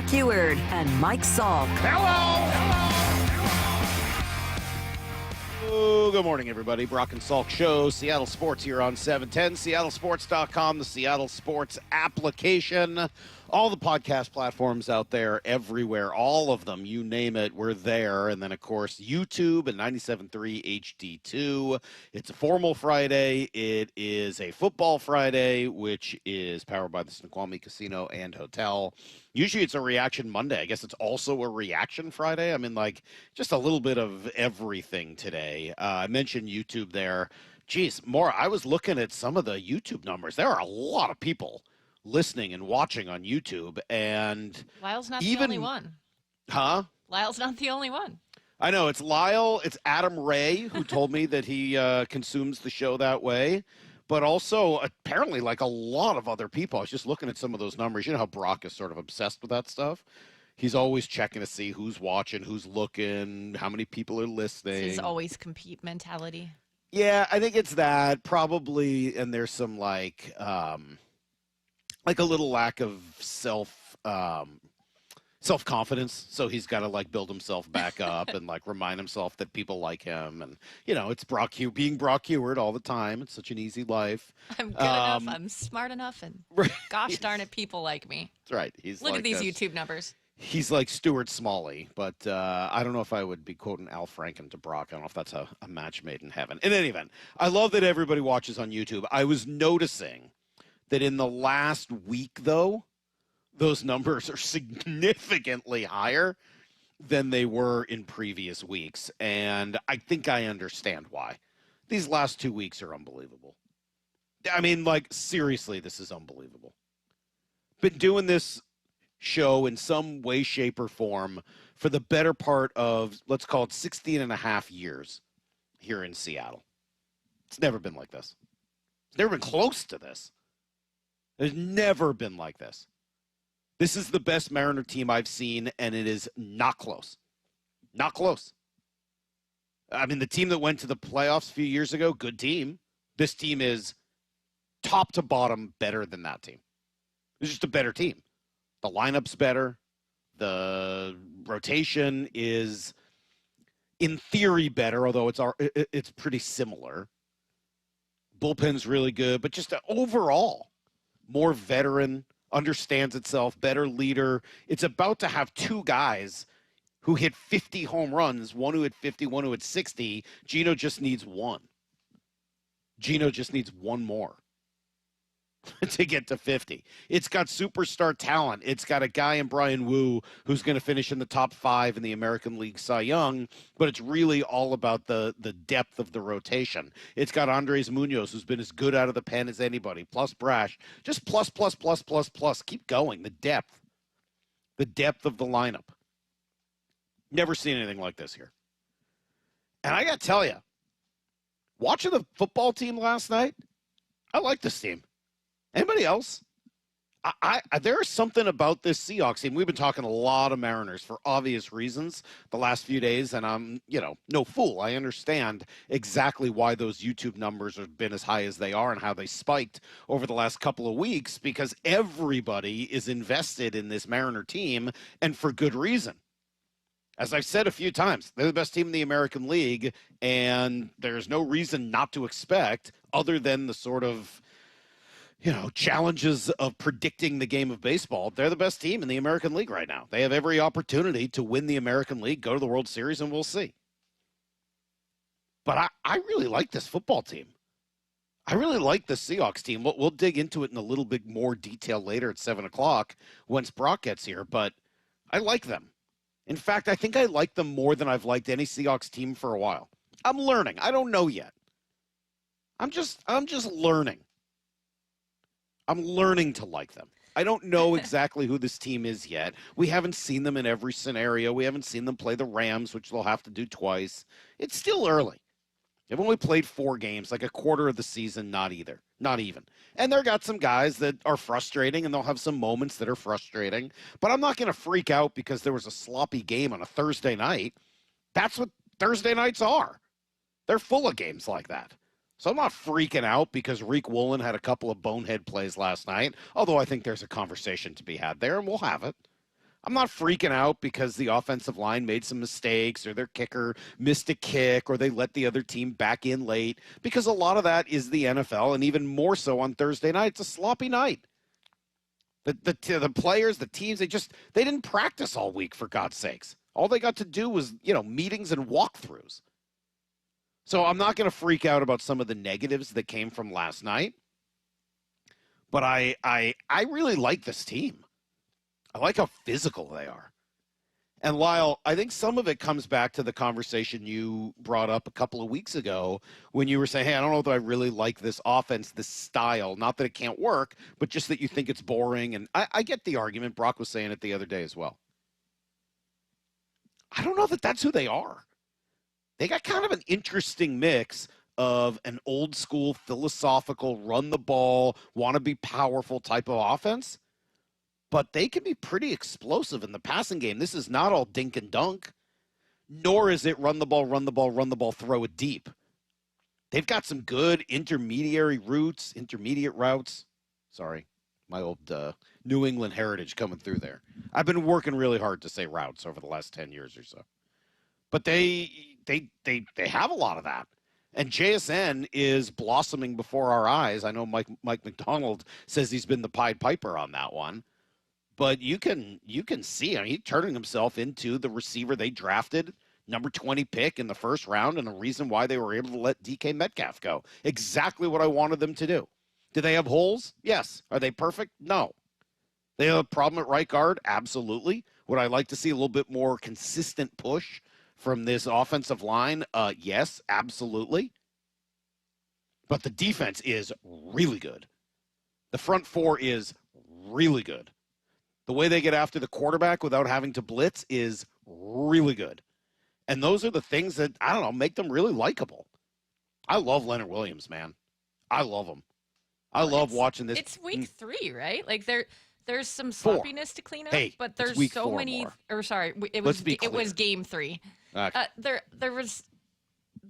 Eward and Mike Salk. Oh, good morning, everybody. Brock and Salk Show, Seattle Sports here on 710, seattlesports.com, the Seattle Sports application, all the podcast platforms out there, everywhere, all of them, you name it, we're there. And then, of course, YouTube and 97.3 HD2. It's a formal Friday. It is a football Friday, which is powered by the Snoqualmie Casino and Hotel. Usually it's a reaction Monday. I guess it's also a reaction Friday. I mean, like, just a little bit of everything today. I mentioned YouTube there. Geez, I was looking at some of the YouTube numbers. There are a lot of people listening and watching on YouTube. And Lyle's not the only one. Huh? Lyle's not the only one. I know. It's Lyle. It's Adam Ray who told me that he consumes the show that way. But also, apparently, like a lot of other people. I was just looking at some of those numbers. You know how Brock is sort of obsessed with that stuff? He's always checking to see who's watching, who's looking, how many people are listening. It's his always compete mentality. Yeah, I think it's that. Probably, and there's some, like a little lack of self-confidence, so he's got to like build himself back up and like remind himself that people like him, and it's being Brock Eward all the time. It's such an easy life. I'm good enough. I'm smart enough, and gosh darn it, people like me. That's right. He's look like at these YouTube numbers. He's like Stuart Smalley, but I don't know if I would be quoting Al Franken to Brock. I don't know if that's a match made in heaven. In any event, I love that everybody watches on YouTube. I was noticing that in the last week, though, those numbers are significantly higher than they were in previous weeks. And I think I understand why. These last 2 weeks are unbelievable. I mean, like, seriously, this is unbelievable. Been doing this show in some way, shape, or form for the better part of, let's call it 16 and a half years here in Seattle. It's never been like this. It's never been close to this. There's never been like this. This is the best Mariner team I've seen, and it is not close. Not close. I mean, the team that went to the playoffs a few years ago, good team. This team is top to bottom better than that team. It's just a better team. The lineup's better. The rotation is, in theory, better, although it's pretty similar. Bullpen's really good, but just overall, more veteran, understands itself, better leader. It's about to have two guys who hit 50 home runs, one who hit 50, one who hit 60. Gino just needs one. Gino just needs one more to get to 50. It's got superstar talent. It's got a guy in Bryan Woo who's going to finish in the top 5 in the American League Cy Young, but it's really all about the depth of the rotation. It's got Andres Munoz, who's been as good out of the pen as anybody, plus Brash. Just plus. Keep going. The depth of the lineup. Never seen anything like this here. And I got to tell you, watching the football team last night, I like this team. Anybody else? There is something about this Seahawks team. We've been talking a lot of Mariners for obvious reasons the last few days, and I'm, no fool. I understand exactly why those YouTube numbers have been as high as they are and how they spiked over the last couple of weeks, because everybody is invested in this Mariner team, and for good reason. As I've said a few times, they're the best team in the American League, and there's no reason not to expect, other than the sort of challenges of predicting the game of baseball. They're the best team in the American League right now. They have every opportunity to win the American League, go to the World Series, and we'll see. But I really like this football team. I really like the Seahawks team. We'll dig into it in a little bit more detail later at 7 o'clock once Brock gets here, but I like them. In fact, I think I like them more than I've liked any Seahawks team for a while. I'm learning. I don't know yet. I'm just learning. I'm learning to like them. I don't know exactly who this team is yet. We haven't seen them in every scenario. We haven't seen them play the Rams, which they'll have to do twice. It's still early. They've only played 4 games, like a quarter of the season, not even. And they've got some guys that are frustrating, and they'll have some moments that are frustrating. But I'm not going to freak out because there was a sloppy game on a Thursday night. That's what Thursday nights are. They're full of games like that. So I'm not freaking out because Reek Woolen had a couple of bonehead plays last night, although I think there's a conversation to be had there, and we'll have it. I'm not freaking out because the offensive line made some mistakes or their kicker missed a kick or they let the other team back in late, because a lot of that is the NFL, and even more so on Thursday night. It's a sloppy night. The players, the teams, they didn't practice all week, for God's sakes. All they got to do was, meetings and walkthroughs. So I'm not going to freak out about some of the negatives that came from last night. But I really like this team. I like how physical they are. And Lyle, I think some of it comes back to the conversation you brought up a couple of weeks ago when you were saying, hey, I don't know if I really like this offense, this style. Not that it can't work, but just that you think it's boring. And I get the argument. Brock was saying it the other day as well. I don't know that that's who they are. They got kind of an interesting mix of an old school, philosophical, run the ball, want to be powerful type of offense. But they can be pretty explosive in the passing game. This is not all dink and dunk, nor is it run the ball, run the ball, run the ball, throw it deep. They've got some good intermediate routes. Sorry, my old New England heritage coming through there. I've been working really hard to say routes over the last 10 years or so. But they have a lot of that. And JSN is blossoming before our eyes. I know Mike Macdonald says he's been the Pied Piper on that one. But you can see, he's turning himself into the receiver they drafted, number 20 pick in the first round, and the reason why they were able to let DK Metcalf go. Exactly what I wanted them to do. Do they have holes? Yes. Are they perfect? No. They have a problem at right guard? Absolutely. Would I like to see a little bit more consistent push from this offensive line? Yes, absolutely. But the defense is really good. The front four is really good. The way they get after the quarterback without having to blitz is really good. And those are the things that, I don't know, make them really likable. I love Leonard Williams, man. I love him. I love watching this. It's week 3, right? Like there's some sloppiness to clean up, hey, but there's week so 4 many. more. Or sorry, it Let's was game 3. Okay.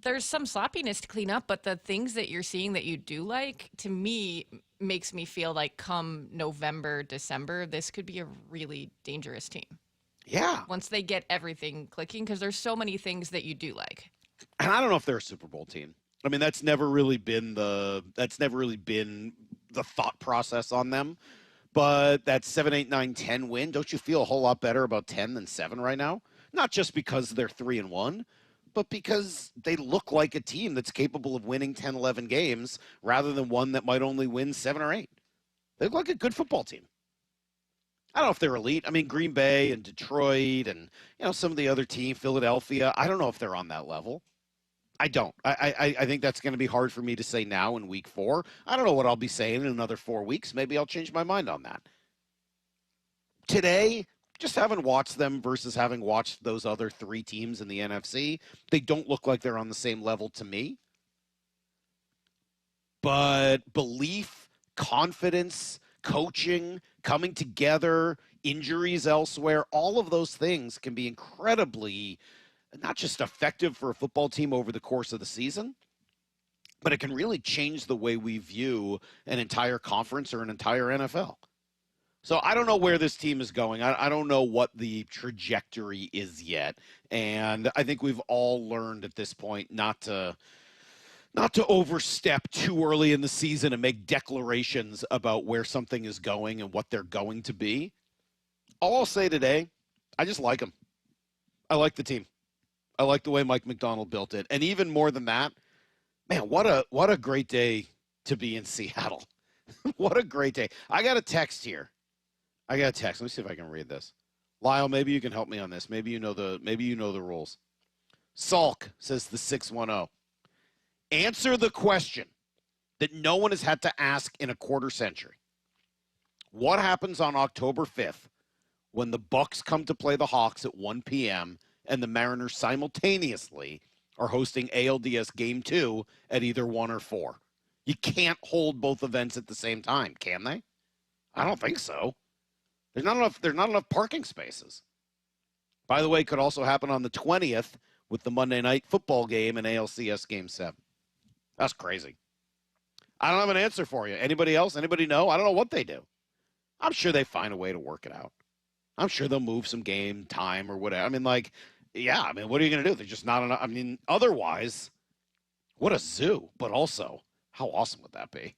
There's some sloppiness to clean up, but the things that you're seeing that you do like, to me, makes me feel like come November, December, this could be a really dangerous team. Yeah. Once they get everything clicking, because there's so many things that you do like. And I don't know if they're a Super Bowl team. I mean, that's never really been the thought process on them. But that 7, 8, 9, 10 win, don't you feel a whole lot better about 10 than 7 right now? Not just because they're 3-1, but because they look like a team that's capable of winning 10, 11 games rather than one that might only win 7 or 8. They look like a good football team. I don't know if they're elite. I mean, Green Bay and Detroit and, some of the other team, Philadelphia, I don't know if they're on that level. I don't. I think that's going to be hard for me to say now in week 4. I don't know what I'll be saying in another 4 weeks. Maybe I'll change my mind on that. Today, just having watched them versus having watched those other 3 teams in the NFC, they don't look like they're on the same level to me. But belief, confidence, coaching, coming together, injuries elsewhere, all of those things can be incredibly not just effective for a football team over the course of the season, but it can really change the way we view an entire conference or an entire NFL. So I don't know where this team is going. I don't know what the trajectory is yet. And I think we've all learned at this point not to overstep too early in the season and make declarations about where something is going and what they're going to be. All I'll say today, I just like them. I like the team. I like the way Mike Macdonald built it. And even more than that, man, what a great day to be in Seattle. What a great day. I got a text here. Let me see if I can read this. Lyle, maybe you can help me on this. Maybe you know the rules. Salk says the 610. Answer the question that no one has had to ask in a quarter century. What happens on October 5th when the Bucks come to play the Hawks at 1 p.m. and the Mariners simultaneously are hosting ALDS Game 2 at either 1 or 4? You can't hold both events at the same time, can they? I don't think so. There's not enough parking spaces. By the way, it could also happen on the 20th with the Monday night football game and ALCS Game 7. That's crazy. I don't have an answer for you. Anybody else? Anybody know? I don't know what they do. I'm sure they find a way to work it out. I'm sure they'll move some game time or whatever. I mean, like, yeah, I mean, what are you going to do? They're just not enough. I mean, otherwise, what a zoo. But also, how awesome would that be?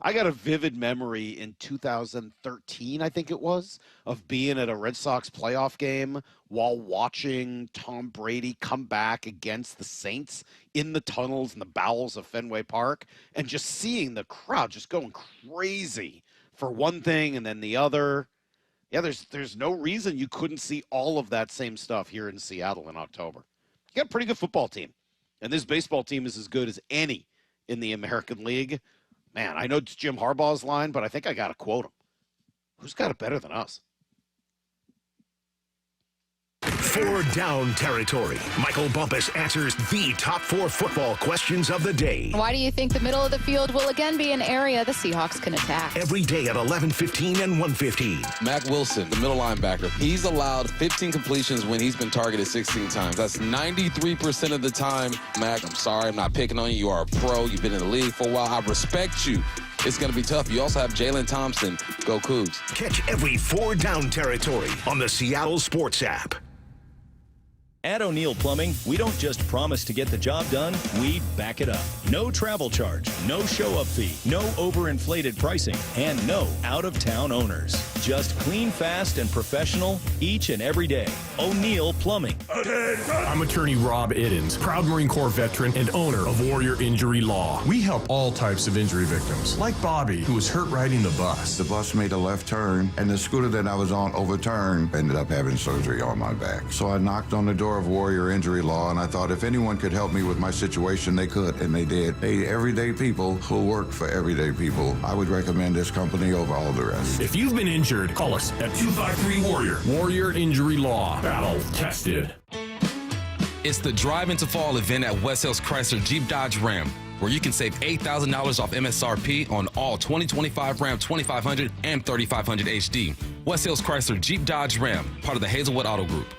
I got a vivid memory in 2013, I think it was, of being at a Red Sox playoff game while watching Tom Brady come back against the Saints in the tunnels and the bowels of Fenway Park and just seeing the crowd just going crazy for one thing and then the other. Yeah, there's no reason you couldn't see all of that same stuff here in Seattle in October. You got a pretty good football team, and this baseball team is as good as any in the American League. Man, I know it's Jim Harbaugh's line, but I think I got to quote him. Who's got it better than us? 4 Down Territory. Michael Bumpus answers the top 4 football questions of the day. Why do you think the middle of the field will again be an area the Seahawks can attack? Every day at 11:15 and 1:15. Mac Wilson, the middle linebacker, he's allowed 15 completions when he's been targeted 16 times. That's 93% of the time. Mac, I'm sorry, I'm not picking on you. You are a pro. You've been in the league for a while. I respect you. It's going to be tough. You also have Jalen Thompson. Go Cougs. Catch every 4 Down Territory on the Seattle Sports app. At O'Neill Plumbing, we don't just promise to get the job done, we back it up. No travel charge, no show-up fee, no overinflated pricing, and no out-of-town owners. Just clean, fast, and professional each and every day. O'Neill Plumbing. I'm attorney Rob Iddens, proud Marine Corps veteran and owner of Warrior Injury Law. We help all types of injury victims, like Bobby, who was hurt riding the bus. The bus made a left turn, and the scooter that I was on overturned. Ended up having surgery on my back. So I knocked on the door of Warrior Injury Law, and I thought if anyone could help me with my situation, they could, and they did. They everyday people who work for everyday people. I would recommend this company over all the rest. If you've been injured, call us at 253-WARRIOR. Warrior Injury Law. Battle tested. It's the Drive into Fall event at West Hills Chrysler Jeep Dodge Ram, where you can save $8,000 off MSRP on all 2025 Ram 2500 and 3500 HD. West Hills Chrysler Jeep Dodge Ram, part of the Hazelwood Auto Group.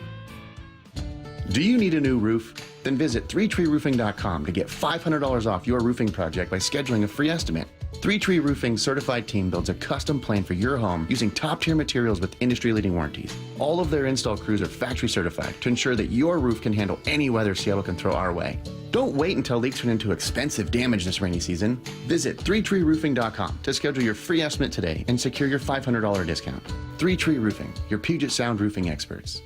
Do you need a new roof? Then visit 3treeroofing.com to get $500 off your roofing project by scheduling a free estimate. 3Tree Roofing's certified team builds a custom plan for your home using top-tier materials with industry-leading warranties. All of their install crews are factory certified to ensure that your roof can handle any weather Seattle can throw our way. Don't wait until leaks turn into expensive damage this rainy season. Visit 3treeroofing.com to schedule your free estimate today and secure your $500 discount. 3Tree Roofing, your Puget Sound roofing experts.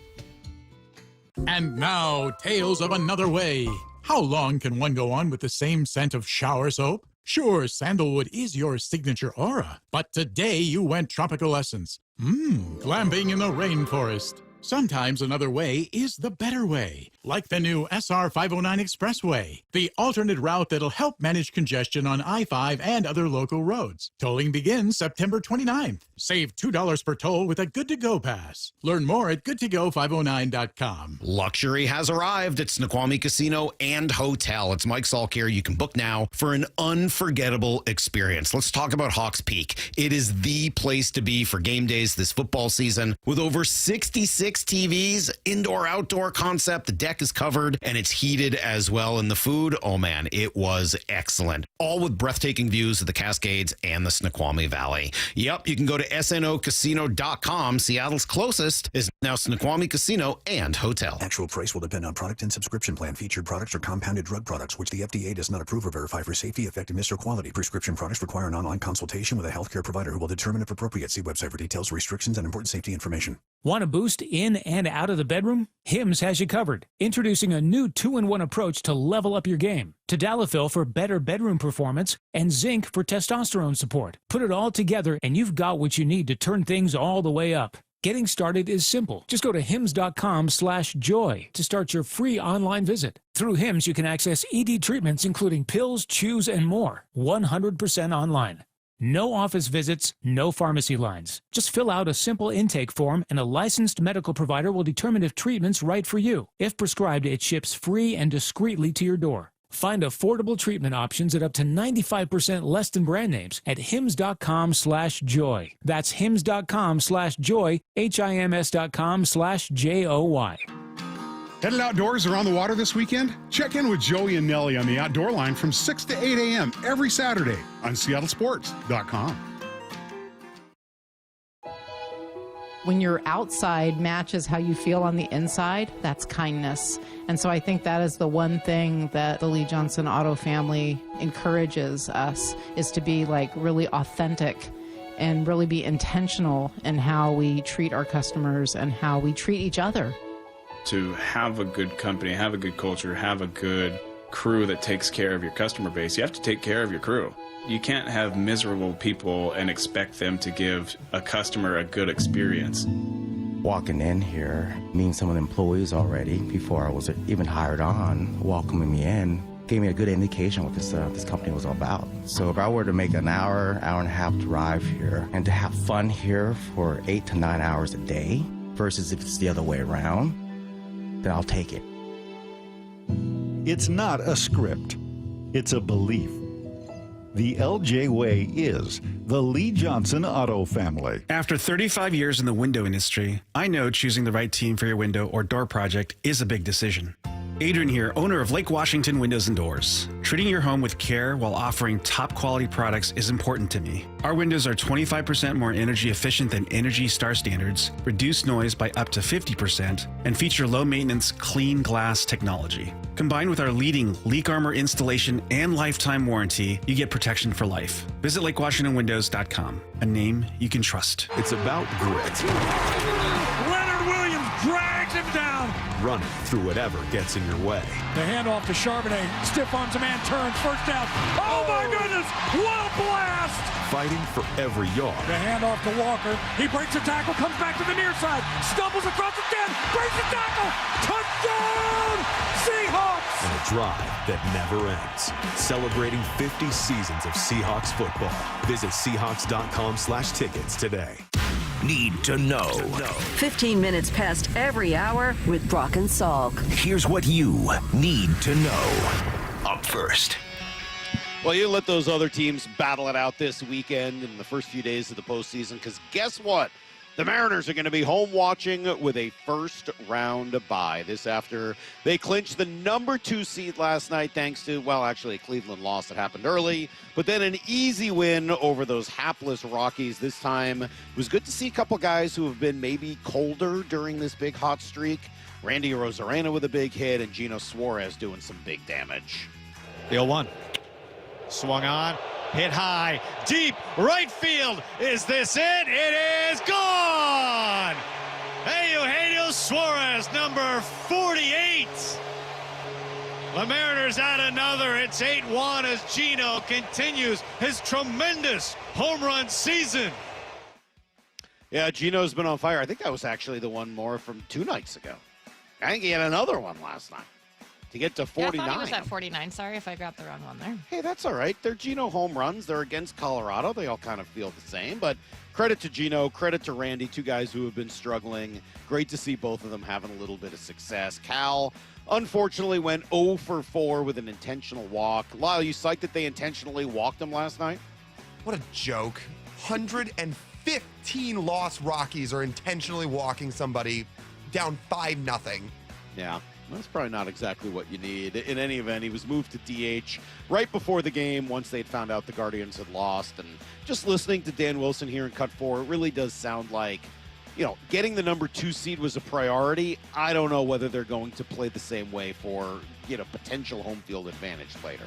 And now, tales of another way. How long can one go on with the same scent of shower soap? Sure, sandalwood is your signature aura, but today you went tropical essence. Glamping in the rainforest. Sometimes another way is the better way, like the new SR 509 Expressway, the alternate route that'll help manage congestion on I-5 and other local roads. Tolling begins September 29th. Save $2 per toll with a Good-to-Go pass. Learn more at goodtogo509.com. Luxury has arrived at Snoqualmie Casino and Hotel. It's Mike Salk here. You can book now for an unforgettable experience. Let's talk about Hawks Peak. It is the place to be for game days this football season with over 66 TVs, indoor-outdoor concept. The deck is covered and it's heated as well. And the food, oh man, it was excellent. All with breathtaking views of the Cascades and the Snoqualmie Valley. Yep, you can go to snocasino.com. Seattle's closest is now Snoqualmie Casino and Hotel. Actual price will depend on product and subscription plan. Featured products are compounded drug products, which the FDA does not approve or verify for safety, effectiveness, or quality. Prescription products require an online consultation with a healthcare provider who will determine if appropriate. See website for details, restrictions, and important safety information. Want a boost in and out of the bedroom? Hims has you covered. Introducing a new 2-in-1 approach to level up your game. Tadalafil for better bedroom performance and zinc for testosterone support. Put it all together and you've got what you need to turn things all the way up. Getting started is simple. Just go to hims.com/joy to start your free online visit. Through Hims, you can access ED treatments including pills, chews, and more. 100% online. No office visits, no pharmacy lines. Just fill out a simple intake form and a licensed medical provider will determine if treatment's right for you. If prescribed, it ships free and discreetly to your door. Find affordable treatment options at up to 95% less than brand names at hims.com/joy. That's hims.com/joy, HIMS.com/JOY. Headed outdoors or on the water this weekend? Check in with Joey and Nellie on the Outdoor Line from 6 to 8 a.m. every Saturday on seattlesports.com. when your outside matches how you feel on the inside, that's kindness. And so I think that is the one thing that the Lee Johnson Auto family encourages us, is to be like really authentic and really be intentional in how we treat our customers and how we treat each other. To have a good company, have a good culture, have a good crew that takes care of your customer base, you have to take care of your crew. You can't have miserable people and expect them to give a customer a good experience. Walking in here, meeting some of the employees already before I was even hired on, welcoming me in, gave me a good indication what this company was all about. So if I were to make an hour and a half drive here and to have fun here for 8 to 9 hours a day versus if it's the other way around, then I'll take it. It's not a script. It's a belief. The LJ Way is the Lee Johnson Auto family. After 35 years in the window industry, I know choosing the right team for your window or door project is a big decision. Adrian here, owner of Lake Washington Windows and Doors. Treating your home with care while offering top quality products is important to me. Our windows are 25% more energy efficient than Energy Star standards, reduce noise by up to 50%, and feature low maintenance, clean glass technology. Combined with our leading leak armor installation and lifetime warranty, you get protection for life. Visit LakeWashingtonWindows.com, a name you can trust. It's about grit. Leonard Williams drags him down. Running through whatever gets in your way. The handoff to Charbonnet. Stiff arms a man, turns, first down. Oh my goodness, what a blast! Fighting for every yard. The handoff to Walker. He breaks a tackle, comes back to the near side, stumbles across the 10, breaks the tackle. Touchdown, Seahawks! And a drive that never ends. Celebrating 50 seasons of Seahawks football. Visit Seahawks.com/tickets today. Need to know. 15 minutes past every hour with Brock and Salk. Here's what you need to know. Up first. Well, you let those other teams battle it out this weekend in the first few days of the postseason, because guess what? The Mariners are going to be home watching with a first-round bye. This after they clinched the number 2 seed last night thanks to, well, actually a Cleveland loss that happened early, but then an easy win over those hapless Rockies this time. It was good to see a couple guys who have been maybe colder during this big hot streak. Randy Arozarena with a big hit and Gino Suarez doing some big damage. The 0-1. Swung on. Hit high, deep, right field. Is this it? It is gone! Eugenio Suarez, number 48. The Mariners add another. It's 8-1 as Gino continues his tremendous home run season. Yeah, Gino's been on fire. I think that was actually the one more from 2 nights ago. I think he had another one last night to get to 49. Yeah, I thought he was at 49. Sorry if I grabbed the wrong one there. Hey, that's all right. They're Gino home runs. They're against Colorado. They all kind of feel the same. But credit to Gino, credit to Randy, 2 guys who have been struggling. Great to see both of them having a little bit of success. Cal, unfortunately, went 0 for 4 with an intentional walk. Lyle, you psyched that they intentionally walked him last night? What a joke. 115 lost Rockies are intentionally walking somebody down 5-0. Yeah. That's probably not exactly what you need. In any event, he was moved to DH right before the game once they'd found out the Guardians had lost. And just listening to Dan Wilson here in Cut 4, it really does sound like, you know, getting the number 2 seed was a priority. I don't know whether they're going to play the same way for, you know, potential home field advantage later.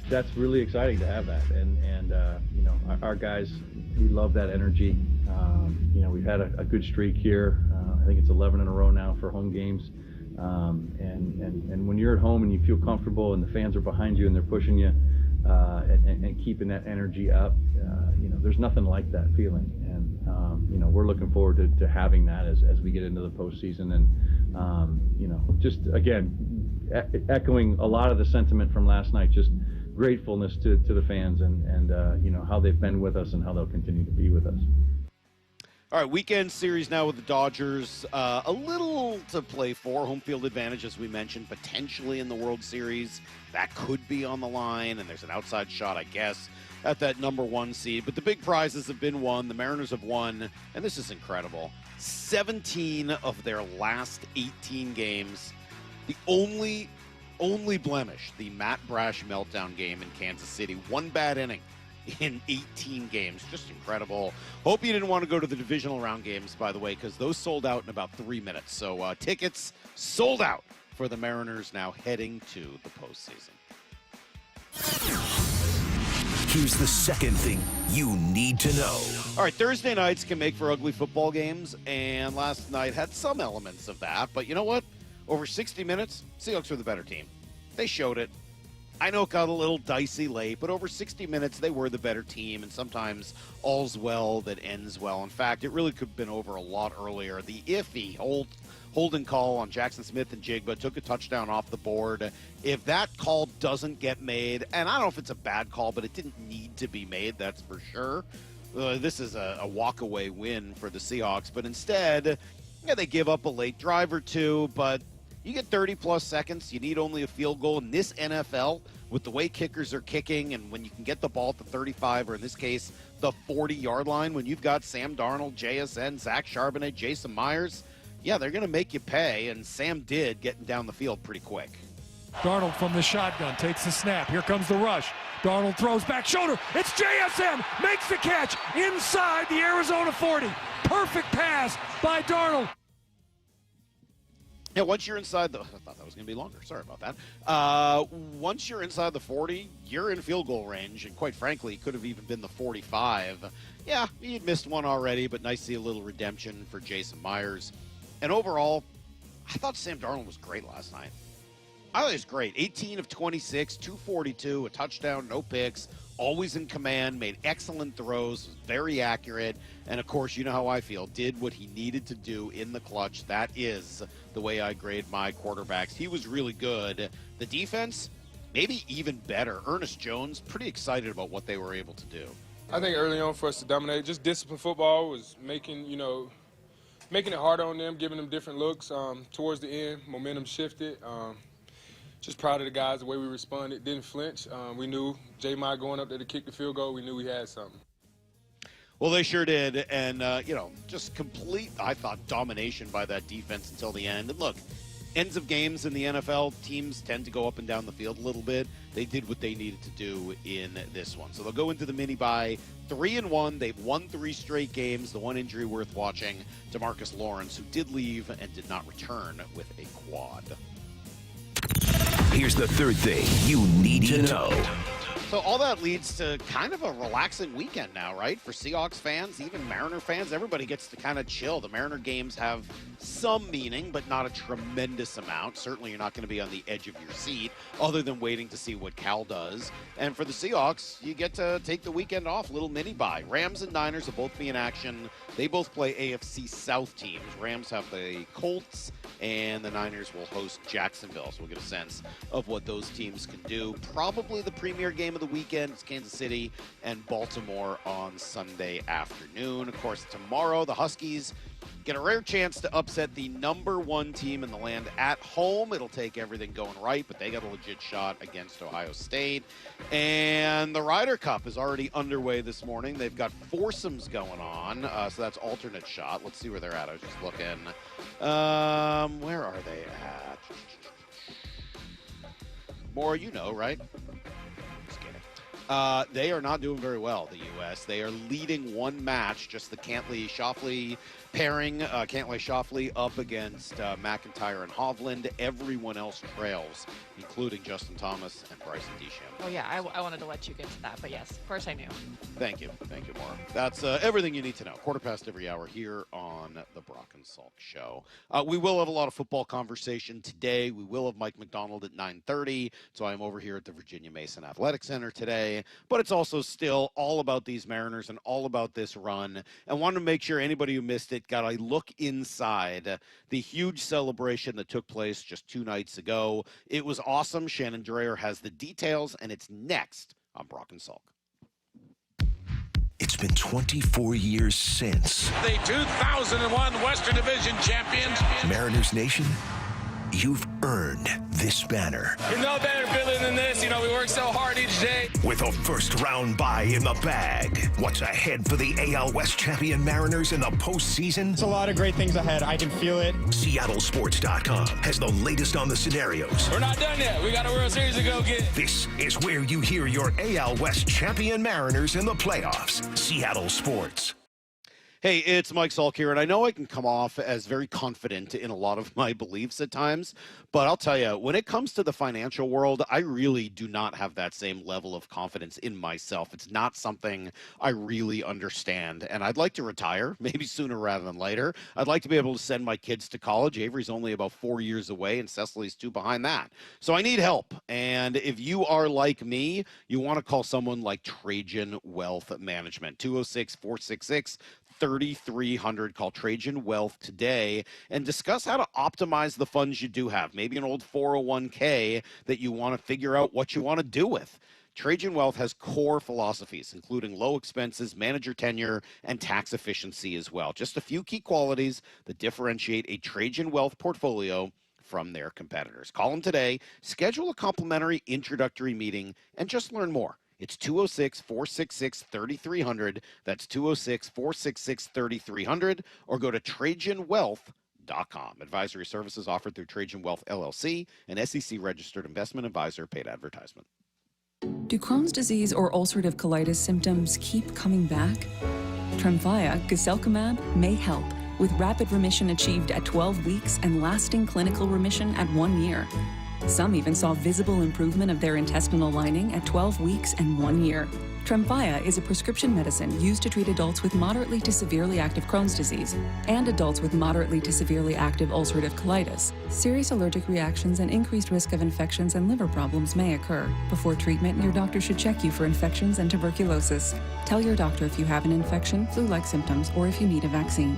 That's really exciting to have that. And you know, our guys, we love that energy. You know, we've had a good streak here. I think it's 11 in a row now for home games. And when you're at home and you feel comfortable and the fans are behind you and they're pushing you and keeping that energy up, you know, there's nothing like that feeling. And, you know, we're looking forward to having that as we get into the postseason. And, you know, just, again, echoing a lot of the sentiment from last night, just gratefulness to the fans and you know, how they've been with us and how they'll continue to be with us. All right, weekend series now with the Dodgers. A little to play for. Home field advantage, as we mentioned, potentially in the World Series. That could be on the line, and there's an outside shot, I guess, at that number 1 seed. But the big prizes have been won. The Mariners have won, and this is incredible, 17 of their last 18 games. The only blemish, the Matt Brash meltdown game in Kansas City. 1 bad inning in 18 games. Just incredible. Hope you didn't want to go to the divisional round games, by the way, because those sold out in about 3 minutes. So tickets sold out for the Mariners now heading to the postseason. Here's the second thing you need to know. All right, Thursday nights can make for ugly football games, and last night had some elements of that. But you know what? Over 60 minutes, Seahawks were the better team. They showed it. I know it got a little dicey late, but over 60 minutes, they were the better team, and sometimes all's well that ends well. In fact, it really could have been over a lot earlier. The iffy holding call on Jackson Smith and Jigba took a touchdown off the board. If that call doesn't get made, and I don't know if it's a bad call, but it didn't need to be made, that's for sure. This is a walk-away win for the Seahawks, but instead, they give up a late drive or two, but you get 30-plus seconds. You need only a field goal. In this NFL, with the way kickers are kicking and when you can get the ball at the 35, or in this case, the 40-yard line, when you've got Sam Darnold, JSN, Zach Charbonnet, Jason Myers, yeah, they're going to make you pay, and Sam did, getting down the field pretty quick. Darnold from the shotgun takes the snap. Here comes the rush. Darnold throws back shoulder. It's JSN. Makes the catch inside the Arizona 40. Perfect pass by Darnold. Yeah, once you're inside the... I thought that was going to be longer. Sorry about that. Once you're inside the 40, you're in field goal range, and quite frankly, it could have even been the 45. Yeah, you'd missed one already, but nice to see a little redemption for Jason Myers. And overall, I thought Sam Darnold was great last night. I thought he was great. 18 of 26, 242, a touchdown, no picks, always in command, made excellent throws, was very accurate, and of course, you know how I feel, did what he needed to do in the clutch. That is the way I grade my quarterbacks. He was really good. The defense, maybe even better. Ernest Jones, pretty excited about what they were able to do. I think early on for us to dominate, just discipline football was making it harder on them, giving them different looks. Towards the end, momentum shifted. Just proud of the guys, the way we responded, didn't flinch. We knew J-My going up there to kick the field goal. We knew we had something. Well, they sure did, and, just complete, I thought, domination by that defense until the end. And look, ends of games in the NFL, teams tend to go up and down the field a little bit. They did what they needed to do in this one. So they'll go into the mini-bye 3-1. They've won 3 straight games. The one injury worth watching, DeMarcus Lawrence, who did leave and did not return with a quad. Here's the third thing you need to know. So all that leads to kind of a relaxing weekend now, right? For Seahawks fans, even Mariner fans, everybody gets to kind of chill. The Mariner games have some meaning, but not a tremendous amount. Certainly you're not going to be on the edge of your seat, other than waiting to see what Cal does. And for the Seahawks, you get to take the weekend off, little mini-bye. Rams and Niners will both be in action. They both play AFC South teams. Rams have the Colts, and the Niners will host Jacksonville. So we'll get a sense of what those teams can do. Probably the premier game of the weekend is Kansas City and Baltimore on Sunday afternoon. Of course, tomorrow the Huskies get a rare chance to upset the #1 team in the land at home. It'll take everything going right, but they got a legit shot against Ohio State. And the Ryder Cup is already underway this morning. They've got foursomes going on, so that's alternate shot. Let's see where they're at. I was just looking. Where are they at? More, you know, right? Just kidding. They are not doing very well, the U.S. They are leading one match, just the Cantley-Schauffele pairing. Cantley-Schauffele up against McIntyre and Hovland. Everyone else trails, including Justin Thomas and Bryson DeChambeau. Oh, yeah, I wanted to let you get to that, but yes, of course I knew. Thank you. Thank you, Maura. That's everything you need to know. 1/4 every hour here on the Brock and Salk Show. We will have a lot of football conversation today. We will have Mike Macdonald at 9:30. So I'm over here at the Virginia Mason Athletic Center today. But it's also still all about these Mariners and all about this run. And wanted to make sure anybody who missed it got a look inside the huge celebration that took place just 2 nights ago. It was awesome. Shannon Drayer has the details, and it's next on Brock and Salk. It's been 24 years since The 2001 Western Division champions. Mariners Nation You've earned this banner. There's no better feeling than this. You know, we work so hard each day. With a first-round bye in the bag, what's ahead for the AL West champion Mariners in the postseason? It's a lot of great things ahead. I can feel it. SeattleSports.com has the latest on the scenarios. We're not done yet. We got a World Series to go get. This is where you hear your AL West champion Mariners in the playoffs. Seattle Sports. Hey, it's Mike Salk here, and I know I can come off as very confident in a lot of my beliefs at times, but I'll tell you, when it comes to the financial world, I really do not have that same level of confidence in myself. It's not something I really understand, and I'd like to retire, maybe sooner rather than later. I'd like to be able to send my kids to college. Avery's only about 4 years away, and Cecily's 2 behind that. So I need help, and if you are like me, you want to call someone like Trajan Wealth Management, 206-466-3300. Call Trajan Wealth today and discuss how to optimize the funds you do have. Maybe an old 401k that you want to figure out what you want to do with. Trajan Wealth has core philosophies, including low expenses, manager tenure, and tax efficiency as well. Just a few key qualities that differentiate a Trajan Wealth portfolio from their competitors. Call them today, schedule a complimentary introductory meeting, and just learn more. It's 206-466-3300. That's 206-466-3300, or go to TrajanWealth.com. Advisory services offered through Trajan Wealth, LLC, an SEC-registered investment advisor, paid advertisement. Do Crohn's disease or ulcerative colitis symptoms keep coming back? Tremfya, guselkumab, may help, with rapid remission achieved at 12 weeks and lasting clinical remission at 1 year. Some even saw visible improvement of their intestinal lining at 12 weeks and 1 year. Tremfya is a prescription medicine used to treat adults with moderately to severely active Crohn's disease and adults with moderately to severely active ulcerative colitis. Serious allergic reactions and increased risk of infections and liver problems may occur. Before treatment, your doctor should check you for infections and tuberculosis. Tell your doctor if you have an infection, flu-like symptoms, or if you need a vaccine.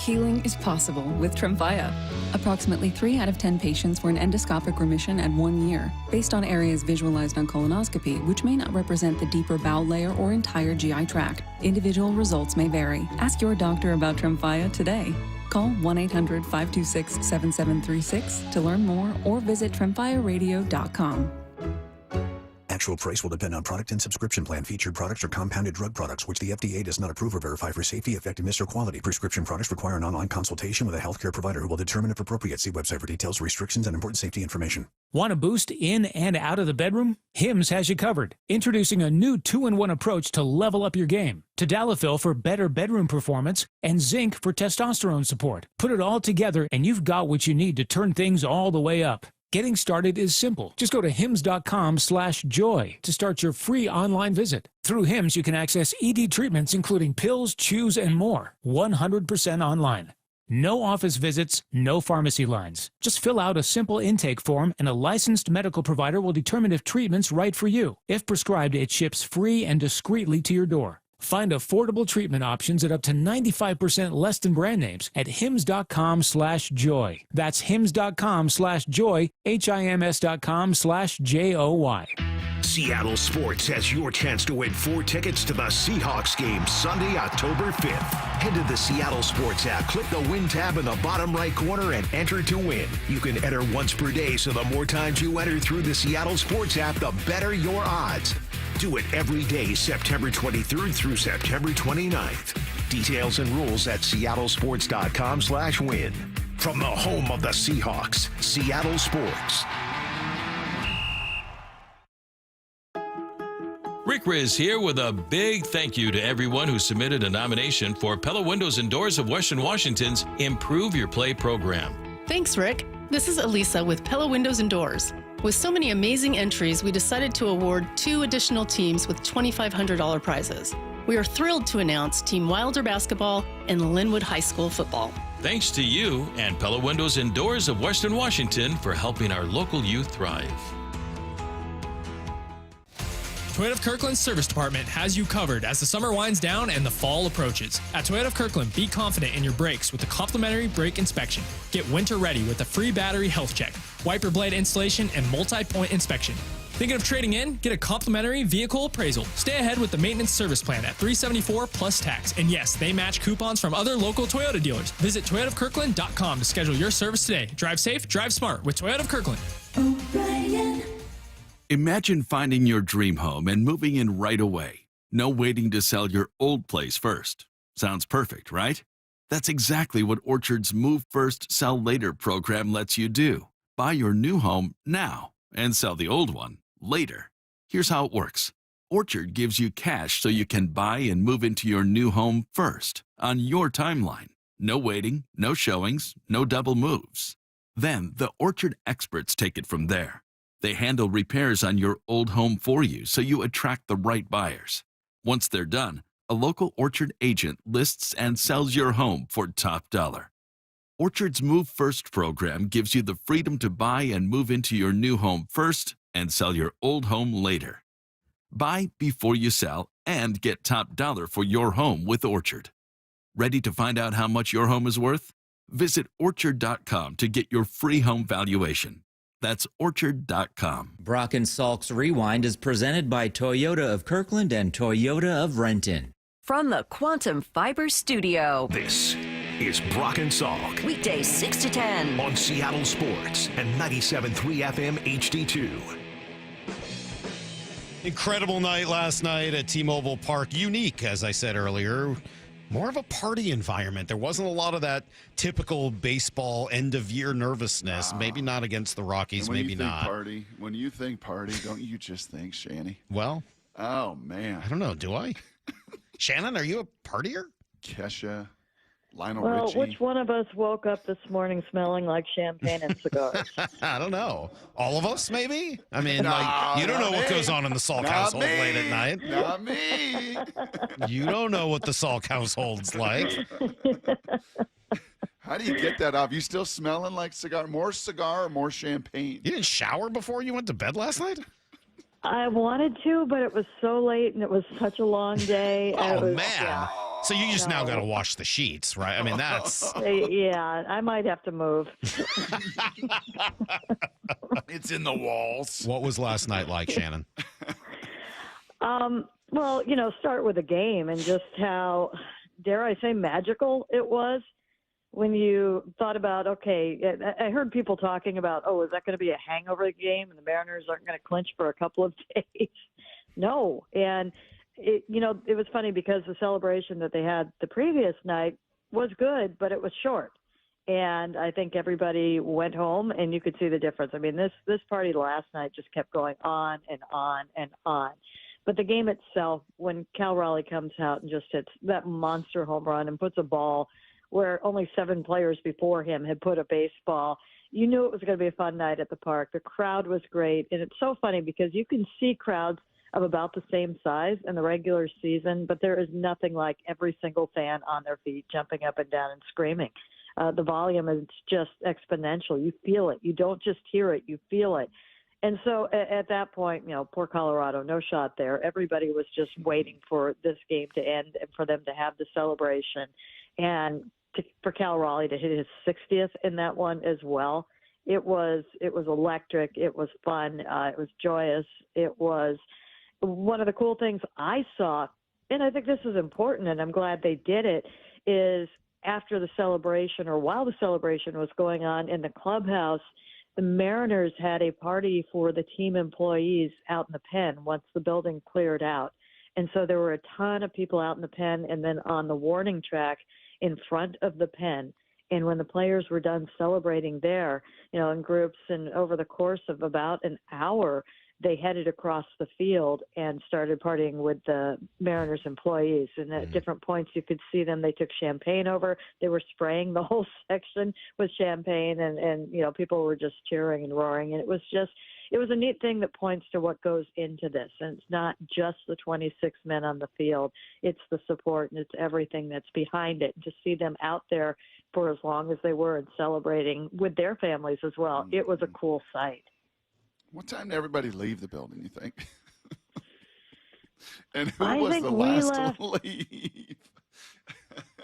Healing is possible with Tremfya. Approximately 3 out of 10 patients were in endoscopic remission at 1 year, based on areas visualized on colonoscopy, which may not represent the deeper bowel layer or entire GI tract. Individual results may vary. Ask your doctor about Tremfya today. Call 1-800-526-7736 to learn more or visit tremfyaradio.com. Actual price will depend on product and subscription plan. Featured products are compounded drug products, which the FDA does not approve or verify for safety, effectiveness, or quality. Prescription products require an online consultation with a healthcare provider who will determine if appropriate. See website for details, restrictions, and important safety information. Want to boost in and out of the bedroom? Hims has you covered. Introducing a new 2-in-1 approach to level up your game. Tadalafil for better bedroom performance and zinc for testosterone support. Put it all together and you've got what you need to turn things all the way up. Getting started is simple. Just go to hims.com/joy to start your free online visit. Through Hims, you can access ED treatments including pills, chews, and more. 100% online. No office visits, no pharmacy lines. Just fill out a simple intake form and a licensed medical provider will determine if treatment's right for you. If prescribed, it ships free and discreetly to your door. Find affordable treatment options at up to 95% less than brand names at hims.com/joy. That's hims.com/joy, HIMS.com/JOY. Seattle Sports has your chance to win 4 tickets to the Seahawks game Sunday, October 5th. Head to the Seattle Sports app, click the Win tab in the bottom right corner, and enter to win. You can enter once per day, so the more times you enter through the Seattle Sports app, the better your odds. Do it every day, September 23rd through September 29th. Details and rules at seattlesports.com/win. From the home of the Seahawks, Seattle Sports. Rick Riz here with a big thank you to everyone who submitted a nomination for Pella Windows and Doors of Western Washington's Improve Your Play program. Thanks, Rick. This is Elisa with Pella Windows and Doors. With so many amazing entries, we decided to award 2 additional teams with $2,500 prizes. We are thrilled to announce Team Wilder Basketball and Linwood High School Football. Thanks to you and Pella Windows and Doors of Western Washington for helping our local youth thrive. Toyota of Kirkland's service department has you covered as the summer winds down and the fall approaches. At Toyota of Kirkland, be confident in your brakes with a complimentary brake inspection. Get winter ready with a free battery health check, wiper blade installation, and multi-point inspection. Thinking of trading in? Get a complimentary vehicle appraisal. Stay ahead with the maintenance service plan at $374 plus tax. And yes, they match coupons from other local Toyota dealers. Visit toyotaofkirkland.com to schedule your service today. Drive safe, drive smart with Toyota of Kirkland. Imagine finding your dream home and moving in right away. No waiting to sell your old place first. Sounds perfect, right? That's exactly what Orchard's Move First, Sell Later program lets you do. Buy your new home now and sell the old one later. Here's how it works. Orchard gives you cash so you can buy and move into your new home first on your timeline. No waiting, no showings, no double moves. Then the Orchard experts take it from there. They handle repairs on your old home for you so you attract the right buyers. Once they're done, a local Orchard agent lists and sells your home for top dollar. Orchard's Move First program gives you the freedom to buy and move into your new home first and sell your old home later. Buy before you sell and get top dollar for your home with Orchard. Ready to find out how much your home is worth? Visit Orchard.com to get your free home valuation. That's Orchard.com. Brock and Salk's Rewind is presented by Toyota of Kirkland and Toyota of Renton. From the Quantum Fiber Studio. This is Brock and Salk. Weekdays 6 to 10. On Seattle Sports and 97.3 FM HD2. Incredible night last night at T-Mobile Park. Unique, as I said earlier. More of a party environment. There wasn't a lot of that typical baseball end-of-year nervousness. Maybe not against the Rockies, maybe not. When you think party, don't you just think Shanny? Well, oh, man. I don't know. Do I? Shannon, are you a partier? Kesha, Lionel Well, Richie. which one of us woke up this morning smelling like champagne and cigars? I don't know. All of us, maybe? I mean, you don't know what goes on in the Salk household late at night. Not me. You don't know what the Salk household's like. How do you get that off? You still smelling like cigar? More cigar or more champagne? You didn't shower before you went to bed last night? I wanted to, but it was so late and it was such a long day. Oh, man. Yeah. So you just now got to wash the sheets, right? I mean, that's... Yeah, I might have to move. It's in the walls. What was last night like, Shannon? Well, start with the game and just how, dare I say, magical it was when you thought about, okay, I heard people talking about, oh, is that going to be a hangover game and the Mariners aren't going to clinch for a couple of days? No. And, it was funny because the celebration that they had the previous night was good, but it was short. And I think everybody went home and you could see the difference. I mean, this party last night just kept going on and on and on. But the game itself, when Cal Raleigh comes out and just hits that monster home run and puts a ball where only 7 players before him had put a baseball, you knew it was going to be a fun night at the park. The crowd was great. And it's so funny because you can see crowds of about the same size in the regular season, but there is nothing like every single fan on their feet jumping up and down and screaming. The volume is just exponential. You feel it. You don't just hear it. You feel it. And so at that point, poor Colorado, no shot there. Everybody was just waiting for this game to end and for them to have the celebration. And for Cal Raleigh to hit his 60th in that one as well. It was electric. It was fun. It was joyous. It was one of the cool things I saw, and I think this is important, and I'm glad they did it, is after the celebration or while the celebration was going on in the clubhouse, the Mariners had a party for the team employees out in the pen once the building cleared out. And so there were a ton of people out in the pen and then on the warning track in front of the pen. And when the players were done celebrating there, in groups and over the course of about an hour, they headed across the field and started partying with the Mariners employees. And at different points, you could see them. They took champagne over. They were spraying the whole section with champagne, and people were just cheering and roaring. And it was a neat thing that points to what goes into this. And it's not just the 26 men on the field. It's the support and it's everything that's behind it. And to see them out there for as long as they were and celebrating with their families as well, it was a cool sight. What time did everybody leave the building, you think? And who I was think the we last left- to leave?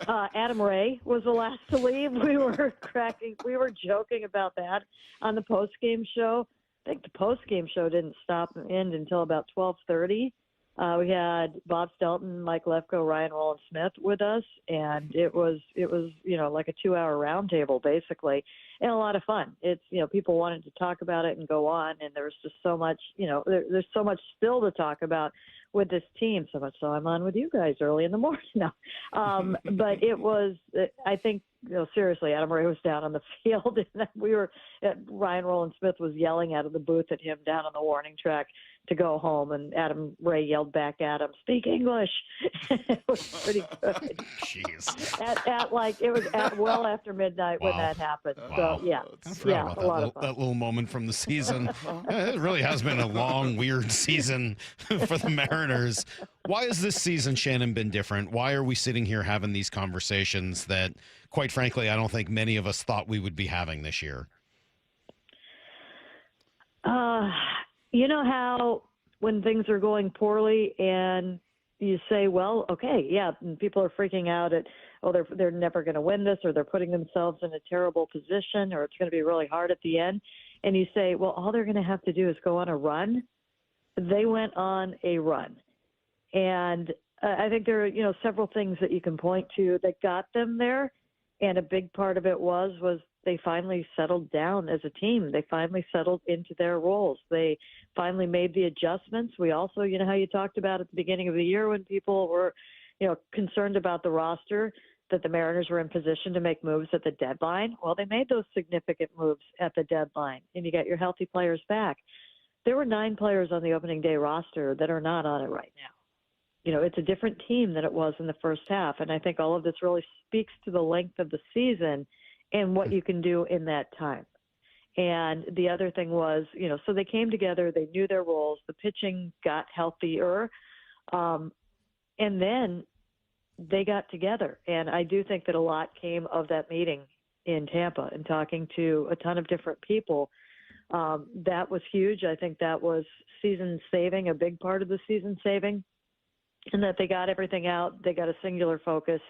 Adam Ray was the last to leave. We were joking about that on the post-game show. think the post-game show didn't end until about 12:30. We had Bob Stelton, Mike Lefko, Ryan Rowland-Smith with us, and it was like a 2-hour roundtable basically, and a lot of fun. It's people wanted to talk about it and go on, and there was just so much there's so much still to talk about with this team, so much so I'm on with you guys early in the morning now. But it was, I think, seriously, Adam Ray was down on the field, and Ryan Rowland-Smith was yelling out of the booth at him down on the warning track to go home, and Adam Ray yelled back at him, "Speak English." It was pretty good. Jeez. It was well after midnight when that happened. Wow. So yeah, I forgot a lot of about fun. that little moment from the season. It really has been a long, weird season for the Mariners. Why has this season, Shannon, been different? Why are we sitting here having these conversations that, quite frankly, I don't think many of us thought we would be having this year? You know how when things are going poorly and you say, well, okay, yeah, and people are freaking out at, they're never going to win this, or they're putting themselves in a terrible position, or it's going to be really hard at the end. And you say, well, all they're going to have to do is go on a run. They went on a run. And I think there are, several things that you can point to that got them there. And a big part of it was they finally settled down as a team. They finally settled into their roles. They finally made the adjustments. We also, how you talked about at the beginning of the year when people were, concerned about the roster, that the Mariners were in position to make moves at the deadline. Well, they made those significant moves at the deadline, and you got your healthy players back. There were 9 players on the opening day roster that are not on it right now. It's a different team than it was in the first half, and I think all of this really speaks to the length of the season and what you can do in that time. And the other thing was, so they came together, they knew their roles, the pitching got healthier, and then they got together. And I do think that a lot came of that meeting in Tampa and talking to a ton of different people. That was huge. I think that was season saving, a big part of the season saving, and that they got everything out. They got a singular focus.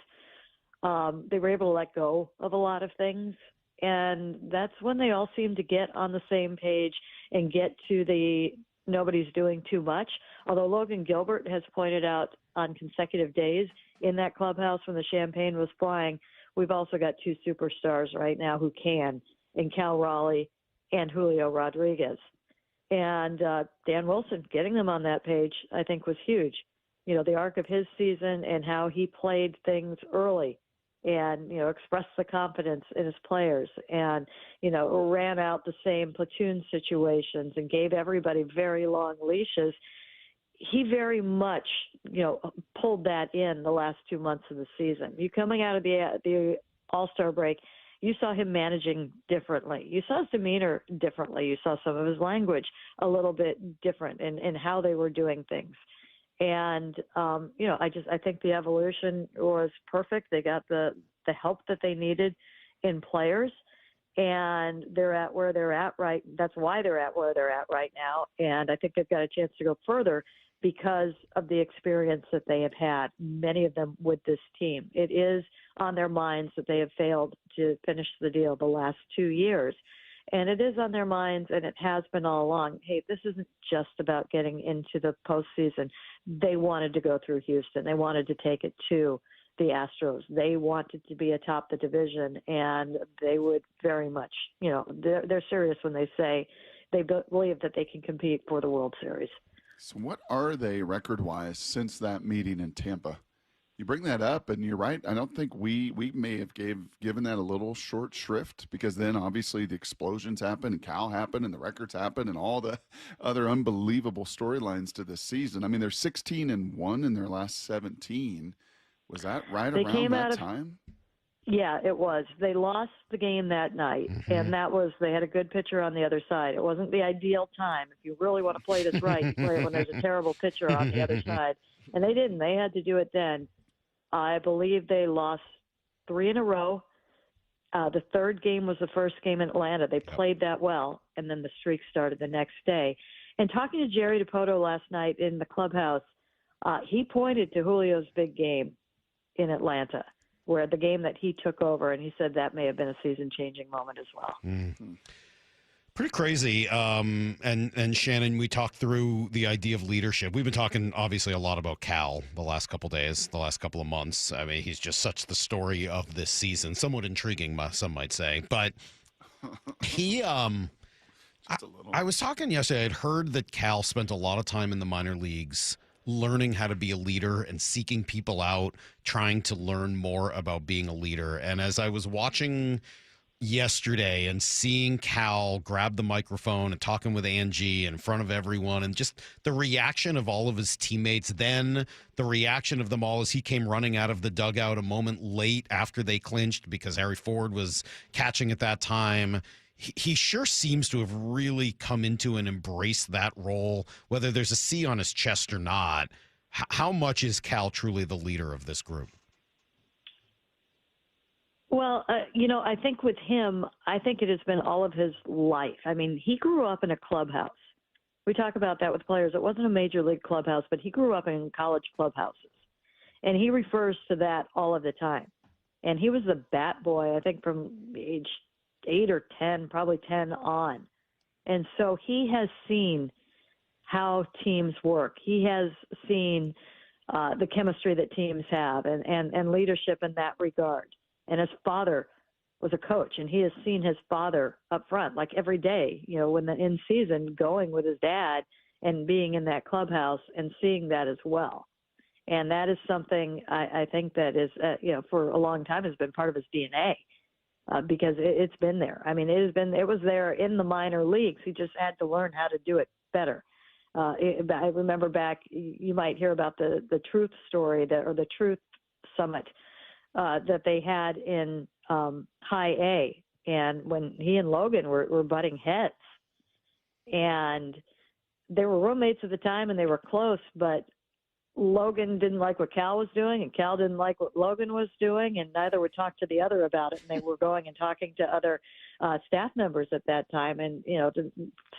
They were able to let go of a lot of things. And that's when they all seemed to get on the same page and get to the nobody's doing too much. Although Logan Gilbert has pointed out on consecutive days in that clubhouse when the champagne was flying, we've also got 2 superstars right now who can, in Cal Raleigh and Julio Rodriguez. And Dan Wilson, getting them on that page, I think was huge. The arc of his season and how he played things early and, expressed the confidence in his players and, ran out the same platoon situations and gave everybody very long leashes. He very much, pulled that in the last 2 months of the season. You coming out of the All-Star break, you saw him managing differently. You saw his demeanor differently. You saw some of his language a little bit different in how they were doing things. And, I think the evolution was perfect. They got the help that they needed in players, and they're at where they're at right. That's why they're at where they're at right now. And I think they've got a chance to go further because of the experience that they have had, many of them with this team. It is on their minds that they have failed to finish the deal the last 2 years. And it is on their minds, and it has been all along. Hey, this isn't just about getting into the postseason. They wanted to go through Houston. They wanted to take it to the Astros. They wanted to be atop the division, and they would very much, they're serious when they say they believe that they can compete for the World Series. So what are they record-wise since that meeting in Tampa? You bring that up, and you're right. I don't think we may have given that a little short shrift, because then obviously the explosions happen, and Cal happened, and the records happen, and all the other unbelievable storylines to this season. I mean, they're 16-1 in their last 17. Was that right around that time? Yeah, it was. They lost the game that night, and that was, they had a good pitcher on the other side. It wasn't the ideal time. If you really want to play this right, you play it when there's a terrible pitcher on the other side. And they didn't. They had to do it then. I believe they lost 3 in a row. The third game was the first game in Atlanta. They played that well, and then the streak started the next day. And talking to Jerry DiPoto last night in the clubhouse, he pointed to Julio's big game in Atlanta, where the game that he took over, and he said that may have been a season-changing moment as well. Pretty crazy. And Shannon, we talked through the idea of leadership. We've been talking obviously a lot about Cal the last couple of days, the last couple of months. I mean, he's just such the story of this season. Somewhat intriguing, some might say. But he, I was talking yesterday. I'd heard that Cal spent a lot of time in the minor leagues learning how to be a leader and seeking people out, trying to learn more about being a leader. And as I was watching yesterday and seeing Cal grab the microphone and talking with Angie in front of everyone, and just the reaction of all of his teammates, then the reaction of them all as he came running out of the dugout a moment late after they clinched because Harry Ford was catching at that time. He sure seems to have really come into and embraced that role, whether there's a C on his chest or not. How much is Cal truly the leader of this group? Well, I think with him, I think it has been all of his life. I mean, he grew up in a clubhouse. We talk about that with players. It wasn't a major league clubhouse, but he grew up in college clubhouses. And he refers to that all of the time. And he was the bat boy, I think, from age 8 or 10, probably 10 on. And so he has seen how teams work. He has seen the chemistry that teams have and leadership in that regard. And his father was a coach, and he has seen his father up front, like every day, when the in season, going with his dad and being in that clubhouse and seeing that as well. And that is something I think that is, for a long time has been part of his DNA because it's been there. I mean, it was there in the minor leagues. He just had to learn how to do it better. I remember back, you might hear about the Truth story or the Truth Summit that they had in High A, and when he and Logan were butting heads, and they were roommates at the time, and they were close, but Logan didn't like what Cal was doing, and Cal didn't like what Logan was doing, and neither would talk to the other about it. And they were going and talking to other staff members at that time. And, to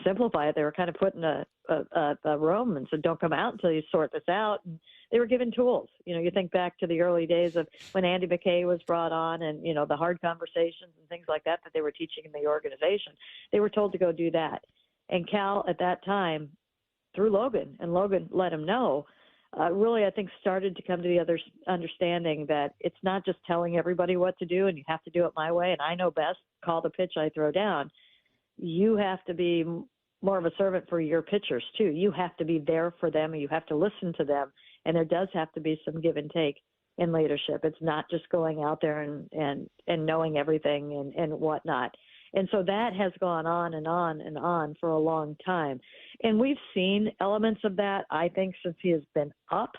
simplify it, they were kind of put in a room and said, don't come out until you sort this out. And they were given tools. You think back to the early days of when Andy McKay was brought on and, the hard conversations and things like that they were teaching in the organization. They were told to go do that. And Cal at that time, through Logan, and Logan let him know, really, I think, started to come to the other understanding that it's not just telling everybody what to do and you have to do it my way and I know best, call the pitch I throw down. You have to be more of a servant for your pitchers, too. You have to be there for them and you have to listen to them. And there does have to be some give and take in leadership. It's not just going out there and knowing everything and whatnot. And so that has gone on and on and on for a long time. And we've seen elements of that, I think, since he has been up.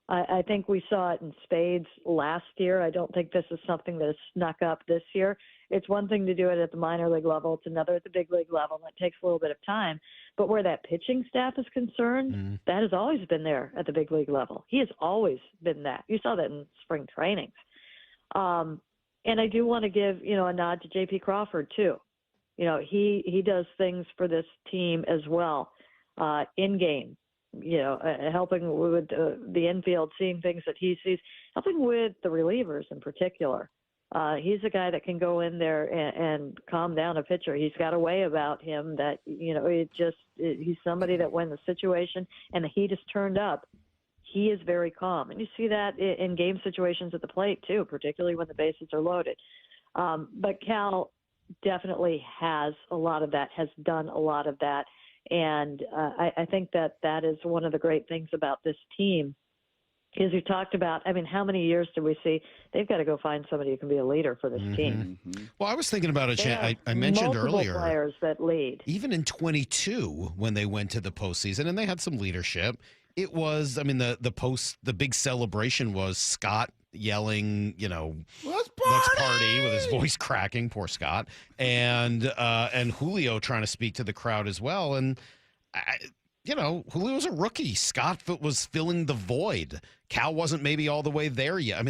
I think we saw it in spades last year. I don't think this is something that has snuck up this year. It's one thing to do it at the minor league level. It's another at the big league level. That takes a little bit of time. But where that pitching staff is concerned, that has always been there at the big league level. He has always been that. You saw that in spring trainings. And I do want to give, a nod to J.P. Crawford, too. He does things for this team as well, in-game, helping with the infield, seeing things that he sees, helping with the relievers in particular. He's a guy that can go in there and calm down a pitcher. He's got a way about him that, he's somebody that when the situation and the heat is turned up, he is very calm. And you see that in game situations at the plate, too, particularly when the bases are loaded. But Cal definitely has a lot of that, has done a lot of that. And I think that is one of the great things about this team is you talked about, how many years do we see? They've got to go find somebody who can be a leader for this team. Well, I was thinking about it. I mentioned earlier players that lead. Even in 22, when they went to the postseason and they had some leadership, it was, the big celebration was Scott yelling, let's party with his voice cracking, poor Scott, and Julio trying to speak to the crowd as well. And, Julio's a rookie. Scott was filling the void. Cal wasn't maybe all the way there yet.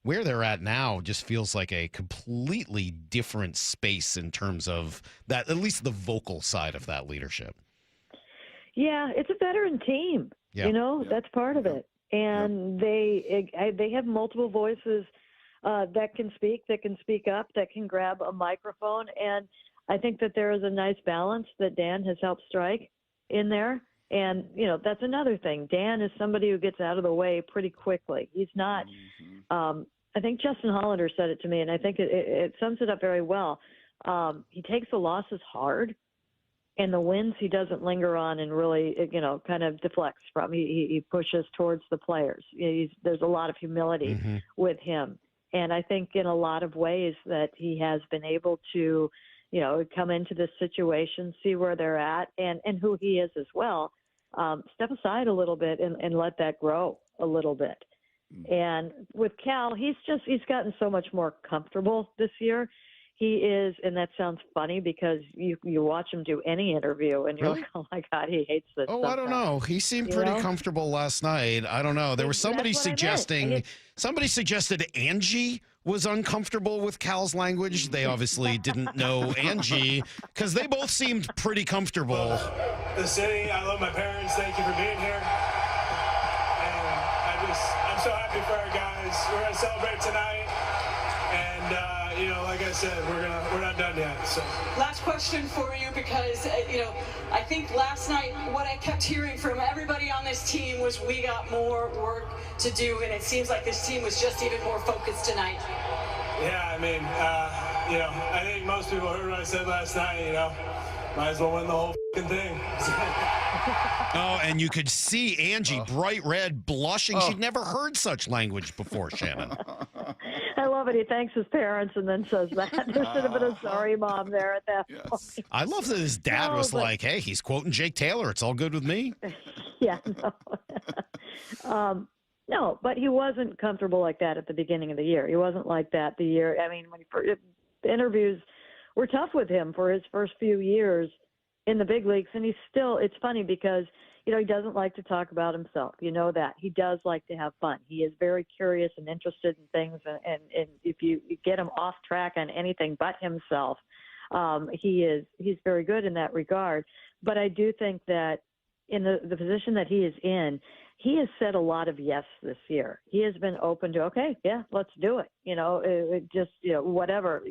Where they're at now just feels like a completely different space in terms of that, at least the vocal side of that leadership. Yeah, it's a veteran team. Yeah. That's part of it. And they have multiple voices that can speak up, that can grab a microphone. And I think that there is a nice balance that Dan has helped strike in there. And, that's another thing. Dan is somebody who gets out of the way pretty quickly. He's not, I think Justin Hollander said it to me, and I think it sums it up very well. He takes the losses hard, and the wins he doesn't linger on and really, kind of deflects from. He pushes towards the players. There's a lot of humility with him. And I think in a lot of ways that he has been able to, come into this situation, see where they're at and who he is as well, step aside a little bit and let that grow a little bit. And with Cal, he's gotten so much more comfortable this year. He is, and that sounds funny because you watch him do any interview and you're like, oh my God, he hates this. Oh, I don't know. He seemed pretty comfortable last night. I don't know. There was somebody suggested Angie was uncomfortable with Cal's language. They obviously didn't know Angie because they both seemed pretty comfortable. The city, I love my parents. Thank you for being here. And I'm so happy for our guys. We're going to celebrate tonight. And, like I said, we're not done yet. So. Last question for you because, I think last night what I kept hearing from everybody on this team was we got more work to do, and it seems like this team was just even more focused tonight. Yeah, I mean, I think most people heard what I said last night, might as well win the whole thing. Oh, and you could see Angie, bright red, blushing. She'd never heard such language before, Shannon. I love it. He thanks his parents and then says that. There should have been a sorry mom there at that point. I love that his dad was like, hey, he's quoting Jake Taylor. It's all good with me. Yeah, no. No, but he wasn't comfortable like that at the beginning of the year. He wasn't like that the year. I mean, the interviews were tough with him for his first few years in the big leagues. And it's funny because, he doesn't like to talk about himself. You know that. He does like to have fun. He is very curious and interested in things. And if you get him off track on anything but himself, he's very good in that regard. But I do think that in the position that he is in, he has said a lot of yes this year. He has been open to, okay, yeah, let's do it. Whatever,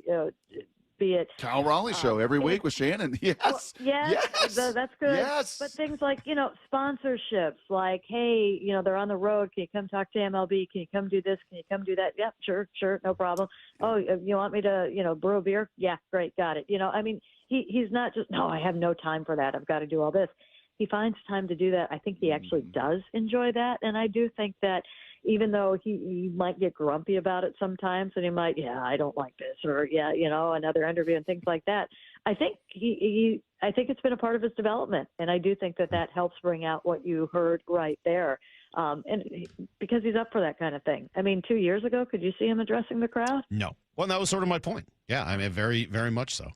be it Cal Raleigh show every week with Shannon. Yes. Well, yes. That's good. Yes. But things like, sponsorships, like, hey, they're on the road. Can you come talk to MLB? Can you come do this? Can you come do that? Yeah, sure. No problem. Oh, you want me to, brew a beer? Yeah, great. Got it. I mean, he's not just, no, I have no time for that. I've got to do all this. He finds time to do that. I think he actually does enjoy that. And I do think that even though he might get grumpy about it sometimes and he might, I don't like this, or, another interview and things like that. I think I think it's been a part of his development. And I do think that helps bring out what you heard right there. And because he's up for that kind of thing. I mean, 2 years ago, could you see him addressing the crowd? No. Well, that was sort of my point. Yeah, I mean, very, very much so.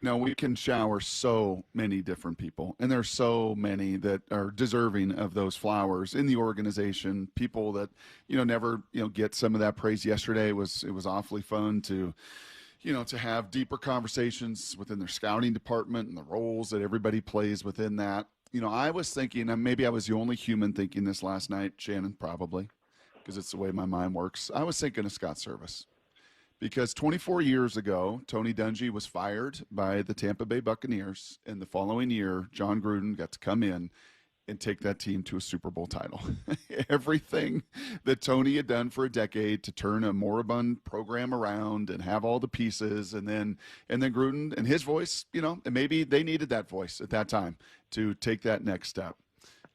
No, we can shower so many different people, and there's so many that are deserving of those flowers in the organization. People that never get some of that praise. Yesterday it was awfully fun to have deeper conversations within their scouting department and the roles that everybody plays within that. I was thinking, and maybe I was the only human thinking this last night, Shannon, probably, because it's the way my mind works. I was thinking of Scott Service. Because 24 years ago, Tony Dungy was fired by the Tampa Bay Buccaneers, and the following year, John Gruden got to come in and take that team to a Super Bowl title. Everything that Tony had done for a decade to turn a moribund program around and have all the pieces, and then Gruden and his voice, and maybe they needed that voice at that time to take that next step.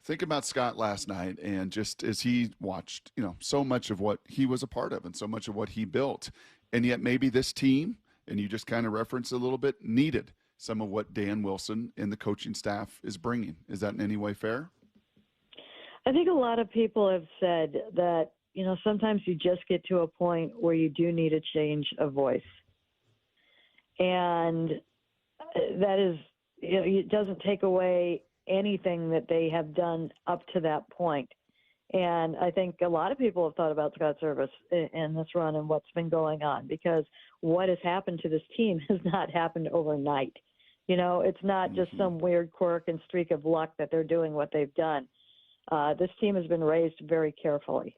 Think about Scott last night, and just as he watched, so much of what he was a part of and so much of what he built. And yet maybe this team, and you just kind of referenced a little bit, needed some of what Dan Wilson and the coaching staff is bringing. Is that in any way fair? I think a lot of people have said that, sometimes you just get to a point where you do need a change of voice. And that is, it doesn't take away anything that they have done up to that point. And I think a lot of people have thought about Scott Service in this run and what's been going on, because what has happened to this team has not happened overnight. It's not just some weird quirk and streak of luck that they're doing what they've done. This team has been raised very carefully,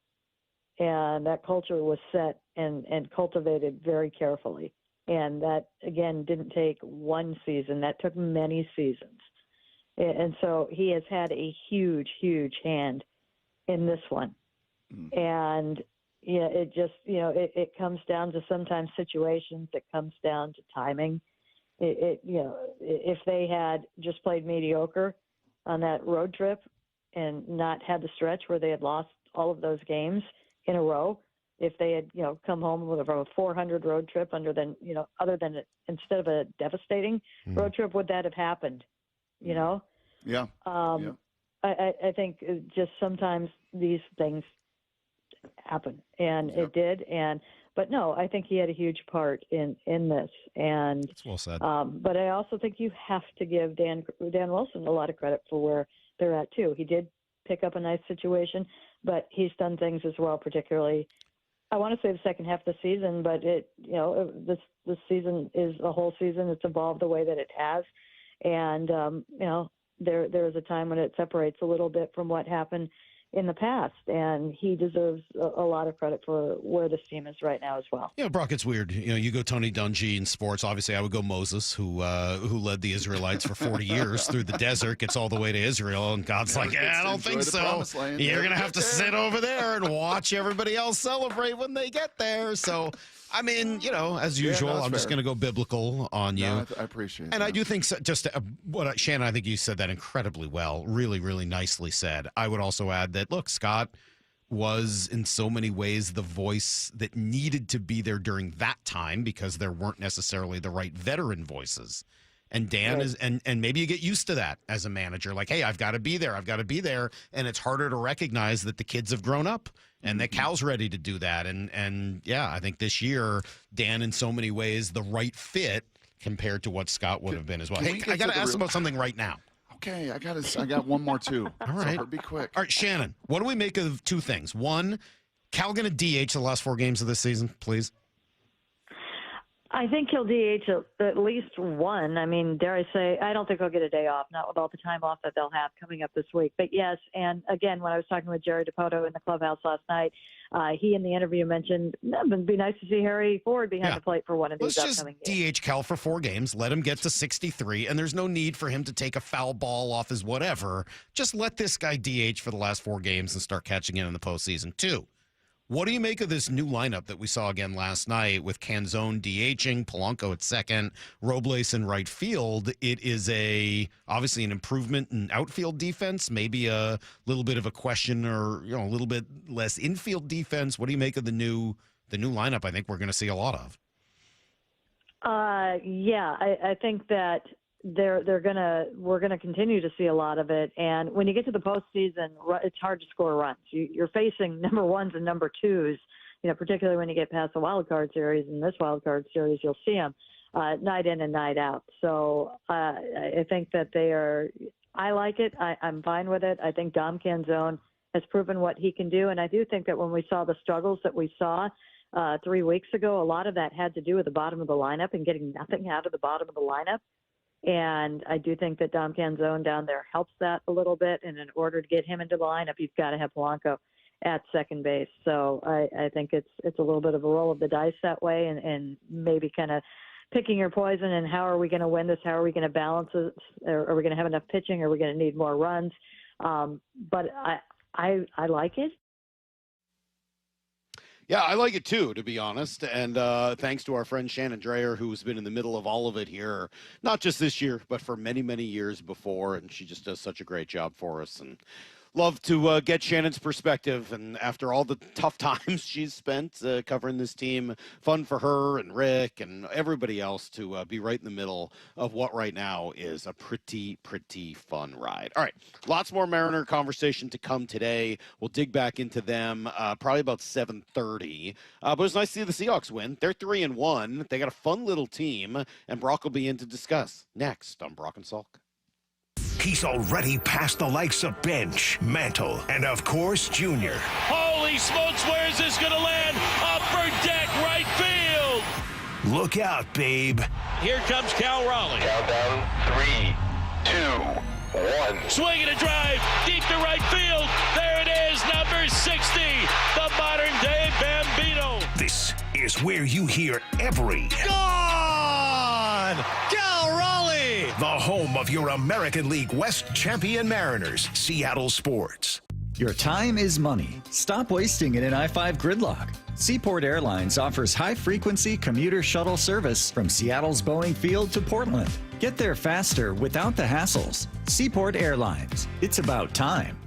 and that culture was set and cultivated very carefully. And that, again, didn't take one season. That took many seasons. And so he has had a huge, huge hand in this one. And yeah, it just, it comes down to sometimes situations. It comes down to timing. If they had just played mediocre on that road trip and not had the stretch where they had lost all of those games in a row, if they had, come home with a 400 road trip instead of a devastating road trip, would that have happened? Yeah. I think just sometimes these things happen, and it did. But no, I think he had a huge part in this. And that's well said. But I also think you have to give Dan Wilson a lot of credit for where they're at too. He did pick up a nice situation, but he's done things as well, particularly, I want to say the second half of the season, but this season is a whole season. It's evolved the way that it has. And, there is a time when it separates a little bit from what happened in the past, and he deserves a lot of credit for where this team is right now as well. Brock, it's weird. You go Tony Dungy in sports. Obviously, I would go Moses, who led the Israelites for 40 years through the desert, gets all the way to Israel, and God's like, I don't think so. You're going to have to sit over there and watch everybody else celebrate when they get there. So, I mean, as usual, I'm just going to go biblical on you. No, I appreciate it. And I do think, Shannon, I think you said that incredibly well. Really, really nicely said. I would also add that, look, Scott was in so many ways the voice that needed to be there during that time because there weren't necessarily the right veteran voices. And Dan is, and maybe you get used to that as a manager. Like, hey, I've got to be there. And it's harder to recognize that the kids have grown up and that Cal's ready to do that. And yeah, I think this year, Dan, in so many ways, the right fit compared to what Scott would have been as well. Hey, I got to ask about something right now. Okay, I got one more too. All right. So be quick. All right, Shannon, what do we make of two things? One, Cal going to DH the last 4 games of this season, please? I think he'll DH at least one. I mean, dare I say, I don't think he'll get a day off, not with all the time off that they'll have coming up this week. But yes, and again, when I was talking with Jerry DiPoto in the clubhouse last night, he in the interview mentioned it would be nice to see Harry Ford behind the plate for one of these upcoming games. Let's just DH Cal for 4 games, let him get to 63, and there's no need for him to take a foul ball off his whatever. Just let this guy DH for the last 4 games and start catching in the postseason. 2, what do you make of this new lineup that we saw again last night with Canzone DHing, Polanco at second, Robles in right field? It is obviously an improvement in outfield defense, maybe a little bit of a question or a little bit less infield defense. What do you make of the new lineup? I think we're going to see a lot of. Yeah, I think that we're gonna continue to see a lot of it. And when you get to the postseason, it's hard to score runs. You're facing number 1s and number 2s, particularly when you get past the wild card series. In this wild card series, you'll see them night in and night out. So I think that I like it. I'm fine with it. I think Dom Canzone has proven what he can do. And I do think that when we saw the struggles that we saw 3 weeks ago, a lot of that had to do with the bottom of the lineup and getting nothing out of the bottom of the lineup. And I do think that Dom Canzone down there helps that a little bit. And in order to get him into the lineup, you've got to have Polanco at second base. So I think it's a little bit of a roll of the dice that way, and maybe kind of picking your poison. And how are we going to win this? How are we going to balance it? Are we going to have enough pitching? Are we going to need more runs? But I like it. Yeah, I like it too, to be honest. And thanks to our friend Shannon Drayer, who's been in the middle of all of it here, not just this year, but for many, many years before. And she just does such a great job for us. And love to get Shannon's perspective. And after all the tough times she's spent covering this team, fun for her and Rick and everybody else to be right in the middle of what right now is a pretty, pretty fun ride. All right, lots more Mariner conversation to come today. We'll dig back into them probably about 7:30. But it's nice to see the Seahawks win. They're 3-1. They got a fun little team, and Brock will be in to discuss next on Brock and Salk. He's already past the likes of Bench, Mantle, and of course, Junior. Holy smokes, where is this going to land? Upper deck, right field. Look out, babe. Here comes Cal Raleigh. Countdown, 3, 2, 1. Swing and a drive, deep to right field. There it is, number 60, the modern-day Bambino. This is where you hear every... Goal! Cal Raleigh. The home of your American League West champion Mariners, Seattle Sports. Your time is money. Stop wasting it in I-5 gridlock. Seaport Airlines offers high-frequency commuter shuttle service from Seattle's Boeing Field to Portland. Get there faster without the hassles. Seaport Airlines. It's about time.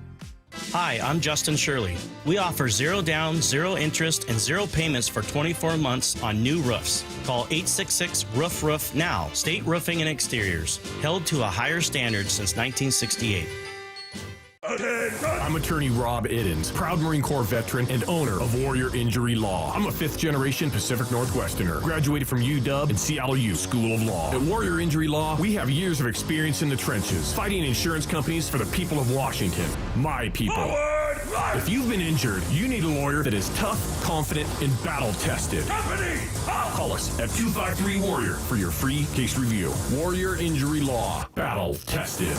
Hi, I'm Justin Shirley. We offer 0 down, 0 interest, and 0 payments for 24 months on new roofs. Call 866-ROOF-ROOF now. State Roofing and Exteriors. Held to a higher standard since 1968. I'm attorney Rob Iddens, proud Marine Corps veteran and owner of Warrior Injury Law. I'm a 5th-generation Pacific Northwesterner, graduated from UW and Seattle U School of Law. At Warrior Injury Law, we have years of experience in the trenches, fighting insurance companies for the people of Washington, my people. If you've been injured, you need a lawyer that is tough, confident, and battle-tested. Call us at 253-WARRIOR for your free case review. Warrior Injury Law, battle-tested.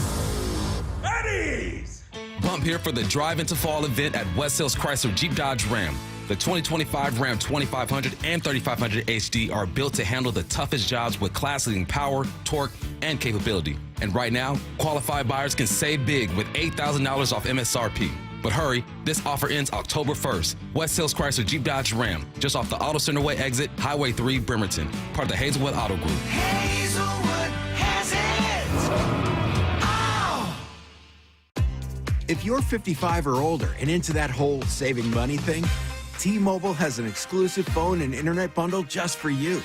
Bump here for the Drive into Fall event at West Hills Chrysler Jeep Dodge Ram. The 2025 Ram 2500 and 3500 HD are built to handle the toughest jobs with class-leading power, torque, and capability. And right now, qualified buyers can save big with $8,000 off MSRP. But hurry, this offer ends October 1st. West Hills Chrysler Jeep Dodge Ram, just off the Auto Center Way exit, Highway 3, Bremerton, part of the Hazelwood Auto Group. Hazelwood has it! If you're 55 or older and into that whole saving money thing, T-Mobile has an exclusive phone and internet bundle just for you.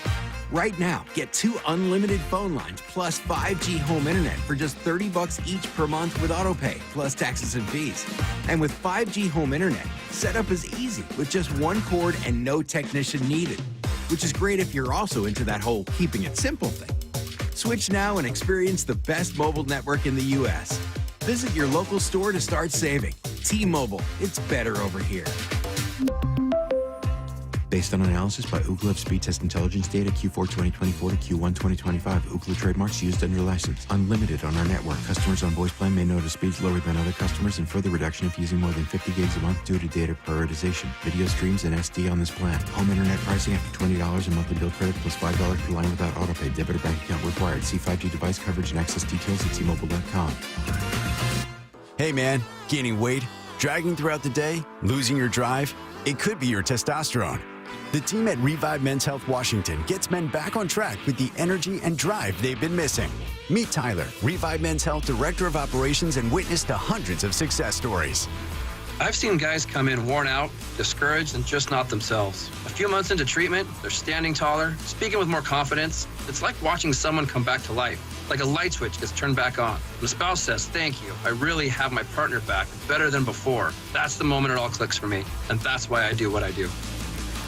Right now, get 2 unlimited phone lines plus 5G home internet for just $30 each per month with AutoPay, plus taxes and fees. And with 5G home internet, setup is easy with just 1 cord and no technician needed, which is great if you're also into that whole keeping it simple thing. Switch now and experience the best mobile network in the U.S. Visit your local store to start saving. T-Mobile, it's better over here. Based on analysis by Ookla of speed test intelligence data Q4 2024 to Q1 2025, Ookla trademarks used under license. Unlimited on our network. Customers on voice plan may notice speeds lower than other customers and further reduction if using more than 50 gigs a month due to data prioritization. Video streams and SD on this plan. Home internet pricing after $20 a monthly bill credit plus $5 per line without autopay. Debit or bank account required. See 5G device coverage and access details at T-Mobile.com. Hey man, gaining weight, dragging throughout the day, losing your drive? It could be your testosterone. The team at Revive Men's Health Washington gets men back on track with the energy and drive they've been missing. Meet Tyler, Revive Men's Health Director of Operations and witness to hundreds of success stories. I've seen guys come in worn out, discouraged, and just not themselves. A few months into treatment, they're standing taller, speaking with more confidence. It's like watching someone come back to life, like a light switch gets turned back on. When a spouse says, "Thank you, I really have my partner back, better than before." That's the moment it all clicks for me, and that's why I do what I do.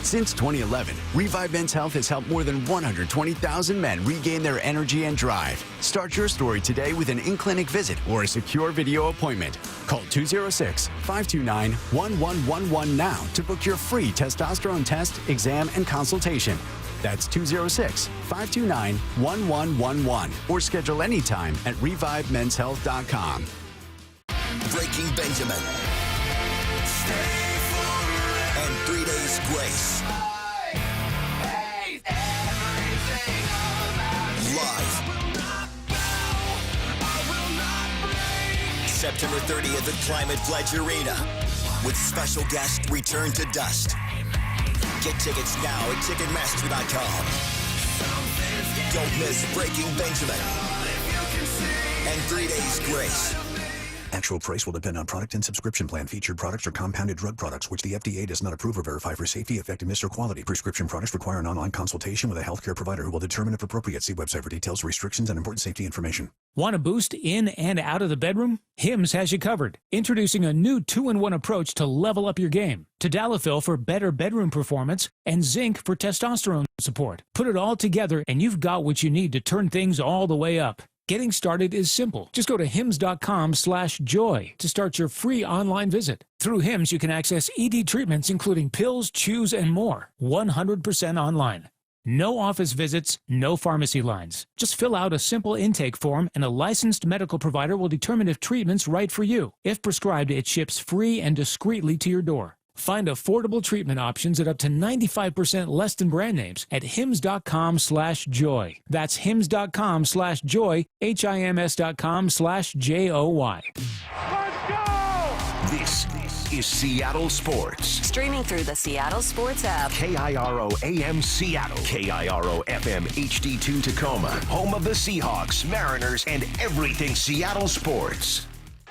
Since 2011, Revive Men's Health has helped more than 120,000 men regain their energy and drive. Start your story today with an in-clinic visit or a secure video appointment. Call 206-529-1111 now to book your free testosterone test, exam, and consultation. That's 206-529-1111 or schedule anytime at ReviveMen'sHealth.com. Breaking Benjamin. And 3 Days Grace. Live. September 30th at Climate Pledge Arena. With special guest Return to Dust. Get tickets now at Ticketmaster.com. Don't miss Breaking Benjamin. And 3 Days Grace. Actual price will depend on product and subscription plan. Featured products are compounded drug products, which the FDA does not approve or verify for safety, effectiveness, or quality. Prescription products require an online consultation with a healthcare provider who will determine if appropriate. See website for details, restrictions, and important safety information. Want a boost in and out of the bedroom? Hims has you covered. Introducing a new 2-in-1 approach to level up your game. Tadalafil for better bedroom performance and zinc for testosterone support. Put it all together and you've got what you need to turn things all the way up. Getting started is simple. Just go to hims.com/joy to start your free online visit. Through Hims, you can access ED treatments including pills, chews, and more. 100% online. No office visits, no pharmacy lines. Just fill out a simple intake form and a licensed medical provider will determine if treatment's right for you. If prescribed, it ships free and discreetly to your door. Find affordable treatment options at up to 95% less than brand names at hims.com/joy. That's hims.com/joy, HIMS.com/JOY. This is Seattle Sports. Streaming through the Seattle Sports app. KIRO AM Seattle. KIRO FM HD2 Tacoma. Home of the Seahawks, Mariners, and everything Seattle sports.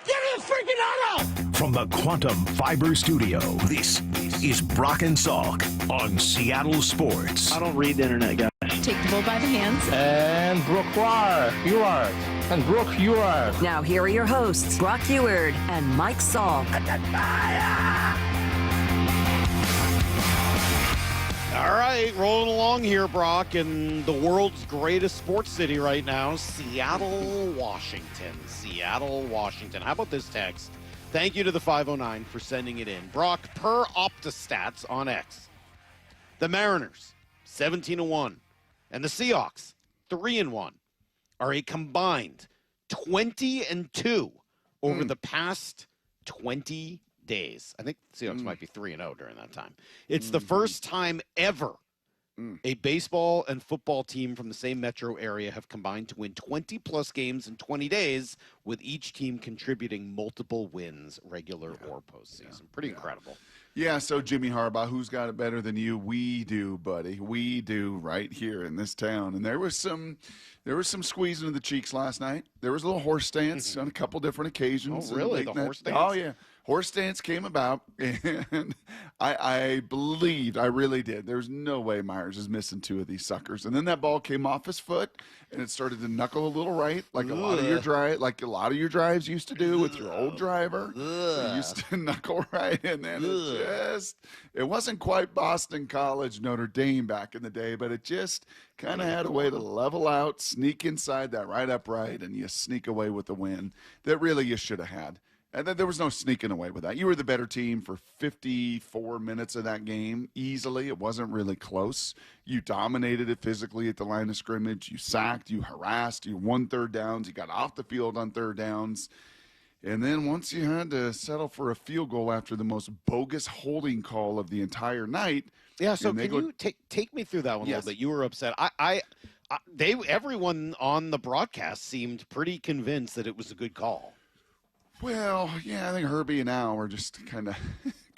Get the freaking out! From the Quantum Fiber Studio, this is Brock and Salk on Seattle Sports. I don't read the internet, guys. Take the bull by the hands. And Brooke, you are. And Brooke, you are. Now here are your hosts, Brock Eward and Mike Salk. All right, rolling along here, Brock, in the world's greatest sports city right now, Seattle, Washington. Seattle, Washington. How about this text? Thank you to the 509 for sending it in. Brock, per OptaStats on X, the Mariners, 17-1, and the Seahawks, 3-1, are a combined 20-2 over the past 20 days. I think the Seahawks might be 3-0 during that time. It's the first time ever a baseball and football team from the same metro area have combined to win 20-plus games in 20 days, with each team contributing multiple wins, regular or postseason. Pretty incredible. Yeah, so Jimmy Harbaugh, who's got it better than you? We do, buddy. We do right here in this town. And there was some squeezing of the cheeks last night. There was a little horse stance on a couple different occasions. Oh, really? The horse stance? Oh, yeah. Horse stance came about, and I believed, I really did. There's no way Myers is missing two of these suckers. And then that ball came off his foot, and it started to knuckle a little right, like a lot of your drives used to do with your old driver. It used to knuckle right, and then it wasn't quite Boston College, Notre Dame back in the day, but it just kind of had a way to level out, sneak inside that right upright, and you sneak away with the win that really you should have had. And then there was no sneaking away with that. You were the better team for 54 minutes of that game, easily. It wasn't really close. You dominated it physically at the line of scrimmage. You sacked, you harassed, you won third downs, you got off the field on third downs. And then once you had to settle for a field goal after the most bogus holding call of the entire night. Yeah, so can you take me through that one a little bit? You were upset. Everyone on the broadcast seemed pretty convinced that it was a good call. Well, yeah, I think Herbie and Al were just kind of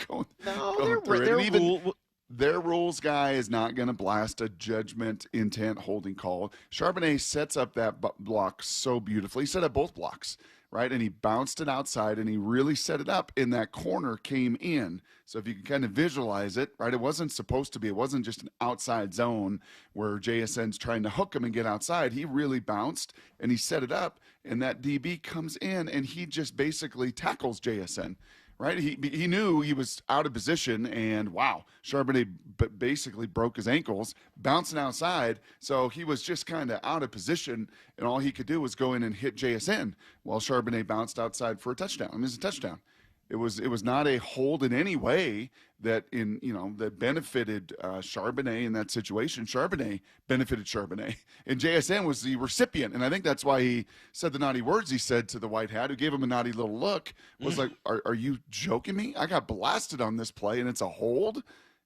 going through it. Their rules guy is not going to blast a judgment intent holding call. Charbonnet sets up that block so beautifully. He set up both blocks, right? And he bounced it outside, and he really set it up, and that corner came in. So if you can kind of visualize it, right, it wasn't supposed to be. It wasn't just an outside zone where JSN's trying to hook him and get outside. He really bounced, and he set it up, and that DB comes in, and he just basically tackles JSN, right? He knew he was out of position, and wow, Charbonnet basically broke his ankles bouncing outside, so he was just kind of out of position, and all he could do was go in and hit JSN while Charbonnet bounced outside for a touchdown. I mean, it's a touchdown. It was not a hold in any way that benefited Charbonnet in that situation. Charbonnet benefited Charbonnet, and JSN was the recipient. And I think that's why he said the naughty words he said to the white hat, who gave him a naughty little look, was like, are you joking me? I got blasted on this play, and it's a hold?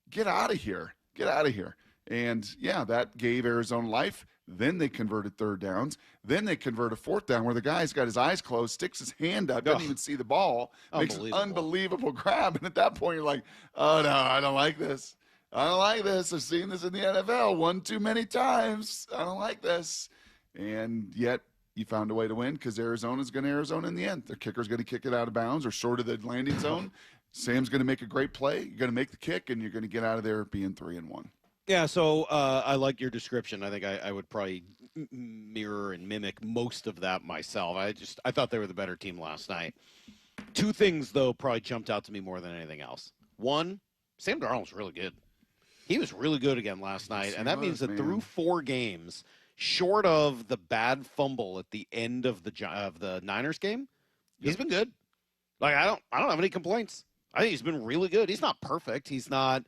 Get out of here. Get out of here. And, yeah, that gave Arizona life. Then they converted third downs. Then they convert a fourth down where the guy's got his eyes closed, sticks his hand up, doesn't even see the ball, makes an unbelievable grab. And at that point, you're like, oh, no, I don't like this. I don't like this. I've seen this in the NFL one too many times. I don't like this. And yet you found a way to win because Arizona's going to Arizona in the end. Their kicker's going to kick it out of bounds or short of the landing zone. Sam's going to make a great play. You're going to make the kick, and you're going to get out of there being 3-1. Yeah, so I like your description. I think I would probably mirror and mimic most of that myself. I thought they were the better team last night. Two things, though, probably jumped out to me more than anything else. One, Sam Darnold's really good. He was really good again last night, and that means that through 4 games, short of the bad fumble at the end of the Niners game, he's been good. Like I don't have any complaints. I think he's been really good. He's not perfect. He's not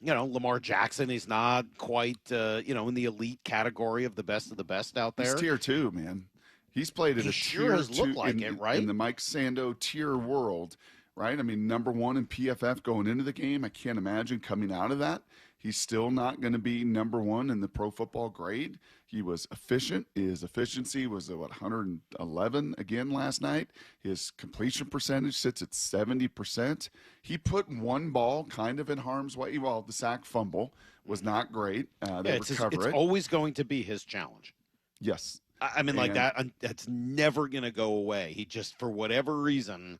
Lamar Jackson. He's not quite, in the elite category of the best out there. He's tier 2, man. He's played at a tier 2 in the Mike Sando tier world right? I mean, number 1 in PFF going into the game. I can't imagine coming out of that. He's still not going to be number 1 in the pro football grade. He was efficient. His efficiency was at 111 again last night. His completion percentage sits at 70%. He put one ball kind of in harm's way. Well, the sack fumble was not great. It's always going to be his challenge. Yes. I mean, like that's never going to go away. He just, for whatever reason,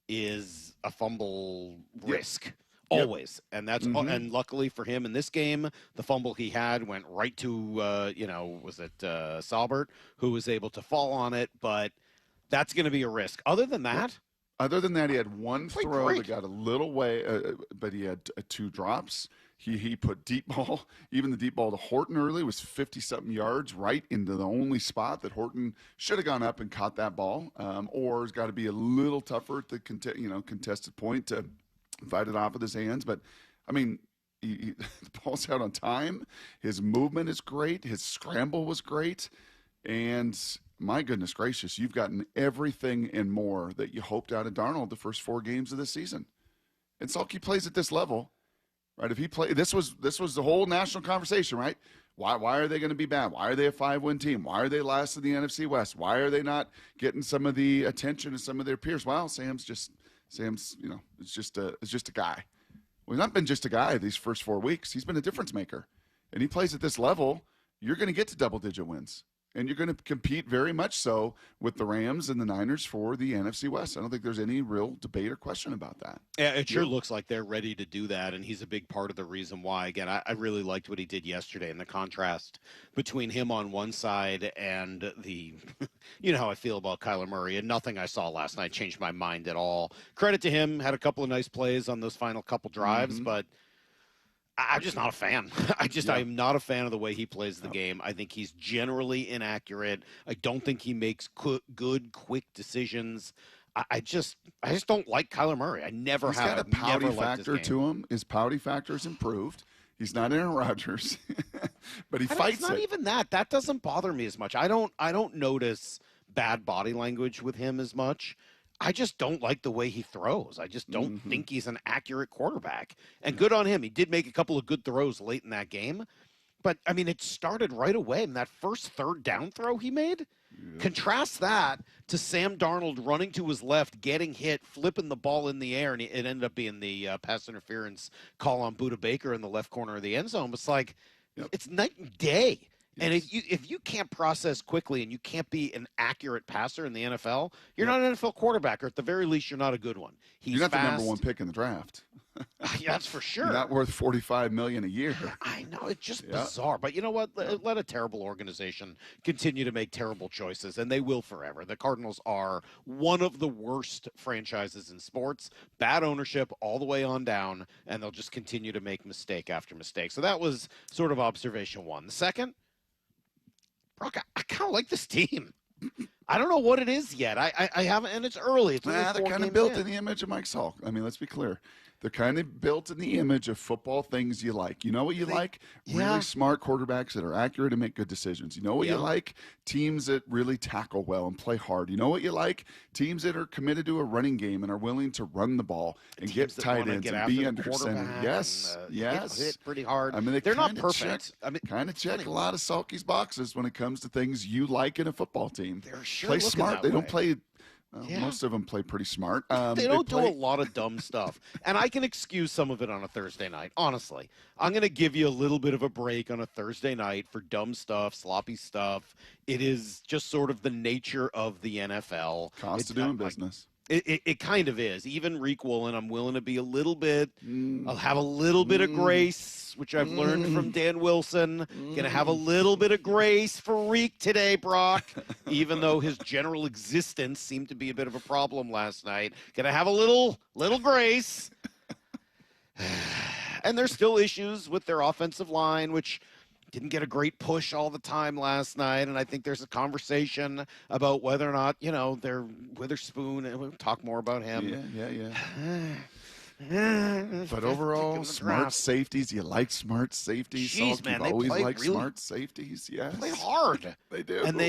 is a fumble risk. Always. And that's and luckily for him in this game, the fumble he had went right to was it Salbert, who was able to fall on it, but that's going to be a risk. Other than that, he had one throw that got a little way, but he had 2 drops. He put deep ball, even the deep ball to Horton early was 50-something yards right into the only spot that Horton should have gone up and caught that ball, or has got to be a little tougher at the contested point to fight it off with his hands. But, I mean, the ball's out on time. His movement is great. His scramble was great. And, my goodness gracious, you've gotten everything and more that you hoped out of Darnold the first 4 games of this season. And Salk plays at this level, right? If he play, this was the whole national conversation, right? Why are they going to be bad? Why are they a 5-win team? Why are they last in the NFC West? Why are they not getting some of the attention of some of their peers? Well, Sam's, it's just a guy. Well, he's not been just a guy these first 4 weeks. He's been a difference maker. And he plays at this level, you're going to get to double-digit wins. And you're going to compete very much so with the Rams and the Niners for the NFC West. I don't think there's any real debate or question about that. Yeah, it sure looks like they're ready to do that, and he's a big part of the reason why. Again, I really liked what he did yesterday, and the contrast between him on one side and the you know how I feel about Kyler Murray, and nothing I saw last night changed my mind at all. Credit to him, had a couple of nice plays on those final couple drives, but I'm just not a fan. I am not a fan of the way he plays the game. I think he's generally inaccurate. I don't think he makes good, quick decisions. I just don't like Kyler Murray. I never have. He's got a pouty factor to him. His pouty factor is improved. He's not Aaron Rodgers, but he fights it. It's not even that. That doesn't bother me as much. I don't notice bad body language with him as much. I just don't like the way he throws. I just don't think he's an accurate quarterback. And good on him. He did make a couple of good throws late in that game. But, I mean, it started right away. And that first 3rd down throw he made, contrast that to Sam Darnold running to his left, getting hit, flipping the ball in the air, and it ended up being the pass interference call on Budda Baker in the left corner of the end zone. It's like, it's night and day. And if you can't process quickly and you can't be an accurate passer in the NFL, you're not an NFL quarterback, or at the very least, you're not a good one. You're not the number 1 pick in the draft. Yeah, that's for sure. You're not worth $45 million a year. I know, it's just bizarre. But you know what? Let a terrible organization continue to make terrible choices, and they will forever. The Cardinals are one of the worst franchises in sports. Bad ownership all the way on down, and they'll just continue to make mistake after mistake. So that was sort of observation 1. The second, Brock, I kind of like this team. I don't know what it is yet. I haven't, and it's early. It's they're kind of built in the image of Mike Salk. I mean, let's be clear. They're kind of built in the image of football things you like. You know what you like? Really smart quarterbacks that are accurate and make good decisions. You know what you like? Teams that really tackle well and play hard. You know what you like? Teams that are committed to a running game and are willing to run the ball and get tight ends and be under center. Yes, yes. Hit pretty hard. I mean, they're not perfect. Kind of check a lot of Salky's boxes when it comes to things you like in a football team. They're sure play smart. They don't play. Most of them play pretty smart. They don't do a lot of dumb stuff. And I can excuse some of it on a Thursday night, honestly. I'm going to give you a little bit of a break on a Thursday night for dumb stuff, sloppy stuff. It is just sort of the nature of the NFL. Cost of doing business. It kind of is. Even Reek Woolen, I'm willing to be a little bit, I'll have a little bit of grace, which I've learned from Dan Wilson. Going to have a little bit of grace for Reek today, Brock, even though his general existence seemed to be a bit of a problem last night. Going to have a little grace. And there's still issues with their offensive line, which didn't get a great push all the time last night, and I think there's a conversation about whether or not, they're Witherspoon, and we'll talk more about him. Yeah. But overall, smart safeties. You like smart safeties? Jeez, Salk, man, you've always liked really, smart safeties. Yes, play hard. They do, and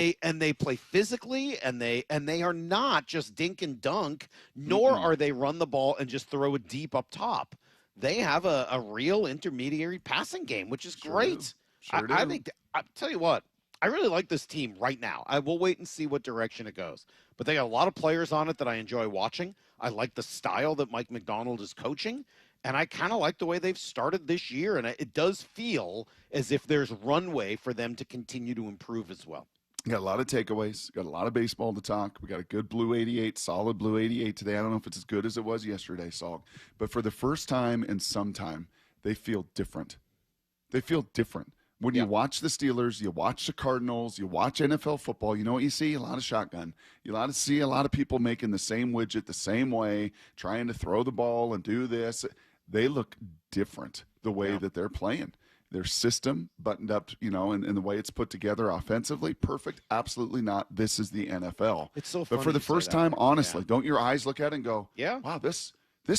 they play physically, and they are not just dink and dunk. Nor are they run the ball and just throw it deep up top. They have a real intermediary passing game, which is great. I think. I tell you what, I really like this team right now. I will wait and see what direction it goes. But they got a lot of players on it that I enjoy watching. I like the style that Mike Macdonald is coaching, and I kind of like the way they've started this year. And it does feel as if there's runway for them to continue to improve as well. Got a lot of takeaways. Got a lot of baseball to talk. We got a good blue 88, solid blue 88 today. I don't know if it's as good as it was yesterday, Salk. But for the first time in some time, they feel different. They feel different. When you watch the Steelers, you watch the Cardinals, you watch NFL football, you know what you see? A lot of shotgun. You see a lot of people making the same widget the same way, trying to throw the ball and do this. They look different the way that they're playing. Their system buttoned up, and the way it's put together offensively, perfect. Absolutely not. This is the NFL. It's so funny. But for the first time, honestly, don't your eyes look at it and go, yeah, wow, this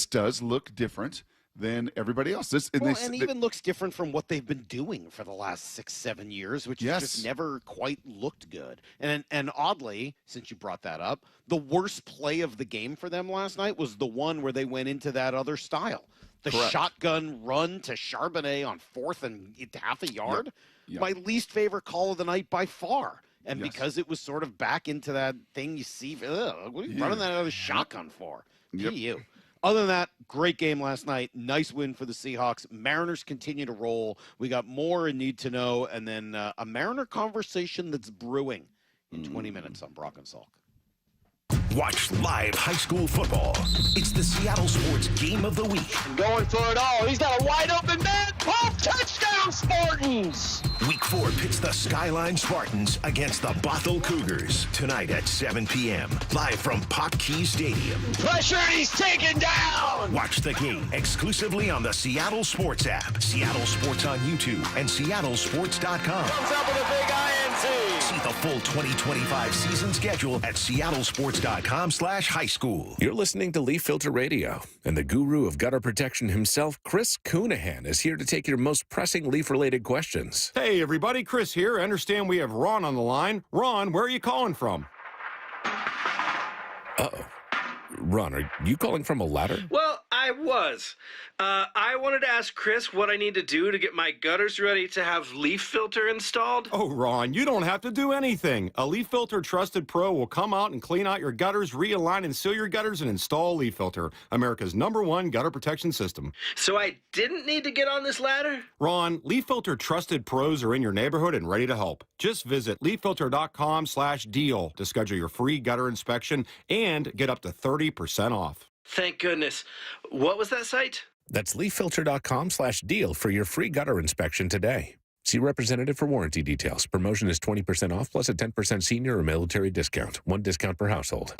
does look different than everybody else. Even looks different from what they've been doing for the last 6-7 years, which has just never quite looked good. And oddly, since you brought that up, the worst play of the game for them last night was the one where they went into that other style. The shotgun run to Charbonnet on 4th and half a yard. Yep. My least favorite call of the night by far. And because it was sort of back into that thing you see, what are you running that other shotgun for? You. Other than that, great game last night. Nice win for the Seahawks. Mariners continue to roll. We got more in Need to Know, and then a Mariner conversation that's brewing in 20 minutes on Brock and Salk. Watch live high school football. It's the Seattle Sports Game of the Week. Going for it all. He's got a wide open man. Boom! Touchdown, Spartans! Week 4 pits the Skyline Spartans against the Bothell Cougars tonight at 7 p.m. Live from Pop Key Stadium. Pressure, and he's taken down! Watch the game exclusively on the Seattle Sports app, Seattle Sports on YouTube, and SeattleSports.com. Comes up with a big INT. See the full 2025 season schedule at SeattleSports.com/high school. You're listening to Leaf Filter Radio, and the guru of gutter protection himself, Chris Coonahan, is here to take your most pressing leaf-related questions. Hey, everybody, Chris here. I understand we have Ron on the line. Ron, where are you calling from? Uh-oh. Ron, are you calling from a ladder? Well, I was. I wanted to ask Chris what I need to do to get my gutters ready to have leaf filter installed. Oh, Ron, you don't have to do anything. A Leaf Filter Trusted Pro will come out and clean out your gutters, realign and seal your gutters, and install Leaf Filter, America's #1 gutter protection system. So I didn't need to get on this ladder? Ron, Leaf Filter Trusted Pros are in your neighborhood and ready to help. Just visit leaffilter.com/deal to schedule your free gutter inspection and get up to 30% off. Thank goodness. What was that site? That's leaffilter.com/deal for your free gutter inspection today. See representative for warranty details. Promotion is 20% off plus a 10% senior or military discount. One discount per household.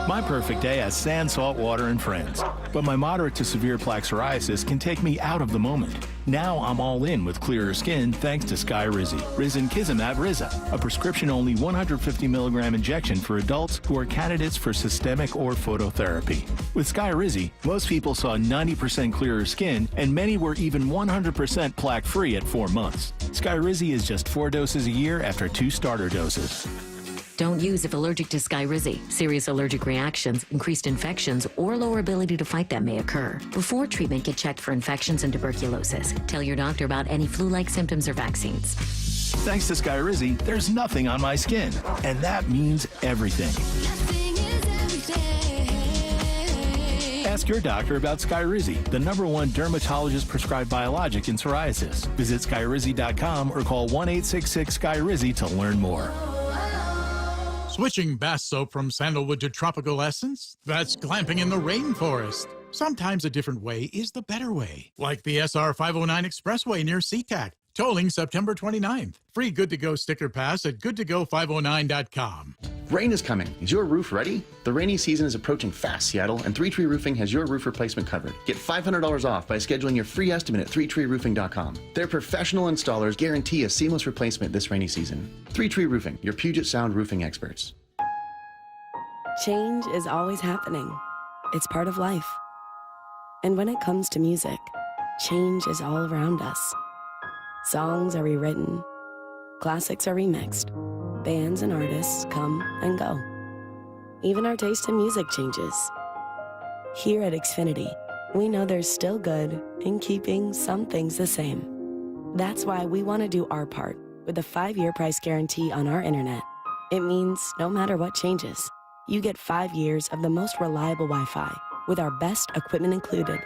My perfect day has sand, salt water, and friends. But my moderate to severe plaque psoriasis can take me out of the moment. Now I'm all in with clearer skin thanks to Skyrizi. Risankizumab Riza, a prescription-only 150 milligram injection for adults who are candidates for systemic or phototherapy. With Skyrizi, most people saw 90% clearer skin, and many were even 100% plaque-free at 4 months. Skyrizi is just 4 doses a year after 2 starter doses. Don't use if allergic to Skyrizi. Serious allergic reactions, increased infections, or lower ability to fight them may occur. Before treatment, get checked for infections and tuberculosis. Tell your doctor about any flu-like symptoms or vaccines. Thanks to Skyrizi, there's nothing on my skin, and that means everything. Ask your doctor about Skyrizi, the #1 dermatologist-prescribed biologic in psoriasis. Visit Skyrizi.com or call 1-866-SKYRIZI to learn more. Switching bath soap from sandalwood to tropical essence? That's glamping in the rainforest. Sometimes a different way is the better way. Like the SR 509 Expressway near SeaTac. Tolling September 29th. Free Good-to-Go sticker pass at goodtogO509.com. Rain is coming. Is your roof ready? The rainy season is approaching fast, Seattle, and 3 Tree Roofing has your roof replacement covered. Get $500 off by scheduling your free estimate at 3treeroofing.com. Their professional installers guarantee a seamless replacement this rainy season. 3 Tree Roofing, your Puget Sound roofing experts. Change is always happening. it's part of life. And when it comes to music, change is all around us. Songs are rewritten, classics are remixed, bands and artists come and go. Even our taste in music changes. Here at Xfinity, we know there's still good in keeping some things the same. That's why we want to do our part with a 5-year price guarantee on our internet. It means no matter what changes, you get 5 years of the most reliable Wi-Fi with our best equipment included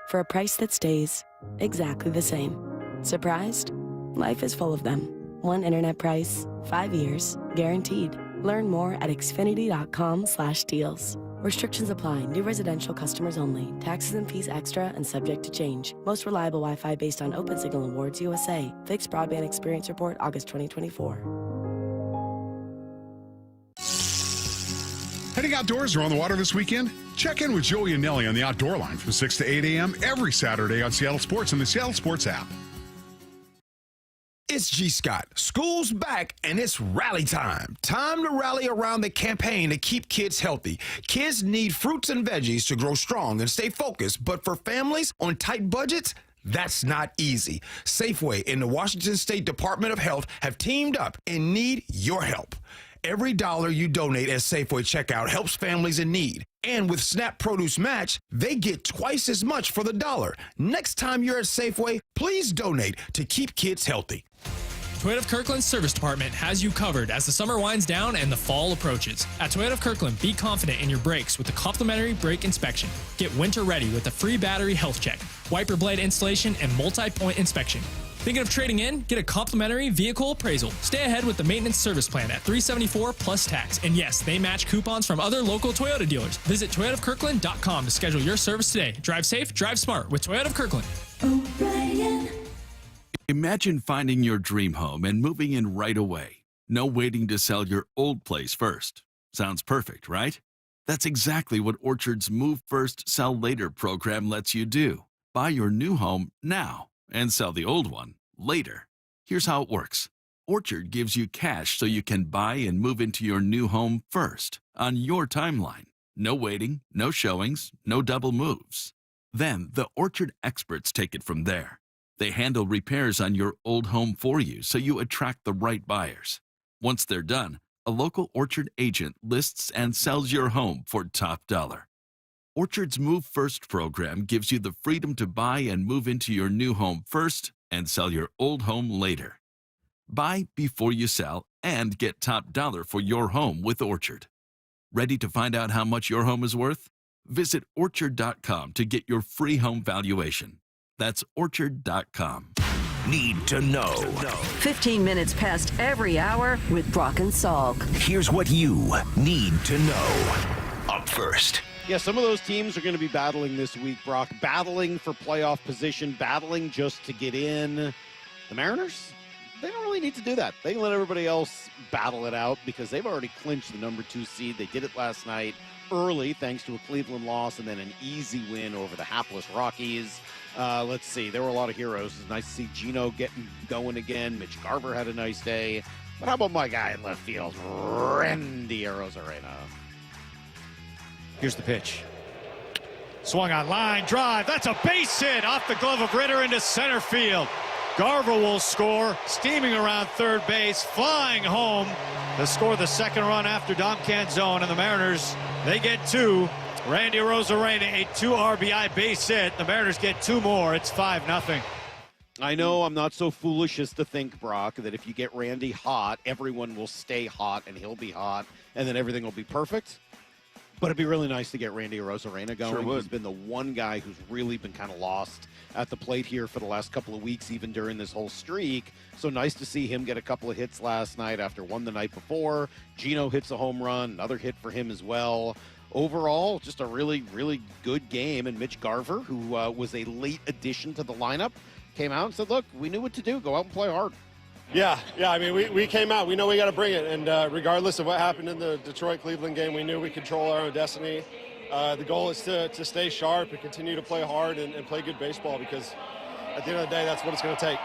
for a price that stays exactly the same. Surprised? Life is full of them. One internet price, 5 years, guaranteed. Learn more at xfinity.com/deals. Restrictions apply. New residential customers only. Taxes and fees extra and subject to change. Most reliable Wi-Fi based on Open Signal Awards USA. Fixed Broadband Experience Report, August 2024. Heading outdoors or on the water this weekend? Check in with Joey and Nelly on the Outdoor Line from 6 to 8 a.m. every Saturday on Seattle Sports and the Seattle Sports app. It's G. Scott. School's back and it's rally time. Time to rally around the campaign to keep kids healthy. Kids need fruits and veggies to grow strong and stay focused, but for families on tight budgets, that's not easy. Safeway and the Washington State Department of Health have teamed up and need your help. Every dollar you donate at Safeway checkout helps families in need. And with SNAP Produce Match, they get twice as much for the dollar. Next time you're at Safeway, please donate to keep kids healthy. Toyota of Kirkland's service department has you covered as the summer winds down and the fall approaches. At Toyota of Kirkland, be confident in your brakes with a complimentary brake inspection. Get winter ready with a free battery health check, wiper blade installation, and multi-point inspection. Thinking of trading in? Get a complimentary vehicle appraisal. Stay ahead with the maintenance service plan at $374 plus tax. And yes, they match coupons from other local Toyota dealers. Visit toyotaofkirkland.com to schedule your service today. Drive safe, drive smart with Toyota of Kirkland. O'Brien. Imagine finding your dream home and moving in right away. No waiting to sell your old place first. Sounds perfect, right? That's exactly what Orchard's Move First, Sell Later program lets you do. Buy your new home now and sell the old one later. Here's how it works. Orchard gives you cash so you can buy and move into your new home first, on your timeline. No waiting, no showings, no double moves. Then the Orchard experts take it from there. They handle repairs on your old home for you so you attract the right buyers. Once they're done, a local Orchard agent lists and sells your home for top dollar. Orchard's Move First program gives you the freedom to buy and move into your new home first and sell your old home later. Buy before you sell and get top dollar for your home with Orchard. Ready to find out how much your home is worth? Visit Orchard.com to get your free home valuation. That's Orchard.com. Need to know. 15 minutes past every hour with Brock and Salk. Here's what you need to know. Up first. Yeah, some of those teams are going to be battling this week, Brock. Battling for playoff position, battling just to get in. The Mariners, they don't really need to do that. They can let everybody else battle it out because they've already clinched the number 2 seed. They did it last night early thanks to a Cleveland loss and then an easy win over the hapless Rockies. Let's see. There were a lot of heroes. It's nice to see Gino getting going again. Mitch Garver had a nice day. But how about my guy in left field, Randy Arozarena? Here's the pitch. Swung on line drive. That's a base hit off the glove of Ritter into center field. Garver will score, steaming around third base, flying home to score the second run after Dom Canzone, and the Mariners, they get 2. Randy Arozarena, a 2 RBI base hit. The Mariners get 2 more. It's 5-0. I know I'm not so foolish as to think, Brock, that if you get Randy hot, everyone will stay hot and he'll be hot, and then everything will be perfect. But it'd be really nice to get Randy Arozarena going. Sure would. He's been the one guy who's really been kind of lost at the plate here for the last couple of weeks, even during this whole streak. So nice to see him get a couple of hits last night after one the night before. Gino hits a home run, another hit for him as well. Overall, just a really, really good game. And Mitch Garver, who was a late addition to the lineup, came out and said, look, we knew what to do. Go out and play hard. Yeah. I mean, we came out. We know we got to bring it. And regardless of what happened in the Detroit-Cleveland game, we knew we control our own destiny. The goal is to stay sharp and continue to play hard and play good baseball because at the end of the day, that's what it's going to take.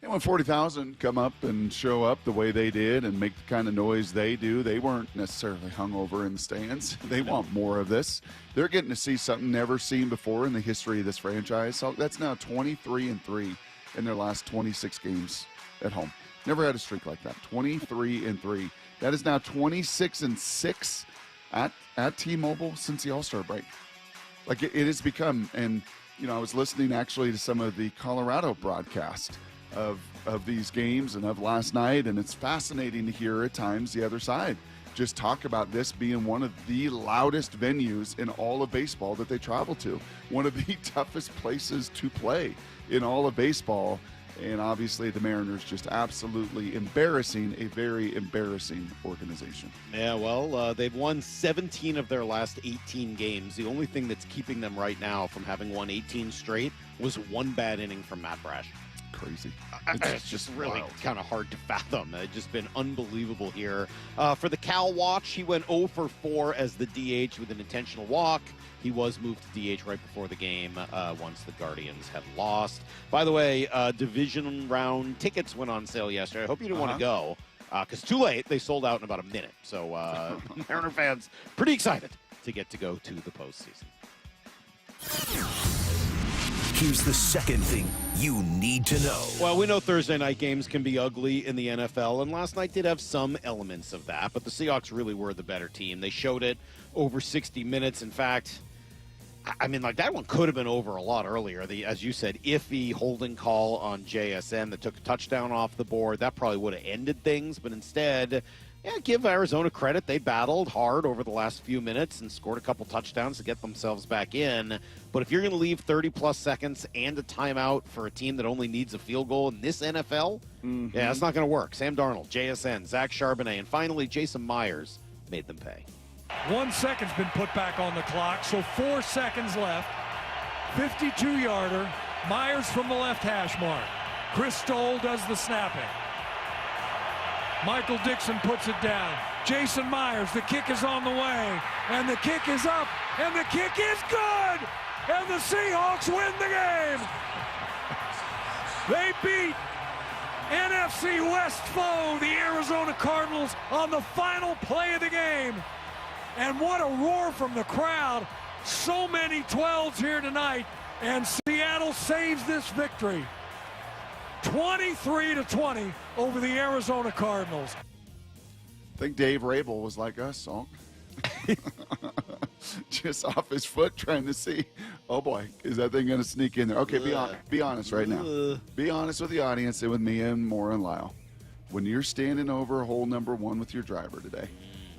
And when 40,000 come up and show up the way they did and make the kind of noise they do, they weren't necessarily hungover in the stands. They want more of this. They're getting to see something never seen before in the history of this franchise. So that's now 23-3 in their last 26 games at home. Never had a streak like that. 23-3. That is now 26-6 at T-Mobile since the All-Star break. Like it has become, and I was listening actually to some of the Colorado broadcast of these games and of last night, and it's fascinating to hear at times the other side just talk about this being one of the loudest venues in all of baseball that they travel to, one of the toughest places to play in all of baseball. And obviously the Mariners just absolutely embarrassing a very embarrassing organization. Yeah, well, they've won 17 of their last 18 games. The only thing that's keeping them right now from having won 18 straight was one bad inning from Matt Brash. Crazy. It's just really kind of hard to fathom. It's just been unbelievable here. For the Cal watch, he went 0 for 4 as the DH with an intentional walk. He was moved to DH right before the game once the Guardians had lost. By the way, division round tickets went on sale yesterday. I hope you didn't want to go because too late. They sold out in about a minute. So Mariner fans pretty excited to get to go to the postseason. Here's the second thing you need to know. Well, we know Thursday night games can be ugly in the NFL, and last night did have some elements of that, but the Seahawks really were the better team. They showed it over 60 minutes. In fact, I mean, like, that one could have been over a lot earlier. The, as you said, iffy holding call on JSN that took a touchdown off the board, that probably would have ended things, but instead, give Arizona credit. They battled hard over the last few minutes and scored a couple touchdowns to get themselves back in. But if you're going to leave 30-plus seconds and a timeout for a team that only needs a field goal in this NFL, yeah, that's not going to work. Sam Darnold, JSN, Zach Charbonnet, and finally Jason Myers made them pay. 1 second's been put back on the clock, so 4 seconds left. 52-yarder. Myers from the left hash mark. Chris Stoll does the snapping. Michael Dixon puts it down. Jason Myers, the kick is on the way, and the kick is up, and the kick is good, and the Seahawks win the game. They beat NFC West foe, the Arizona Cardinals, on the final play of the game. And what a roar from the crowd. So many 12s here tonight, and Seattle saves this victory. 23-20 over the Arizona Cardinals. I think Dave Rabel was like us, Salk. Just off his foot trying to see, oh boy, is that thing going to sneak in there? Okay, be honest right now. Be honest with the audience and with me and Maura and Lyle. When you're standing over hole number 1 with your driver today,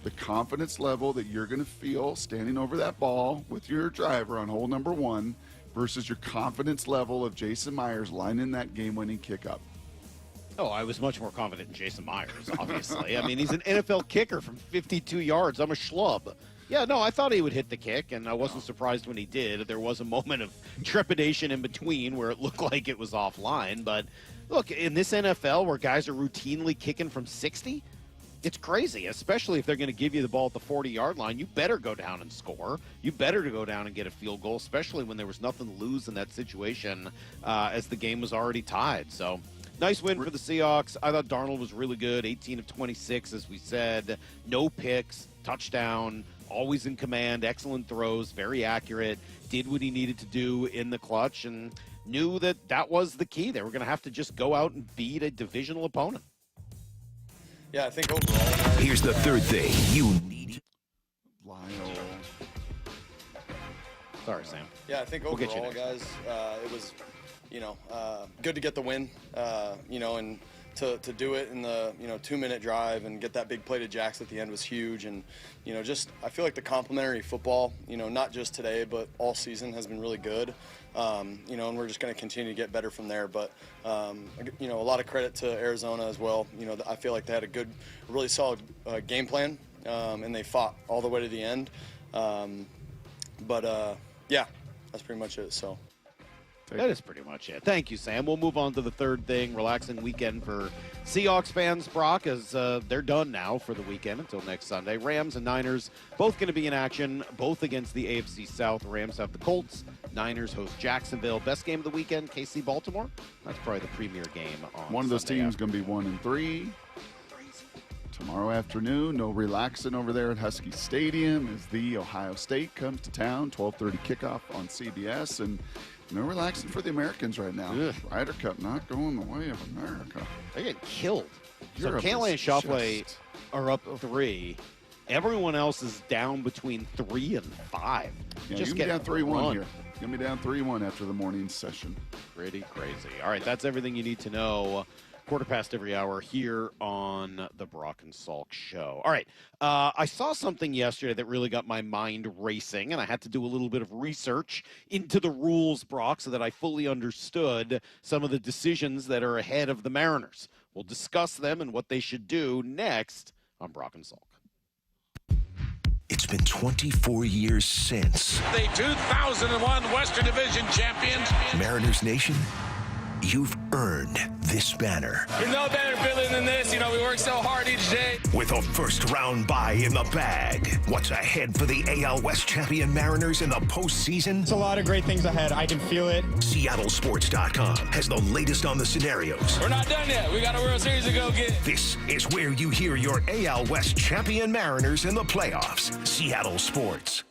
the confidence level that you're going to feel standing over that ball with your driver on hole number 1 versus your confidence level of Jason Myers lining that game-winning kick up. Oh, I was much more confident in Jason Myers, obviously. I mean, he's an NFL kicker from 52 yards. I'm a schlub. Yeah, no, I thought he would hit the kick, and I wasn't surprised when he did. There was a moment of trepidation in between where it looked like it was offline. But, look, in this NFL where guys are routinely kicking from 60, it's crazy, especially if they're going to give you the ball at the 40-yard line. You better go down and score. You better to go down and get a field goal, especially when there was nothing to lose in that situation as the game was already tied. So, nice win for the Seahawks. I thought Darnold was really good, 18 of 26, as we said. No picks, touchdown, always in command, excellent throws, very accurate, did what he needed to do in the clutch, and knew that that was the key. They were going to have to just go out and beat a divisional opponent. Yeah, I think overall. Here's the third thing you need. Lyle. Sorry, Sam. Yeah, I think overall, guys, it was, good to get the win, and to do it in the, 2-minute drive and get that big play to Jax at the end was huge. And, I feel like the complimentary football, not just today, but all season has been really good. And we're just going to continue to get better from there. But, a lot of credit to Arizona as well. I feel like they had a really solid game plan, and they fought all the way to the end. Yeah, that's pretty much it. So. That is pretty much it. Thank you, Sam. We'll move on to the third thing. Relaxing weekend for Seahawks fans, Brock, as they're done now for the weekend until next Sunday. Rams and Niners both going to be in action, both against the AFC South. Rams have the Colts. Niners host Jacksonville. Best game of the weekend, KC Baltimore. That's probably the premier game on one of those Sunday teams going to be 1-3. Tomorrow afternoon, no relaxing over there at Husky Stadium as the Ohio State comes to town. 12:30 kickoff on CBS, and no relaxing for the Americans right now. Ugh. Ryder Cup not going the way of America. They get killed. Europe so Cantley and is Shoffley just- are up 3. Everyone else is down between 3 and 5. Yeah, Just you can be getting down 3-1 run. here. You're going to be down 3-1 after the morning session. Pretty crazy. All right, that's everything you need to know. 1/4 every hour here on the Brock and Salk Show. All right, I saw something yesterday that really got my mind racing, and I had to do a little bit of research into the rules, Brock, so that I fully understood some of the decisions that are ahead of the Mariners. We'll discuss them and what they should do next on Brock and Salk. It's been 24 years since the 2001 Western Division champions. Mariners Nation, you've earned this banner. There's no better feeling than this. You know, we work so hard each day. With a first-round bye in the bag, what's ahead for the AL West champion Mariners in the postseason? It's a lot of great things ahead. I can feel it. SeattleSports.com has the latest on the scenarios. We're not done yet. We got a World Series to go get. This is where you hear your AL West champion Mariners in the playoffs. Seattle Sports.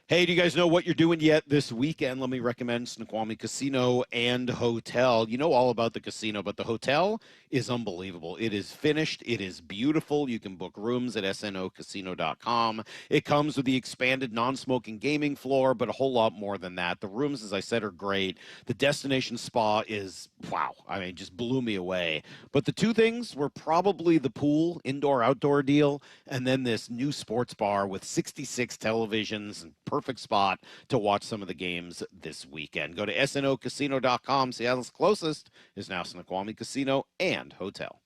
Hey, do you guys know what you're doing yet this weekend? Let me recommend Snoqualmie Casino and Hotel. You know all about the casino, but the hotel is unbelievable. It is finished. It is beautiful. You can book rooms at snocasino.com. It comes with the expanded non-smoking gaming floor, but a whole lot more than that. The rooms, as I said, are great. The destination spa is, wow, I mean, just blew me away. But the two things were probably the pool, indoor-outdoor deal, and then this new sports bar with 66 televisions and perfect spot to watch some of the games this weekend. Go to snocasino.com. Seattle's closest is now Snoqualmie Casino and Hotel.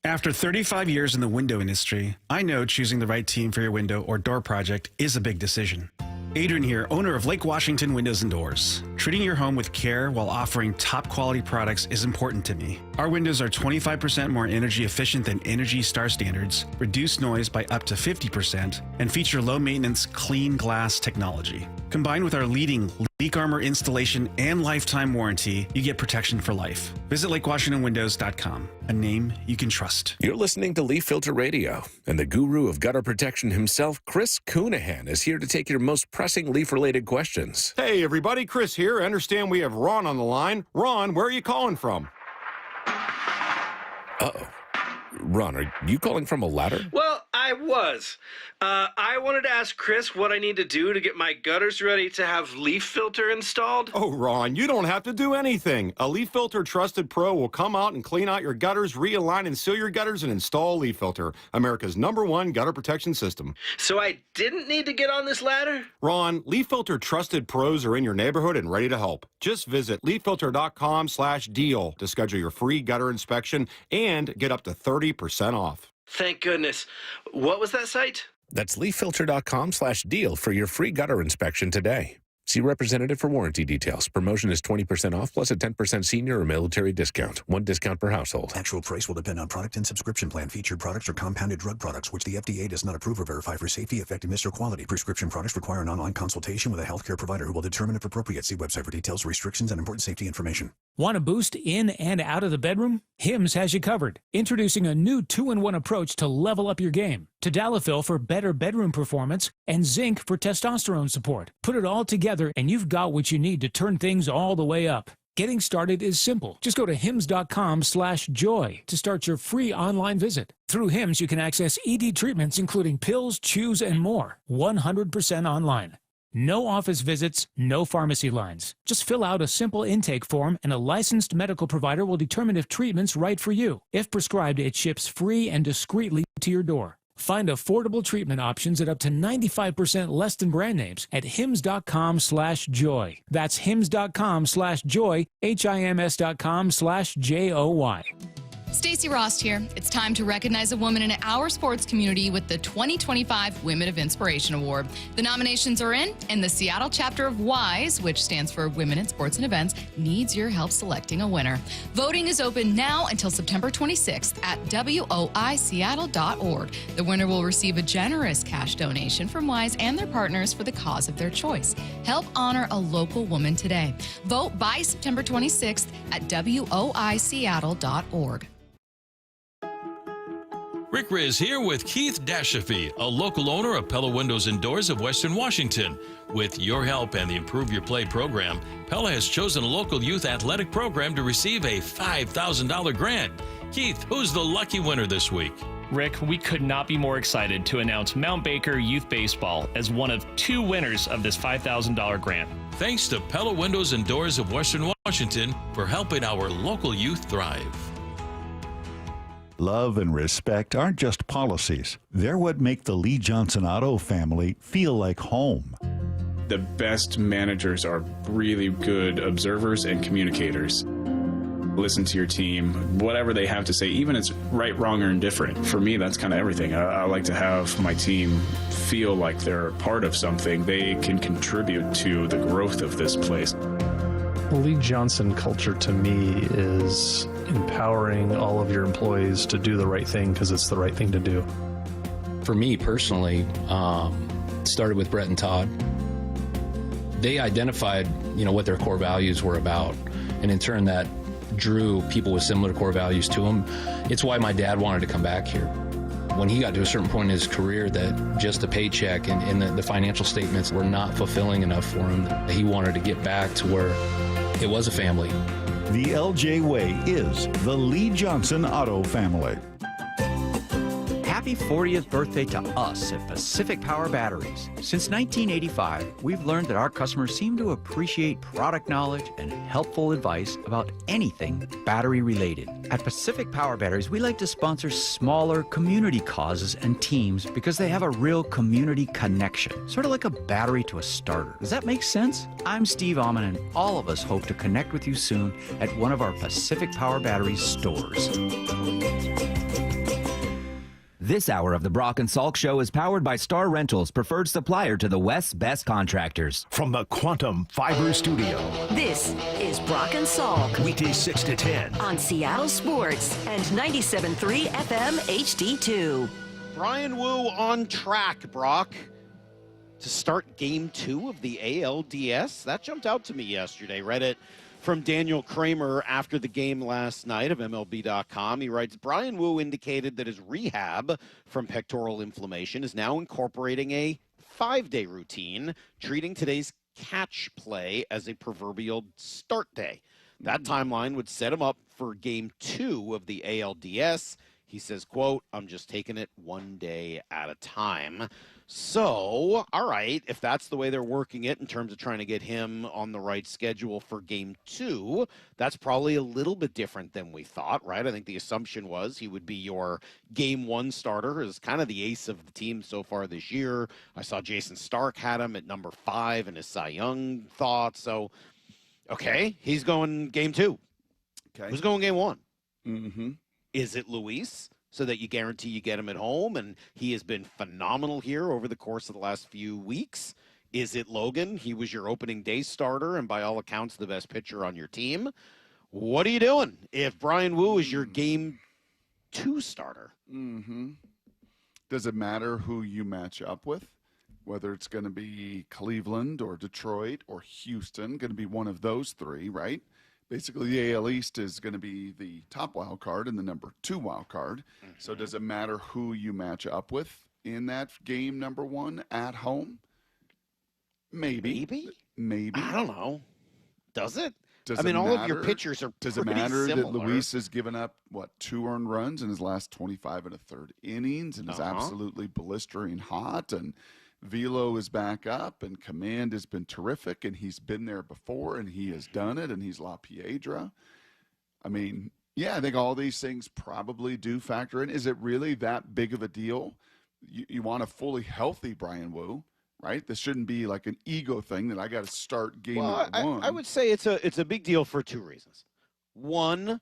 After 35 years in the window industry, I know choosing the right team for your window or door project is a big decision. Adrian here, owner of Lake Washington Windows and Doors. Treating your home with care while offering top quality products is important to me. Our windows are 25% more energy efficient than Energy Star standards, reduce noise by up to 50%, and feature low maintenance, clean glass technology. Combined with our leading leak armor installation and lifetime warranty, you get protection for life. Visit LakeWashingtonWindows.com, a name you can trust. You're listening to Leaf Filter Radio, and the guru of gutter protection himself, Chris Coonahan, is here to take your most pressing leaf-related questions. Hey, everybody, Chris here. I understand we have Ron on the line. Ron, where are you calling from? Uh-oh. Ron, are you calling from a ladder? Well, I was. I wanted to ask Chris what I need to do to get my gutters ready to have leaf filter installed. Oh, Ron, you don't have to do anything. A Leaf Filter Trusted Pro will come out and clean out your gutters, realign and seal your gutters, and install Leaf Filter, America's #1 gutter protection system. So I didn't need to get on this ladder? Ron, Leaf Filter Trusted Pros are in your neighborhood and ready to help. Just visit leaffilter.com/deal to schedule your free gutter inspection and get up to 30% off. Thank goodness. What was that site? That's leaffilter.com/deal for your free gutter inspection today. See representative for warranty details. Promotion is 20% off plus a 10% senior or military discount. One discount per household. Actual price will depend on product and subscription plan. Featured products are compounded drug products, which the FDA does not approve or verify for safety, effectiveness, or quality. Prescription products require an online consultation with a healthcare provider who will determine if appropriate. See website for details, restrictions, and important safety information. Want a boost in and out of the bedroom? Hims has you covered. Introducing a new 2-in-1 approach to level up your game. Tadalafil for better bedroom performance and zinc for testosterone support. Put it all together and you've got what you need to turn things all the way up. Getting started is simple. Just go to hims.com/joy to start your free online visit. Through Hims, you can access ED treatments including pills, chews, and more. 100% online. No office visits, no pharmacy lines. Just fill out a simple intake form and a licensed medical provider will determine if treatment's right for you. If prescribed, it ships free and discreetly to your door. Find affordable treatment options at up to 95% less than brand names at hims.com/joy. That's hims.com/joy, HIMS.com/JOY. Stacey Rost here. It's time to recognize a woman in our sports community with the 2025 Women of Inspiration Award. The nominations are in, and the Seattle chapter of WISE, which stands for Women in Sports and Events, needs your help selecting a winner. Voting is open now until September 26th at woiseattle.org. The winner will receive a generous cash donation from WISE and their partners for the cause of their choice. Help honor a local woman today. Vote by September 26th at woiseattle.org. Rick Riz here with Keith Dashafee, a local owner of Pella Windows and Doors of Western Washington. With your help and the Improve Your Play program, Pella has chosen a local youth athletic program to receive a $5,000 grant. Keith, who's the lucky winner this week? Rick, we could not be more excited to announce Mount Baker Youth Baseball as one of 2 winners of this $5,000 grant. Thanks to Pella Windows and Doors of Western Washington for helping our local youth thrive. Love and respect aren't just policies. They're what make the Lee Johnson Auto family feel like home. The best managers are really good observers and communicators. Listen to your team, whatever they have to say, even if it's right, wrong, or indifferent. For me, that's kind of everything. I like to have my team feel like they're a part of something. They can contribute to the growth of this place. The Lee Johnson culture to me is empowering all of your employees to do the right thing because it's the right thing to do. For me personally, it started with Brett and Todd. They identified, what their core values were about, and in turn that drew people with similar core values to them. It's why my dad wanted to come back here. When he got to a certain point in his career that just the paycheck and the financial statements were not fulfilling enough for him, he wanted to get back to where it was a family. The LJ Way is the Lee Johnson Auto family. Happy 40th birthday to us at Pacific Power Batteries. Since 1985, we've learned that our customers seem to appreciate product knowledge and helpful advice about anything battery related. At Pacific Power Batteries, we like to sponsor smaller community causes and teams because they have a real community connection, sort of like a battery to a starter. Does that make sense? I'm Steve Alman, and all of us hope to connect with you soon at one of our Pacific Power Batteries stores. This hour of the Brock and Salk Show is powered by Star Rentals, preferred supplier to the West's best contractors. From the Quantum Fiber Studio. This is Brock and Salk. Weekdays 6 to 10. On Seattle Sports and 97.3 FM HD2. Bryan Woo on track, Brock, to start Game 2 of the ALDS. That jumped out to me yesterday. Read it from Daniel Kramer after the game last night of MLB.com. He writes, Bryan Woo indicated that his rehab from pectoral inflammation is now incorporating a 5-day routine, treating today's catch play as a proverbial start day. That timeline would set him up for Game 2 of the ALDS. He says, quote, I'm just taking it one day at a time. So, all right, if that's the way they're working it in terms of trying to get him on the right schedule for Game 2, that's probably a little bit different than we thought, right? I think the assumption was he would be your Game 1 starter, as kind of the ace of the team so far this year. I saw Jason Stark had him at number 5 in his Cy Young thoughts. So, okay, he's going Game 2. Okay. Who's going Game 1? Mm-hmm. Is it Luis, so that you guarantee you get him at home? And he has been phenomenal here over the course of the last few weeks. Is it Logan? He was your opening day starter and by all accounts the best pitcher on your team. What are you doing if Bryan Woo is your Game 2 starter? Mm-hmm. Does it matter who you match up with? Whether it's going to be Cleveland or Detroit or Houston, going to be one of those three, right? Basically, the AL East is going to be the top wild card and the number 2 wild card. Mm-hmm. So does it matter who you match up with in that game number 1 at home? Maybe. I don't know. Does it? Does I mean, it all matter? of your pitchers are Does it pretty matter similar. that Luis has given up, 2 earned runs in his last 25 1/3 innings and is absolutely blistering hot, and Velo is back up, and command has been terrific, and he's been there before, and he has done it, and he's La Piedra. I mean, yeah, I think all these things probably do factor in. Is it really that big of a deal? You want a fully healthy Bryan Woo, right? This shouldn't be like an ego thing that I got to start game number 1. I would say it's a big deal for 2 reasons. One,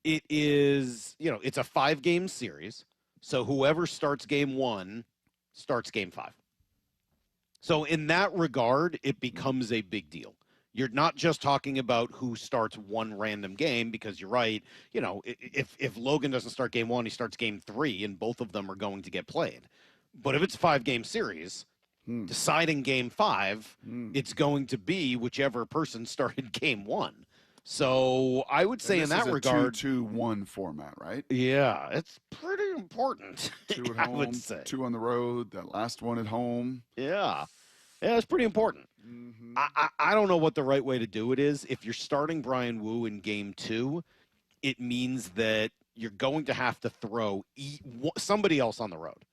It is, it's a 5-game series. So whoever starts game 1 starts game 5. So in that regard, it becomes a big deal. You're not just talking about who starts one random game, because you're right. If Logan doesn't start game 1, he starts game 3, and both of them are going to get played. But if it's a 5-game series, deciding game 5, it's going to be whichever person started game 1. So I would say in that regard, 2-2-1 format, right? Yeah, it's pretty important. 2 at home, I would say 2 on the road. That last one at home. Yeah, it's pretty important. I don't know what the right way to do it is. If you're starting Bryan Woo in game 2, it means that you're going to have to throw somebody else on the road.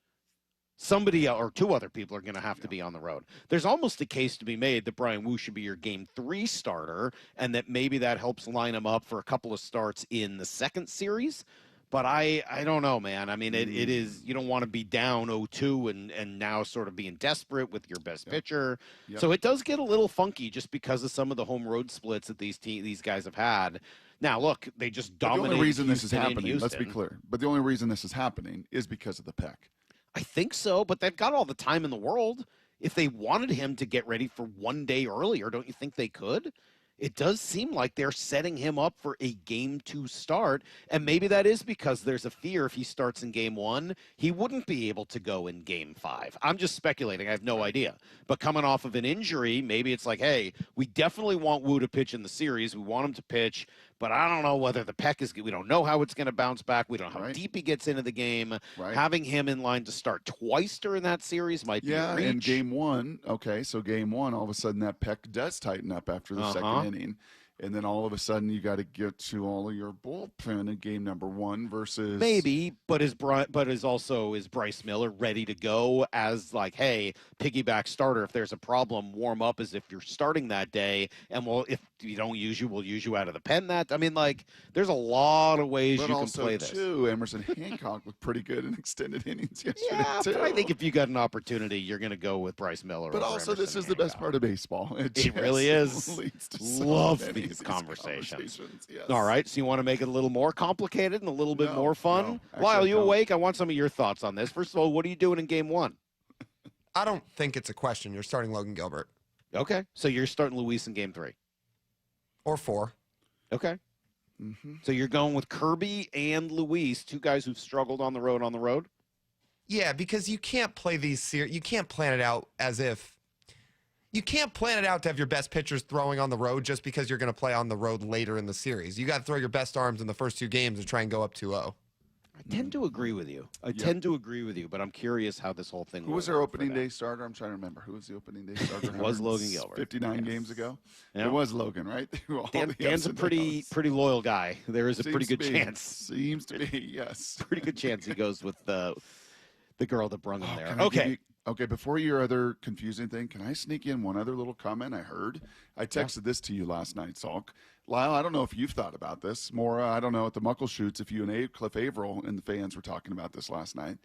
Somebody or 2 other people are going to have to be on the road. There's almost a case to be made that Bryan Woo should be your game 3 starter, and that maybe that helps line him up for a couple of starts in the second series. But I don't know, man. I mean, it is, you don't want to be down 0-2 and now sort of being desperate with your best pitcher. So it does get a little funky just because of some of the home road splits that these guys have had. Now, look, they just dominated. The only reason this is Houston in happening, let's be Houston. clear, but the only reason this is happening is because of the Peck. I think so, but they've got all the time in the world. If they wanted him to get ready for one day earlier, don't you think they could? It does seem like they're setting him up for a game 2 start, and maybe that is because there's a fear if he starts in game 1, he wouldn't be able to go in game 5. I'm just speculating. I have no idea. But coming off of an injury, maybe it's like, hey, we definitely want Woo to pitch in the series. We want him to pitch, but I don't know whether the Peck is – we don't know how it's going to bounce back. We don't know how deep he gets into the game. Having him in line to start twice during that series might be a reach. Yeah, and game 1, okay, so game 1, all of a sudden that Peck does tighten up after the second inning. And then all of a sudden you got to get to all of your bullpen in game number 1 versus maybe, but is Bryce Miller ready to go as like, hey, piggyback starter? If there's a problem, warm up as if you're starting that day, and if you don't use you, we'll use you out of the pen. I mean, like, there's a lot of ways you can play this. Too, Emerson Hancock looked pretty good in extended innings yesterday too. But I think if you got an opportunity, you're going to go with Bryce Miller. But also, this is the best part of baseball. It really is. Love these conversations. Yes. All right, so you want to make it a little more complicated and a little bit more fun? Lyle, you awake? I want some of your thoughts on this. First of all, what are you doing in game 1? I don't think it's a question. You're starting Logan Gilbert. Okay, so you're starting Luis in game 3. Or 4. Okay. So you're going with Kirby and Luis, 2 guys who've struggled on the road? Yeah, because you can't play these series. You can't plan it out as if you can't plan it out to have your best pitchers throwing on the road just because you're going to play on the road later in the series. You got to throw your best arms in the first 2 games and try and go up 2-0. I tend to agree with you. But I'm curious how this whole thing Who was their opening day starter? I'm trying to remember. Who was the opening day starter? It was Logan Gilbert. 59 games ago? Yeah. It was Logan, right? Dan's a pretty loyal guy. There is a pretty good chance. Seems to be, yes. Pretty good chance he goes with the girl that brung him there. Okay, before your other confusing thing, can I sneak in one other little comment I heard? I texted this to you last night, Salk. Lyle, I don't know if you've thought about this. Maura, I don't know at the Muckleshoots if you and Cliff Averill and the fans were talking about this last night.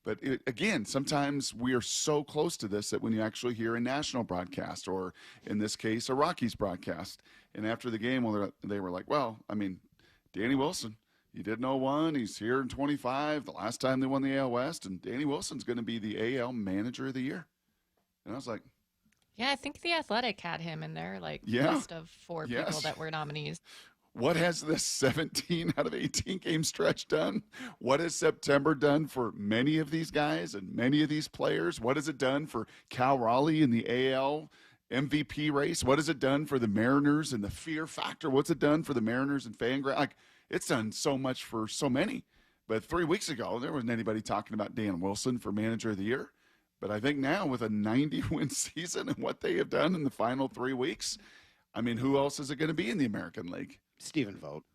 But again, sometimes we are so close to this that when you actually hear a national broadcast, or in this case, a Rockies broadcast, and after the game, they were like, well, I mean, Danny Wilson, he did 0-1. He's here in 25. The last time they won the AL West, and Danny Wilson's going to be the AL Manager of the Year. And I was like, yeah, I think The Athletic had him in their list of 4 people that were nominees. What has this 17 out of 18 game stretch done? What has September done for many of these guys and many of these players? What has it done for Cal Raleigh in the AL MVP race? What has it done for the Mariners and the fear factor? What's it done for the Mariners and Fangraphs? Like, it's done so much for so many. But 3 weeks ago, there wasn't anybody talking about Dan Wilson for Manager of the Year. But I think now with a 90-win season and what they have done in the final 3 weeks, I mean, who else is it going to be in the American League? Stephen Vogt.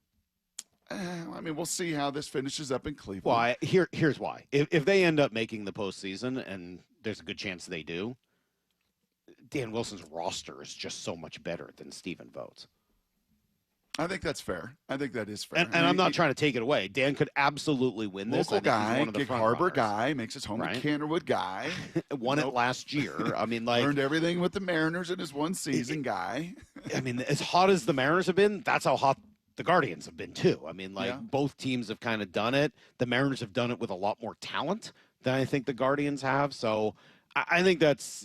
I mean, we'll see how this finishes up in Cleveland. Well, here's why. If they end up making the postseason, and there's a good chance they do, Dan Wilson's roster is just so much better than Stephen Vogt's. I think that's fair. I think that is fair. And I'm not trying to take it away. Dan could absolutely win this. Local guy, Gig Harbor guy, makes his home in Canterwood guy. Won it last year. I mean, learned everything with the Mariners in his one season guy. I mean, as hot as the Mariners have been, that's how hot the Guardians have been too. I mean, like both teams have kind of done it. The Mariners have done it with a lot more talent than I think the Guardians have. So I think that's,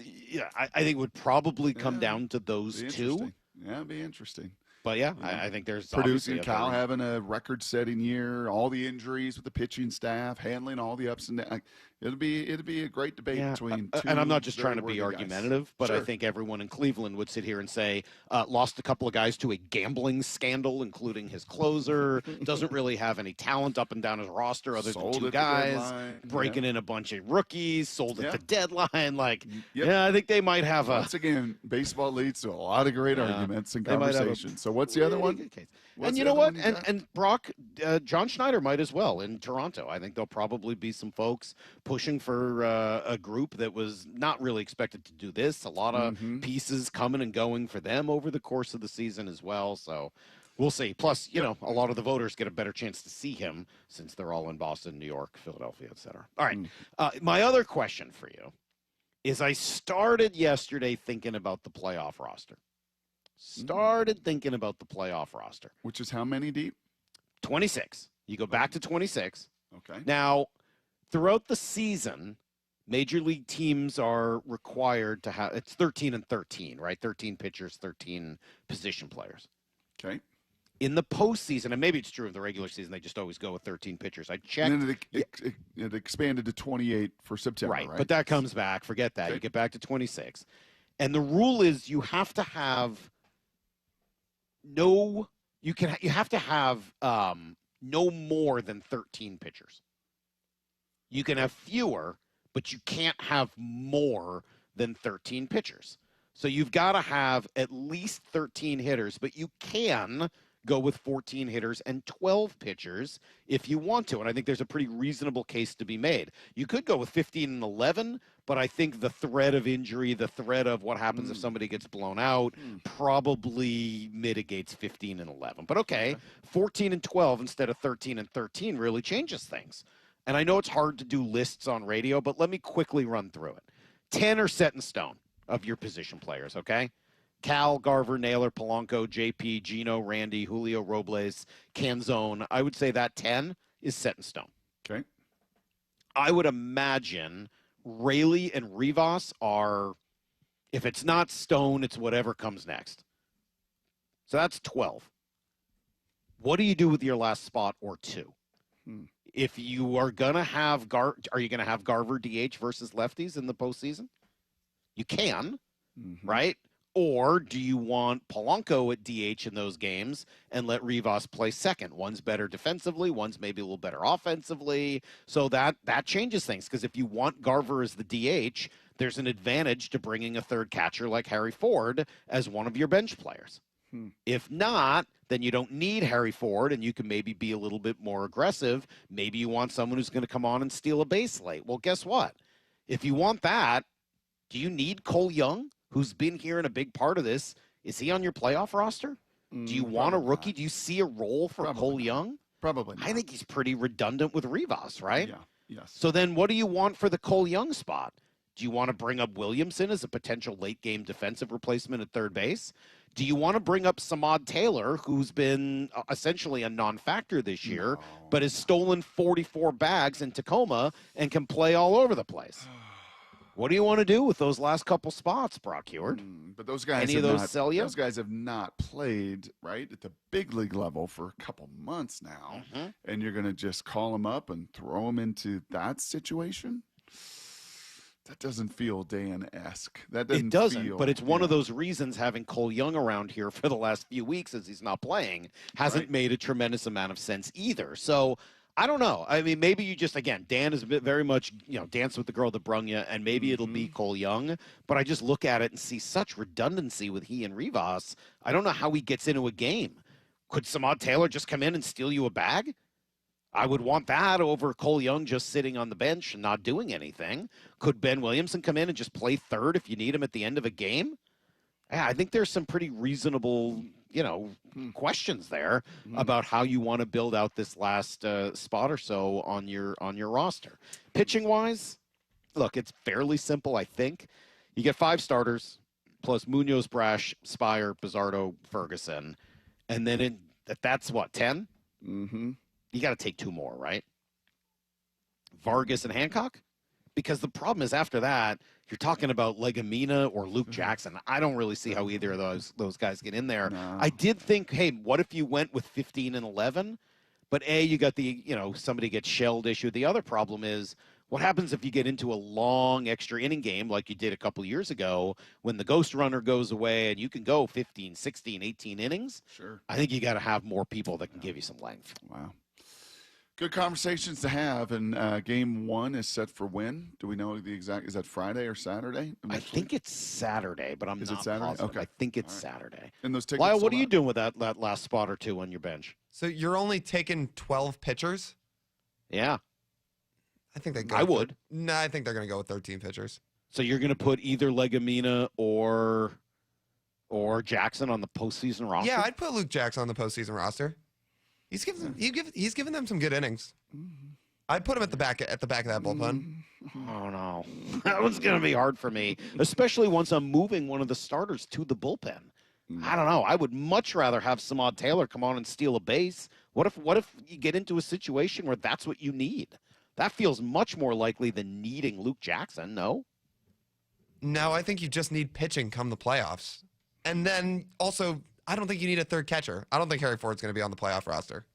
I think it would probably come down to those two. Yeah, it'd be interesting. But I think there's producing Cal having a record-setting year, all the injuries with the pitching staff, handling all the ups and downs. It'll be a great debate between two. And I'm not just trying to be guys. argumentative, but I think everyone in Cleveland would sit here and say lost a couple of guys to a gambling scandal, including his closer. Doesn't really have any talent up and down his roster other than two guys. Breaking in a bunch of rookies, sold at the deadline. Like, I think they might have a. Once again, baseball leads to a lot of great arguments and conversations. So what's the other one? And you know what? And Brock, John Schneider might as well in Toronto. I think there'll probably be some folks pushing for a group that was not really expected to do this. A lot of pieces coming and going for them over the course of the season as well. So we'll see. Plus, you know, a lot of the voters get a better chance to see him since they're all in Boston, New York, Philadelphia, et cetera. All right. My other question for you is I started yesterday thinking about the playoff roster. Which is how many deep? 26. You go back to 26. Okay. Now, throughout the season, major league teams are required to have, it's 13 and 13, right? 13 pitchers, 13 position players. Okay. In the postseason, and maybe it's true in the regular season, they just always go with 13 pitchers. I checked. And then it expanded to 28 for September, right? But that comes back. Forget that. Okay. You get back to 26. And the rule is you have to have no more than 13 pitchers. You can have fewer, but you can't have more than 13 pitchers. So you've got to have at least 13 hitters, but you can go with 14 hitters and 12 pitchers if you want to. And I think there's a pretty reasonable case to be made. You could go with 15 and 11, but I think the threat of injury, the threat of what happens if somebody gets blown out probably mitigates 15 and 11. But okay, 14 and 12 instead of 13 and 13 really changes things. And I know it's hard to do lists on radio, but let me quickly run through it. 10 are set in stone of your position players, okay? Cal, Garver, Naylor, Polanco, JP, Gino, Randy, Julio, Robles, Canzone. I would say that 10 is set in stone. Okay. I would imagine Raley and Rivas are, if it's not stone, it's whatever comes next. So that's 12. What do you do with your last spot or two? If you are going to have are you going to have Garver DH versus lefties in the postseason? You can, right? Or do you want Polanco at DH in those games and let Rivas play second? One's better defensively, one's maybe a little better offensively. So that changes things, because if you want Garver as the DH, there's an advantage to bringing a third catcher like Harry Ford as one of your bench players. If not, then you don't need Harry Ford, and you can maybe be a little bit more aggressive. Maybe you want someone who's going to come on and steal a base late. Well, guess what? If you want that, do you need Cole Young, who's been here in a big part of this? Is he on your playoff roster? Do you want a rookie? Not. Do you see a role for Cole Young? Probably not. I think he's pretty redundant with Rivas, right? Yeah, yes. So then what do you want for the Cole Young spot? Do you want to bring up Williamson as a potential late-game defensive replacement at third base? Do you want to bring up Samad Taylor, who's been essentially a non-factor this year, but has stolen 44 bags in Tacoma and can play all over the place? What do you want to do with those last couple spots, Brock Heward? But those guys sell you? Those guys have not played, right, at the big league level for a couple months now. And you're going to just call them up and throw them into that situation? That doesn't feel Dan-esque. It doesn't, but it's one of those reasons having Cole Young around here for the last few weeks as he's not playing hasn't made a tremendous amount of sense either. So I don't know. I mean, maybe you just, again, Dan is very much, dance with the girl that brung you, and maybe it'll be Cole Young. But I just look at it and see such redundancy with he and Rivas. I don't know how he gets into a game. Could Samad Taylor just come in and steal you a bag? I would want that over Cole Young just sitting on the bench and not doing anything. Could Ben Williamson come in and just play third if you need him at the end of a game? Yeah, I think there's some pretty reasonable, questions there about how you want to build out this last spot or so on your roster. Pitching wise, look, it's fairly simple, I think. You get 5 starters plus Munoz, Brash, Spire, Bizzardo, Ferguson, and then that's what, 10? Mm-hmm. You got to take 2 more, right? Vargas and Hancock? Because the problem is after that, you're talking about Legumina or Luke Jackson. I don't really see how either of those guys get in there. No. I did think, hey, what if you went with 15 and 11? But you got the, somebody gets shelled issue. The other problem is, what happens if you get into a long extra inning game like you did a couple years ago when the ghost runner goes away and you can go 15, 16, 18 innings? Sure. I think you got to have more people that can give you some length. Wow. Good conversations to have. And game 1 is set for when? Do we know the exact? Is that Friday or Saturday? I think it's Saturday, but I'm Is not it Saturday? positive. Okay. I think it's Saturday. And those tickets. Lyle, what sold are you out? doing with that last spot or 2 on your bench? So you're only taking 12 pitchers? Yeah. I think they go. I would. No, I think they're going to go with 13 pitchers. So you're going to put either Legumina or Jackson on the postseason roster? Yeah, I'd put Luke Jackson on the postseason roster. He's given them some good innings. I'd put him at the back of that bullpen. Oh no, that one's going to be hard for me, especially once I'm moving one of the starters to the bullpen. I don't know. I would much rather have Samad Taylor come on and steal a base. What if you get into a situation where that's what you need? That feels much more likely than needing Luke Jackson. No. No, I think you just need pitching come the playoffs, and then also I don't think you need a third catcher. I don't think Harry Ford's going to be on the playoff roster.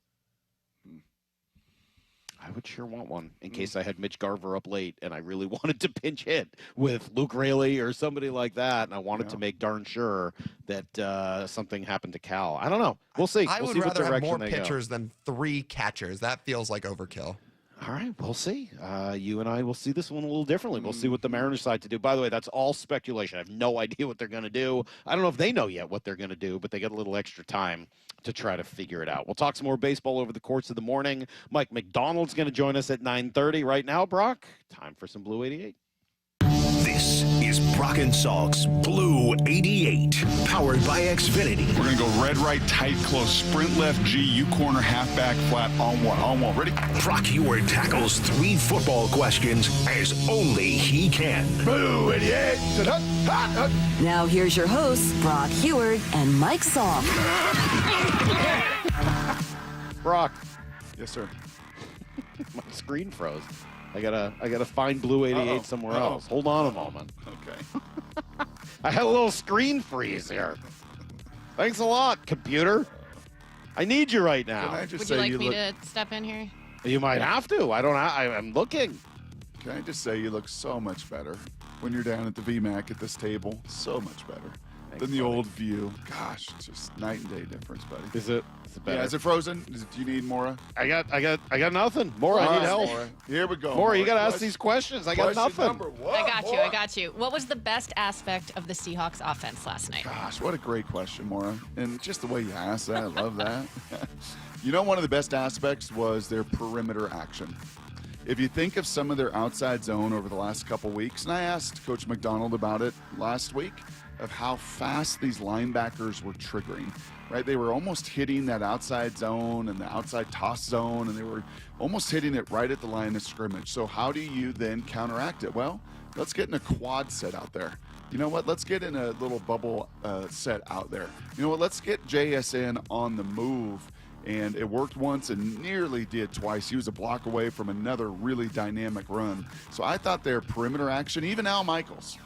I would sure want one in case I had Mitch Garver up late and I really wanted to pinch hit with Luke Raley or somebody like that, and I wanted to make darn sure that something happened to Cal. I don't know. We'll see. I We'll would see what rather have direction more they go. pitchers than 3 catchers. That feels like overkill. All right, we'll see. You and I will see this one a little differently. We'll see what the Mariners decide to do. By the way, that's all speculation. I have no idea what they're going to do. I don't know if they know yet what they're going to do, but they get a little extra time to try to figure it out. We'll talk some more baseball over the course of the morning. Mike Macdonald's going to join us at 9:30. Right now, Brock, time for some Blue 88. This is Brock and Salk's Blue 88, powered by Xfinity. We're going to go red, right, tight, close, sprint left, G, U corner, halfback, flat, on one. Ready? Brock Heward tackles 3 football questions as only he can. Blue 88. Now here's your hosts, Brock Heward and Mike Salk. Brock. Yes, sir. My screen froze. I gotta find Blue 88 somewhere else. Hold on a moment. Okay. I had a little screen freeze here. Thanks a lot, computer. I need you right now. Can I just Would say you like me to step in here? You might have to. I'm looking. Can I just say you look so much better when you're down at the VMAC at this table? So much better than the old view. Gosh, it's just night and day difference, buddy. Is it better? Yeah, is it frozen? Do you need Maura? I got nothing. Maura, I need help. Maura. Here we go. Maura, you got to ask these questions. I got nothing. I got you. What was the best aspect of the Seahawks offense last night? Gosh, what a great question, Maura. And just the way you asked that, I love that. You know, one of the best aspects was their perimeter action. If you think of some of their outside zone over the last couple weeks, and I asked Coach Macdonald about it last week, of how fast these linebackers were triggering, right? They were almost hitting that outside zone and the outside toss zone, and they were almost hitting it right at the line of scrimmage. So how do you then counteract it? Well, let's get in a quad set out there. You know what? Let's get in a little bubble set out there. You know what? Let's get JSN on the move. And it worked once and nearly did twice. He was a block away from another really dynamic run. So I thought their perimeter action, even Al Michaels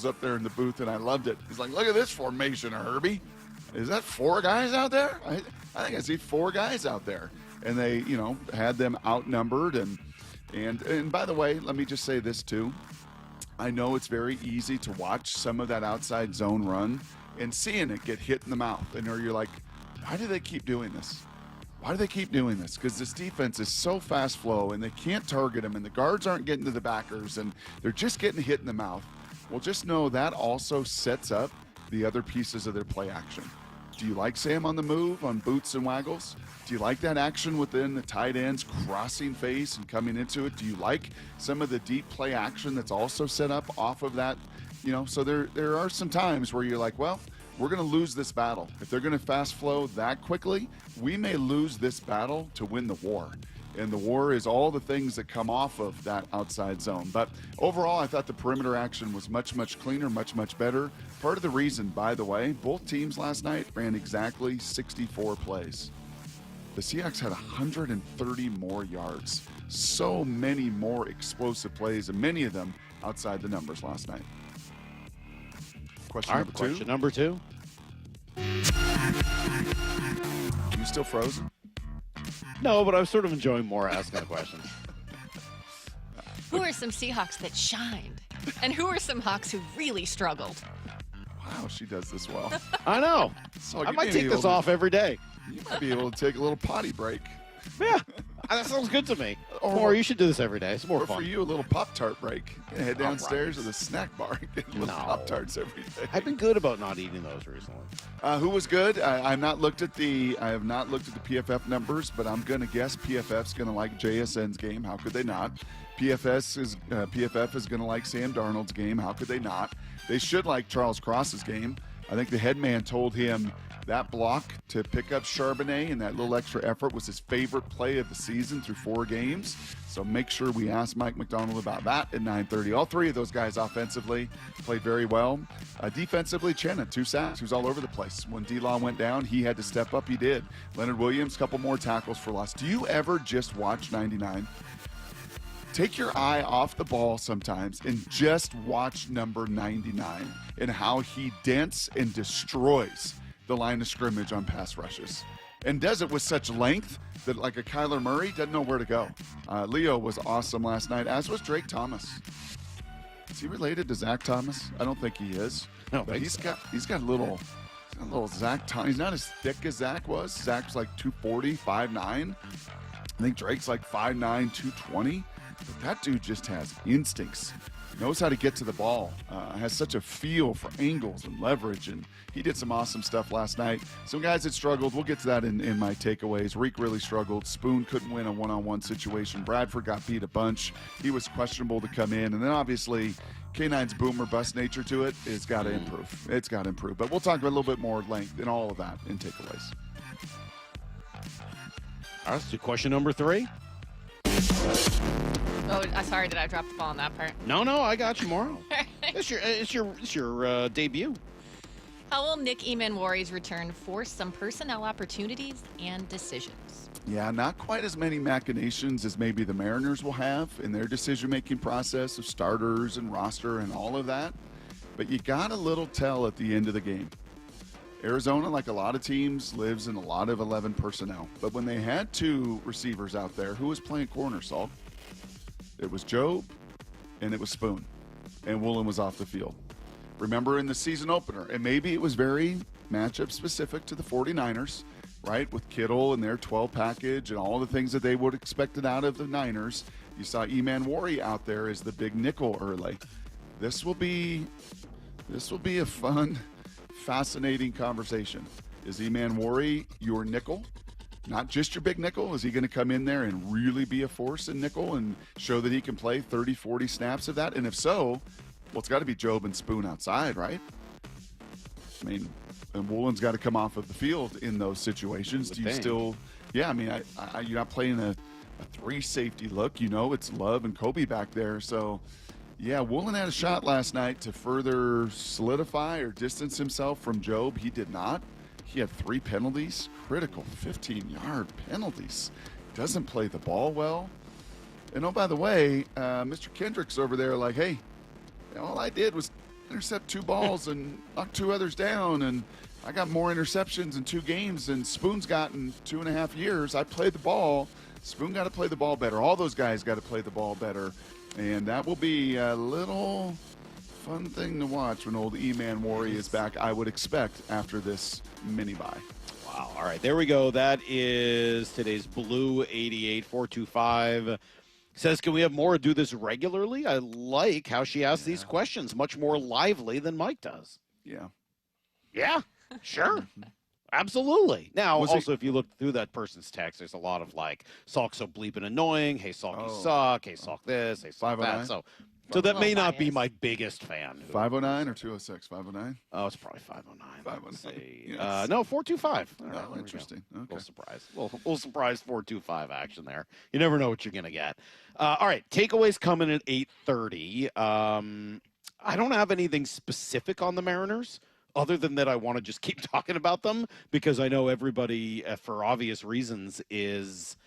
up there in the booth, and I loved it. He's like, look at this formation, Herbie. Is that 4 guys out there? I think I see 4 guys out there. And they, had them outnumbered. And by the way, let me just say this too. I know it's very easy to watch some of that outside zone run and seeing it get hit in the mouth. And you're like, why do they keep doing this? Why do they keep doing this? Because this defense is so fast flow and they can't target them and the guards aren't getting to the backers and they're just getting hit in the mouth. Well, just know that also sets up the other pieces of their play action. Do you like Sam on the move on boots and waggles? Do you like that action within the tight ends crossing face and coming into it? Do you like some of the deep play action that's also set up off of that? So there are some times where you're like, well, we're going to lose this battle. If they're going to fast flow that quickly, we may lose this battle to win the war. And the war is all the things that come off of that outside zone. But overall, I thought the perimeter action was much, much cleaner, much, much better. Part of the reason, by the way, both teams last night ran exactly 64 plays. The Seahawks had 130 more yards. So many more explosive plays, and many of them outside the numbers last night. Question number two. You still frozen? No, but I'm sort of enjoying more asking the questions. Who are some Seahawks that shined? And who are some Hawks who really struggled? Wow, she does this well. I know. So I might take this off every day. You might be able to take a little potty break. Yeah, that sounds good to me. Or you should do this every day. It's more fun. Or for you, a little Pop-Tart break. Head downstairs to the snack bar and get little Pop-Tarts every day. I've been good about not eating those recently. Who was good? I have not looked at the PFF numbers, but I'm going to guess PFF's going to like JSN's game. How could they not? PFF is going to like Sam Darnold's game. How could they not? They should like Charles Cross's game. I think the head man told him that block to pick up Charbonnet and that little extra effort was his favorite play of the season through 4 games. So make sure we ask Mike Macdonald about that at 9:30. All 3 of those guys offensively played very well. Defensively, Uchenna, 2 sacks. He was all over the place. When D-Law went down, he had to step up. He did. Leonard Williams, couple more tackles for loss. Do you ever just watch 99? Take your eye off the ball sometimes and just watch number 99 and how he dents and destroys the line of scrimmage on pass rushes, and does it with such length that like a Kyler Murray doesn't know where to go. Leo was awesome last night, as was Drake Thomas. Is he related to Zach Thomas? I don't think he is. No, but he's got a little Zach Thomas. He's not as thick as Zach was. Zach's like 240, 5'9". I think Drake's like 5'9", 220. But that dude just has instincts. Knows how to get to the ball, has such a feel for angles and leverage, and he did some awesome stuff last night. Some guys that struggled, we'll get to that in my takeaways. Reek really struggled. Spoon couldn't win a one-on-one situation. Bradford got beat a bunch. He was questionable to come in. And then obviously K9's boom or bust nature to it has got to improve. It's got to improve. But we'll talk about a little bit more length and all of that in takeaways. All right, so question number 3. Oh, sorry, did I drop the ball on that part? No, I got you, Mauro. It's your debut. How will Nick Emanwari's return force some personnel opportunities and decisions? Yeah, not quite as many machinations as maybe the Mariners will have in their decision-making process of starters and roster and all of that. But you got a little tell at the end of the game. Arizona, like a lot of teams, lives in a lot of 11 personnel. But when they had 2 receivers out there, who was playing corner, Salk? It was Job and it was Spoon. And Woolen was off the field. Remember in the season opener, and maybe it was very matchup specific to the 49ers, right? With Kittle and their 12 package and all the things that they would have expected out of the Niners. You saw Emanwari out there as the big nickel early. This will be a fun, fascinating conversation. Is Emanwari your nickel? Not just your big nickel. Is he going to come in there and really be a force in nickel and show that he can play 30, 40 snaps of that? And if so, well, it's got to be Job and Spoon outside, right? I mean, and Woolen's got to come off of the field in those situations. Do you still, yeah, I mean, you're not playing a 3 safety look. You know, it's Love and Kobe back there. So, yeah, Woolen had a shot last night to further solidify or distance himself from Job. He did not. He had 3 penalties, critical 15-yard penalties. Doesn't play the ball well. And oh, by the way, Mr. Kendrick's over there like, hey, all I did was intercept 2 balls and knock 2 others down, and I got more interceptions in 2 games than Spoon's got in 2.5 years. I played the ball. Spoon got to play the ball better. All those guys got to play the ball better. And that will be a little fun thing to watch when old Emanwari is back, I would expect, after this mini-bye. Wow. All right, there we go. That is today's Blue 88425. Says, can we have Maura do this regularly? I like how she asks these questions, much more lively than Mike does. Yeah. Yeah, sure. Absolutely. Now, also, if you look through that person's text, there's a lot of like, Salk so bleeping annoying. Hey, Salk, you suck. Hey, Salk this. Hey, Salk that. So So that may not be my biggest fan. 509 or 206? 509? Oh, it's probably 509. 509. Yes. No, 425. All right, Oh, interesting. Okay. Little surprise. Little surprise 425 action there. You never know what you're going to get. All right, takeaways coming at 8:30. I don't have anything specific on the Mariners other than that I want to just keep talking about them because I know everybody, for obvious reasons, is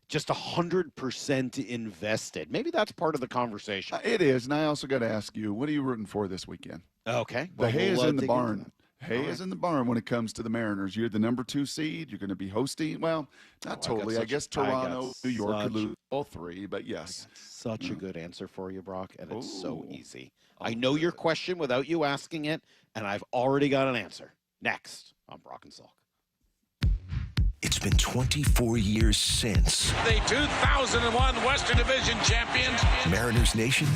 just 100% invested. Maybe that's part of the conversation. It is, and I also got to ask you, what are you rooting for this weekend? Okay. The hay is in the barn. Hay All is right. in the barn when it comes to the Mariners. You're the number 2 seed. You're going to be hosting. Well, not totally. I guess Toronto, New York could lose all 3, but yes. Such a good answer for you, Brock, and it's so easy. I know your question without you asking it, and I've already got an answer. Next on Brock and Salk. It's been 24 years since the 2001 Western Division champions. Mariners Nation,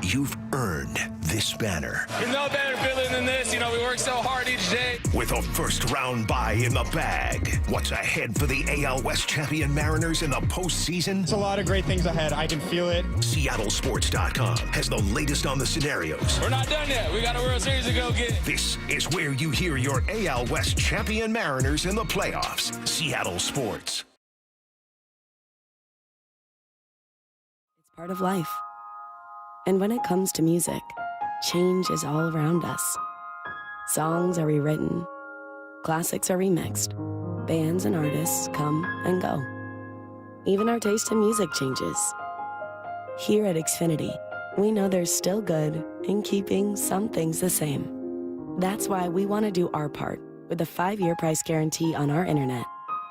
you've earned this banner. There's no better feeling than this. We work so hard each day. With a first-round bye in the bag, what's ahead for the AL West champion Mariners in the postseason? It's a lot of great things ahead. I can feel it. SeattleSports.com has the latest on the scenarios. We're not done yet. We got a World Series to go get. This is where you hear your AL West champion Mariners in the playoffs. Seattle Sports. It's part of life. And when it comes to music, change is all around us. Songs are rewritten, classics are remixed, bands and artists come and go. Even our taste in music changes. Here at Xfinity, we know there's still good in keeping some things the same. That's why we want to do our part with a 5-year price guarantee on our internet.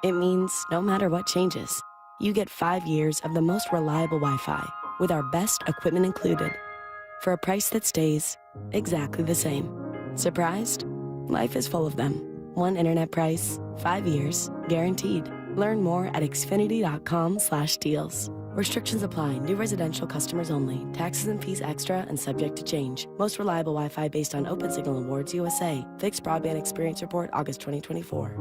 It means no matter what changes, you get 5 years of the most reliable Wi-Fi with our best equipment included for a price that stays exactly the same. Surprised? Life is full of them. One internet price, 5 years, guaranteed. Learn more at xfinity.com/deals. Restrictions apply. New residential customers only. Taxes and fees extra and subject to change. Most reliable Wi-Fi based on Open Signal Awards USA. Fixed Broadband Experience Report, August 2024.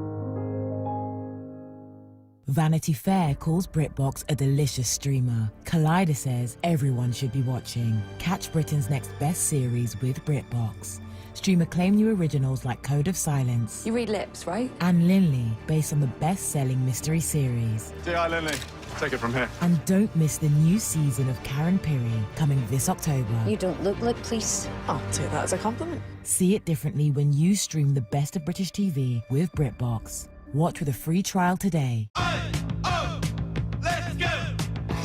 Vanity Fair calls BritBox a delicious streamer. Collider says everyone should be watching. Catch Britain's next best series with BritBox. Stream acclaimed new originals like Code of Silence. You read lips, right? And Linley, based on the best-selling mystery series. Say hi, Linley. Take it from here. And don't miss the new season of Karen Piri, coming this October. You don't look like police. I'll take that as a compliment. See it differently when you stream the best of British TV with BritBox. Watch with a free trial today.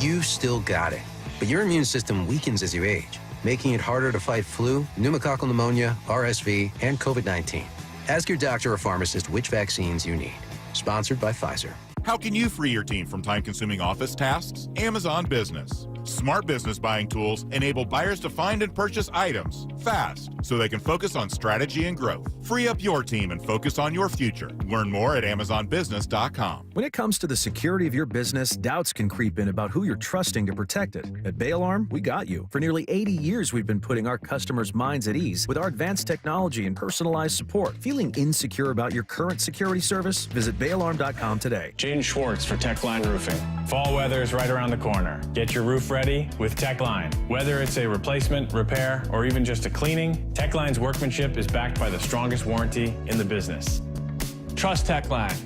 You still got it, but your immune system weakens as you age, making it harder to fight flu, pneumococcal pneumonia, RSV, and COVID-19. Ask your doctor or pharmacist which vaccines you need. Sponsored by Pfizer. How can you free your team from time-consuming office tasks? Amazon Business. Smart business buying tools enable buyers to find and purchase items fast so they can focus on strategy and growth. Free up your team and focus on your future. Learn more at AmazonBusiness.com. When it comes to the security of your business, doubts can creep in about who you're trusting to protect it. At Bail Arm, we got you. For nearly 80 years, we've been putting our customers' minds at ease with our advanced technology and personalized support. Feeling insecure about your current security service? Visit bailarm.com today. Jaden Schwartz for Techline Roofing. Fall weather is right around the corner. Get your roof ready with Techline. Whether it's a replacement, repair, or even just a cleaning, Techline's workmanship is backed by the strongest warranty in the business. Trust Techline.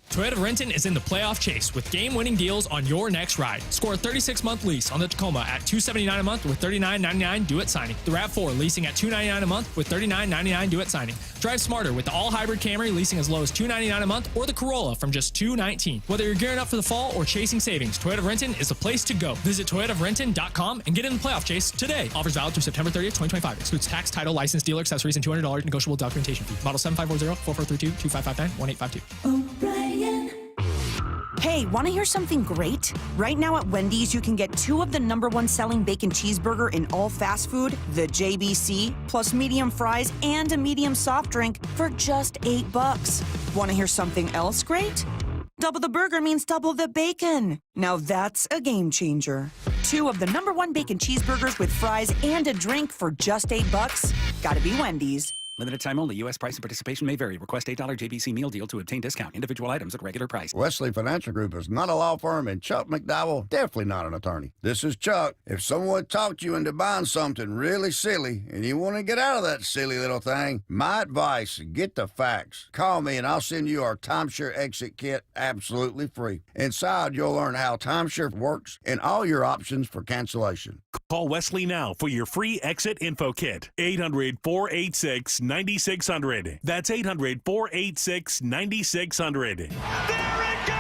Toyota of Renton is in the playoff chase with game-winning deals on your next ride. Score a 36-month lease on the Tacoma at $279 a month with $39.99 due at signing. The RAV4 leasing at $299 a month with $39.99 due at signing. Drive smarter with the all-hybrid Camry leasing as low as $299 a month or the Corolla from just $219. Whether you're gearing up for the fall or chasing savings, Toyota of Renton is the place to go. Visit toyotaofrenton.com and get in the playoff chase today. Offers valid through September 30th, 2025. Excludes tax, title, license, dealer accessories, and $200 negotiable documentation fee. Model 7540-4432-2559-1852. Hey, want to hear something great? Right now at Wendy's, you can get 2 of the #1 selling bacon cheeseburger in all fast food, the JBC, plus medium fries and a medium soft drink for just $8. Want to hear something else great? Double the burger means double the bacon. Now that's a game changer. 2 of the #1 bacon cheeseburgers with fries and a drink for just $8. Gotta be Wendy's. Limited time only. U.S. price and participation may vary. Request $8 JBC meal deal to obtain discount. Individual items at regular price. Wesley Financial Group is not a law firm, and Chuck McDowell definitely not an attorney. This is Chuck. If someone talked you into buying something really silly and you want to get out of that silly little thing, my advice, get the facts. Call me and I'll send you our timeshare exit kit absolutely free. Inside, you'll learn how timeshare works and all your options for cancellation. Call Wesley now for your free exit info kit. 800-486-9600. That's 800-486-9600. There it goes!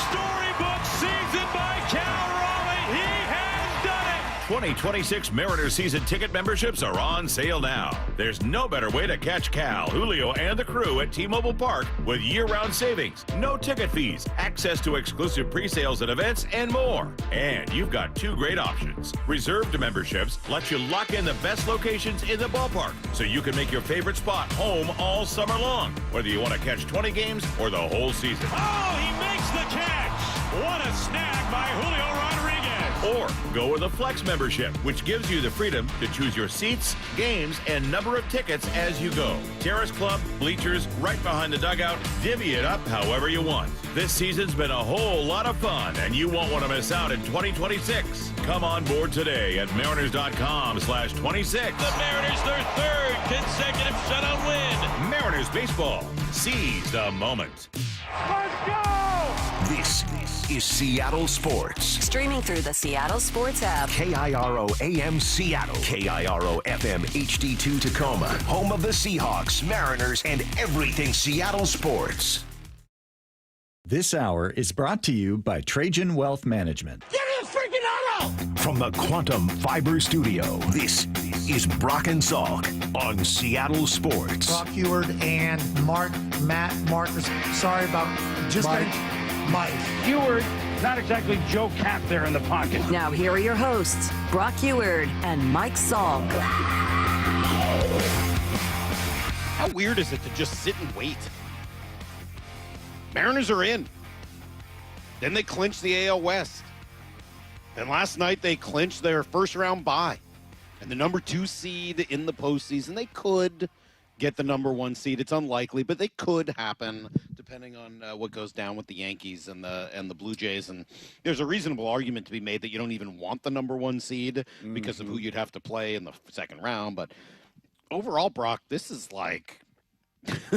Storybook season by Cal Raleigh. He has done it! 2026 Mariners season ticket memberships are on sale now. There's no better way to catch Cal, Julio, and the crew at T-Mobile Park with year-round savings, no ticket fees, access to exclusive pre-sales and events, and more. And you've got two great options. Reserved memberships let you lock in the best locations in the ballpark so you can make your favorite spot home all summer long, whether you want to catch 20 games or the whole season. Oh, he makes the catch! What a snag by Julio Rodriguez! Or go with a Flex membership, which gives you the freedom to choose your seats, games, and number of tickets as you go. Terrace Club, bleachers, right behind the dugout, divvy it up however you want. This season's been a whole lot of fun, and you won't want to miss out in 2026. Come on board today at mariners.com/26. The Mariners, their third consecutive shutout win. Mariners baseball. Seize the moment. Let's go! This is Seattle Sports. Streaming through the Seattle Sports app. KIRO AM Seattle. KIRO FM HD2 Tacoma. Home of the Seahawks, Mariners, and everything Seattle sports. This hour is brought to you by Trajan Wealth Management. Give me a freaking auto! From the Quantum Fiber Studio, this is Brock and Salk on Seattle Sports. Brock Heward and Matt Marcus. Sorry about just Mike. Heward, not exactly Joe Cap there in the pocket. Now here are your hosts, Brock Heward and Mike Salk. How weird is it to just sit and wait? Mariners are in. Then they clinched the AL West. And last night they clinched their first-round bye. And the number 2 seed in the postseason, they could get the number 1 seed. It's unlikely, but they could happen depending on what goes down with the Yankees and the Blue Jays. And there's a reasonable argument to be made that you don't even want the number 1 seed because of who you'd have to play in the second round. But overall, Brock, this is like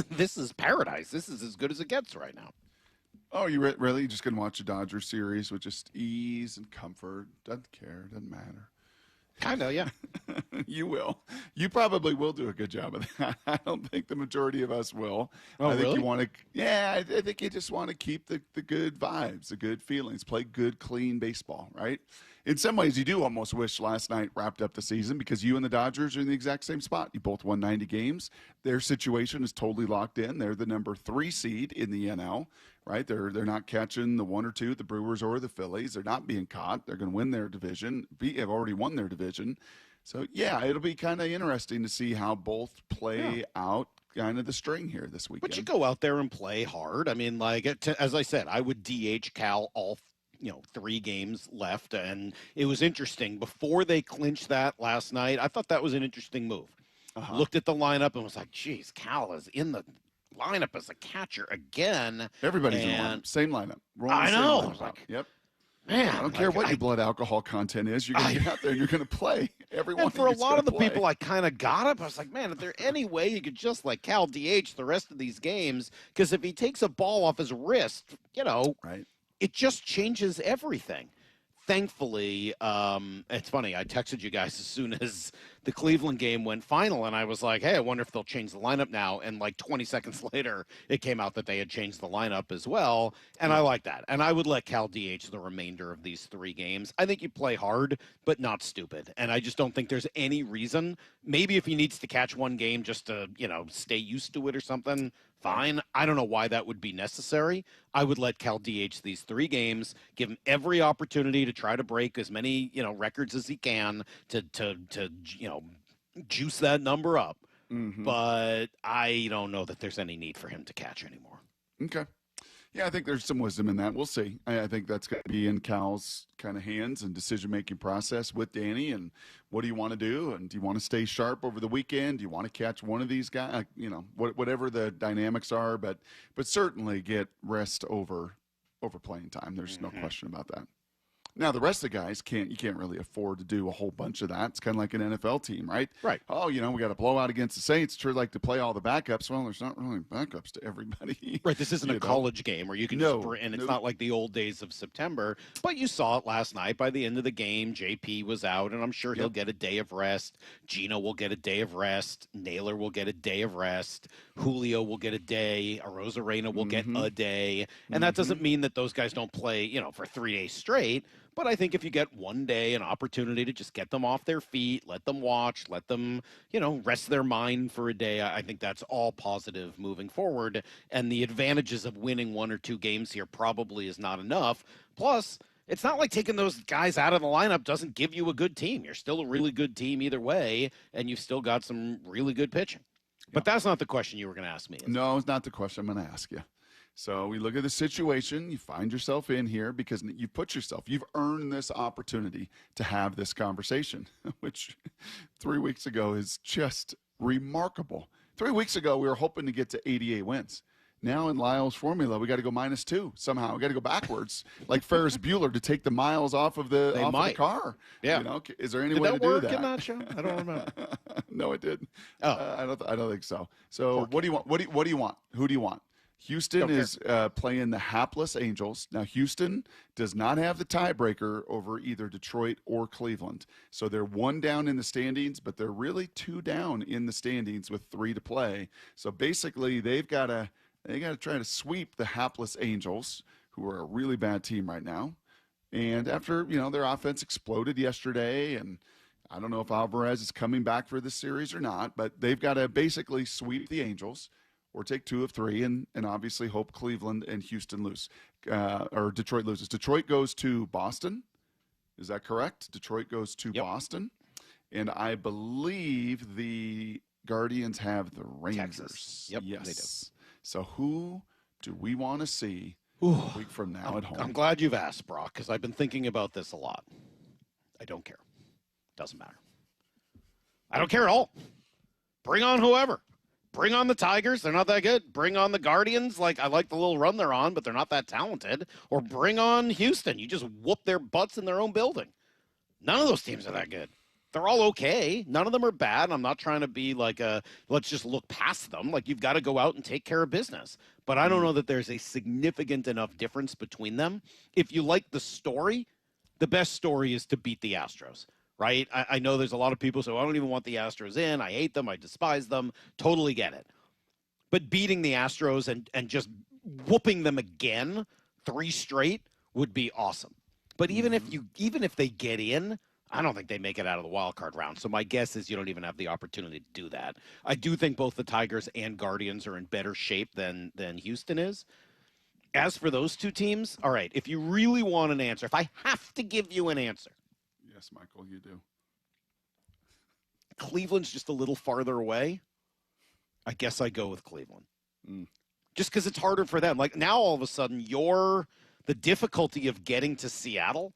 this is paradise. This is as good as it gets right now. Oh, you really just going to watch a Dodgers series with just ease and comfort? Doesn't care. Doesn't matter. Kind of, yeah. You will. You probably will do a good job of that. I don't think the majority of us will. Oh, I think really? you want to. Yeah, I think you just want to keep the good vibes, the good feelings, play good, clean baseball, right? In some ways, you do almost wish last night wrapped up the season because you and the Dodgers are in the exact same spot. You both won 90 games. Their situation is totally locked in. They're the number 3 seed in the NL, right? They're not catching the 1 or 2, the Brewers or the Phillies. They're not being caught. They're going to win their division. Have already won their division. So, yeah, it'll be kind of interesting to see how both play out kind of the string here this weekend. But you go out there and play hard. I mean, like, as I said, I would DH Cal all 3 games left. And it was interesting. Before they clinched that last night, I thought that was an interesting move. Looked at the lineup and was like, geez, Cal is in the lineup as a catcher again. Everybody's in the lineup. Same lineup. I know. I was like, yep. Man, I don't care what your blood alcohol content is. You're going to get out there and you're going to play. Everyone. And for a lot of the people I kind of got up, I was like, man, is there any way you could just like Cal DH the rest of these games? Because if he takes a ball off his wrist, right. It just changes everything. Thankfully, it's funny. I texted you guys as soon as the Cleveland game went final, and I was like, hey, I wonder if they'll change the lineup now. And like 20 seconds later, it came out that they had changed the lineup as well. And I like that. And I would let Cal DH the remainder of these 3 games. I think you play hard, but not stupid. And I just don't think there's any reason. Maybe if he needs to catch 1 game just to, stay used to it or something, fine. I don't know why that would be necessary. I would let Cal DH these 3 games, give him every opportunity to try to break as many, records as he can to juice that number up. But I don't know that there's any need for him to catch anymore. Okay. Yeah, I think there's some wisdom in that. We'll see. I think that's going to be in Cal's kind of hands and decision-making process with Danny. And what do you want to do? And do you want to stay sharp over the weekend? Do you want to catch one of these guys? Whatever the dynamics are, but certainly get rest over playing time. There's no question about that. Now, the rest of the guys you can't really afford to do a whole bunch of that. It's kind of like an NFL team, right? Right. Oh, we got a blowout against the Saints. Sure like to play all the backups. Well, there's not really backups to everybody. Right. This isn't a college game where you can and it's not like the old days of September. But you saw it last night. By the end of the game, JP was out, and I'm sure he'll get a day of rest. Gino will get a day of rest. Naylor will get a day of rest. Julio will get a day. Arozarena will get a day. And that doesn't mean that those guys don't play, for 3 days straight. But I think if you get one day, an opportunity to just get them off their feet, let them watch, let them, rest their mind for a day, I think that's all positive moving forward. And the advantages of winning 1 or 2 games here probably is not enough. Plus, it's not like taking those guys out of the lineup doesn't give you a good team. You're still a really good team either way, and you've still got some really good pitching. But that's not the question you were going to ask me. No, it's not the question I'm going to ask you. So we look at the situation, you find yourself in here because you've earned this opportunity to have this conversation, which 3 weeks ago is just remarkable. 3 weeks ago, we were hoping to get to 88 wins. Now in Lyle's formula, we got to go -2 somehow. We got to go backwards, like Ferris Bueller, to take the miles off of the car. Yeah. Is there any way to do that? Did that work in that show? I don't remember. No, it didn't. Oh, I don't think so. So what do you want? What do you want? Who do you want? Houston is playing the hapless Angels. Now, Houston does not have the tiebreaker over either Detroit or Cleveland. So they're 1 down in the standings, but they're really 2 down in the standings with 3 to play. So basically, they've got to try to sweep the hapless Angels, who are a really bad team right now. And after, their offense exploded yesterday, and I don't know if Alvarez is coming back for this series or not, but they've got to basically sweep the Angels or take 2 of 3 and obviously hope Cleveland and Houston lose, or Detroit loses. Detroit goes to Boston. Is that correct? Detroit goes to Boston. And I believe the Guardians have the Rangers. Texas. Yep, yes. they do. So who do we want to see a week from now at home? I'm glad you've asked, Brock, because I've been thinking about this a lot. I don't care. Doesn't matter. I don't care at all. Bring on whoever. Bring on the Tigers. They're not that good. Bring on the Guardians. I like the little run they're on, but they're not that talented. Or bring on Houston. You just whoop their butts in their own building. None of those teams are that good. They're all okay. None of them are bad. I'm not trying to be let's just look past them. You've got to go out and take care of business. But I don't know that there's a significant enough difference between them. If you like the story, the best story is to beat the Astros. Right? I know there's a lot of people who say, I don't even want the Astros in. I hate them. I despise them. Totally get it. But beating the Astros and just whooping them again 3 straight would be awesome. But even if they get in, I don't think they make it out of the wild card round. So my guess is you don't even have the opportunity to do that. I do think both the Tigers and Guardians are in better shape than Houston is. As for those 2 teams, all right, if you really want an answer, if I have to give you an answer, yes, Michael, you do. Cleveland's just a little farther away. I guess I go with Cleveland. Just because it's harder for them. Now all of a sudden, the difficulty of getting to Seattle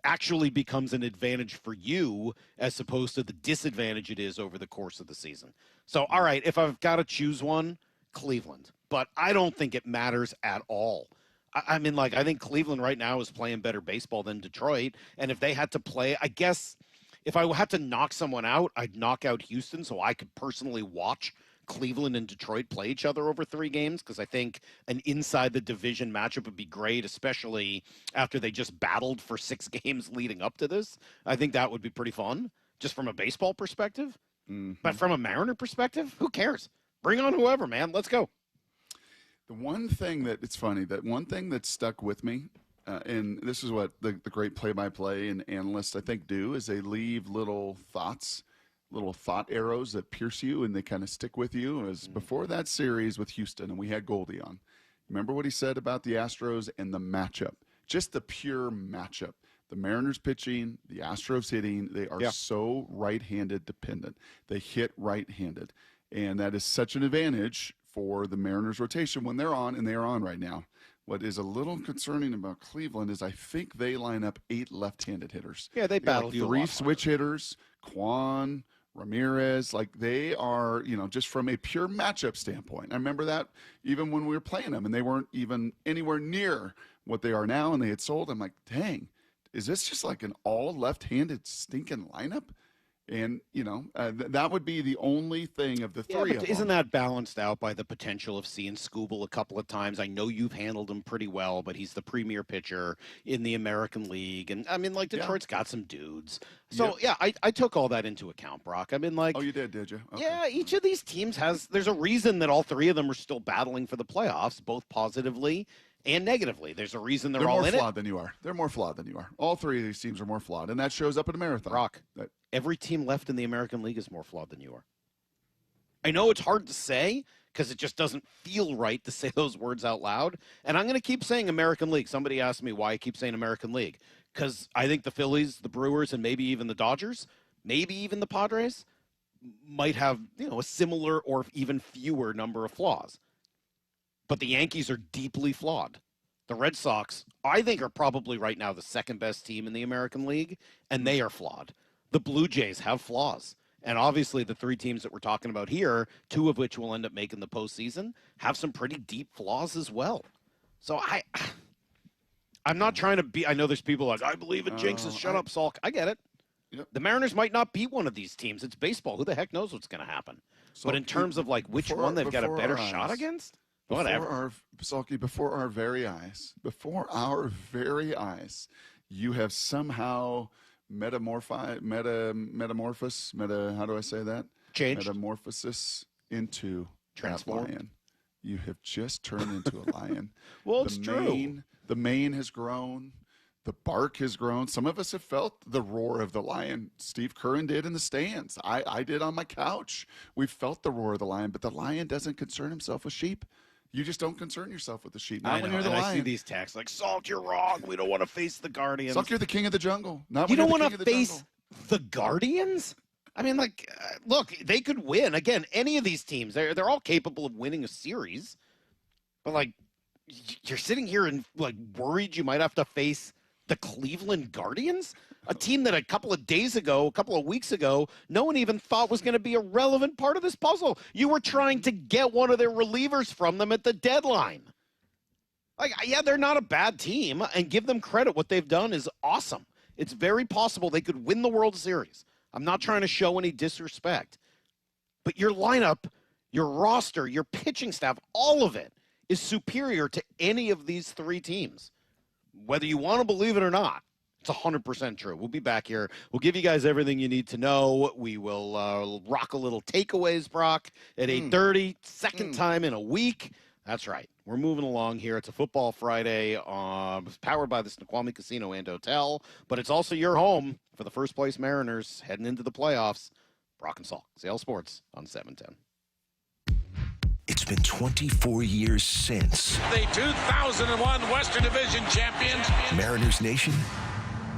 actually becomes an advantage for you as opposed to the disadvantage it is over the course of the season. So, all right, if I've got to choose one, Cleveland. But I don't think it matters at all. I think Cleveland right now is playing better baseball than Detroit. And if they had to play, I guess if I had to knock someone out, I'd knock out Houston so I could personally watch Cleveland and Detroit play each other over 3 games because I think an inside the division matchup would be great, especially after they just battled for 6 games leading up to this. I think that would be pretty fun just from a baseball perspective. But from a Mariner perspective, who cares? Bring on whoever, man. Let's go. The one thing that stuck with me, and this is what the great play-by-play and analysts, I think, do, is they leave little thought arrows that pierce you and they kind of stick with you. It was before that series with Houston, and we had Goldie on. Remember what he said about the Astros and the matchup, just the pure matchup. The Mariners pitching, the Astros hitting, they are so right-handed dependent. They hit right-handed, and that is such an advantage for the Mariners rotation when they're on, and they are on right now. What is a little concerning about Cleveland is I think they line up 8 left-handed hitters. Yeah, they battle you a 3 lot switch hitters, Quan, Ramirez, like they are, just from a pure matchup standpoint. I remember that even when we were playing them and they weren't even anywhere near what they are now and they had sold. I'm like, dang, is this just like an all left-handed stinking lineup? And, that would be the only thing of the three of them. Isn't that balanced out by the potential of seeing Skubal a couple of times? I know you've handled him pretty well, but he's the premier pitcher in the American League. And, I mean, like, Detroit's got some dudes. So, I took all that into account, Brock. I mean, like... Oh, you did you? Okay. Yeah, each of these teams has... There's a reason that all three of them are still battling for the playoffs, both positively and negatively. There's a reason they're all in it. They're more flawed than you are. They're more flawed than you are. All three of these teams are more flawed, and that shows up in a marathon. Brock, every team left in the American League is more flawed than you are. I know it's hard to say because it just doesn't feel right to say those words out loud, and I'm going to keep saying American League. Somebody asked me why I keep saying American League, because I think the Phillies, the Brewers, and maybe even the Dodgers, maybe even the Padres might have, a similar or even fewer number of flaws. But the Yankees are deeply flawed. The Red Sox, I think, are probably right now the second best team in the American League, and they are flawed. The Blue Jays have flaws. And obviously the 3 teams that we're talking about here, 2 of which will end up making the postseason, have some pretty deep flaws as well. So I'm not trying to be – I know there's people like, I believe in jinxes. Shut up, Salk. I get it. Yep. The Mariners might not beat one of these teams. It's baseball. Who the heck knows what's going to happen? So but in terms of, like, which one they've got a better shot against – whatever. Before our very eyes, you have somehow metamorphosis, how do I say that? Changed. Metamorphosis into transformed. Lion. You have just turned into a lion. Well, it's true. The mane has grown. The bark has grown. Some of us have felt the roar of the lion. Steve Curran did in the stands. I did on my couch. We felt the roar of the lion, but the lion doesn't concern himself with sheep. You just don't concern yourself with the sheep. Not when you're the lion. I see these texts like, Salk, you're wrong. We don't want to face the Guardians. Salk, you're the king of the jungle. Not you when don't want to face the Guardians? I mean, like, look, they could win. Again, any of these teams, they're all capable of winning a series. But, like, you're sitting here and, like, worried you might have to face the Cleveland Guardians? A team that a couple of weeks ago, no one even thought was going to be a relevant part of this puzzle. You were trying to get one of their relievers from them at the deadline. Like, yeah, they're not a bad team, and give them credit. What they've done is awesome. It's very possible they could win the World Series. I'm not trying to show any disrespect. But your lineup, your roster, your pitching staff, all of it is superior to any of these 3 teams. Whether you want to believe it or not. It's 100% true. We'll be back here. We'll give you guys everything you need to know. We will rock a little takeaways, Brock, at 8:30. Second time in a week. That's right. We're moving along here. It's a Football Friday powered by the Snoqualmie Casino and Hotel. But it's also your home for the first-place Mariners heading into the playoffs. Brock and Salk, Seattle Sports on 710. It's been 24 years since the 2001 Western Division champions. Mariners Nation,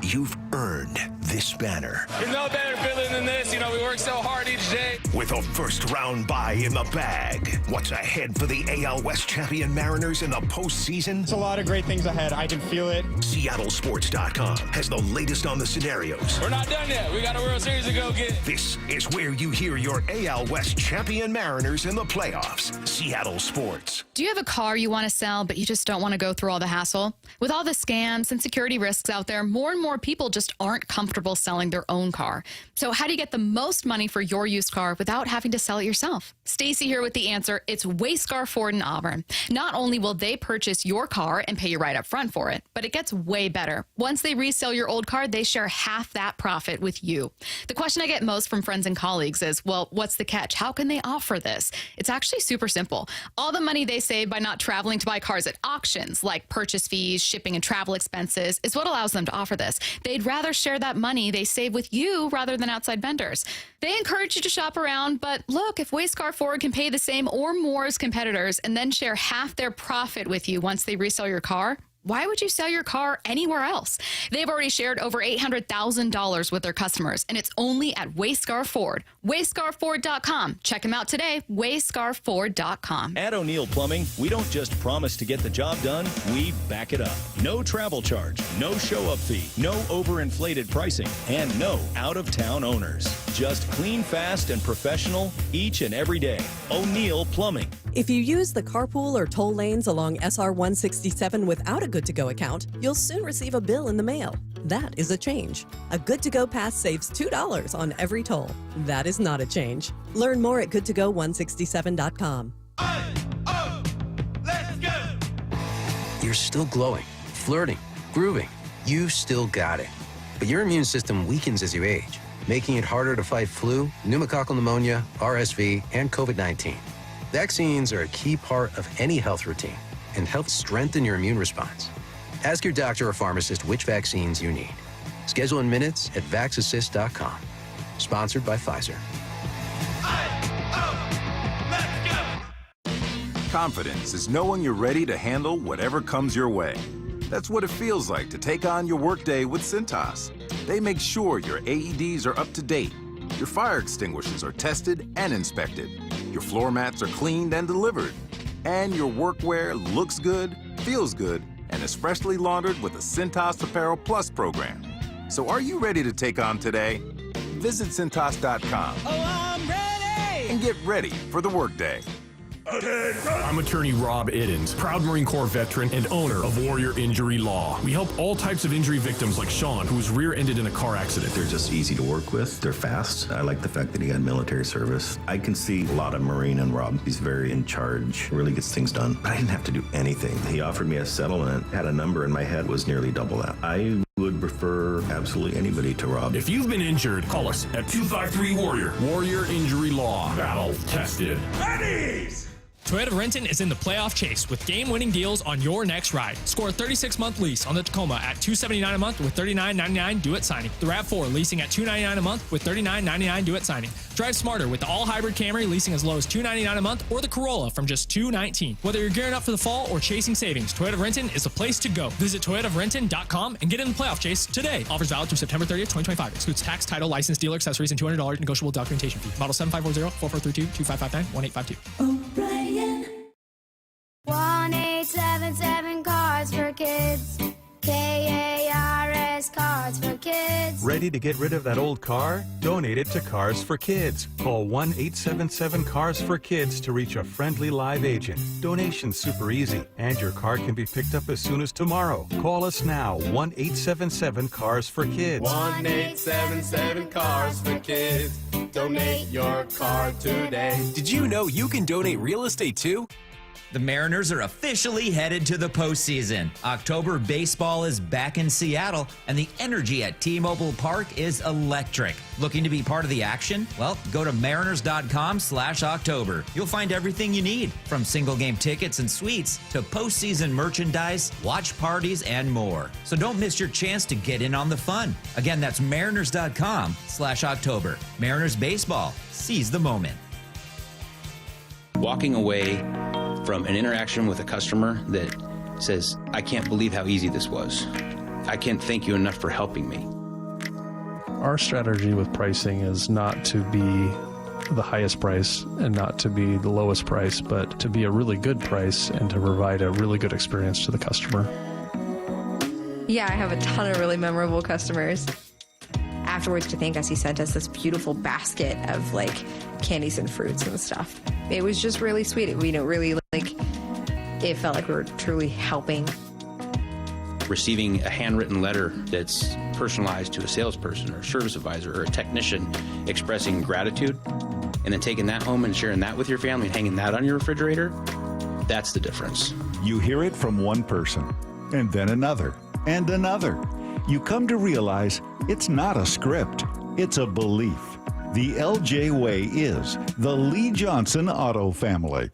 you've earned this banner. There's no better feeling than this. We work so hard each day. With a first-round bye in the bag, what's ahead for the AL West champion Mariners in the postseason? It's a lot of great things ahead. I can feel it. SeattleSports.com has the latest on the scenarios. We're not done yet. We got a World Series to go get. This is where you hear your AL West champion Mariners in the playoffs. Seattle Sports. Do you have a car you want to sell, but you just don't want to go through all the hassle? With all the scams and security risks out there, more and more people just aren't comfortable selling their own car. So how do you get the most money for your used car without having to sell it yourself? Stacy here with the answer. It's Wayscar Ford in Auburn. Not only will they purchase your car and pay you right up front for it, but it gets way better. Once they resell your old car, they share half that profit with you. The question I get most from friends and colleagues is, well, what's the catch? How can they offer this? It's actually super simple. All the money they save by not traveling to buy cars at auctions, like purchase fees, shipping, and travel expenses, is what allows them to offer this. They'd rather share that money they save with you rather than outside vendors. They encourage you to shop around, but look, if Wayscar Ford can pay the same or more as competitors and then share half their profit with you once they resell your car, Why would you sell your car anywhere else? They've already shared over $800,000 with their customers, and it's only at Wayscar Ford. WayscarFord.com. Check them out today, WayscarFord.com. At O'Neill Plumbing, we don't just promise to get the job done, we back it up. No travel charge, no show-up fee, no overinflated pricing, and no out-of-town owners. Just clean, fast, and professional each and every day. O'Neill Plumbing. If you use the carpool or toll lanes along SR 167 without a Good-to-Go account, you'll soon receive a bill in the mail. That is a change. A Good-to-Go pass saves $2 on every toll. That is not a change. Learn more at goodtogo167.com. You're still glowing, flirting, grooving. You still got it. But your immune system weakens as you age, making it harder to fight flu, pneumococcal pneumonia, RSV, and COVID-19. Vaccines are a key part of any health routine and help strengthen your immune response. Ask your doctor or pharmacist which vaccines you need. Schedule in minutes at vaxassist.com. Sponsored by Pfizer. Confidence is knowing you're ready to handle whatever comes your way. That's what it feels like to take on your workday with Cintas. They make sure your AEDs are up to date, your fire extinguishers are tested and inspected, your floor mats are cleaned and delivered, and your workwear looks good, feels good, and is freshly laundered with the Cintas Apparel Plus program. So are you ready to take on today? Visit Cintas.com. I'm ready! And get ready for the workday. I'm attorney Rob Iddens, proud Marine Corps veteran and owner of Warrior Injury Law. We help all types of injury victims like Sean, who was rear-ended in a car accident. They're just easy to work with. They're fast. I like the fact that he had military service. I can see a lot of Marine in Rob. He's very in charge, really gets things done. But I didn't have to do anything. He offered me a settlement, had a number in my head, was nearly double that. I would refer absolutely anybody to Rob. If you've been injured, call us at 253-WARRIOR. Warrior Injury Law. Battle tested. Ready! Toyota of Renton is in the playoff chase with game-winning deals on your next ride. Score a 36-month lease on the Tacoma at $279 a month with $39.99 due at signing. The RAV4 leasing at $299 a month with $39.99 due at signing. Drive smarter with the all-hybrid Camry leasing as low as $299 a month, or the Corolla from just $219. Whether you're gearing up for the fall or chasing savings, Toyota of Renton is the place to go. Visit toyotaofrenton.com and get in the playoff chase today. Offers valid through September 30th, 2025. Excludes tax, title, license, dealer accessories, and $200 negotiable documentation fee. Model 7540-4432-2559-1852. O'Brien. 1-877 Cars for Kids. KARS Cars for Kids. Ready to get rid of that old car? Donate it to Cars for Kids. Call 1-877 Cars for Kids to reach a friendly live agent. Donation's super easy, and your car can be picked up as soon as tomorrow. Call us now, 1-877 Cars for Kids. 1-877 Cars for Kids. Donate your car today. Did you know you can donate real estate too? The Mariners are officially headed to the postseason. October baseball is back in Seattle, and the energy at T-Mobile Park is electric. Looking to be part of the action? Well, go to mariners.com/October. You'll find everything you need, from single game tickets and suites to postseason merchandise, watch parties, and more. So don't miss your chance to get in on the fun. Again, that's mariners.com/October. Mariners baseball. Seize the moment. Walking away from an interaction with a customer that says, I can't believe how easy this was. I can't thank you enough for helping me. Our strategy with pricing is not to be the highest price and not to be the lowest price, but to be a really good price and to provide a really good experience to the customer. Yeah, I have a ton of really memorable customers. Afterwards, to thank us, he sent us this beautiful basket of like candies and fruits and stuff. It was just really sweet. It felt like we were truly helping. Receiving a handwritten letter that's personalized to a salesperson or a service advisor or a technician expressing gratitude, and then taking that home and sharing that with your family and hanging that on your refrigerator, that's the difference. You hear it from one person, and then another, and another. You come to realize it's not a script, it's a belief. The LJ Way is the Lee Johnson Auto family.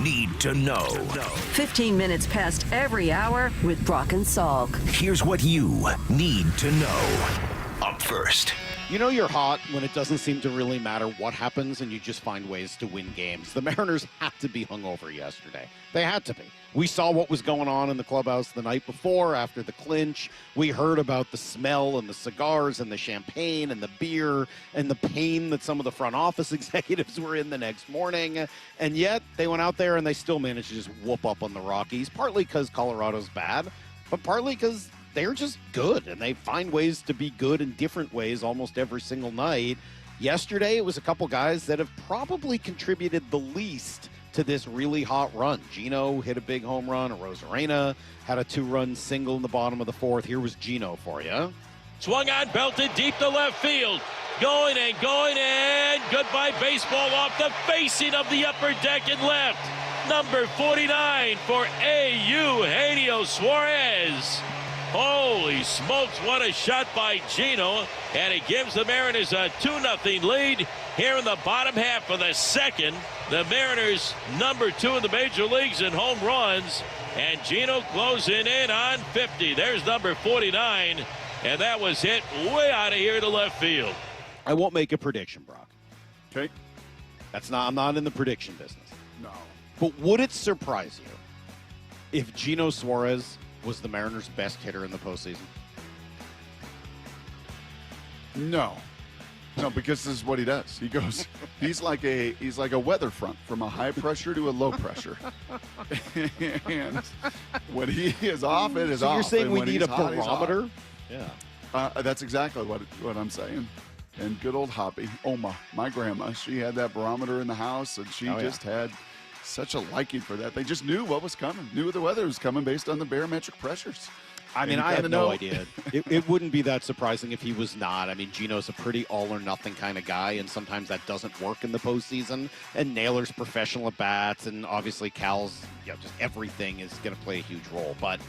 Need to know. 15 minutes past every hour with Brock and Salk. Here's what you need to know. Up first. You know you're hot when it doesn't seem to really matter what happens and you just find ways to win games. The Mariners had to be hungover yesterday. They had to be. We saw what was going on in the clubhouse the night before after the clinch. We heard about the smell and the cigars and the champagne and the beer and the pain that some of the front office executives were in the next morning. And yet they went out there and they still managed to just whoop up on the Rockies, partly because Colorado's bad, but partly because they're just good, and they find ways to be good in different ways almost every single night. Yesterday, it was a couple guys that have probably contributed the least to this really hot run. Gino hit a big home run. Rosarena had a 2-run single in the bottom of the fourth. Here was Gino for you. Swung on, belted deep to left field. Going, and goodbye baseball off the facing of the upper deck and left. Number 49 for Eugenio Suarez. Holy smokes, what a shot by Gino, and it gives the Mariners a 2-0 lead here in the bottom half of the second. The Mariners number 2 in the major leagues in home runs, and Gino closing in on 50. There's number 49, and that was hit way out of here to left field. I won't make a prediction, Brock. Okay. I'm not in the prediction business. No. But would it surprise you if Gino Suarez was the Mariners' best hitter in the postseason? No, because this is what he does. He goes, he's like a weather front from a high pressure to a low pressure. And when he is off, it is so off. You're saying and we when need he's a hot, barometer? Yeah. That's exactly what I'm saying. And good old Hoppy, Oma, my grandma, she had that barometer in the house, and she had such a liking for that. They just knew what was coming, knew the weather was coming based on the barometric pressures. I mean, I have no idea. It wouldn't be that surprising if he was not. I mean, Gino's a pretty all-or-nothing kind of guy, and sometimes that doesn't work in the postseason. And Naylor's professional at bats, and obviously Cal's, just everything is going to play a huge role. But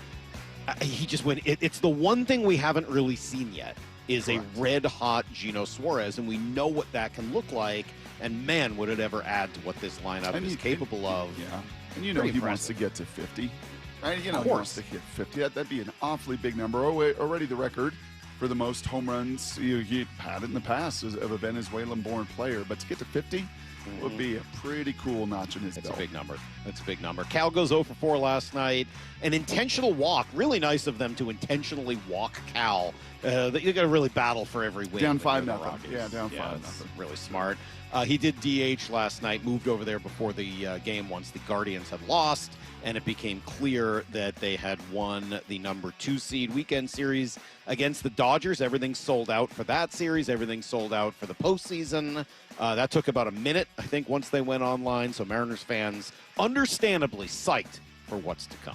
he just went. It's the one thing we haven't really seen yet is a red-hot Gino Suarez, and we know what that can look like. And, man, would it ever add to what this lineup is capable of. Yeah, and he wants to get to 50. Right? He wants to hit 50. That'd be an awfully big number. Already the record for the most home runs he had in the past of a Venezuelan-born player. But to get to 50 would be a pretty cool notch in his belt. That's a big number. That's a big number. Cal goes 0 for 4 last night. An intentional walk. Really nice of them to intentionally walk Cal. You got to really battle for every win. Down 5-0. Yeah, down 5-0. Really smart. He did DH last night, moved over there before the game once the Guardians had lost, and it became clear that they had won the number 2 seed weekend series against the Dodgers. Everything sold out for that series. Everything sold out for the postseason. That took about a minute, I think, once they went online. So Mariners fans, understandably psyched for what's to come.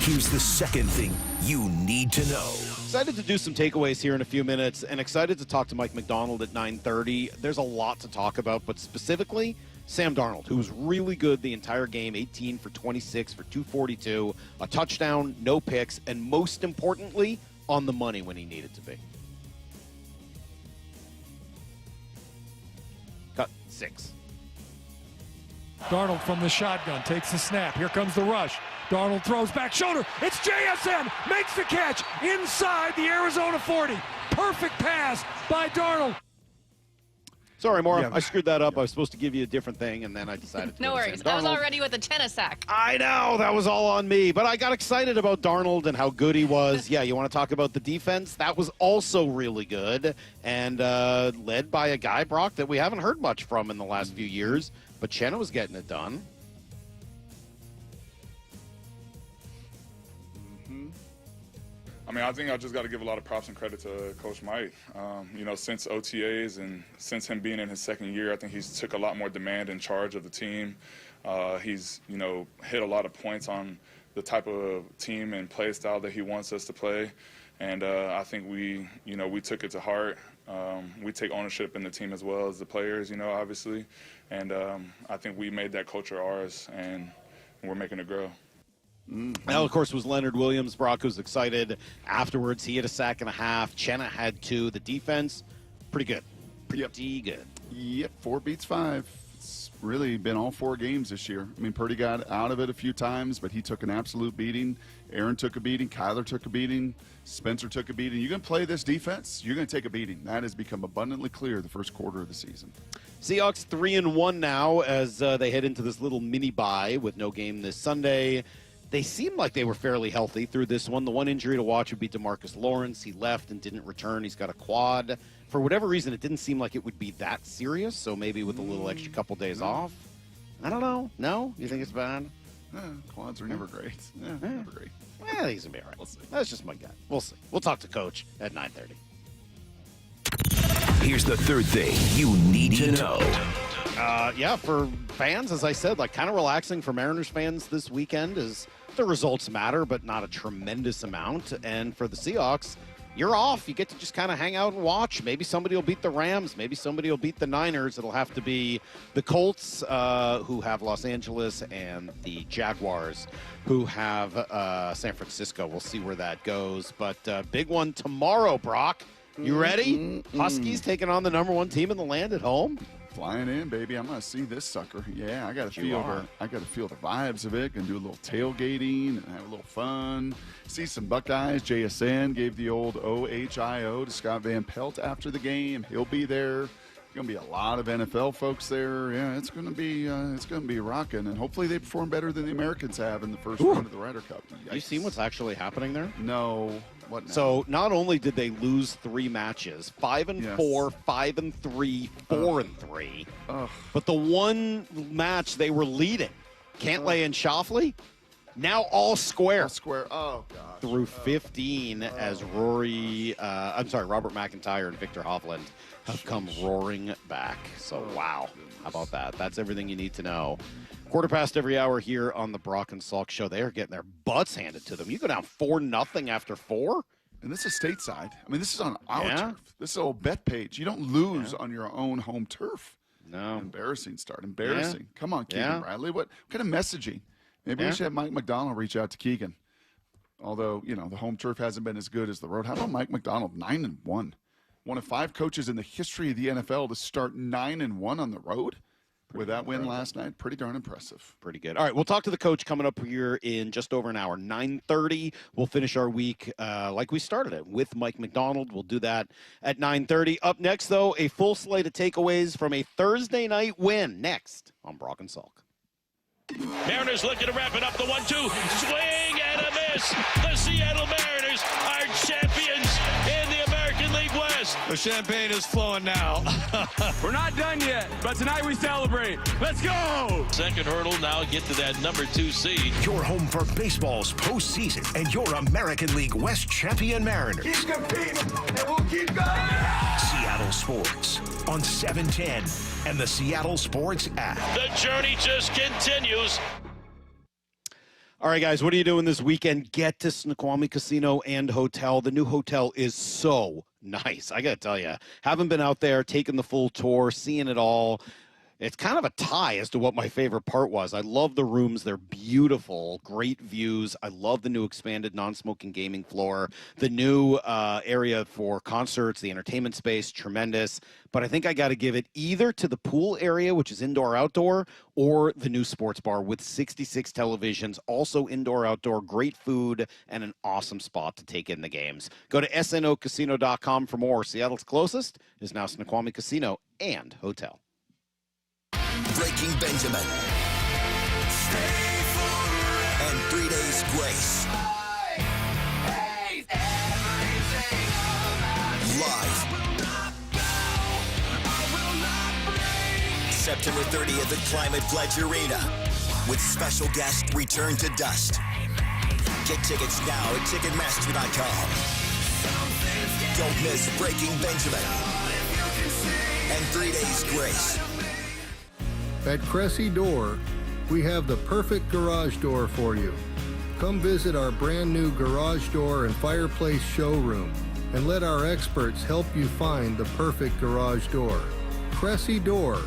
Here's the second thing you need to know. Excited to do some takeaways here in a few minutes, and excited to talk to Mike Macdonald at 9:30. There's a lot to talk about, but specifically Sam Darnold, who was really good the entire game, 18 for 26 for 242, a touchdown, no picks, and most importantly, on the money when he needed to be. Cut 6. Darnold from the shotgun takes the snap. Here comes the rush. Darnold throws back shoulder. It's JSN. Makes the catch inside the Arizona 40. Perfect pass by Darnold. Sorry, Maura. I screwed that up. I was supposed to give you a different thing, and then I decided to. No worries. I was already with a tennis sack. I know. That was all on me. But I got excited about Darnold and how good he was. Yeah, you want to talk about the defense? That was also really good, and led by a guy, Brock, that we haven't heard much from in the last few years. But Uchenna was getting it done. I mean, I think I just got to give a lot of props and credit to Coach Mike. Since OTAs and since him being in his second year, I think he's took a lot more demand and charge of the team. He's, hit a lot of points on the type of team and play style that he wants us to play. And I think we took it to heart. We take ownership in the team as well as the players, obviously. And I think we made that culture ours, and we're making it grow. Now, of course, was Leonard Williams. Brock was excited afterwards. He had a sack and a half. Uchenna had 2. The defense, pretty good. Pretty good. Yep, 4 beats 5. It's really been all 4 games this year. I mean, Purdy got out of it a few times, but he took an absolute beating. Aaron took a beating. Kyler took a beating. Spencer took a beating. You're going to play this defense, you're going to take a beating. That has become abundantly clear the first quarter of the season. Seahawks 3-1 now as they head into this little mini bye with no game this Sunday. They seem like they were fairly healthy through this one. The one injury to watch would be DeMarcus Lawrence. He left and didn't return. He's got a quad. For whatever reason, it didn't seem like it would be that serious, so maybe with a little extra couple days off. I don't know. No? You think it's bad? Quads are never great. Never great. I think he's going to be all right. We'll see. That's just my gut. We'll see. We'll talk to Coach at 9:30. Here's the third thing you need to know. Yeah, for fans, as I said, like kind of relaxing for Mariners fans this weekend is the results matter, but not a tremendous amount. And for the Seahawks, you're off. You get to just kind of hang out and watch. Maybe somebody will beat the Rams. Maybe somebody will beat the Niners. It'll have to be the Colts, who have Los Angeles, and the Jaguars, who have San Francisco. We'll see where that goes. But big one tomorrow, Brock. You ready? Huskies taking on the number 1 team in the land at home. Flying in, baby. I'm gonna see this sucker. Yeah, I gotta feel the vibes of it. Gonna do a little tailgating and have a little fun. See some Buckeyes. JSN gave the old OHIO to Scott Van Pelt after the game. He'll be there. Going to be a lot of NFL folks there. Yeah, it's going to be rocking, and hopefully they perform better than the Americans have in the first round of the Ryder Cup. Yikes. You see what's actually happening there? No. What now? So not only did they lose 3 matches, 5-4, 5-3, 4-3, but the one match they were leading, Cantlay and Schauffele, now all square. Oh, gosh. Through 15 as Robert McIntyre and Victor Hovland have come roaring back. So, wow. How about that? That's everything you need to know. 1/4 every hour here on the Brock and Salk Show. They are getting their butts handed to them. You go down 4-0 after 4. And this is stateside. I mean, this is on our turf. This is an old bet page. You don't lose on your own home turf. No. Embarrassing start. Embarrassing. Come on, Keegan Bradley. What kind of messaging? Maybe we should have Mike Macdonald reach out to Keegan. Although, the home turf hasn't been as good as the road. How about Mike Macdonald, 9-1? One of 5 coaches in the history of the NFL to start 9-1 on the road with that win last night. Pretty darn impressive. Pretty good. All right, we'll talk to the coach coming up here in just over an hour. 9:30, we'll finish our week like we started it with Mike Macdonald. We'll do that at 9:30. Up next, though, a full slate of takeaways from a Thursday night win. Next on Brock and Salk. Mariners looking to wrap it up. The 1-2. Swing and a miss. The Seattle Mariners are champions in the American League West. The champagne is flowing now. We're not done yet, but tonight we celebrate. Let's go! Second hurdle, now get to that number 2 seed. Your home for baseball's postseason and your American League West champion Mariners. Keep competing, and we'll keep going! Seattle Sports on 710 and the Seattle Sports app. The journey just continues. All right, guys, what are you doing this weekend? Get to Snoqualmie Casino and Hotel. The new hotel is so nice. I got to tell you, haven't been out there, taking the full tour, seeing it all. It's kind of a tie as to what my favorite part was. I love the rooms. They're beautiful, great views. I love the new expanded non-smoking gaming floor. The new area for concerts, the entertainment space, tremendous. But I think I got to give it either to the pool area, which is indoor-outdoor, or the new sports bar with 66 televisions, also indoor-outdoor, great food, and an awesome spot to take in the games. Go to snocasino.com for more. Seattle's closest is now Snoqualmie Casino and Hotel. Breaking Benjamin. And 3 Days Grace. Live. September 30th at Climate Pledge Arena. With special guest Return to Dust. Get tickets now at Ticketmaster.com. Don't miss Breaking Benjamin. And 3 Days Grace. At Cressy Door, we have the perfect garage door for you. Come visit our brand new garage door and fireplace showroom and let our experts help you find the perfect garage door. Cressy Door.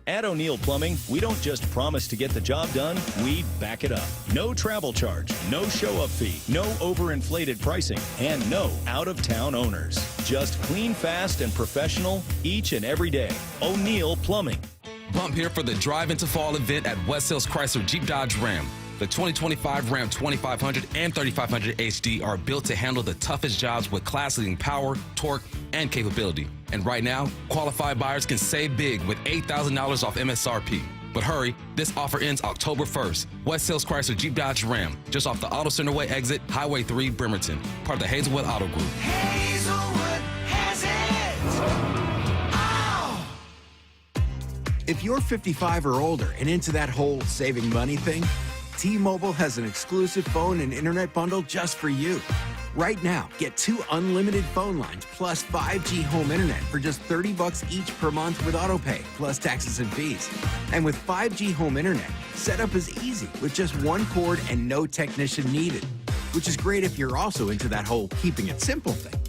At O'Neill Plumbing, we don't just promise to get the job done, we back it up. No travel charge, no show-up fee, no overinflated pricing, and no out-of-town owners. Just clean, fast, and professional each and every day. O'Neill Plumbing. Bump here for the Drive into Fall event at West Hills Chrysler Jeep Dodge Ram. The 2025 Ram 2500 and 3500 HD are built to handle the toughest jobs with class-leading power, torque, and capability. And right now, qualified buyers can save big with $8,000 off MSRP. But hurry, this offer ends October 1st. West Hills Chrysler Jeep Dodge Ram, just off the Auto Center Way exit, Highway 3, Bremerton, part of the Hazelwood Auto Group. Hazelwood has it! Oh! If you're 55 or older and into that whole saving money thing, T-Mobile has an exclusive phone and internet bundle just for you. Right now, get 2 unlimited phone lines plus 5G home internet for just $30 each per month with autopay, plus taxes and fees. And with 5G home internet, setup is easy with just 1 cord and no technician needed, which is great if you're also into that whole keeping it simple thing.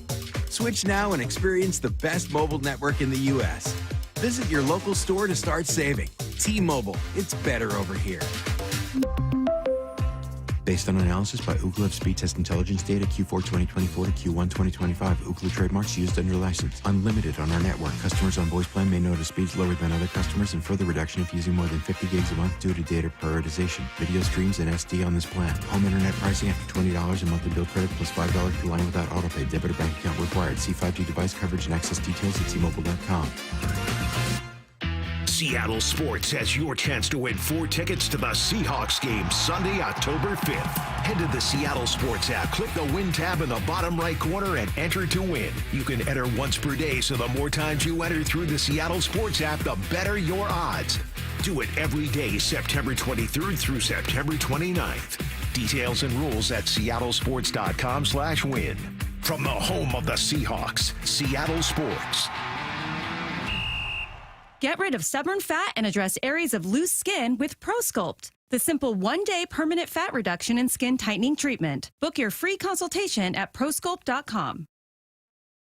Switch now and experience the best mobile network in the U.S. Visit your local store to start saving. T-Mobile, it's better over here. Based on analysis by Ookla of speed test intelligence data Q4 2024 to Q1 2025. Ookla trademarks used under license. Unlimited on our network. Customers on voice plan may notice speeds lower than other customers and further reduction if using more than 50 gigs a month due to data prioritization. Video streams and SD on this plan. Home internet pricing after $20 a monthly bill credit plus $5 per line without autopay. Debit or bank account required. See 5G device coverage and access details at T-Mobile.com. Seattle Sports has your chance to win 4 tickets to the Seahawks game Sunday, October 5th. Head to the Seattle Sports app, click the Win tab in the bottom right corner, and enter to win. You can enter once per day, so the more times you enter through the Seattle Sports app, the better your odds. Do it every day, September 23rd through September 29th. Details and rules at seattlesports.com/win. From the home of the Seahawks, Seattle Sports. Get rid of stubborn fat and address areas of loose skin with ProSculpt, the simple one-day permanent fat reduction and skin tightening treatment. Book your free consultation at prosculpt.com.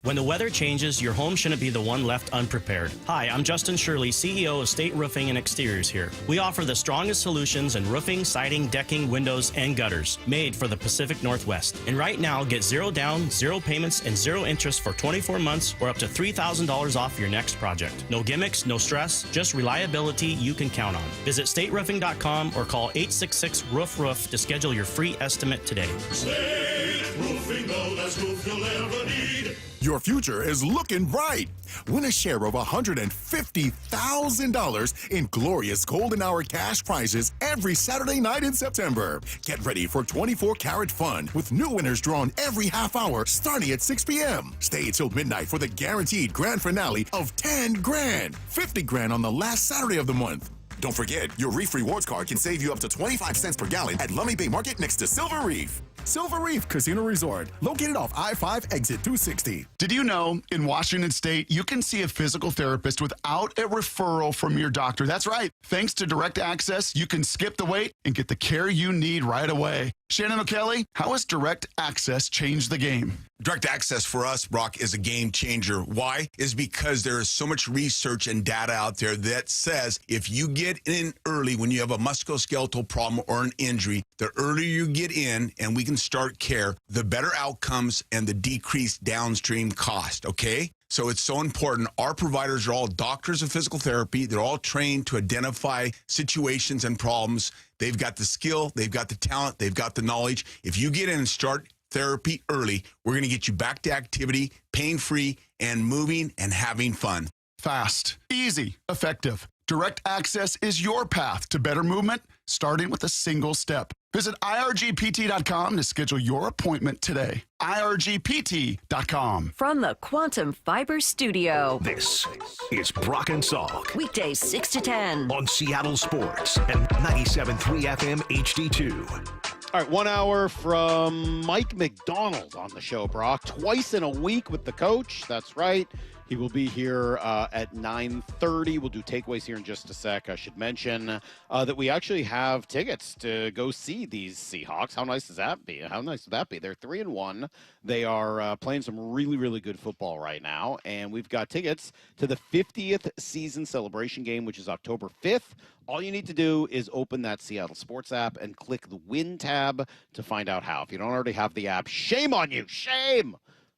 When the weather changes, your home shouldn't be the one left unprepared. Hi, I'm Justin Shirley, CEO of State Roofing and Exteriors here. We offer the strongest solutions in roofing, siding, decking, windows, and gutters, made for the Pacific Northwest. And right now, get 0 down, 0 payments, and 0 interest for 24 months or up to $3,000 off your next project. No gimmicks, no stress, just reliability you can count on. Visit stateroofing.com or call 866-ROOF-ROOF to schedule your free estimate today. State Roofing, the best roof you'll ever need. Your future is looking bright. Win a share of $150,000 in glorious golden hour cash prizes every Saturday night in September. Get ready for 24-karat fun with new winners drawn every half hour starting at 6 p.m. Stay till midnight for the guaranteed grand finale of 10 grand, 50 grand on the last Saturday of the month. Don't forget, your Reef Rewards card can save you up to 25 cents per gallon at Lummi Bay Market next to Silver Reef. Silver Reef Casino Resort, located off I-5 exit 260. Did you know in Washington State, you can see a physical therapist without a referral from your doctor? That's right. Thanks to Direct Access, you can skip the wait and get the care you need right away. Shannon O'Kelly, how has Direct Access changed the game? Direct Access for us, Brock, is a game changer. Why? Is because there is so much research and data out there that says if you get in early when you have a musculoskeletal problem or an injury, the earlier you get in and we can start care, the better outcomes and the decreased downstream cost, okay? So it's so important. Our providers are all doctors of physical therapy. They're all trained to identify situations and problems. They've got the skill, they've got the talent, they've got the knowledge. If you get in and start therapy early, we're going to get you back to activity, pain-free, and moving and having fun. Fast, easy, effective. Direct Access is your path to better movement, starting with a single step. Visit irgpt.com to schedule your appointment today. irgpt.com. From the Quantum Fiber Studio. This is Brock and Salk. Weekdays 6 to 10. On Seattle Sports and 97.3 FM HD2. All right, 1 hour from Mike Macdonald on the show, Brock. Twice in a week with the coach. That's right. He will be here at 9:30. We'll do takeaways here in just a sec. I should mention that we actually have tickets to go see these Seahawks. How nice does that be? How nice would that be? They're 3-1. They are playing some really, really good football right now. And we've got tickets to the 50th season celebration game, which is October 5th. All you need to do is open that Seattle Sports app and click the Win tab to find out how. If you don't already have the app, shame on you. Shame.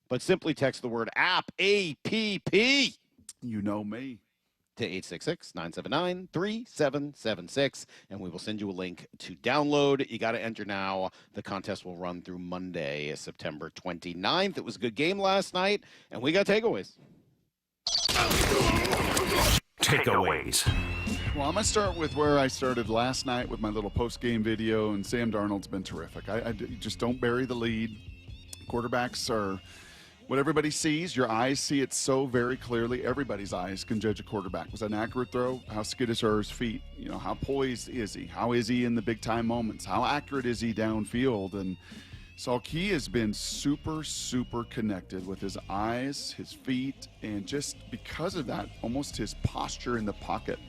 But simply text the word app, APP. You know me. to 866-979-3776, and we will send you a link to download. You got to enter now. The contest will run through Monday, September 29th. It was a good game last night, and we got takeaways. Takeaways. Well, I'm going to start with where I started last night with my little post-game video, and Sam Darnold's been terrific. I just don't bury the lead. Quarterbacks are what everybody sees. Your eyes see it so very clearly. Everybody's eyes can judge a quarterback. Was that an accurate throw? How skittish are his feet? You know, how poised is he? How is he in the big-time moments? How accurate is he downfield? And Salk, he has been super, super connected with his eyes, his feet, and just because of that, almost his posture in the pocket.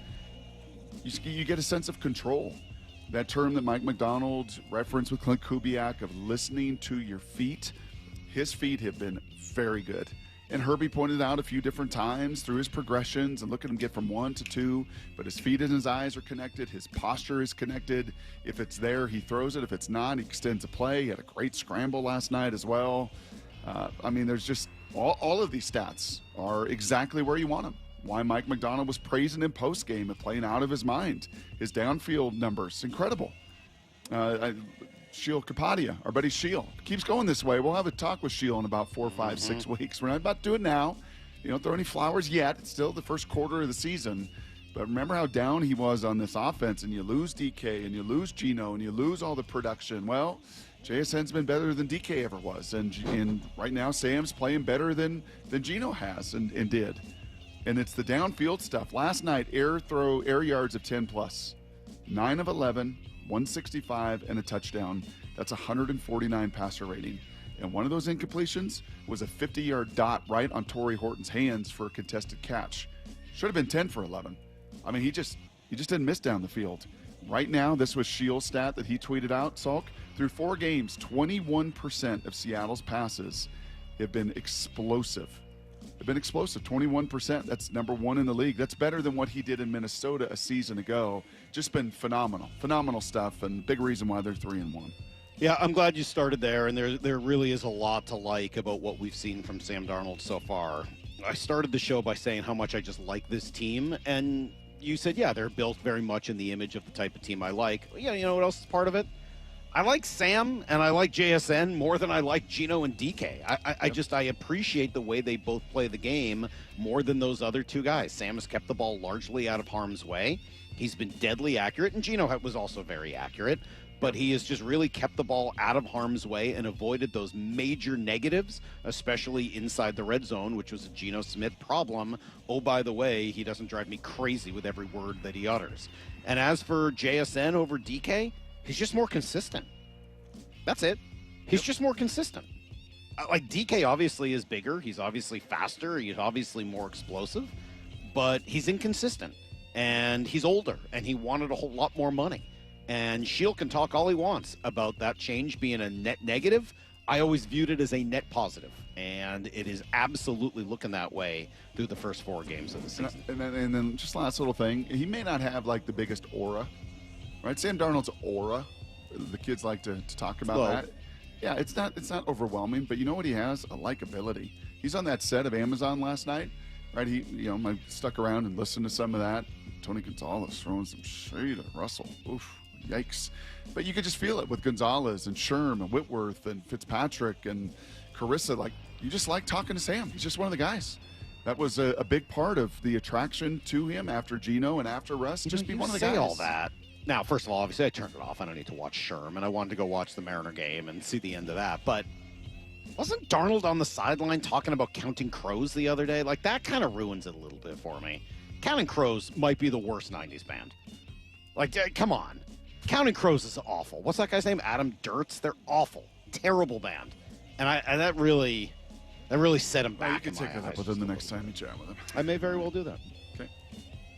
You get a sense of control. That term that Mike Macdonald referenced with Clint Kubiak of listening to your feet, his feet have been very good. And Herbie pointed out a few different times through his progressions, and look at him get from 1 to 2, but his feet and his eyes are connected. His posture is connected. If it's there, he throws it. If it's not, he extends a play. He had a great scramble last night as well. There's just all of these stats are exactly where you want them. Why Mike Macdonald was praising him post-game and playing out of his mind. His downfield numbers, incredible. Sheil Kapadia, our buddy Sheil, keeps going this way. We'll have a talk with Sheil in about 4, 5, 6 weeks. We're not about to do it now. You don't throw any flowers yet. It's still the first quarter of the season. But remember how down he was on this offense, and you lose DK, and you lose Geno, and you lose all the production. Well, JSN's been better than DK ever was. And right now, Sam's playing better than Geno has and did. And it's the downfield stuff. Last night, air yards of 10+. 9 of 11, 165, and a touchdown. That's 149 passer rating. And one of those incompletions was a 50-yard dot right on Torrey Horton's hands for a contested catch. Should have been 10 for 11. I mean, he just didn't miss down the field. Right now, this was Sheil's stat that he tweeted out, Salk. Through 4 games, 21% of Seattle's passes have been explosive. 21%. That's number 1 in the league. That's better than what he did in Minnesota a season ago. Just been phenomenal stuff, and big reason why they're 3-1. Yeah, I'm glad you started there, and there really is a lot to like about what we've seen from Sam Darnold so far. I started the show by saying how much I just like this team, and you said, yeah, they're built very much in the image of the type of team I like. Yeah, you know what else is part of it? I like Sam and I like JSN more than I like Geno and DK. I appreciate the way they both play the game more than those other two guys. Sam has kept the ball largely out of harm's way. He's been deadly accurate, and Geno was also very accurate, but he has just really kept the ball out of harm's way and avoided those major negatives, especially inside the red zone, which was a Geno Smith problem. Oh, by the way, he doesn't drive me crazy with every word that he utters. And as for JSN over DK, he's just more consistent. That's it. He's just more consistent. Like, DK obviously is bigger. He's obviously faster. He's obviously more explosive. But he's inconsistent. And he's older. And he wanted a whole lot more money. And Sheil can talk all he wants about that change being a net negative. I always viewed it as a net positive. And it is absolutely looking that way through the first 4 games of the season. And then just last little thing. He may not have, like, the biggest aura. Right, Sam Darnold's aura, the kids like to talk about that. Yeah, it's not overwhelming, but you know what he has? A likability. He's on that set of Amazon last night, right? I stuck around and listened to some of that. Tony Gonzalez throwing some shade at Russell. Oof, yikes. But you could just feel it with Gonzalez and Sherm and Whitworth and Fitzpatrick and Carissa. Like, you just like talking to Sam. He's just one of the guys. That was a big part of the attraction to him after Geno and after Russ. Just be one of the guys. All that. Now, first of all, obviously I turned it off. I don't need to watch Sherm, and I wanted to go watch the Mariner game and see the end of that. But wasn't Darnold on the sideline talking about Counting Crows the other day? Like, that kind of ruins it a little bit for me. Counting Crows might be the worst 90s band. Like, come on. Counting Crows is awful. What's that guy's name? Adam Dirts? They're awful. Terrible band. And that really set him back. You can take that up with him the next time you chat with him. I may very well do that. Okay.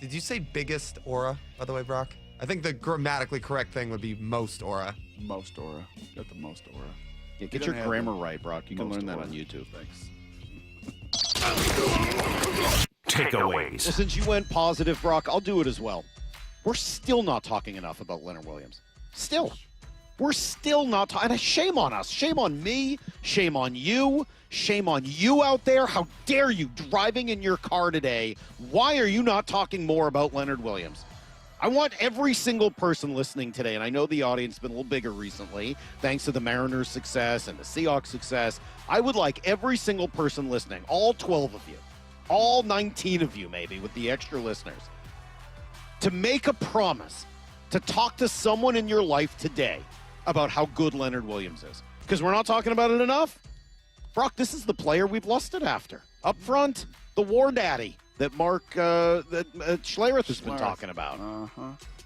Did you say biggest aura, by the way, Brock? I think the grammatically correct thing would be most aura. Most aura. Got the most aura. Yeah, get your grammar right, Brock. You can learn that on YouTube. Thanks. Takeaways. Well, since you went positive, Brock, I'll do it as well. We're still not talking enough about Leonard Williams. Still. We're still not talking. Shame on us. Shame on me. Shame on you. Shame on you out there. How dare you driving in your car today? Why are you not talking more about Leonard Williams? I want every single person listening today, and I know the audience has been a little bigger recently, thanks to the Mariners' success and the Seahawks' success. I would like every single person listening, all 12 of you, all 19 of you maybe, with the extra listeners, to make a promise to talk to someone in your life today about how good Leonard Williams is. Because we're not talking about it enough. Brock, this is the player we've lusted after. Up front, the war daddy that Schlereth has been talking about.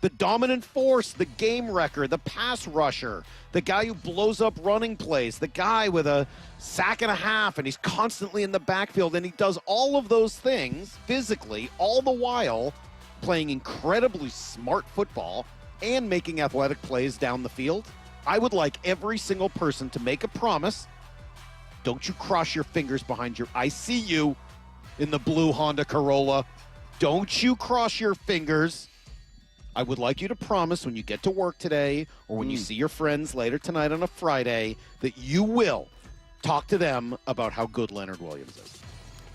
The dominant force, the game wrecker, the pass rusher, the guy who blows up running plays, the guy with a sack and a half, and he's constantly in the backfield, and he does all of those things physically, all the while playing incredibly smart football and making athletic plays down the field. I would like every single person to make a promise. Don't you cross your fingers behind your... I see you in the blue Honda Corolla. Don't you cross your fingers. I would like you to promise when you get to work today or when you see your friends later tonight on a Friday that you will talk to them about how good Leonard Williams is.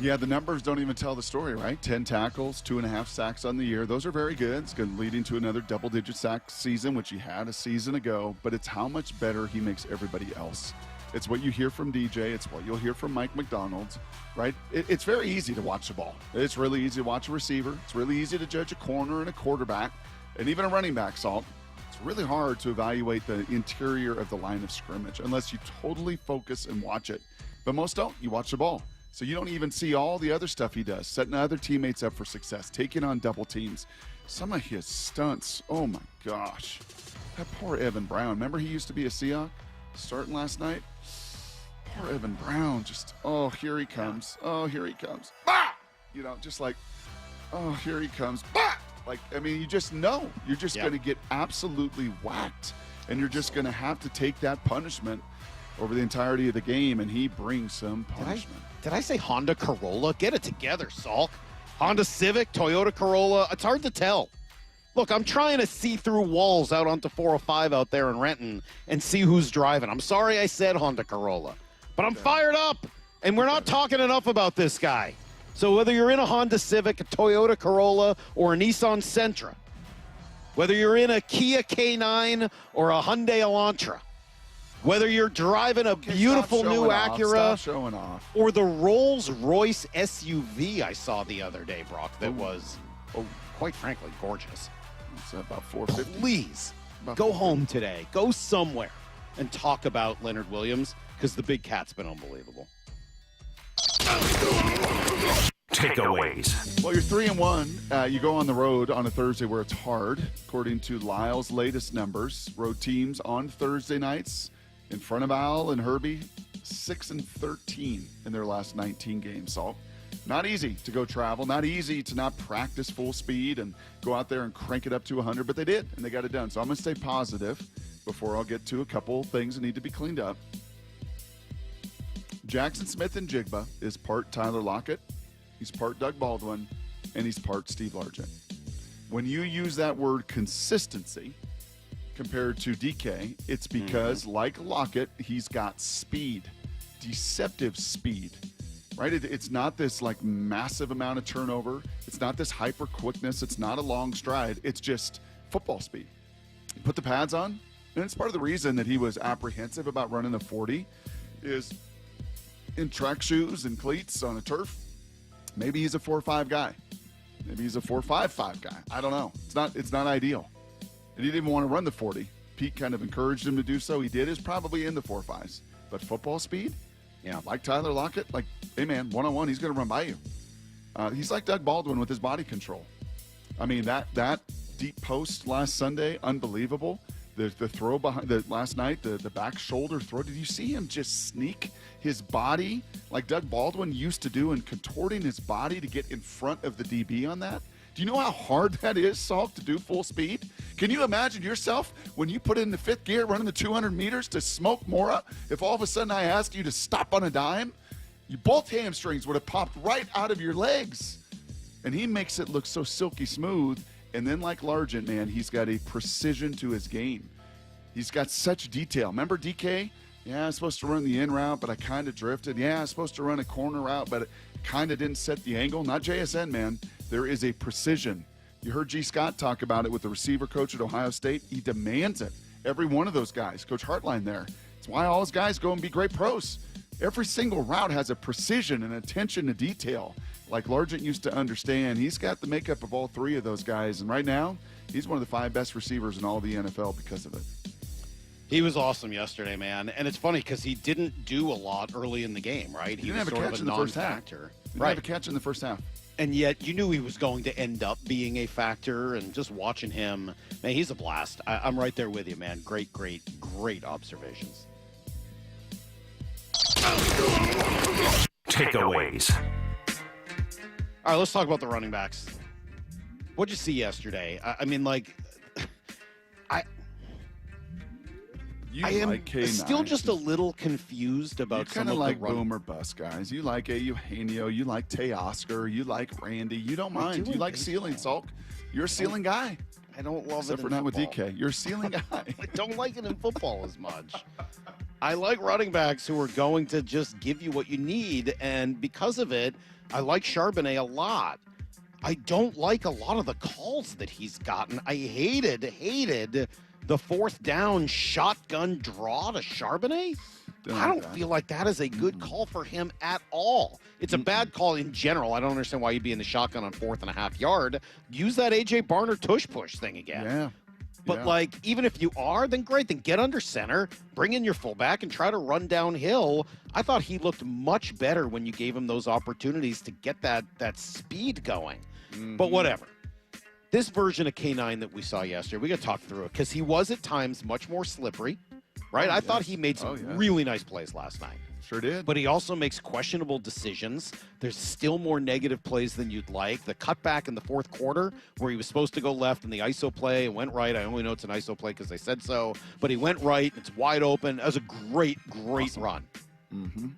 Yeah, the numbers don't even tell the story, right? 10 tackles, 2.5 sacks on the year. Those are very good. It's good, leading to another double-digit sack season, which he had a season ago. But it's how much better he makes everybody else. It's what you hear from DJ. It's what you'll hear from Mike Macdonald, right? It's very easy to watch the ball. It's really easy to watch a receiver. It's really easy to judge a corner and a quarterback and even a running back, Salk. It's really hard to evaluate the interior of the line of scrimmage unless you totally focus and watch it. But most don't. You watch the ball. So you don't even see all the other stuff he does, setting other teammates up for success, taking on double teams. Some of his stunts, oh my gosh. That poor Evan Brown. Remember he used to be a Seahawk starting last night? Poor Evan Brown, just, oh, here he comes. Oh, here he comes. Bah! You know, just like, oh, here he comes. Bah! Like, I mean, you just know. You're just going to get absolutely whacked. And you're just going to have to take that punishment over the entirety of the game, and he brings some punishment. Did I say Honda Corolla? Get it together, Salk. Honda Civic, Toyota Corolla. It's hard to tell. Look, I'm trying to see through walls out onto 405 out there in Renton and see who's driving. I'm sorry I said Honda Corolla, but I'm fired up, and we're not talking enough about this guy. So whether you're in a Honda Civic, a Toyota Corolla, or a Nissan Sentra, whether you're in a Kia K9 or a Hyundai Elantra, whether you're driving a beautiful new Acura or the Rolls-Royce SUV I saw the other day, Brock, that was, quite frankly, gorgeous. It's about $450. Please, go home today. Go somewhere and talk about Leonard Williams because the big cat's been unbelievable. Takeaways. Well, you're 3-1. You go on the road on a Thursday where it's hard. According to Lyle's latest numbers, road teams on Thursday nights in front of Al and Herbie, 6-13 in their last 19 games. So not easy to go travel, not easy to not practice full speed and go out there and crank it up to 100, but they did, and they got it done. So I'm going to stay positive before I'll get to a couple things that need to be cleaned up. Jackson Smith-Njigba is part Tyler Lockett, he's part Doug Baldwin, and he's part Steve Largent. When you use that word consistency compared to DK, it's because, like Lockett, he's got speed, deceptive speed, right? It's not this like massive amount of turnover. It's not this hyper quickness. It's not a long stride. It's just football speed. You put the pads on, and it's part of the reason that he was apprehensive about running the 40 is in track shoes and cleats on a turf. Maybe he's a 4.5 guy. Maybe he's a 4.55 guy. I don't know. It's not ideal. And he didn't want to run the 40. Pete kind of encouraged him to do so. He did. Is probably in the 4.5s. But football speed, like Tyler Lockett, like, hey man, one-on-one, he's going to run by you. He's like Doug Baldwin with his body control. I mean, that deep post last Sunday, unbelievable. The throw behind last night, the back shoulder throw. Did you see him just sneak his body like Doug Baldwin used to do and contorting his body to get in front of the DB on that? Do you know how hard that is, Salk, to do full speed? Can you imagine yourself when you put in the fifth gear running the 200 meters to smoke Mora? If all of a sudden I asked you to stop on a dime, both hamstrings would have popped right out of your legs. And he makes it look so silky smooth. And then like Largent, man, he's got a precision to his game. He's got such detail. Remember DK? Yeah, I was supposed to run the in route, but I kind of drifted. Yeah, I was supposed to run a corner route, but it kind of didn't set the angle. Not JSN, man. There is a precision. You heard G. Scott talk about it with the receiver coach at Ohio State. He demands it. Every one of those guys. Coach Hartline there. It's why all his guys go and be great pros. Every single route has a precision and attention to detail like Largent used to understand. He's got the makeup of all three of those guys, and right now, he's one of the 5 best receivers in all of the NFL because of it. He was awesome yesterday, man. And it's funny because he didn't do a lot early in the game, right? He didn't have a catch in the first half. Didn't have a catch in the first half. And yet you knew he was going to end up being a factor, and just watching him, man, he's a blast. I'm right there with you, man. Great observations. Takeaways. All right, let's talk about the running backs. What'd you see yesterday? I mean, like, I am like K9. Still just a little confused about some of like the run. boom or bust guys. You like Eugenio. You like Teoscar. You like Randy. You don't mind. You like ceiling, Salk. You're a ceiling guy. I don't love Except it for in not with football. DK. You're a ceiling guy. I don't like it in football as much. I like running backs who are going to just give you what you need, and because of it, I like Charbonnet a lot. I don't like a lot of the calls that he's gotten. I hated the 4th down shotgun draw to Charbonnet. I don't feel like that is a good call for him at all. It's a bad call in general. I don't understand why you'd be in the shotgun on 4th and a half yard. Use that A.J. Barner tush push thing again. Yeah. But, like, even if you are, then great. Then get under center, bring in your fullback, and try to run downhill. I thought he looked much better when you gave him those opportunities to get that speed going. But whatever. This version of K9 that we saw yesterday, we got to talk through it because he was at times much more slippery, right? I thought he made some really nice plays last night. Sure did. But he also makes questionable decisions. There's still more negative plays than you'd like. The cutback in the 4th quarter where he was supposed to go left in the ISO play and went right. I only know it's an ISO play because they said so. But he went right. It's wide open. That was a great run.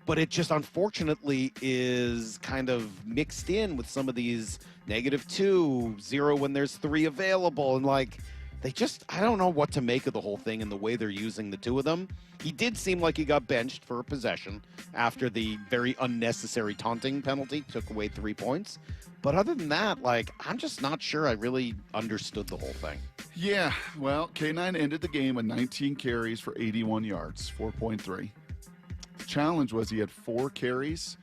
But it just unfortunately is kind of mixed in with some of these -2, 0 when there's 3 available. And like, I don't know what to make of the whole thing and the way they're using the 2 of them. He did seem like he got benched for a possession after the very unnecessary taunting penalty took away 3 points. But other than that, like, I'm just not sure I really understood the whole thing. Yeah, well, K9 ended the game with 19 carries for 81 yards, 4.3. The challenge was he had 4 carries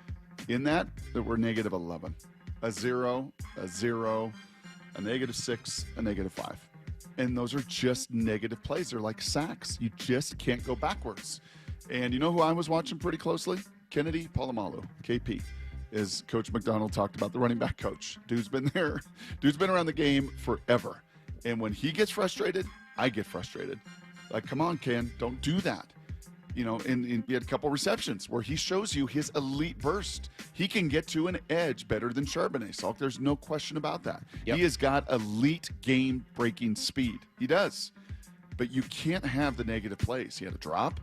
in that were -11. A 0, a 0, a -6, a -5. And those are just negative plays. They're like sacks. You just can't go backwards. And you know who I was watching pretty closely? Kennedy Palomalu, KP, as Coach Macdonald talked about, the running back coach. Dude's been there. Dude's been around the game forever. And when he gets frustrated, I get frustrated. Like, come on, Ken, don't do that. You know, and he had a couple receptions where he shows you his elite burst. He can get to an edge better than Charbonnet, Salk. There's no question about that. He has got elite game-breaking speed. He does. But you can't have the negative plays. He had a drop,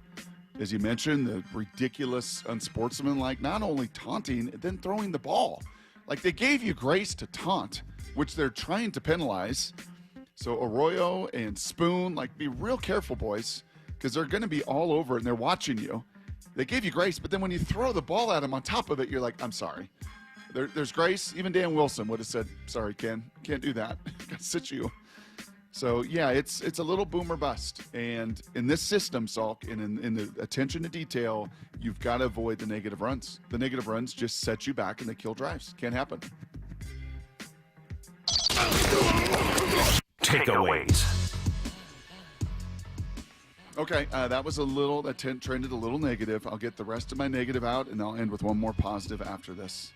as you mentioned, the ridiculous, unsportsmanlike, not only taunting, then throwing the ball. Like, they gave you grace to taunt, which they're trying to penalize. So Arroyo and Spoon, like, be real careful, boys, because they're going to be all over it and they're watching you. They gave you grace, but then when you throw the ball at them on top of it, you're like, I'm sorry. There's grace. Even Dan Wilson would have said, sorry, Ken, can't do that. Got to sit you. So, yeah, it's a little boom or bust. And in this system, Salk, and in the attention to detail, you've got to avoid the negative runs. The negative runs just set you back and they kill drives. Can't happen. Takeaways. Okay, that trended a little negative. I'll get the rest of my negative out, and I'll end with one more positive after this.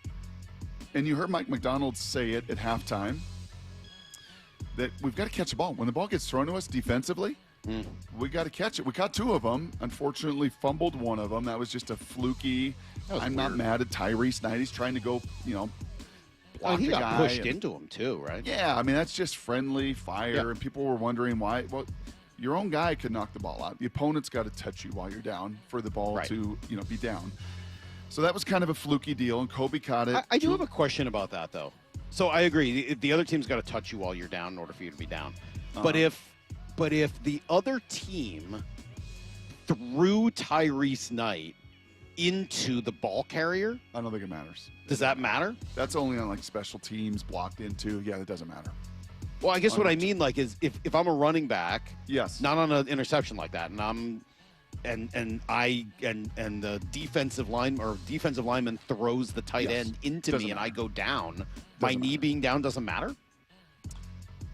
And you heard Mike Macdonald say it at halftime, that we've got to catch the ball. When the ball gets thrown to us defensively, we got to catch it. We caught 2 of them. Unfortunately, fumbled 1 of them. That was just a fluky. I'm not mad at Tyrese Knight. He's trying to go, block he the got guy. pushed into him too, right? Yeah, I mean, that's just friendly fire, and people were wondering why. Well, your own guy could knock the ball out. The opponent's got to touch you while you're down for the ball to, be down. So that was kind of a fluky deal, and Kobe caught it. I do have a question about that, though. So I agree. The other team's got to touch you while you're down in order for you to be down. But if But if the other team threw Tyrese Knight into the ball carrier, I don't think it matters. Does that matter? That's only on like special teams blocked into. Yeah, it doesn't matter. Well, I guess what I mean like is if I'm a running back, yes, not on an interception like that, and I'm and the defensive lineman throws the tight end into me and I go down, my knee being down doesn't matter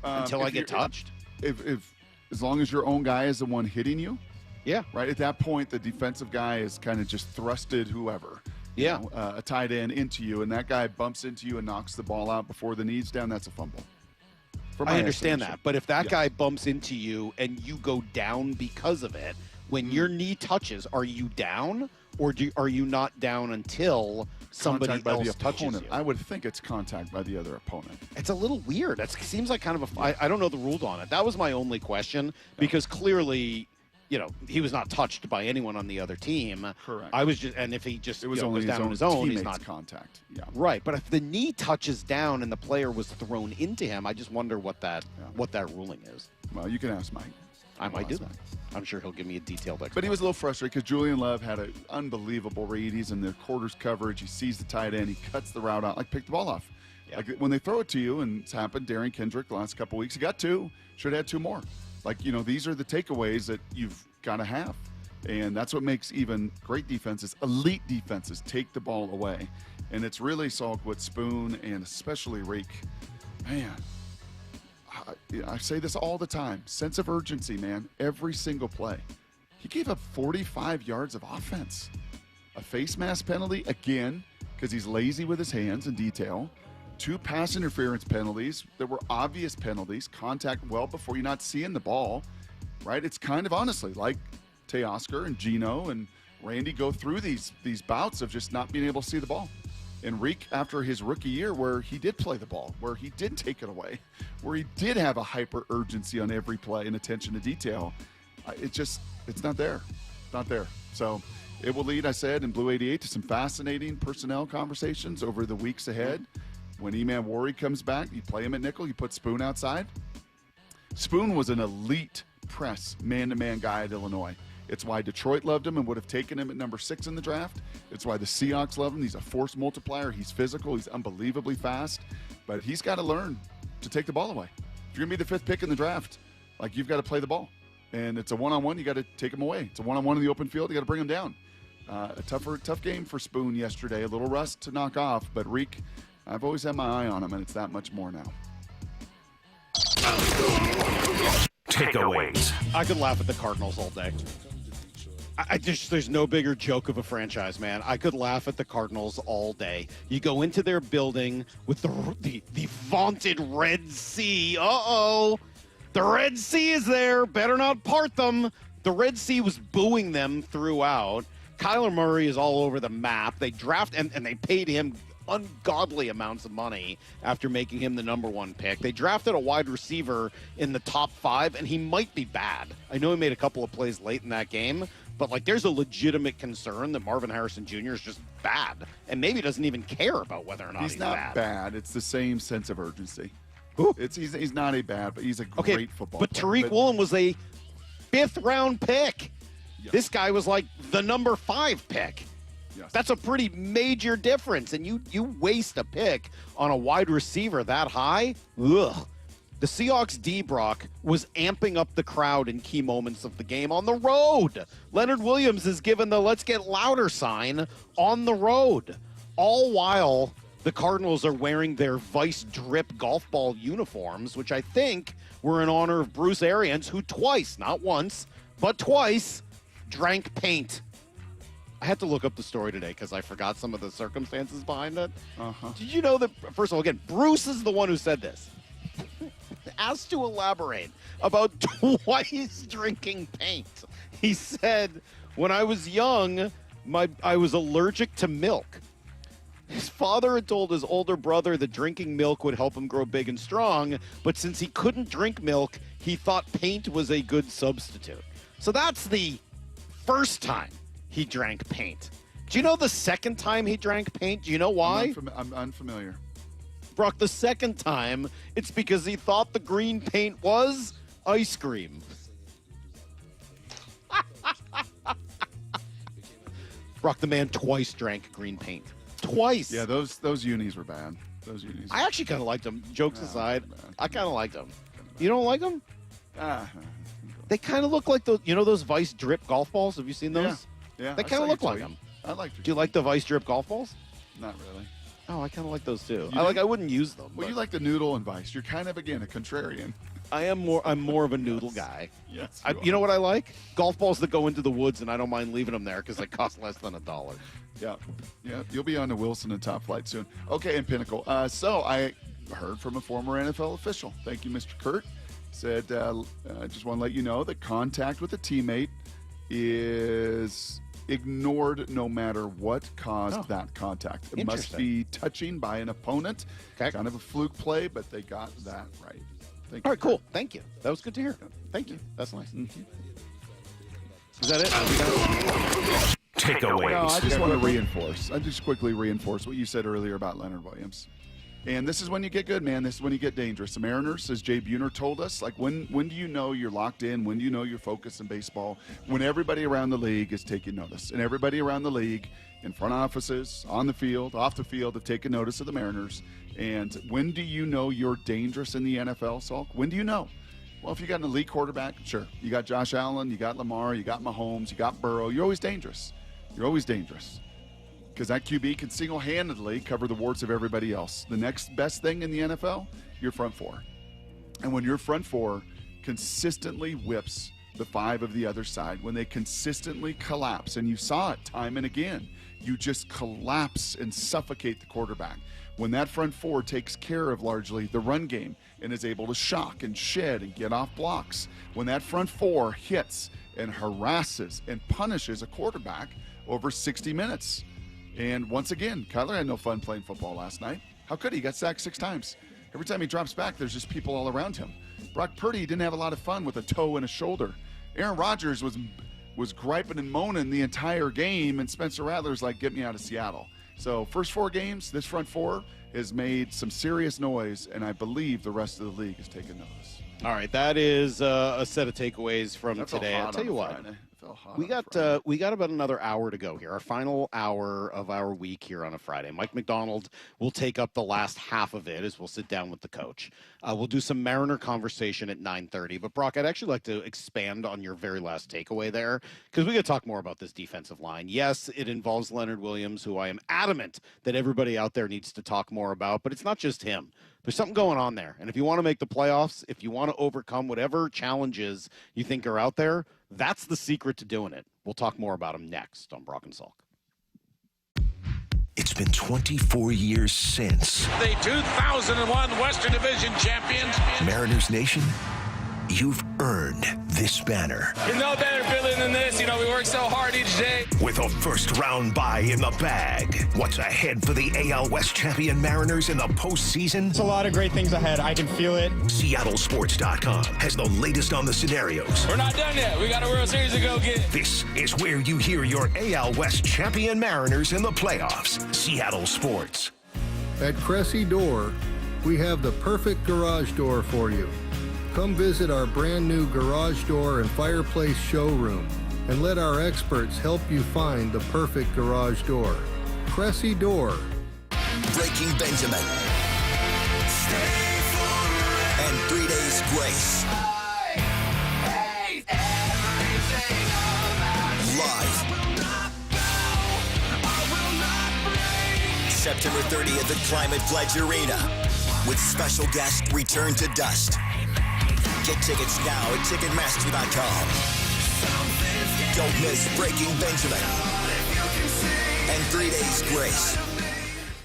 until I get touched. If as long as your own guy is the one hitting you, yeah, right. At that point, the defensive guy is kind of just thrusted whoever, yeah, a tight end into you, and that guy bumps into you and knocks the ball out before the knee's down. That's a fumble. I understand that, but if that guy bumps into you and you go down because of it, when your knee touches, are you down, or are you not down until somebody else touches you? I would think it's contact by the other opponent. It's a little weird. It seems like kind of I don't know the rules on it. That was my only question, because clearly, he was not touched by anyone on the other team. Correct. I was just, and if he just was only goes down on his own, he's not contact. Yeah. Right, but if the knee touches down and the player was thrown into him, I just wonder what that ruling is. Well, you can ask Mike. I might do that. I'm sure he'll give me a detailed explanation. But he was a little frustrated because Julian Love had an unbelievable read. He's in the quarters coverage. He sees the tight end. He cuts the route out, pick the ball off. Yeah. Like when they throw it to you, and it's happened, Darian Kendrick the last couple of weeks, he got 2. Should have had 2 more. These are the takeaways that you've got to have. And that's what makes even great defenses, elite defenses, take the ball away. And it's really, Salk, what Spoon and especially Reek, man, I say this all the time. Sense of urgency, man. Every single play. He gave up 45 yards of offense. A face mask penalty, again, because he's lazy with his hands in detail. 2 pass interference penalties. There were obvious penalties. Contact well before you're not seeing the ball, right? It's kind of honestly like Teoscar and Gino and Randy go through these bouts of just not being able to see the ball. And Reek, after his rookie year, where he did play the ball, where he did take it away, where he did have a hyper urgency on every play and attention to detail, it's not there. Not there. So it will lead, I said, in Blue 88 to some fascinating personnel conversations over the weeks ahead. When E-Man Worry comes back, you play him at nickel, you put Spoon outside. Spoon was an elite press man-to-man guy at Illinois. It's why Detroit loved him and would have taken him at number 6 in the draft. It's why the Seahawks love him. He's a force multiplier. He's physical. He's unbelievably fast. But he's got to learn to take the ball away. If you're going to be the 5th pick in the draft, you've got to play the ball. And it's a one-on-one. You got to take him away. It's a one-on-one in the open field. You got to bring him down. A tough game for Spoon yesterday. A little rust to knock off. But Reek, I've always had my eye on him, and it's that much more now. Takeaways. I could laugh at the Cardinals all day. There's no bigger joke of a franchise, man. I could laugh at the Cardinals all day. You go into their building with the vaunted Red Sea. Uh-oh. The Red Sea is there. Better not part them. The Red Sea was booing them throughout. Kyler Murray is all over the map. They draft, and they paid him ungodly amounts of money after making him the number 1 pick. They drafted a wide receiver in the top 5, and he might be bad. I know he made a couple of plays late in that game, but there's a legitimate concern that Marvin Harrison Jr. is just bad, and maybe doesn't even care about whether or not he's not bad. It's the same sense of urgency. He's not a bad, but he's a great football player. But Tariq Woolen was a 5th round pick. Yes. This guy was the number 5 pick. Yes. That's a pretty major difference, and you waste a pick on a wide receiver that high. Ugh. The Seahawks D. Brock was amping up the crowd in key moments of the game on the road. Leonard Williams is given the let's get louder sign on the road. All while the Cardinals are wearing their Vice Drip golf ball uniforms, which I think were in honor of Bruce Arians, who twice, not once, but twice, drank paint. I had to look up the story today because I forgot some of the circumstances behind it. Uh-huh. Did you know that, first of all, again, Bruce is the one who said this. Asked to elaborate about twice drinking paint. He said, when I was young, I was allergic to milk. His father had told his older brother that drinking milk would help him grow big and strong, but since he couldn't drink milk, he thought paint was a good substitute. So that's the first time he drank paint. Do you know the second time he drank paint? Do you know why? I'm unfamiliar. Brock, the second time, it's because he thought the green paint was Ice cream. Brock the man twice drank green paint. Twice. Yeah, those unis were bad. Those unis. I actually kind of liked them. Jokes aside, I kind of liked them. You don't like them? They kind of look like those Vice drip golf balls. Have you seen those? Yeah. They kind of look like them. I like. Do you like the Vice drip golf balls? Not really. Oh, I kind of like those too. You I wouldn't use them. Well, you like the noodle and Vice. You're kind of again a contrarian. I'm more of a noodle guy. Yes. You know what I like? Golf balls that go into the woods, and I don't mind leaving them there because they cost less than $1. Yeah. You'll be on to Wilson and Top Flight soon. Okay, and Pinnacle. So I heard from a former NFL official. Thank you, Mr. Kurt. Said, I just want to let you know that contact with a teammate is ignored no matter what caused that contact. It must be touching by an opponent. Okay. Kind of a fluke play, but they got that right. All right, cool. Thank you. That was good to hear. Thank you. That's nice. Mm-hmm. Is that it? Takeaways. No, I just want to reinforce. I just quickly reinforce what you said earlier about Leonard Williams. And this is when you get good, man. This is when you get dangerous. The Mariners, as Jay Buhner told us, like when do you know you're locked in? When do you know you're focused in baseball? When everybody around the league is taking notice. And everybody around the league, in front offices, on the field, off the field, have taken notice of the Mariners. And when do you know you're dangerous in the NFL, Salk? When do you know? Well, if you got an elite quarterback, sure. You got Josh Allen, you got Lamar, you got Mahomes, you got Burrow. You're always dangerous. You're always dangerous. Because that QB can single-handedly cover the warts of everybody else. The next best thing in the NFL, your front four. And when your front four consistently whips the five of the other side, when they consistently collapse, and you saw it time and again, you just collapse and suffocate the quarterback. When that front four takes care of largely the run game and is able to shock and shed and get off blocks, when that front four hits and harasses and punishes a quarterback over 60 minutes. And once again, Kyler had no fun playing football last night. How could he? He got sacked 6 times. Every time he drops back, there's just people all around him. Brock Purdy didn't have a lot of fun with a toe and a shoulder. Aaron Rodgers was griping and moaning the entire game, and Spencer Rattler's like, get me out of Seattle. So first 4 games, this front four has made some serious noise, and I believe the rest of the league has taken notice. All right, that is a set of takeaways from today. I'll tell you what. We got about another hour to go here. Our final hour of our week here on a Friday. Mike Macdonald will take up the last half of it as we'll sit down with the coach. We'll do some Mariner conversation at 9:30. But Brock, I'd actually like to expand on your very last takeaway there because we got to talk more about this defensive line. Yes, it involves Leonard Williams, who I am adamant that everybody out there needs to talk more about. But it's not just him. There's something going on there. And if you want to make the playoffs, if you want to overcome whatever challenges you think are out there, that's the secret to doing it. We'll talk more about him next on Brock and Salk. It's been 24 years since the 2001 Western Division champions. Mariners Nation, you've earned this banner. There's no better feeling than this. You know, we work so hard each day. With a first-round bye in the bag, what's ahead for the AL West champion Mariners in the postseason? It's a lot of great things ahead. I can feel it. SeattleSports.com has the latest on the scenarios. We're not done yet. We got a World Series to go get. This is where you hear your AL West champion Mariners in the playoffs. Seattle Sports. At Cressy Door, we have the perfect garage door for you. Come visit our brand new garage door and fireplace showroom and let our experts help you find the perfect garage door. Cressy Door. Breaking Benjamin. And 3 Days Grace. Live. September 30th at Climate Pledge Arena with special guest Return to Dust. Get tickets now at Ticketmaster.com. Don't miss Breaking Benjamin and 3 Days Grace.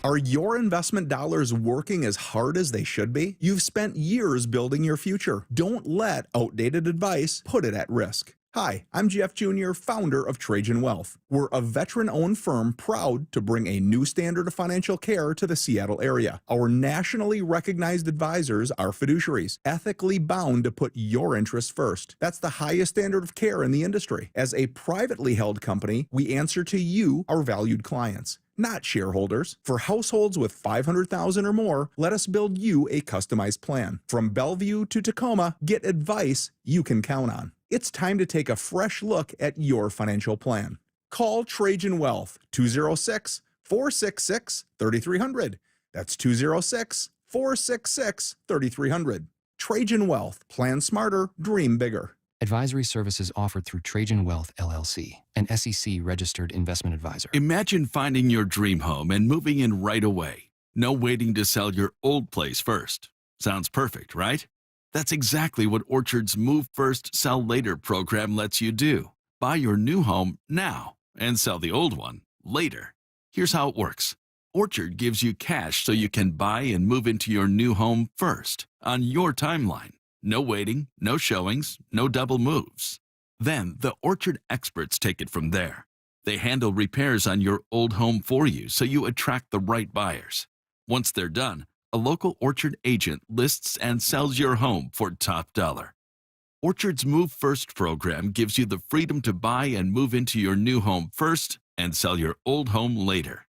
Are your investment dollars working as hard as they should be? You've spent years building your future. Don't let outdated advice put it at risk. Hi, I'm Jeff Jr., founder of Trajan Wealth. We're a veteran-owned firm proud to bring a new standard of financial care to the Seattle area. Our nationally recognized advisors are fiduciaries, ethically bound to put your interests first. That's the highest standard of care in the industry. As a privately held company, we answer to you, our valued clients, not shareholders. For households with $500,000 or more, let us build you a customized plan. From Bellevue to Tacoma, get advice you can count on. It's time to take a fresh look at your financial plan. Call Trajan Wealth, 206-466-3300. That's 206-466-3300. Trajan Wealth. Plan smarter, dream bigger. Advisory services offered through Trajan Wealth, LLC, an SEC-registered investment advisor. Imagine finding your dream home and moving in right away. No waiting to sell your old place first. Sounds perfect, right? That's exactly what Orchard's Move First, Sell Later program lets you do. Buy your new home now and sell the old one later. Here's how it works. Orchard gives you cash so you can buy and move into your new home first, on your timeline. No waiting, no showings, no double moves. Then the Orchard experts take it from there. They handle repairs on your old home for you so you attract the right buyers. Once they're done, a local Orchard agent lists and sells your home for top dollar. Orchard's Move First program gives you the freedom to buy and move into your new home first and sell your old home later.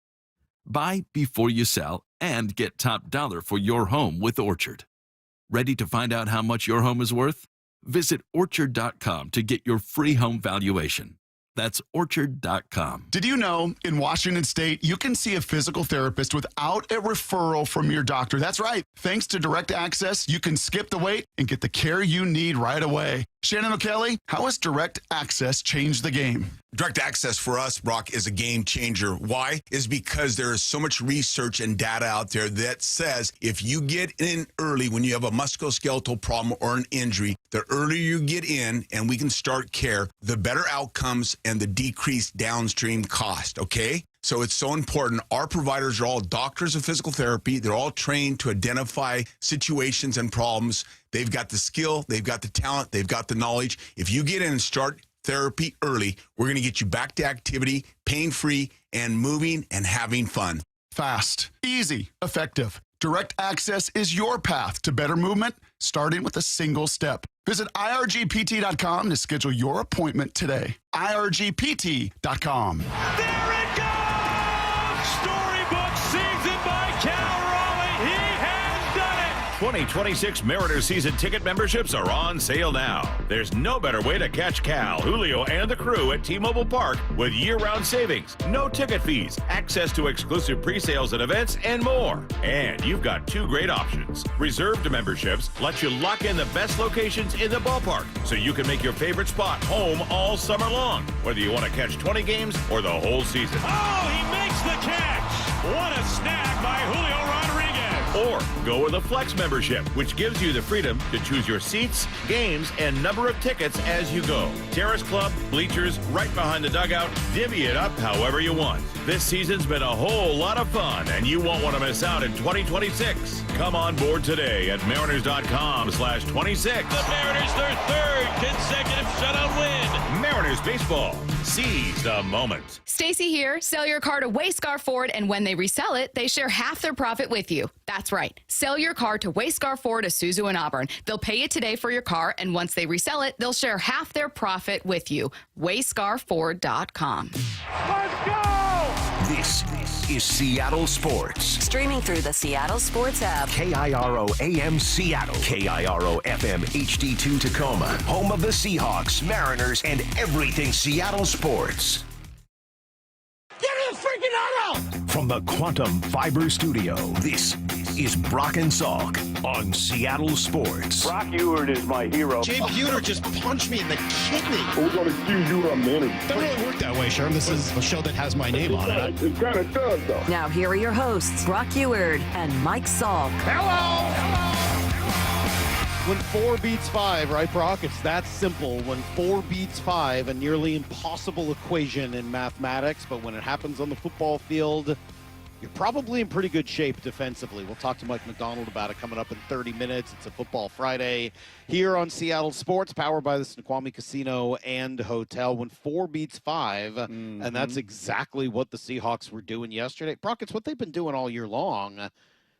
Buy before you sell and get top dollar for your home with Orchard. Ready to find out how much your home is worth? Visit Orchard.com to get your free home valuation. That's Orchard.com. Did you know in Washington State, you can see a physical therapist without a referral from your doctor? That's right. Thanks to Direct Access, you can skip the wait and get the care you need right away. Shannon O'Kelly, how has Direct Access changed the game? Direct access for us, Brock, is a game changer. Why? Is because there is so much research and data out there that says if you get in early when you have a musculoskeletal problem or an injury, the earlier you get in and we can start care, the better outcomes and the decreased downstream cost, okay? So it's so important. Our providers are all doctors of physical therapy. They're all trained to identify situations and problems. They've got the skill, they've got the talent, they've got the knowledge. If you get in and start therapy early, we're going to get you back to activity, pain-free, and moving and having fun. Fast, easy, effective. Direct Access is your path to better movement, starting with a single step. Visit irgpt.com to schedule your appointment today. irgpt.com. There it goes! Storybook season by Cal Raleigh. He has done it! 2026 Mariners season ticket memberships are on sale now. There's no better way to catch Cal, Julio, and the crew at T-Mobile Park with year-round savings, no ticket fees, access to exclusive pre-sales and events, and more. And you've got two great options. Reserved memberships let you lock in the best locations in the ballpark so you can make your favorite spot home all summer long, whether you want to catch 20 games or the whole season. Oh, he makes the catch! What a snag by Julio Rodriguez! Or go with a Flex membership, which gives you the freedom to choose your seats, games, and number of tickets as you go. Terrace Club, bleachers, right behind the dugout, divvy it up however you want. This season's been a whole lot of fun, and you won't want to miss out in 2026. Come on board today at mariners.com/26. The Mariners, their third consecutive shutout win. Mariners baseball. Seize the moment. Stacy here. Sell your car to Wayscar Ford, and when they resell it, they share half their profit with you. That's right. Sell your car to Wayscar Ford, Isuzu, and Auburn. They'll pay you today for your car, and once they resell it, they'll share half their profit with you. WayscarFord.com. Let's go! This is Seattle Sports. Streaming through the Seattle Sports app. KIRO AM Seattle. KIRO FM HD2 Tacoma. Home of the Seahawks, Mariners, and everything Seattle sports. Get the freaking auto! From the Quantum Fiber Studio, this is Brock and Salk on Seattle Sports. Brock Ewert is my hero. Jay Buhner just punched me in the kidney. We're going to accuse you of manager. Doesn't really work that way, Sherm. This is a show that has my name on it. It kind of does, though. Now here are your hosts, Brock Ewert and Mike Salk. Hello! When 4 beats 5, right, Brock? It's that simple. When 4 beats 5, a nearly impossible equation in mathematics, but when it happens on the football field, you're probably in pretty good shape defensively. We'll talk to Mike Macdonald about it coming up in 30 minutes. It's a Football Friday here on Seattle Sports, powered by the Snoqualmie Casino and Hotel. When 4 beats 5, and that's exactly what the Seahawks were doing yesterday. Brock, it's what they've been doing all year long.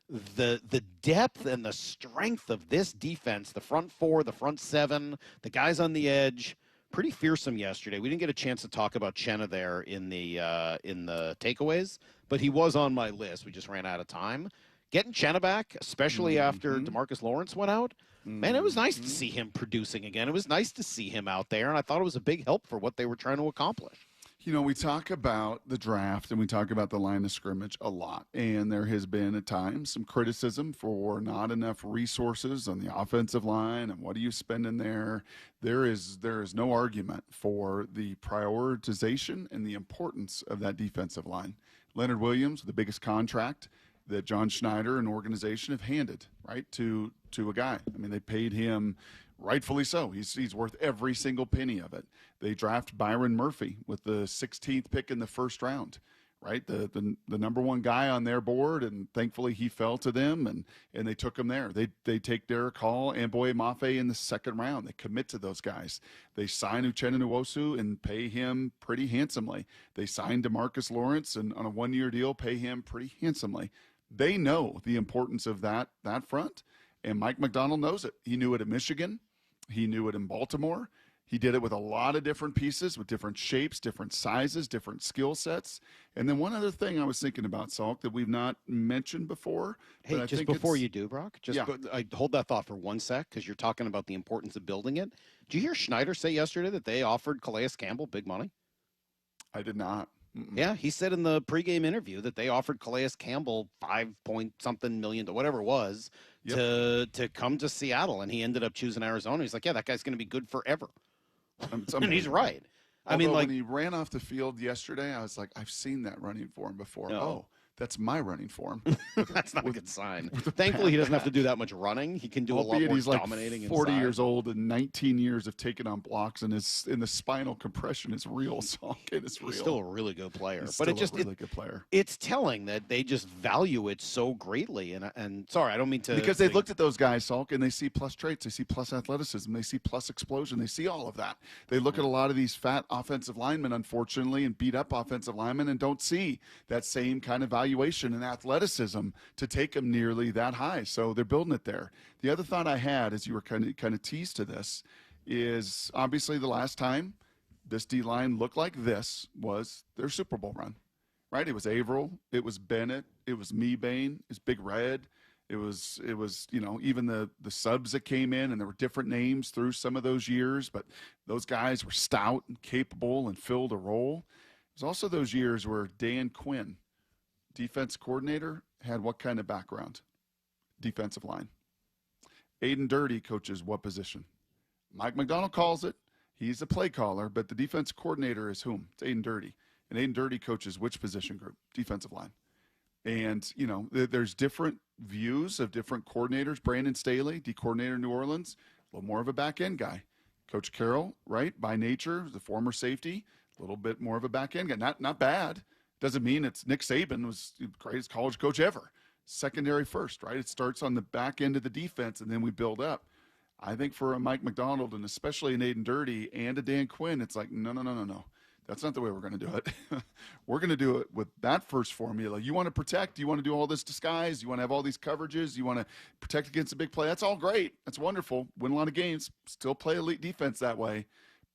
The depth and the strength of this defense, the front 4, the front 7, the guys on the edge, pretty fearsome yesterday. We didn't get a chance to talk about Uchenna there in the takeaways, but he was on my list. We just ran out of time. Getting Uchenna back, especially after DeMarcus Lawrence went out, man, it was nice to see him producing again. It was nice to see him out there, and I thought it was a big help for what they were trying to accomplish. You know, we talk about the draft and we talk about the line of scrimmage a lot, and there has been at times some criticism for not enough resources on the offensive line and what do you spend in there. There is no argument for the prioritization and the importance of that defensive line. Leonard Williams, the biggest contract that John Schneider and organization have handed, right, to a guy. I mean, they paid him rightfully so. He's worth every single penny of it. They draft Byron Murphy with the 16th pick in the first round, right? The number one guy on their board, and thankfully he fell to them, and they took him there. They take Derek Hall and Boye Mafe in the second round. They commit to those guys. They sign Uchenna Nwosu and pay him pretty handsomely. They sign DeMarcus Lawrence and on a one-year deal, pay him pretty handsomely. They know the importance of that front. And Mike Macdonald knows it. He knew it at Michigan. He knew it in Baltimore. He did it with a lot of different pieces, with different shapes, different sizes, different skill sets. And then one other thing I was thinking about, Salk, that we've not mentioned before. Hey, but just before you do, Brock, yeah. I hold that thought for 1 sec, because you're talking about the importance of building it. Did you hear Schneider say yesterday that they offered Calais Campbell big money? I did not. Yeah, he said in the pregame interview that they offered Calais Campbell $5-point-something million, whatever it was, to come to Seattle, and he ended up choosing Arizona. He's like, yeah, that guy's going to be good forever. And he's right. I mean, when he ran off the field yesterday, I was like, I've seen that running form before. No. Oh, that's my running form. That's not a good sign. Thankfully, he doesn't have to do that much running. He can do a lot more he's dominating like 40 inside. years old and 19 years of taking on blocks, and the spinal compression is real. So it's real. He's still a really good player. He's but still a really good player. It's telling that they just value it so greatly. And sorry, I don't mean to. Because they looked at those guys, Salk, and they see plus traits. They see plus athleticism. They see plus explosion. They see all of that. They look at a lot of these fat offensive linemen, unfortunately, and beat up offensive linemen, and don't see that same kind of valuation and athleticism to take them nearly that high. So they're building it there. The other thought I had, as you were kind of teased to this, is obviously the last time this D-line looked like this was their Super Bowl run, right? It was Averill, it was Bennett, it was Mebane, it was Big Red, it was even the subs that came in, and there were different names through some of those years, but those guys were stout and capable and filled a role. It was also those years where Dan Quinn, defense coordinator, had what kind of background? Defensive line. Aiden Dirty coaches what position? Mike Macdonald calls it. He's a play caller, but the defense coordinator is whom? It's Aiden Dirty. And Aiden Dirty coaches which position group? Defensive line. And, there's different views of different coordinators. Brandon Staley, D coordinator in New Orleans, a little more of a back-end guy. Coach Carroll, right, by nature, the former safety, a little bit more of a back-end guy. Not bad. Doesn't mean it's Nick Saban was the greatest college coach ever. Secondary first, right? It starts on the back end of the defense, and then we build up. I think for a Mike Macdonald, and especially an Aiden Dirty and a Dan Quinn, it's like, no. That's not the way we're going to do it. We're going to do it with that first formula. You want to protect. You want to do all this disguise. You want to have all these coverages. You want to protect against a big play. That's all great. That's wonderful. Win a lot of games. Still play elite defense that way.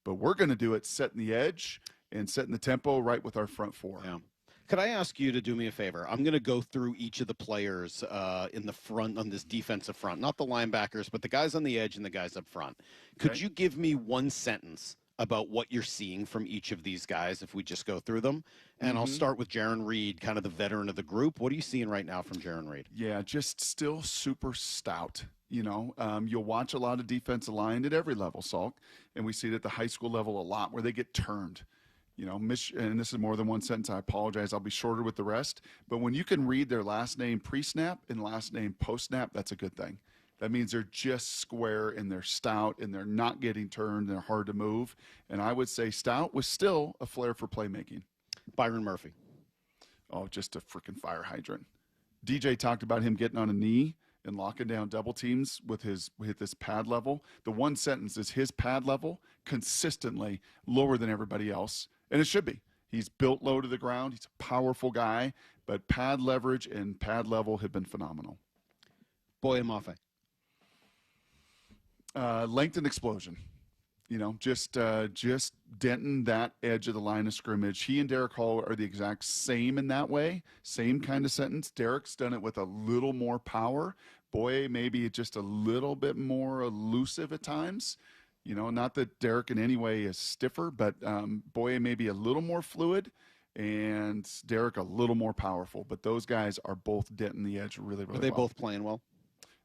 But we're going to do it setting the edge and setting the tempo right with our front 4. Yeah. Could I ask you to do me a favor? I'm going to go through each of the players in the front on this defensive front, not the linebackers, but the guys on the edge and the guys up front. Could you give me one sentence about what you're seeing from each of these guys if we just go through them? And I'll start with Jarran Reed, kind of the veteran of the group. What are you seeing right now from Jarran Reed? Yeah, just still super stout. You'll watch a lot of defensive line at every level, Salk, and we see it at the high school level a lot where they get turned. And this is more than one sentence. I apologize. I'll be shorter with the rest. But when you can read their last name pre-snap and last name post-snap, that's a good thing. That means they're just square and they're stout and they're not getting turned and they're hard to move. And I would say stout with still a flair for playmaking. Byron Murphy. just a freaking fire hydrant. DJ talked about him getting on a knee and locking down double teams with his pad level. The one sentence is his pad level consistently lower than everybody else, and it should be. He's built low to the ground. He's a powerful guy, but pad leverage and pad level have been phenomenal. Boye Mafe. Length and explosion. Just denting that edge of the line of scrimmage. He and Derek Hall are the exact same in that way. Same kind of sentence. Derek's done it with a little more power. Boye maybe just a little bit more elusive at times. Not that Derek in any way is stiffer, but Boye maybe a little more fluid and Derek a little more powerful. But those guys are both denting the edge really, really well. Are they both playing well?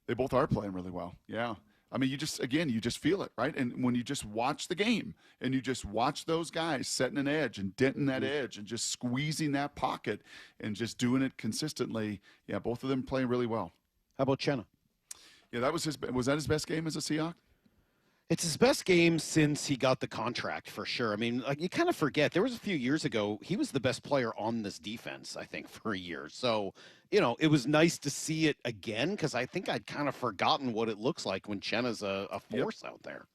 They both are playing really well, yeah. I mean, you just feel it, right? And when you just watch the game and you just watch those guys setting an edge and denting that edge and just squeezing that pocket and just doing it consistently, yeah, both of them playing really well. How about Uchenna? Yeah, was that his best game as a Seahawk? It's his best game since he got the contract, for sure. I mean, you kind of forget. There was a few years ago, he was the best player on this defense, I think, for a year. So, it was nice to see it again because I think I'd kind of forgotten what it looks like when Chenna's a force out there.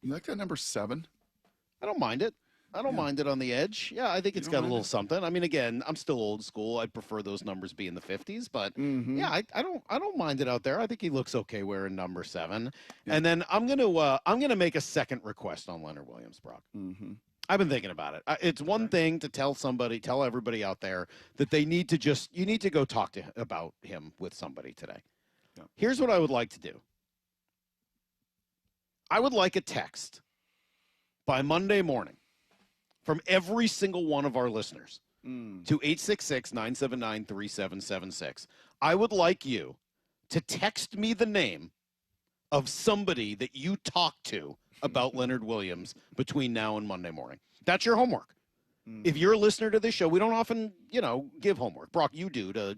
You like that number 7? I don't mind it. I don't mind it on the edge. Yeah, I think it's got a little something. I mean, again, I'm still old school. I'd prefer those numbers be in the 50s, but yeah, I don't mind it out there. I think he looks okay wearing number 7. Yeah. And then I'm gonna make a second request on Leonard Williams, Brock. I've been thinking about it. It's one thing to tell everybody out there that you need to go talk about him with somebody today. Yeah. Here's what I would like to do. I would like a text by Monday morning from every single one of our listeners to 866-979-3776. I would like you to text me the name of somebody that you talked to about Leonard Williams between now and Monday morning. That's your homework. If you're a listener to this show, we don't often, give homework. Brock, you do to,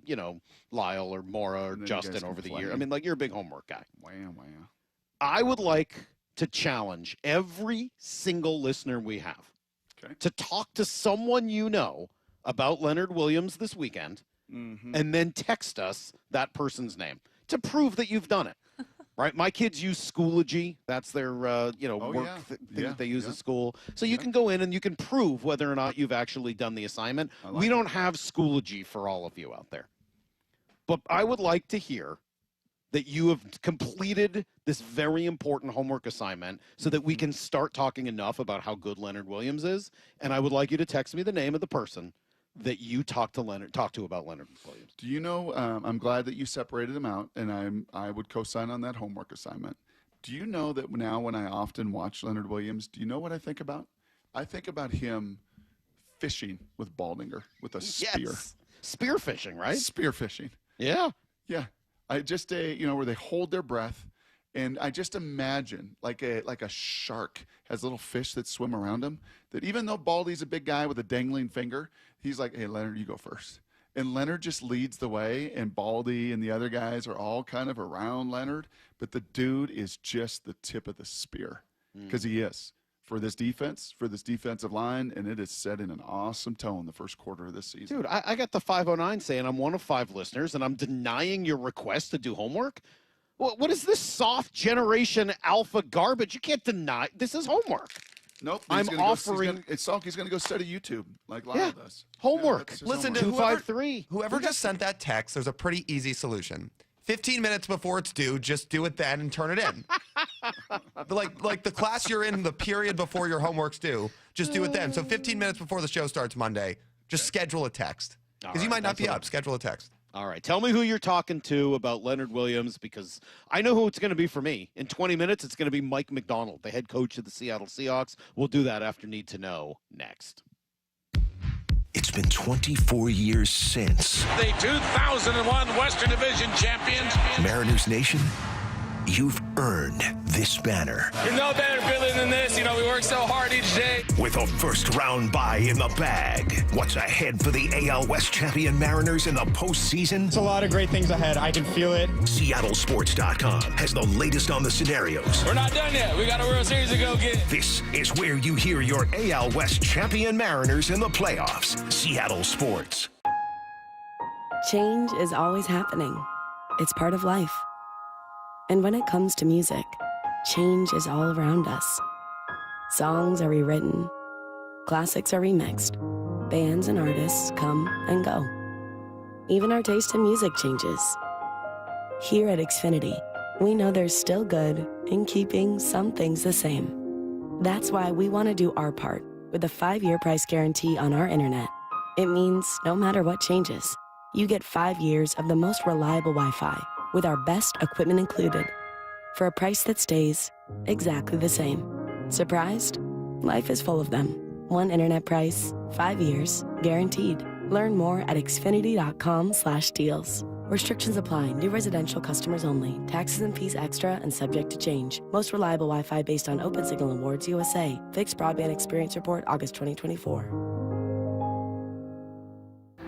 Lyle or Maura or Justin over the year. I mean, you're a big homework guy. Wow. I would like to challenge every single listener we have to talk to someone about Leonard Williams this weekend and then text us that person's name to prove that you've done it. Right? My kids use Schoology. That's their, thing that they use at school. So you can go in and you can prove whether or not you've actually done the assignment. We don't have Schoology for all of you out there. But I would like to hear that you have completed this very important homework assignment so that we can start talking enough about how good Leonard Williams is. And I would like you to text me the name of the person that you talked to about Leonard Williams. Do you know, I'm glad that you separated them out, and I would co-sign on that homework assignment. Do you know that now when I often watch Leonard Williams, do you know what I think about? I think about him fishing with Baldinger with a spear. Yes. Spear fishing, right? Spear fishing. Yeah. Yeah. I just, where they hold their breath, and I just imagine like a shark has little fish that swim around him, that even though Baldy's a big guy with a dangling finger, he's like, hey, Leonard, you go first. And Leonard just leads the way, and Baldy and the other guys are all kind of around Leonard, but the dude is just the tip of the spear because he is. For this defense, for this defensive line, and it is set in an awesome tone the first quarter of this season. Dude, I got the 509 saying I'm one of 5 listeners, and I'm denying your request to do homework? What is this soft generation alpha garbage? You can't deny. This is homework. Nope. I'm offering. He's going to go study YouTube like Lyle does. Homework. Listen to 253. Whoever just sent that text, there's a pretty easy solution. 15 minutes before it's due, just do it then and turn it in. like the class you're in, the period before your homework's due, just do it then. So 15 minutes before the show starts Monday, just schedule a text. Because you might not be up. Schedule a text. All right. Tell me who you're talking to about Leonard Williams, because I know who it's going to be for me. In 20 minutes, it's going to be Mike Macdonald, the head coach of the Seattle Seahawks. We'll do that after Need to Know next. It's been 24 years since the 2001 Western Division champions. Mariners Nation, you've earned this banner. There's no better feeling than this. We work so hard each day. With a first-round bye in the bag, what's ahead for the AL West champion Mariners in the postseason? It's a lot of great things ahead. I can feel it. SeattleSports.com has the latest on the scenarios. We're not done yet. We got a World Series to go get. This is where you hear your AL West champion Mariners in the playoffs. Seattle Sports. Change is always happening. It's part of life. And when it comes to music, change is all around us. Songs are rewritten, classics are remixed, bands and artists come and go. Even our taste in music changes. Here at Xfinity, we know there's still good in keeping some things the same. That's why we want to do our part with a 5-year price guarantee on our internet. It means no matter what changes, you get 5 years of the most reliable Wi-Fi with our best equipment included for a price that stays exactly the same. Surprised? Life is full of them. One internet price, 5 years, guaranteed. Learn more at xfinity.com/deals. Restrictions apply. New residential customers only. Taxes and fees extra and subject to change. Most reliable Wi-Fi based on Open Signal Awards USA. Fixed Broadband Experience Report, August 2024.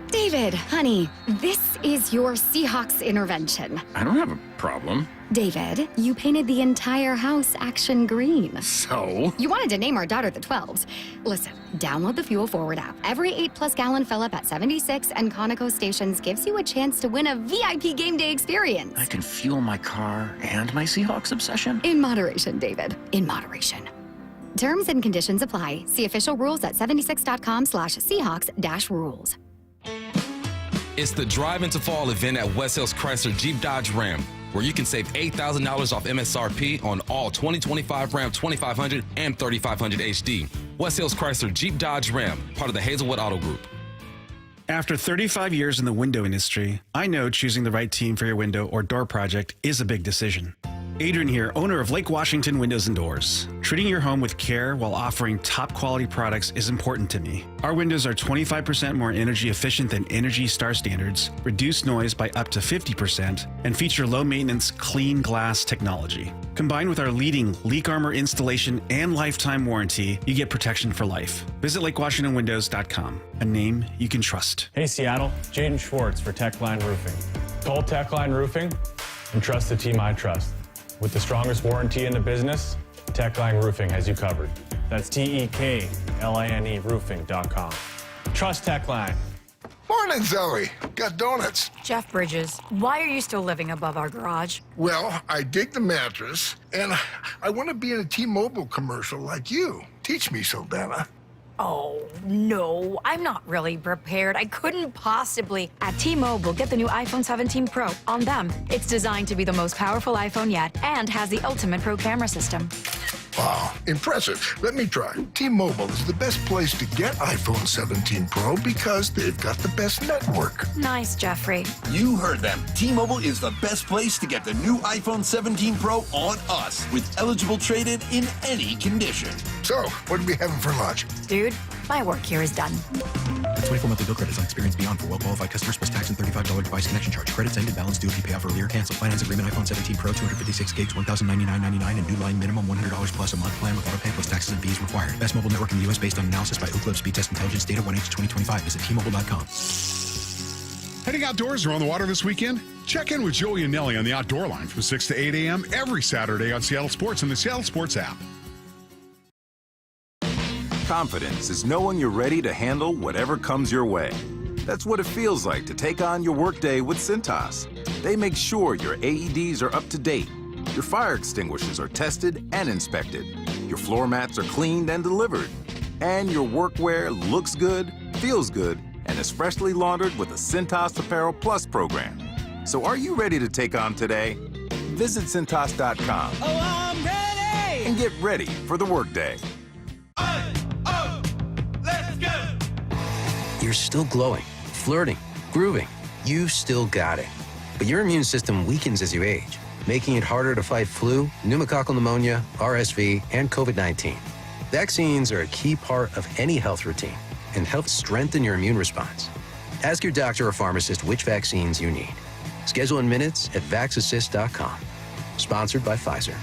David, honey, this is your Seahawks intervention. I don't have a problem. David, you painted the entire house action green. So? You wanted to name our daughter the 12s. Listen, download the Fuel Forward app. Every 8+ gallon fill up at 76 and Conoco stations gives you a chance to win a VIP game day experience. I can fuel my car and my Seahawks obsession? In moderation, David. In moderation. Terms and conditions apply. See official rules at 76.com/Seahawks-rules. It's the Drive Into Fall event at West Hills Chrysler Jeep Dodge Ram, where you can save $8,000 off MSRP on all 2025 Ram 2500 and 3500 HD. West Hills Chrysler Jeep Dodge Ram, part of the Hazelwood Auto Group. After 35 years in the window industry, I know choosing the right team for your window or door project is a big decision. Adrian here, owner of Lake Washington Windows and Doors. Treating your home with care while offering top quality products is important to me. Our windows are 25% more energy efficient than Energy Star standards, reduce noise by up to 50%, and feature low maintenance clean glass technology. Combined with our leading leak armor installation and lifetime warranty, you get protection for life. Visit LakeWashingtonWindows.com, a name you can trust. Hey Seattle, Jaden Schwartz for Techline Roofing. Call Techline Roofing and trust the team I trust. With the strongest warranty in the business, Techline Roofing has you covered. That's TEKLINE roofing.com. Trust Techline. Morning, Zoe. Got donuts. Jeff Bridges, why are you still living above our garage? Well, I dig the mattress, and I want to be in a T-Mobile commercial like you. Teach me, Saldana. Oh, no, I'm not really prepared. I couldn't possibly. At T-Mobile, get the new iPhone 17 Pro. On them, it's designed to be the most powerful iPhone yet and has the ultimate pro camera system. Wow, impressive. Let me try. T-Mobile is the best place to get iPhone 17 Pro because they've got the best network. Nice, Jeffrey. You heard them. T-Mobile is the best place to get the new iPhone 17 Pro on us with eligible trade-in in any condition. So, what are we having for lunch? Dude, my work here is done. 24 monthly bill credits on Experience Beyond for well-qualified customers plus tax and $35 device connection charge. Credits ended, balance due if you pay off earlier. Cancel. Finance agreement iPhone 17 Pro, 256 gigs, $1,099.99 and new line minimum $100 plus a month plan with auto pay plus taxes and fees required. Best mobile network in the U.S. based on analysis by Oak Cliff Speed Test Intelligence data 1H2025. Visit T-Mobile.com. Heading outdoors or on the water this weekend? Check in with Joey and Nelly on the Outdoor Line from 6 to 8 a.m. every Saturday on Seattle Sports and the Seattle Sports app. Confidence is knowing you're ready to handle whatever comes your way. That's what it feels like to take on your workday with Cintas. They make sure your AEDs are up to date, your fire extinguishers are tested and inspected, your floor mats are cleaned and delivered, and your workwear looks good, feels good, and is freshly laundered with the Cintas Apparel Plus program. So are you ready to take on today? Visit Cintas.com and get ready for the workday. You're still glowing, flirting, grooving. You still got it. But your immune system weakens as you age, making it harder to fight flu, pneumococcal pneumonia, RSV, and COVID-19. Vaccines are a key part of any health routine and help strengthen your immune response. Ask your doctor or pharmacist which vaccines you need. Schedule in minutes at VaxAssist.com. Sponsored by Pfizer.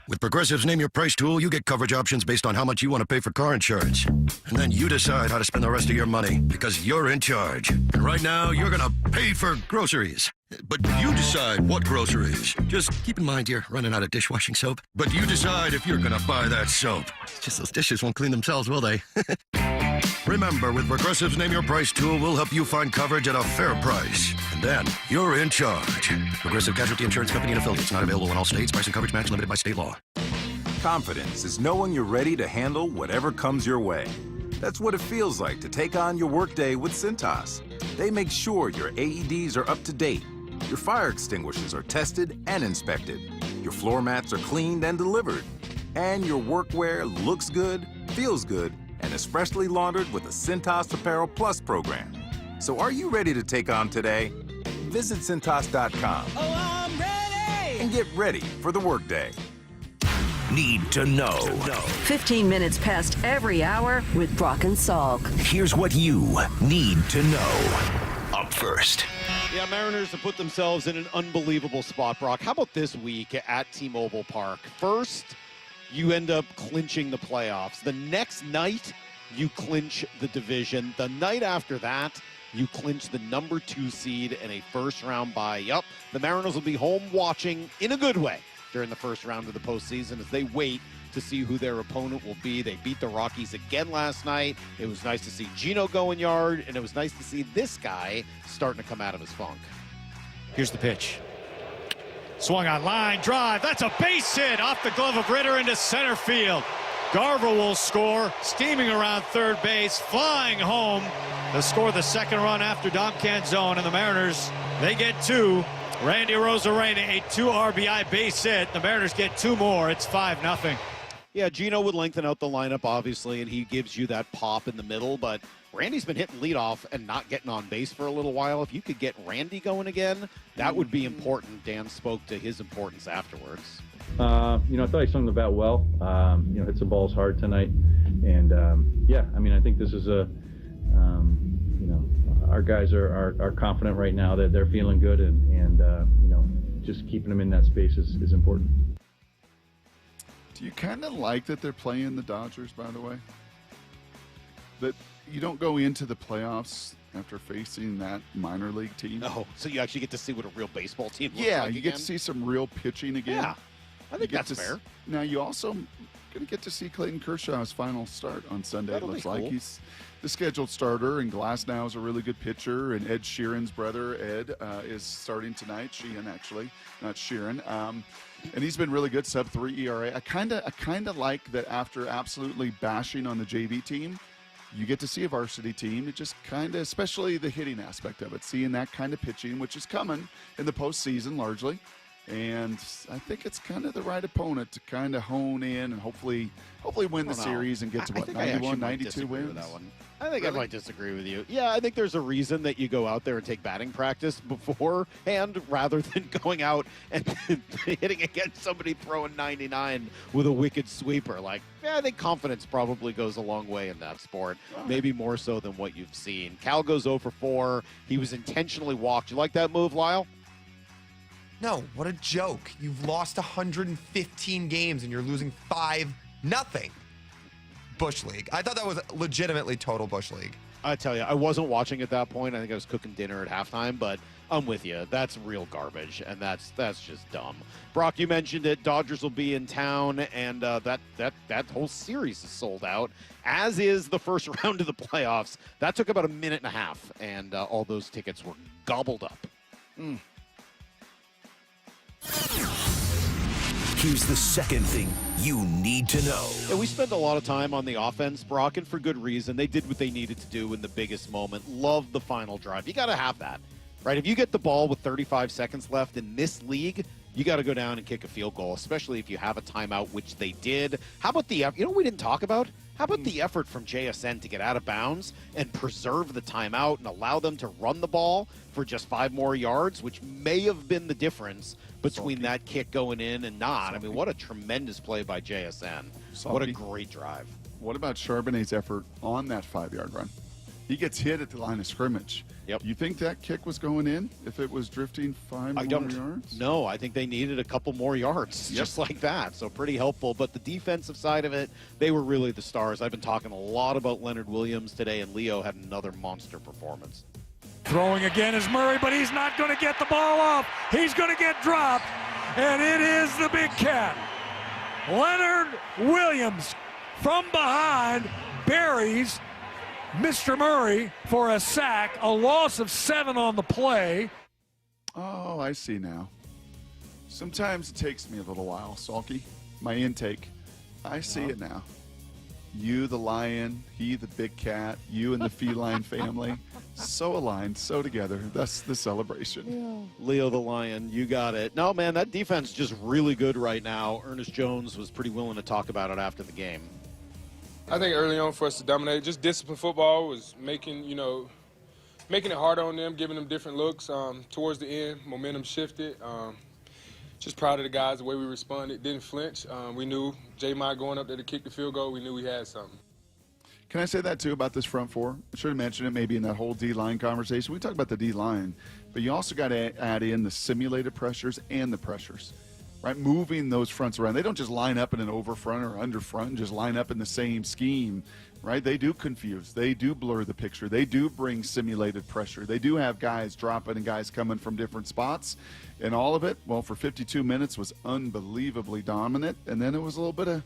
With Progressive's Name Your Price tool, you get coverage options based on how much you want to pay for car insurance. And then you decide how to spend the rest of your money because you're in charge. And right now, you're going to pay for groceries. But you decide what groceries. Just keep in mind you're running out of dishwashing soap. But you decide if you're going to buy that soap. It's just those dishes won't clean themselves, will they? Remember, with Progressive's Name Your Price tool, we'll help you find coverage at a fair price. And then you're in charge. Progressive Casualty Insurance Company and affiliates. Not available in all states. Price and coverage match limited by state law. Confidence is knowing you're ready to handle whatever comes your way. That's what it feels like to take on your workday with Cintas. They make sure your AEDs are up to date, your fire extinguishers are tested and inspected, your floor mats are cleaned and delivered, and your workwear looks good, feels good, and is freshly laundered with the Cintas Apparel Plus program. So are you ready to take on today? Visit Cintas.com and get ready for the workday. Need to know. 15 minutes past every hour with Brock and Salk. Here's what you need to know. Up first. Yeah, Mariners have put themselves in an unbelievable spot, Brock. How about this week at T-Mobile Park? First, you end up clinching the playoffs. The next night, you clinch the division. The night after that, you clinch the number 2 seed and a first-round bye. Yup, the Mariners will be home watching in a good way during the first round of the postseason as they wait to see who their opponent will be. They beat the Rockies again last night. It was nice to see Gino going yard, and it was nice to see this guy starting to come out of his funk. Here's the pitch. Swung on line drive. That's a base hit off the glove of Ritter into center field. Garver will score, steaming around third base, flying home to score the second run after Dom Canzone, and the Mariners, they get 2. Randy Arozarena, a 2 RBI base hit. The Mariners get 2 more. It's 5-0. Yeah, Gino would lengthen out the lineup, obviously, and he gives you that pop in the middle, but Randy's been hitting leadoff and not getting on base for a little while. If you could get Randy going again, that would be important. Dan spoke to his importance afterwards. I thought he swung the bat well. Hit some balls hard tonight. And, I think this is our guys are confident right now that they're feeling good, and just keeping them in that space is important. Do you kind of like that they're playing the Dodgers, by the way? That you don't go into the playoffs after facing that minor league team? No, so you actually get to see what a real baseball team looks like again? You get to see some real pitching again. Yeah, I think that's fair. Now, you also going to get to see Clayton Kershaw's final start on Sunday. That'll it looks be like cool. he's the scheduled starter, and Glasnow is a really good pitcher, and Ed Sheeran's brother, Ed, is starting tonight. Sheehan, actually, not Sheeran. And he's been really good, sub-3 ERA. I kind of like that after absolutely bashing on the JV team, you get to see a varsity team. It just kind of, especially the hitting aspect of it, seeing that kind of pitching, which is coming in the postseason largely. And I think it's kind of the right opponent to kind of hone in and hopefully win the series and get to 91, 92 wins. That one. I think I might disagree with you. Yeah, I think there's a reason that you go out there and take batting practice beforehand rather than going out and hitting against somebody throwing 99 with a wicked sweeper. I think confidence probably goes a long way in that sport, maybe more so than what you've seen. Cal goes 0 for 4. He was intentionally walked. You like that move, Lyle? No, what a joke. You've lost 115 games and you're losing 5-0. Bush League. I thought that was legitimately total Bush League. I tell you, I wasn't watching at that point. I think I was cooking dinner at halftime, but I'm with you. That's real garbage, and that's just dumb. Brock, you mentioned it. Dodgers will be in town, and that whole series is sold out, as is the first round of the playoffs. That took about a minute and a half, and all those tickets were gobbled up. Here's the second thing you need to know. Yeah, we spent a lot of time on the offense, Brock, and for good reason. They did what they needed to do in the biggest moment. Love the final drive. You got to have that, right? If you get the ball with 35 seconds left in this league, you got to go down and kick a field goal, especially if you have a timeout, which they did. How about what we didn't talk about? How about the effort from JSN to get out of bounds and preserve the timeout and allow them to run the ball for just 5 more yards, which may have been the difference between that kick going in and not. I mean, what a tremendous play by JSN. What a great drive. What about Charbonnet's effort on that 5-yard run? He gets hit at the line of scrimmage. Yep. You think that kick was going in if it was drifting 5 more yards? No, I think they needed a couple more yards, just like that. So pretty helpful. But the defensive side of it, they were really the stars. I've been talking a lot about Leonard Williams today, and Leo had another monster performance. Throwing again is Murray, but he's not going to get the ball off. He's going to get dropped, and it is the big cat. Leonard Williams from behind buries Mr. Murray for a sack, a loss of 7 on the play. Oh, I see now. Sometimes it takes me a little while, Salky. My intake. I see it now. You, the lion, he, the big cat, you and the feline family. So aligned, so together. That's the celebration. Yeah. Leo the lion, you got it. No, man, that defense is just really good right now. Ernest Jones was pretty willing to talk about it after the game. I think early on for us to dominate, just discipline football was making it harder on them, giving them different looks. Towards the end, momentum shifted. Just proud of the guys, the way we responded, didn't flinch. We knew J-Mike going up there to kick the field goal, we knew we had something. Can I say that, too, about this front four? I should have mentioned it maybe in that whole D-line conversation. We talked about the D-line, but you also got to add in the simulated pressures and the pressures, right? Moving those fronts around. They don't just line up in an over front or under front and just line up in the same scheme, right? They do confuse. They do blur the picture. They do bring simulated pressure. They do have guys dropping and guys coming from different spots. And all of it, well, for 52 minutes was unbelievably dominant. And then it was a little bit of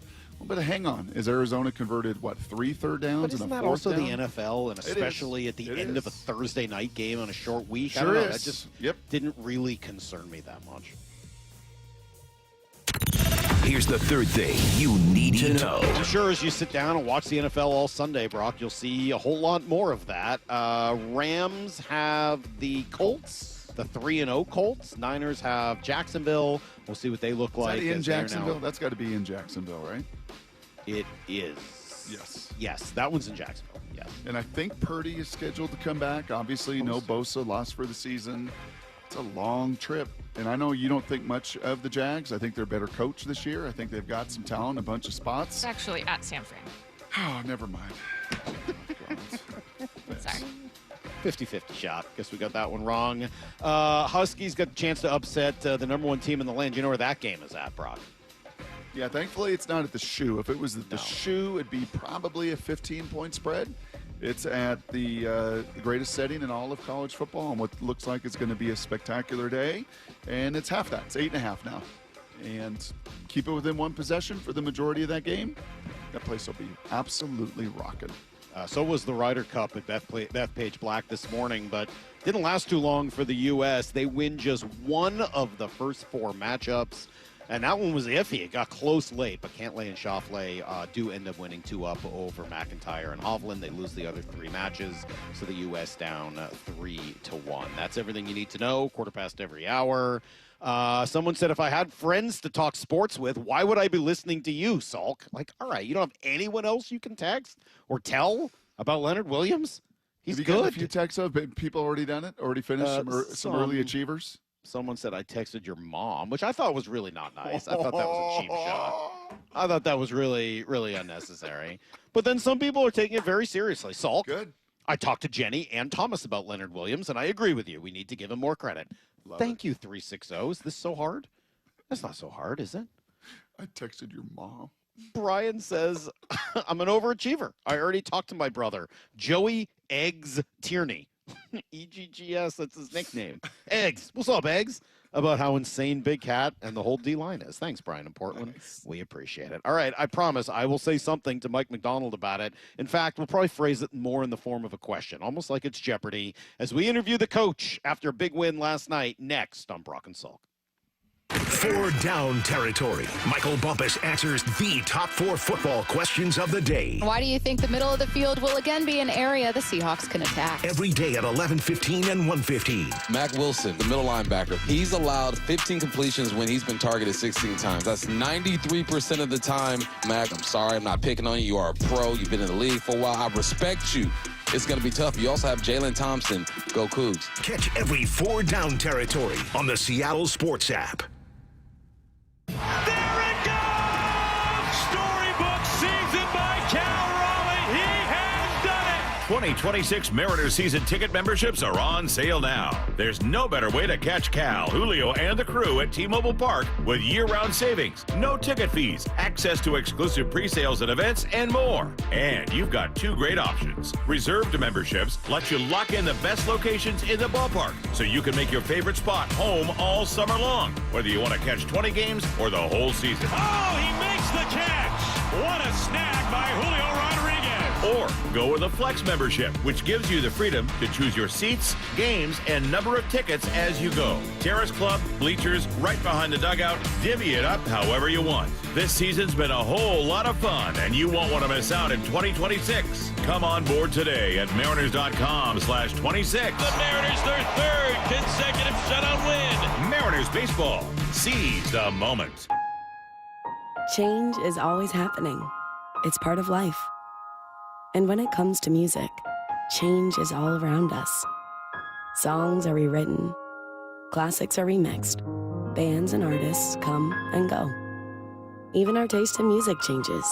hang on as Arizona converted, 3 third downs but isn't and a that fourth also down? the NFL, and especially at the end of a Thursday night game on a short week? Sure I don't know. is. That just didn't really concern me that much. Here's the third thing you need to know. I'm sure as you sit down and watch the NFL all Sunday, Brock, you'll see a whole lot more of that. Rams have the Colts, the 3-0 Colts. Niners have Jacksonville. We'll see what they look like. Is that in Jacksonville? That's got to be in Jacksonville, right? It is. Yes. Yes, that one's in Jacksonville. Yes. And I think Purdy is scheduled to come back. Obviously, no Bosa, lost for the season. It's a long trip. And I know you don't think much of the Jags. I think they're a better coach this year. I think they've got some talent, a bunch of spots. It's actually at San Fran. Oh, never mind. Sorry. 50-50 shot. Guess we got that one wrong. Huskies got a chance to upset the number 1 team in the land. You know where that game is at, Brock? Yeah, thankfully it's not at the Shoe. If it was at the Shoe, it'd be probably a 15-point spread. It's at the greatest setting in all of college football on what looks like it's going to be a spectacular day. And it's half that. It's 8.5 now. And keep it within 1 possession for the majority of that game. That place will be absolutely rocking. So was the Ryder Cup at Bethpage Black this morning, but didn't last too long for the U.S. They win just 1 of the first 4 matchups. And that one was iffy. It got close late, but Cantlay and Schauffele do end up winning 2-up over McIntyre and Hovland. They lose the other 3 matches, so the U.S. down 3-1. That's everything you need to know. 1/4 every hour. Someone said, if I had friends to talk sports with, why would I be listening to you, Salk? Like, all right, you don't have anyone else you can text or tell about Leonard Williams? He's Have you good. gotten a few texts of people already done it? Already finished some early achievers? Someone said I texted your mom, which I thought was really not nice. I thought that was a cheap shot. I thought that was really, really unnecessary. But then some people are taking it very seriously. Salk. Good. I talked to Jenny and Thomas about Leonard Williams, and I agree with you. We need to give him more credit. Thank you, 360. Is this so hard? That's not so hard, is it? I texted your mom. Brian says, I'm an overachiever. I already talked to my brother, Joey Eggs Tierney. EGGS, that's his nickname. Eggs. What's up, Eggs? About how insane Big Cat and the whole D-line is. Thanks, Brian in Portland. Nice. We appreciate it. All right, I promise I will say something to Mike Macdonald about it. In fact, we'll probably phrase it more in the form of a question, almost like it's Jeopardy, as we interview the coach after a big win last night, next on Brock and Salk. 4 down territory. Michael Bumpus answers the top 4 football questions of the day. Why do you think the middle of the field will again be an area the Seahawks can attack? Every day at 11:15 and 1:15. Mac Wilson, the middle linebacker, he's allowed 15 completions when he's been targeted 16 times. That's 93% of the time. Mac, I'm sorry, I'm not picking on you. You are a pro. You've been in the league for a while. I respect you. It's going to be tough. You also have Jalen Thompson. Go Cougs. Catch every 4 down territory on the Seattle Sports app. There it goes! Storybook season by Cal Raleigh. He has done it! 2026 Mariners season ticket memberships are on sale now. There's no better way to catch Cal, Julio, and the crew at T-Mobile Park with year-round savings, no ticket fees, access to exclusive pre-sales and events, and more. And you've got 2 great options. Reserved memberships let you lock in the best locations in the ballpark so you can make your favorite spot home all summer long, whether you want to catch 20 games or the whole season. Oh, he makes the catch! What a snag by Julio Rodriguez! Or go with a Flex membership, which gives you the freedom to choose your seats, games, and number of tickets as you go. Terrace Club, bleachers, right behind the dugout, divvy it up however you want. This season's been a whole lot of fun, and you won't want to miss out in 2026. Come on board today at mariners.com/26. The Mariners, their third consecutive shutout win. Mariners baseball. Seize the moment. Change is always happening. It's part of life. And when it comes to music, change is all around us. Songs are rewritten. Classics are remixed. Bands and artists come and go. Even our taste in music changes.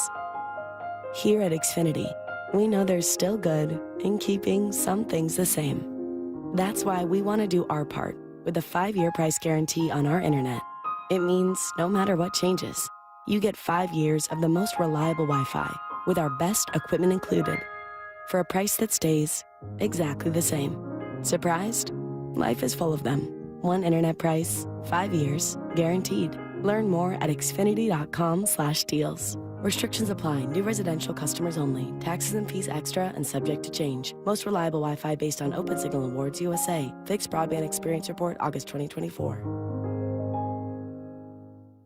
Here at Xfinity, we know there's still good in keeping some things the same. That's why we want to do our part with a 5-year price guarantee on our internet. It means no matter what changes, you get 5 years of the most reliable Wi-Fi with our best equipment included for a price that stays exactly the same. Surprised? Life is full of them. One internet price, 5 years, guaranteed. Learn more at xfinity.com/deals. Restrictions apply. New residential customers only. Taxes and fees extra and subject to change. Most reliable Wi-Fi based on Open Signal Awards USA. Fixed Broadband Experience Report, August 2024.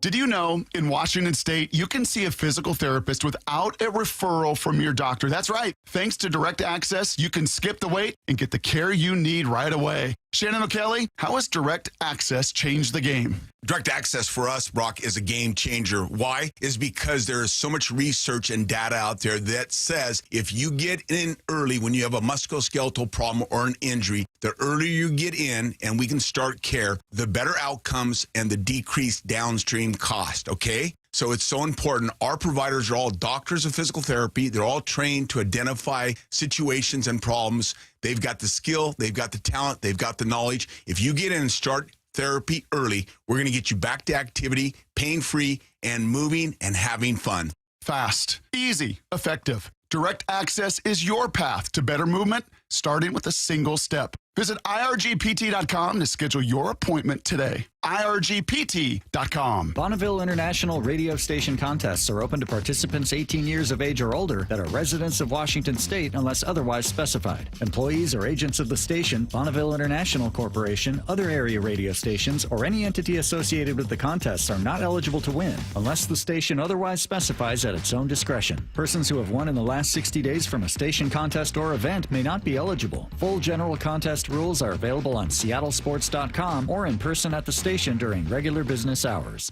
Did you know in Washington State, you can see a physical therapist without a referral from your doctor? That's right. Thanks to Direct Access, you can skip the wait and get the care you need right away. Shannon O'Kelly, how has Direct Access changed the game? Direct Access for us, Brock, is a game changer. Why? Is because there is so much research and data out there that says if you get in early when you have a musculoskeletal problem or an injury, the earlier you get in and we can start care, the better outcomes and the decreased downstream cost, okay? So it's so important. Our providers are all doctors of physical therapy. They're all trained to identify situations and problems. They've got the skill, they've got the talent, they've got the knowledge. If you get in and start therapy early, we're going to get you back to activity, pain-free, and moving and having fun. Fast, easy, effective. Direct Access is your path to better movement, starting with a single step. Visit irgpt.com to schedule your appointment today. irgpt.com. Bonneville International radio station contests are open to participants 18 years of age or older that are residents of Washington State unless otherwise specified. Employees or agents of the station, Bonneville International Corporation, other area radio stations, or any entity associated with the contests are not eligible to win unless the station otherwise specifies at its own discretion. Persons who have won in the last 60 days from a station contest or event may not be eligible. Full general contest rules are available on seattlesports.com or in person at the station during regular business hours.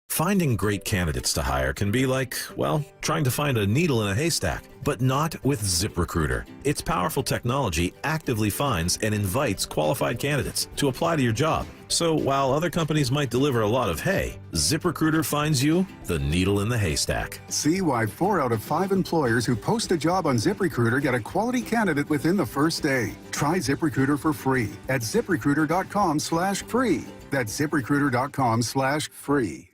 Finding great candidates to hire can be like, well, trying to find a needle in a haystack, but not with ZipRecruiter. Its powerful technology actively finds and invites qualified candidates to apply to your job. So while other companies might deliver a lot of hay, ZipRecruiter finds you the needle in the haystack. See why 4 out of 5 employers who post a job on ZipRecruiter get a quality candidate within the first day. Try ZipRecruiter for free at ZipRecruiter.com/free. That's ZipRecruiter.com/free.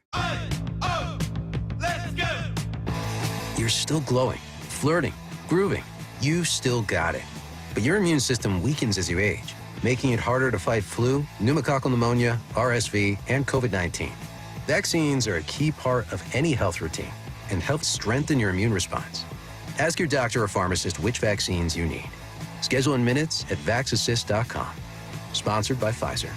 You're still glowing, flirting, grooving. You've still got it. But your immune system weakens as you age, making it harder to fight flu, pneumococcal pneumonia, RSV, and COVID-19. Vaccines are a key part of any health routine and help strengthen your immune response. Ask your doctor or pharmacist which vaccines you need. Schedule in minutes at VaxAssist.com. Sponsored by Pfizer.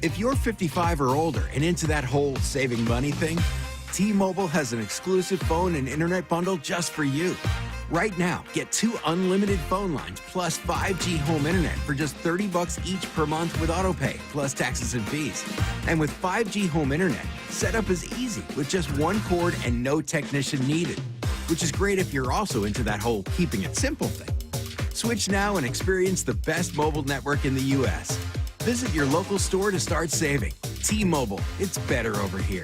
If you're 55 or older and into that whole saving money thing, T-Mobile has an exclusive phone and internet bundle just for you. Right now, get 2 unlimited phone lines plus 5G home internet for just $30 each per month with autopay, plus taxes and fees. And with 5G home internet, setup is easy with just 1 cord and no technician needed, which is great if you're also into that whole keeping it simple thing. Switch now and experience the best mobile network in the U.S. Visit your local store to start saving. T-Mobile, it's better over here.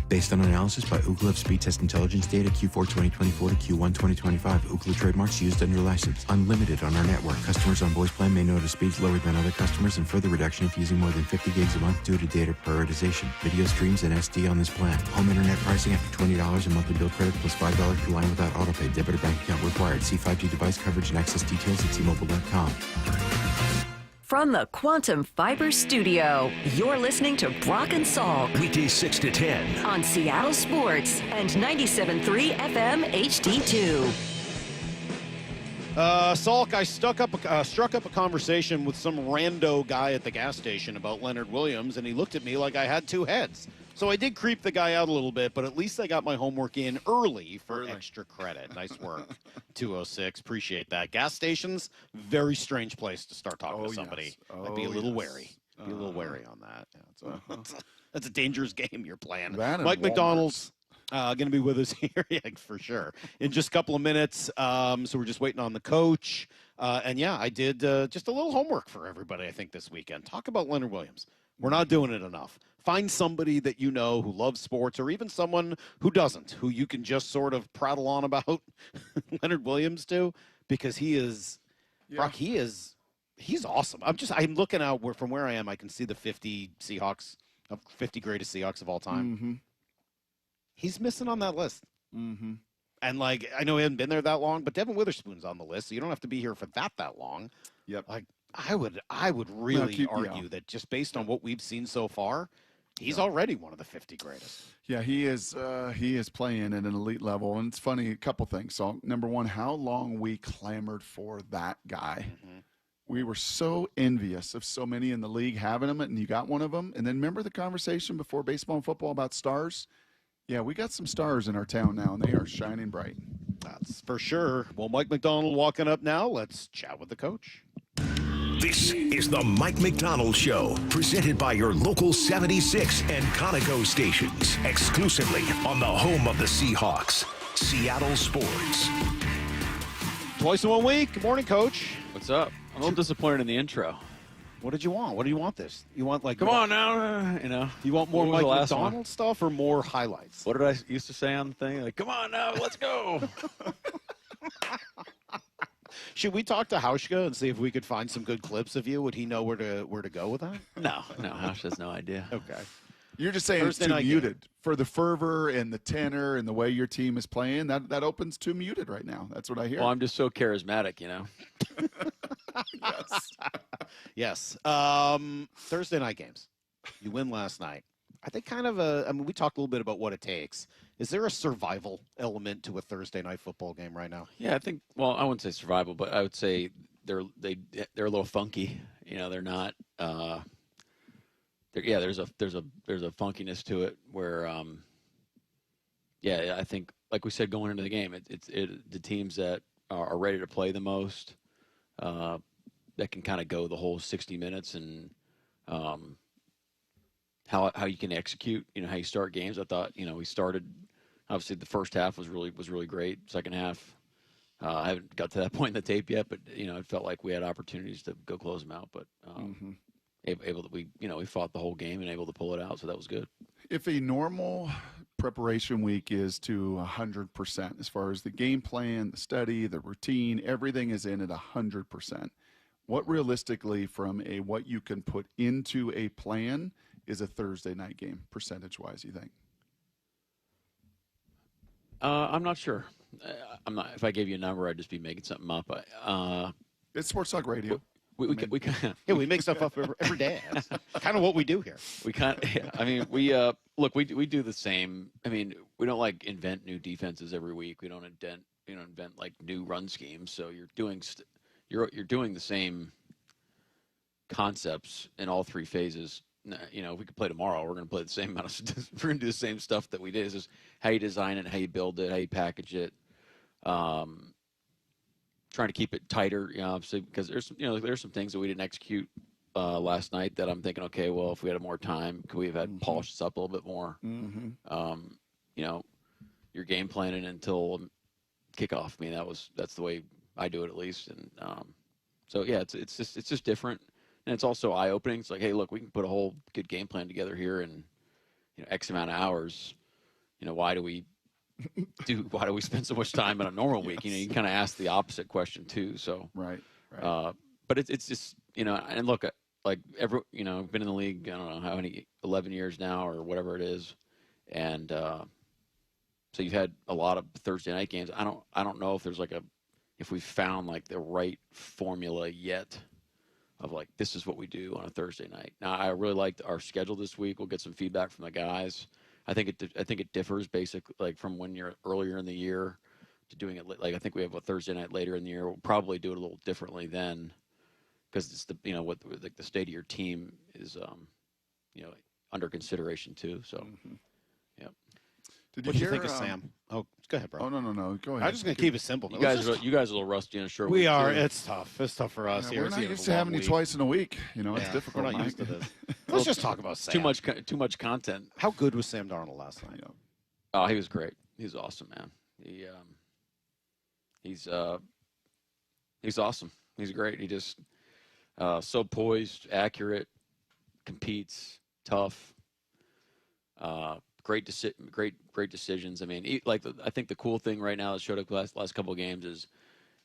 Based on analysis by Ookla of speed test intelligence data Q4 2024 to Q1 2025, Ookla trademarks used under license. Unlimited on our network. Customers on voice plan may notice speeds lower than other customers and further reduction if using more than 50 gigs a month due to data prioritization. Video streams and SD on this plan. Home internet pricing after $20 a monthly bill credit plus $5 per line without autopay. Debit or bank account required. See 5G device coverage and access details at T-Mobile.com. From the Quantum Fiber Studio, you're listening to Brock and Salk. Weekdays 6 to 10. On Seattle Sports and 97.3 FM HD2. Salk, I struck up a conversation with some rando guy at the gas station about Leonard Williams, and he looked at me like I had two heads. So I did creep the guy out a little bit, but at least I got my homework in early for extra credit. Nice work, 206. Appreciate that. Gas stations, very strange place to start talking to somebody. Yes. I'd be a little wary. Be a little wary on that. Yeah, that's a dangerous game you're playing. Mike Macdonald's going to be with us here, yeah, for sure, in just a couple of minutes. So we're just waiting on the coach. And, yeah, I did just a little homework for everybody, I think, this weekend. Talk about Leonard Williams. We're not doing it enough. Find somebody that you know who loves sports, or even someone who doesn't, who you can just sort of prattle on about Leonard Williams to, because he is, Brock, he's awesome. I'm looking out from where I am. I can see the 50 greatest Seahawks of all time. Mm-hmm. He's missing on that list. Mm-hmm. And, like, I know he hasn't been there that long, but Devin Witherspoon's on the list, so you don't have to be here for that long. Yep. Like, I would really argue that just based on what we've seen so far, he's already one of the 50 greatest. Yeah, he is playing at an elite level. And it's funny, a couple things. So, number one, how long we clamored for that guy. Mm-hmm. We were so envious of so many in the league having him, and you got one of them. And then remember the conversation before baseball and football about stars? Yeah, we got some stars in our town now, and they are shining bright. That's for sure. Well, Mike Macdonald walking up now. Let's chat with the coach. This is the Mike Macdonald Show, presented by your local 76 and Conoco stations, exclusively on the home of the Seahawks, Seattle Sports. Twice in 1 week. Good morning, Coach. What's up? I'm a little disappointed in the intro. What did you want? What do you want this? You want come on now, You want more Mike Macdonald stuff or more highlights? What did I used to say on the thing? Like, come on now, let's go. Should we talk to Hauschka and see if we could find some good clips of you? Would he know where to go with that? No, Hauschka has no idea. Okay. You're just saying Thursday it's too muted. Game. For the fervor and the tenor and the way your team is playing, that opens too muted right now. That's what I hear. Well, I'm just so charismatic, Yes. Thursday night games. You win last night. I think we talked a little bit about what it takes. Is there a survival element to a Thursday night football game right now? Yeah, I think, well, I wouldn't say survival, but I would say they're a little funky. They're not, there's a funkiness to it where, I think, like we said, going into the game, the teams that are ready to play the most, that can kind of go the whole 60 minutes and how you can execute, how you start games. I thought, we started, obviously the first half was really great. Second half, I haven't got to that point in the tape yet, but, it felt like we had opportunities to go close them out, but we fought the whole game and able to pull it out, so that was good. If a normal preparation week is to 100%, as far as the game plan, the study, the routine, everything is in at 100%. What realistically, from what you can put into a plan, is a Thursday night game, percentage-wise, you think? I'm not sure. I'm not. If I gave you a number, I'd just be making something up. It's Sports Talk Radio. We make stuff up every day. That's kind of what we do here. We do the same. We don't invent new defenses every week. We don't invent like new run schemes. So you're doing the same concepts in all three phases. If we could play tomorrow, we're going to play the same amount of. We're going to do the same stuff that we did. It's just how you design it, how you build it, how you package it. Trying to keep it tighter, obviously, because there's some things that we didn't execute last night that I'm thinking, okay, well, if we had more time, could we have had polished this up a little bit more? Mm-hmm. You're game planning until kickoff. That's the way I do it at least, and it's just different, and it's also eye opening. It's like, hey, look, we can put a whole good game plan together here in X amount of hours. Why do we spend so much time in a normal week? You kind of ask the opposite question too. So right. But it's just and look, like I've been in the league, I don't know how many, 11 years now or whatever it is, and so you've had a lot of Thursday night games. I don't know if there's if we found the right formula yet. like, this is what we do on a Thursday night. Now, I really liked our schedule this week. We'll get some feedback from the guys. I think it differs basically, like, from when you're earlier in the year to doing it. Like, I think we have a Thursday night later in the year. We'll probably do it a little differently then, because it's the, you know, what like the state of your team is, you know, under consideration too. So, yeah. What do you think of Sam? Oh, go ahead, bro. Oh, no. Go ahead. I'm just going to keep it simple. You guys are a little rusty on a short week. We are. Too. It's tough. It's tough for us. We're not used to having you twice in a week. You know, it's difficult. We're not used to this. Let's just talk about Sam. Too much content. How good was Sam Darnold last night? Oh, he was great. He's awesome, man. He's awesome. He's great. He just so poised, accurate, competes, tough. Great decisions. I mean, I think the cool thing right now that showed up last couple of games is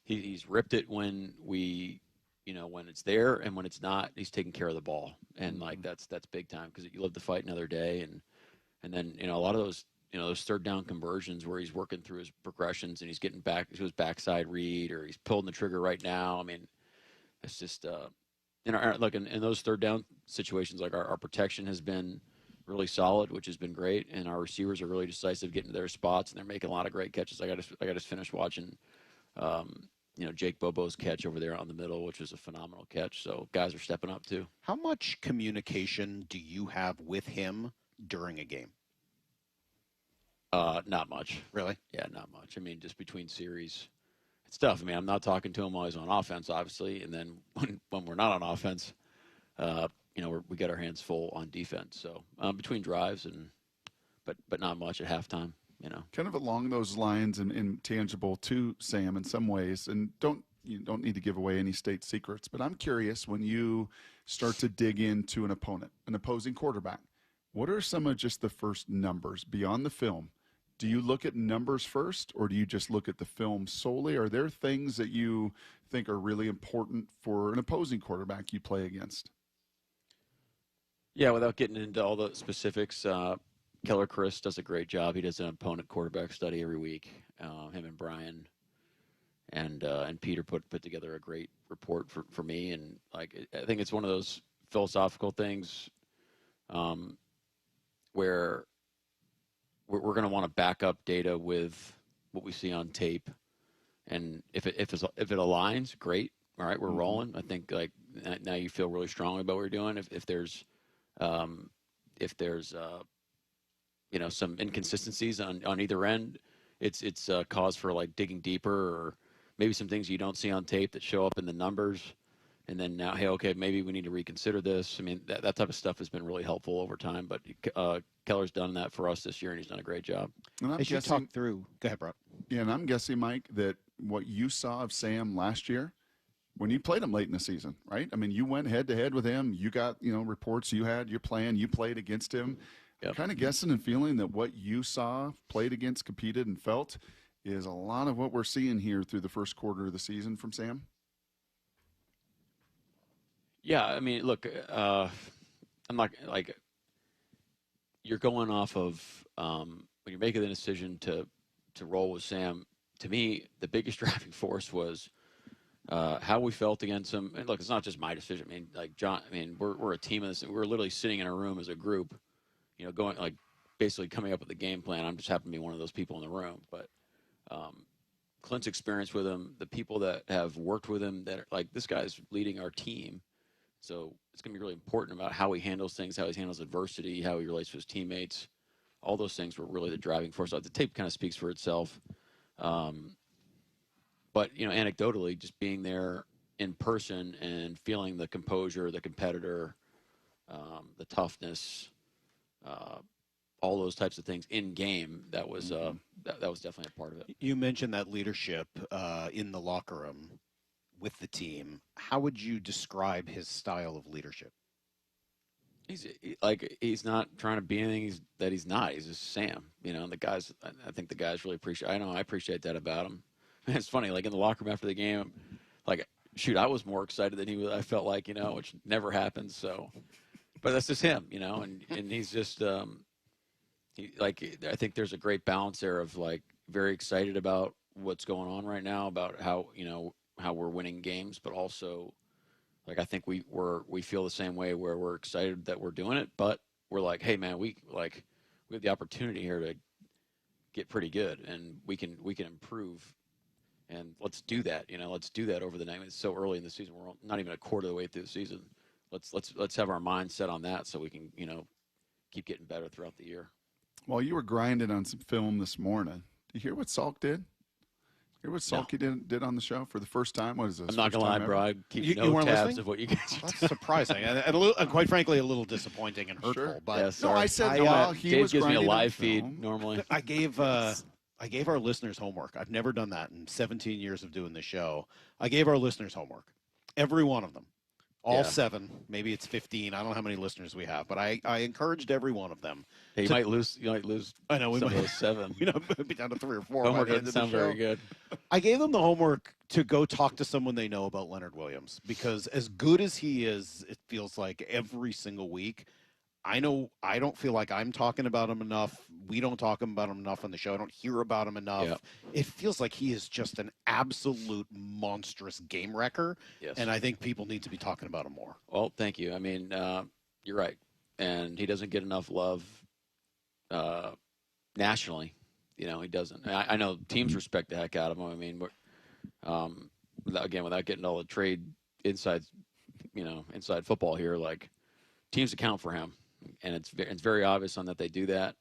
he's ripped it when when it's there, and when it's not, he's taking care of the ball, and like that's big time, because you live to fight another day, and then a lot of those third down conversions where he's working through his progressions and he's getting back to his backside read, or he's pulling the trigger right now. I mean, it's just in those third down situations, like our protection has been really solid, which has been great, and our receivers are really decisive getting to their spots, and they're making a lot of great catches. I got to finish watching Jake Bobo's catch over there on the middle, which was a phenomenal catch. So guys are stepping up too. How much communication do you have with him during a game? Not much. Really? Yeah, not much. I mean, just between series, it's tough. I mean, I'm not talking to him while he's on offense, obviously, and then when we're not on offense, we got our hands full on defense. So between drives but not much at halftime. Kind of along those lines and intangible to Sam in some ways, and you don't need to give away any state secrets, but I'm curious, when you start to dig into an opposing quarterback, what are some of just the first numbers beyond the film? Do you look at numbers first, or do you just look at the film solely? Are there things that you think are really important for an opposing quarterback you play against? Yeah, without getting into all the specifics, Keller Chris does a great job. He does an opponent quarterback study every week. Him and Bryan and Peter put together a great report for me. And I think it's one of those philosophical things where we're going to want to back up data with what we see on tape. And if it aligns, great. All right, we're rolling. I think now you feel really strongly about what you're doing. If there's some inconsistencies on either end, it's a cause for digging deeper, or maybe some things you don't see on tape that show up in the numbers, and then now, hey, okay, maybe we need to reconsider this. I mean, that type of stuff has been really helpful over time, but Keller's done that for us this year, and he's done a great job. As you talk through, go ahead, Brock. Yeah, and I'm guessing, Mike, that what you saw of Sam last year, when you played him late in the season, right? I mean, you went head-to-head with him. You got, reports. You had your plan. You played against him. Yep. Kind of guessing and feeling that what you saw, played against, competed, and felt is a lot of what we're seeing here through the first quarter of the season from Sam. Yeah, I mean, look, I'm not you're going off of when you're making the decision to roll with Sam. To me, the biggest driving force was how we felt against him. And look, it's not just my decision. I mean, John. I mean, we're a team of this. We're literally sitting in a room as a group, going basically coming up with a game plan. I'm just happen to be one of those people in the room. But Clint's experience with him, the people that have worked with him, that are this guy's leading our team. So it's going to be really important about how he handles things, how he handles adversity, how he relates to his teammates. All those things were really the driving force. The tape kind of speaks for itself. But, anecdotally, just being there in person and feeling the composure, the competitor, the toughness, all those types of things in game, that was that was definitely a part of it. You mentioned that leadership in the locker room with the team. How would you describe his style of leadership? He's not trying to be anything that he's not. He's just Sam, and the guys, I think the guys really appreciate, I appreciate that about him. It's funny, in the locker room after the game, I was more excited than he was. I felt which never happens. So, but that's just him, and he's just, I think there's a great balance there of very excited about what's going on right now, about how, how we're winning games, but also Like I think we feel the same way where we're excited that we're doing it, but we're like, hey man, we have the opportunity here to get pretty good, and we can improve, and let's do that. Let's do that over the night. It's so early in the season; we're not even a quarter of the way through the season. Let's have our mind set on that so we can keep getting better throughout the year. While you were grinding on some film this morning, do you hear what Salk did? Hear what Salk did on the show for the first time? What is this? I'm not gonna lie, bro. I keep no tabs listening? Of what you guys. That's surprising, and quite frankly, a little disappointing and hurtful. Sure. But no, I said he Dave was gives me a live film. feed normally. I gave our listeners homework. I've never done that in 17 years of doing this show. I gave our listeners homework, every one of them. All 7, maybe it's 15. I don't know how many listeners we have, but I encouraged every one of them. Hey, you might lose. I know we some might of those 7. Be down to 3 or 4. Homework doesn't sound very good. I gave them the homework to go talk to someone they know about Leonard Williams, because as good as he is, it feels like every single week. I know I don't feel like I'm talking about him enough. We don't talk about him enough on the show. I don't hear about him enough. Yep. It feels like he is just an absolute monstrous game wrecker. Yes. And I think people need to be talking about him more. Well, thank you. I mean, you're right. And he doesn't get enough love nationally. He doesn't. I know teams respect the heck out of him. I mean, without getting all the trade inside football here, like teams account for him. And it's very obvious on that they do that.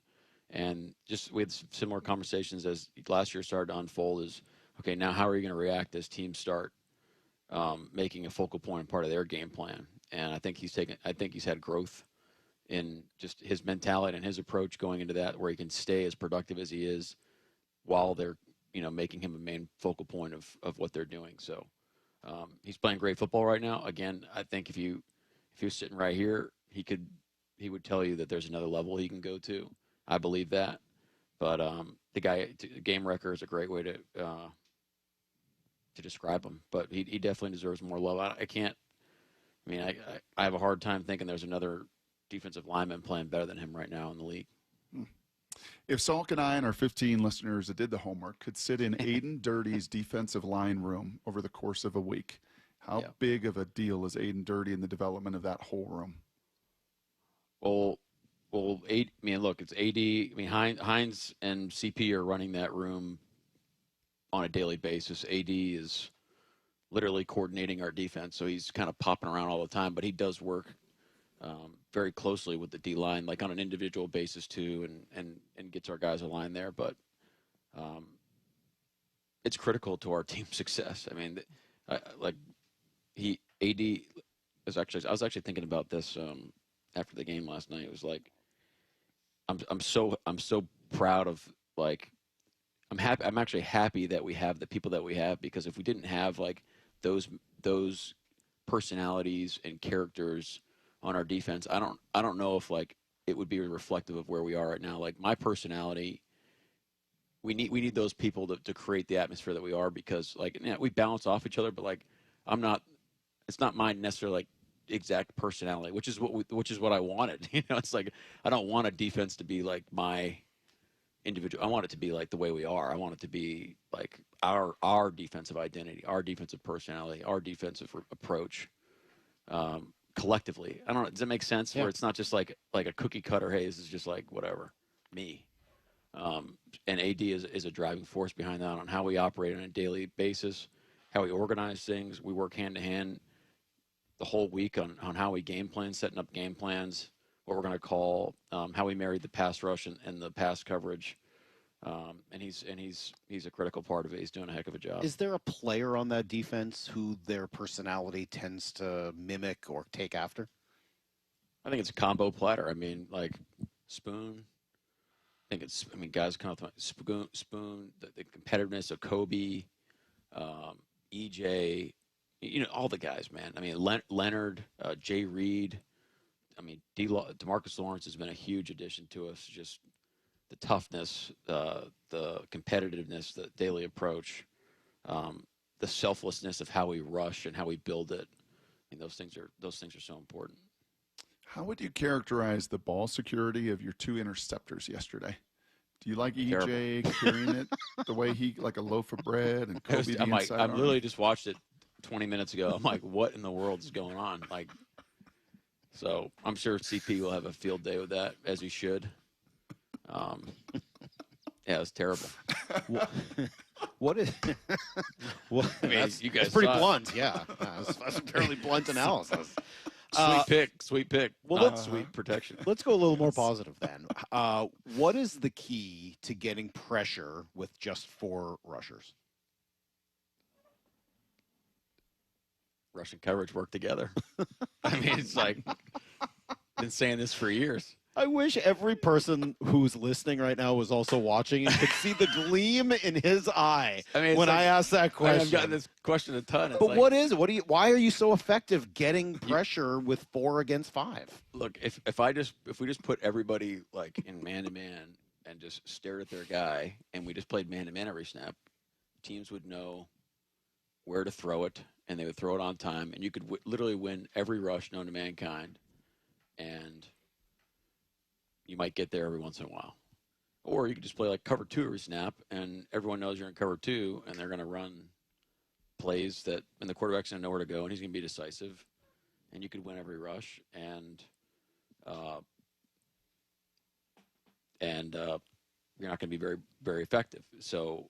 And just we had similar conversations as last year started to unfold is, okay, now how are you going to react as teams start making a focal point and part of their game plan? And I think he's had growth in just his mentality and his approach going into that, where he can stay as productive as he is while they're, making him a main focal point of what they're doing. So he's playing great football right now. Again, I think if he was sitting right here, he would tell you that there's another level he can go to. I believe that. But the game wrecker is a great way to describe him. But he definitely deserves more love. I have a hard time thinking there's another defensive lineman playing better than him right now in the league. If Salk and I and our 15 listeners that did the homework could sit in Aiden Dirty's defensive line room over the course of a week, how big of a deal is Aiden Dirty in the development of that whole room? Well, look, it's AD. Hines and CP are running that room on a daily basis. AD is literally coordinating our defense, so he's kind of popping around all the time. But he does work very closely with the D line, like on an individual basis too, and gets our guys aligned there. But it's critical to our team's success. I mean, AD is actually. I was actually thinking about this after the game last night. It was like, I'm so proud of, like, I'm happy. I'm actually happy that we have the people that we have, because if we didn't have like those personalities and characters on our defense, I don't know if like it would be reflective of where we are right now. Like my personality, we need those people to create the atmosphere that we are, because like we balance off each other, but like it's not my necessarily like exact personality, which is what I wanted. It's like I don't want a defense to be like my individual. I want it to be like the way we are. I want it to be like our defensive identity, our defensive personality, our defensive approach, collectively. I don't know. Does that make sense? Yeah. Where it's not just like a cookie cutter. Hey, this is just like whatever, me. And AD is a driving force behind that on how we operate on a daily basis, how we organize things. We work hand to hand the whole week on how we game plan, setting up game plans, what we're going to call, how we marry the pass rush and the pass coverage. And he's a critical part of it. He's doing a heck of a job. Is there a player on that defense who their personality tends to mimic or take after? I think it's a combo platter. I mean, like Spoon. Guys kind of Spoon, the competitiveness of Kobe, EJ, all the guys, man. I mean, Leonard, Jay Reed. I mean, DeMarcus Lawrence has been a huge addition to us. Just the toughness, the competitiveness, the daily approach, the selflessness of how we rush and how we build it. I mean, those things are so important. How would you characterize the ball security of your 2 interceptors yesterday? Do you like EJ carrying it the way he, like a loaf of bread, and Kobe the inside? I literally just watched it 20 minutes ago. I'm like, what in the world is going on? Like, so I'm sure CP will have a field day with that, as he should. Yeah, it was terrible. What is? Well, I mean, you guys that's pretty saw it. blunt. Yeah, that's a fairly blunt analysis. Sweet pick. Well, Not sweet protection. Let's go a little more positive then. What is the key to getting pressure with just 4 rushers? Rush and coverage work together. I mean, it's like, been saying this for years. I wish every person who's listening right now was also watching and could see the gleam in his eye when I asked that question. I've gotten this question a ton. It's But like, what is it? Why are you so effective getting pressure with 4 against 5? Look, if we just put everybody like in man-to-man and just stared at their guy and we just played man-to-man every snap, teams would know where to throw it and they would throw it on time, and you could literally win every rush known to mankind, and you might get there every once in a while. Or you could just play like cover 2 every snap, and everyone knows you're in cover 2, and they're going to run plays that, and the quarterback's going to know where to go, and he's going to be decisive, and you could win every rush, and you're not going to be very, very effective. So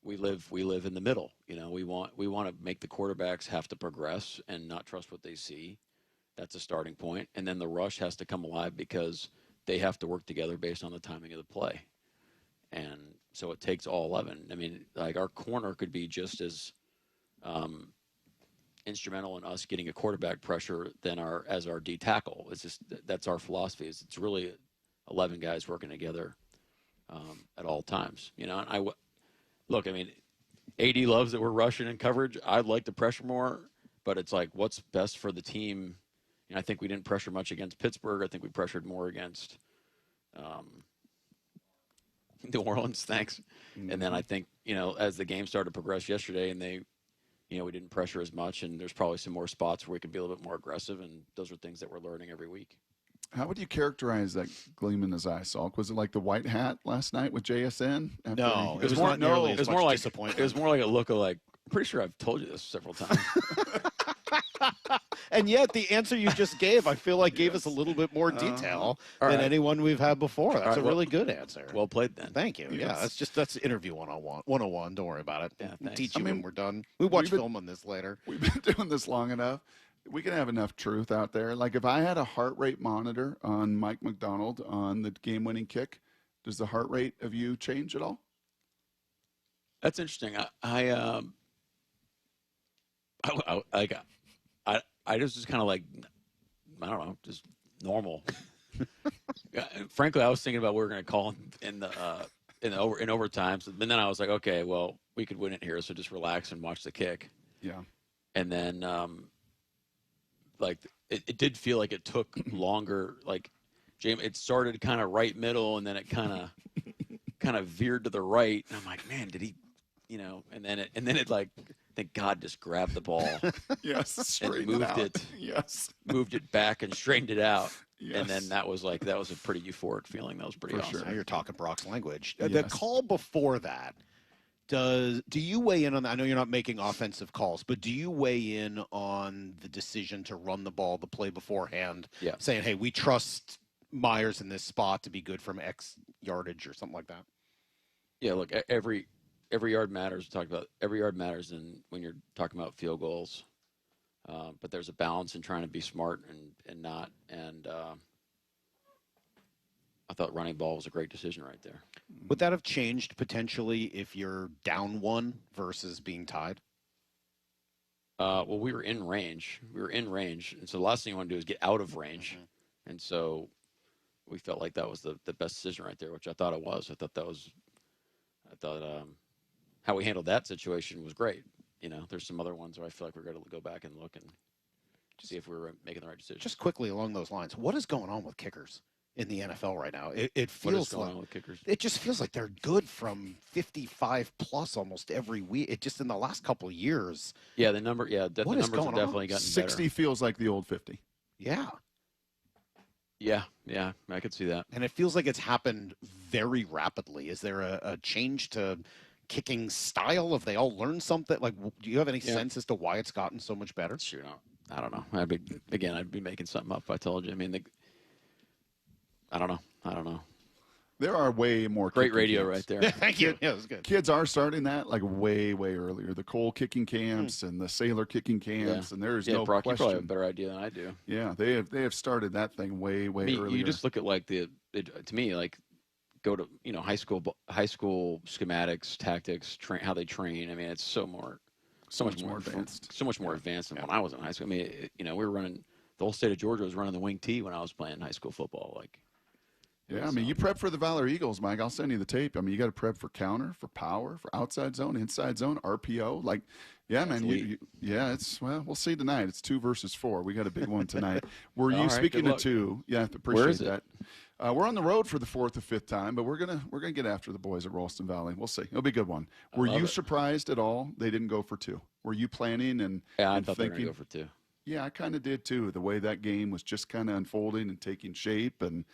we live in the middle. You know, we want to make the quarterbacks have to progress and not trust what they see. That's a starting point, and then the rush has to come alive because they have to work together based on the timing of the play. And so it takes all 11. I mean, like our corner could be just as instrumental in us getting a quarterback pressure than as our D tackle. It's just, that's our philosophy. It's really 11 guys working together at all times. You know, and look, I mean, AD loves that we're rushing in coverage. I'd like to pressure more, but it's like, what's best for the team? You know, I think we didn't pressure much against Pittsburgh. I think we pressured more against New Orleans. Thanks. Mm-hmm. And then I think, you know, as the game started to progress yesterday, and we didn't pressure as much, and there's probably some more spots where we could be a little bit more aggressive, and those are things that we're learning every week. How would you characterize that gleam in his eye, Salk? Was it like the white hat last night with JSN? No, it was more like disappointment. It was more like a look of like, I'm pretty sure I've told you this several times. And yet the answer you just gave, I feel like gave us a little bit more detail than anyone we've had before. That's a really good answer. Well played then. Thank you. Yes. Yeah, that's interview 101. Don't worry about it. Yeah, we'll teach you when we're done. We watch film on this later. We've been doing this long enough. We can have enough truth out there. Like if I had a heart rate monitor on Mike Macdonald on the game-winning kick, does the heart rate of you change at all? That's interesting. I just kind of like, I don't know, just normal. Frankly, I was thinking about what we were going to call in overtime. So, and then I was like, okay, well, we could win it here, so just relax and watch the kick. Yeah. And then, like, it did feel like it took longer. Like, James, it started kind of right middle, and then it kind of veered to the right. And I'm like, man, did he, you know? And then it like, I think God just grabbed the ball. Yes, and moved it. Yes, moved it back and straightened it out. Yes. And then that was a pretty euphoric feeling. That was pretty awesome. Sure. Now you're talking Brock's language. Yes. The call before that, do you weigh in on that? I know you're not making offensive calls, but do you weigh in on the decision to run the ball, the play beforehand, saying, hey, we trust Myers in this spot to be good from X yardage or something like that? Yeah, look, every yard matters. We talked about every yard matters when you're talking about field goals. But there's a balance in trying to be smart and not. And I thought running ball was a great decision right there. Would that have changed potentially if you're down 1 versus being tied? Well, we were in range. And so the last thing you want to do is get out of range. Mm-hmm. And so we felt like that was the best decision right there, which I thought it was. I thought how we handled that situation was great. You know, there's some other ones where I feel like we're going to go back and look and see if we were making the right decision. Just quickly along those lines, what is going on with kickers in the NFL right now? It feels what is going on with kickers? It just feels like they're good from 55 plus almost every week. It just in the last couple of years. Yeah, the numbers have definitely gotten 60 better. Feels like the old 50. Yeah. Yeah, I could see that. And it feels like it's happened very rapidly. Is there a change to kicking style? Have they all learned something? Like, do you have any sense as to why it's gotten so much better? Sure, I don't know. I'd be making something up if I told you. I mean, I don't know. There are way more great radio camps. right there. Thank you. Yeah, it was good. Kids are starting that like way earlier. The Cole kicking camps and the Sailor kicking camps, and there's no Brock, question. you probably have a better idea than I do. Yeah, they have started that thing way earlier. You just look at like to me, like go to high school schematics, tactics, how they train. I mean, it's so much more advanced. So much more advanced than when I was in high school. I mean, we were running the whole state of Georgia was running the wing T when I was playing high school football. Like. Yeah, I mean, you prep for the Valor Eagles, Mike. I'll send you the tape. I mean, you got to prep for counter, for power, for outside zone, inside zone, RPO. Like, yeah, man. We'll see tonight. It's 2 versus 4. We got a big one tonight. Were you speaking to 2? Yeah, appreciate that. We're on the road for the 4th or 5th time, but we're gonna get after the boys at Ralston Valley. We'll see. It'll be a good one. Were you surprised at all they didn't go for 2? Were you planning and I thought they were gonna go for 2. Yeah, I kind of did too. The way that game was just kind of unfolding and taking shape and.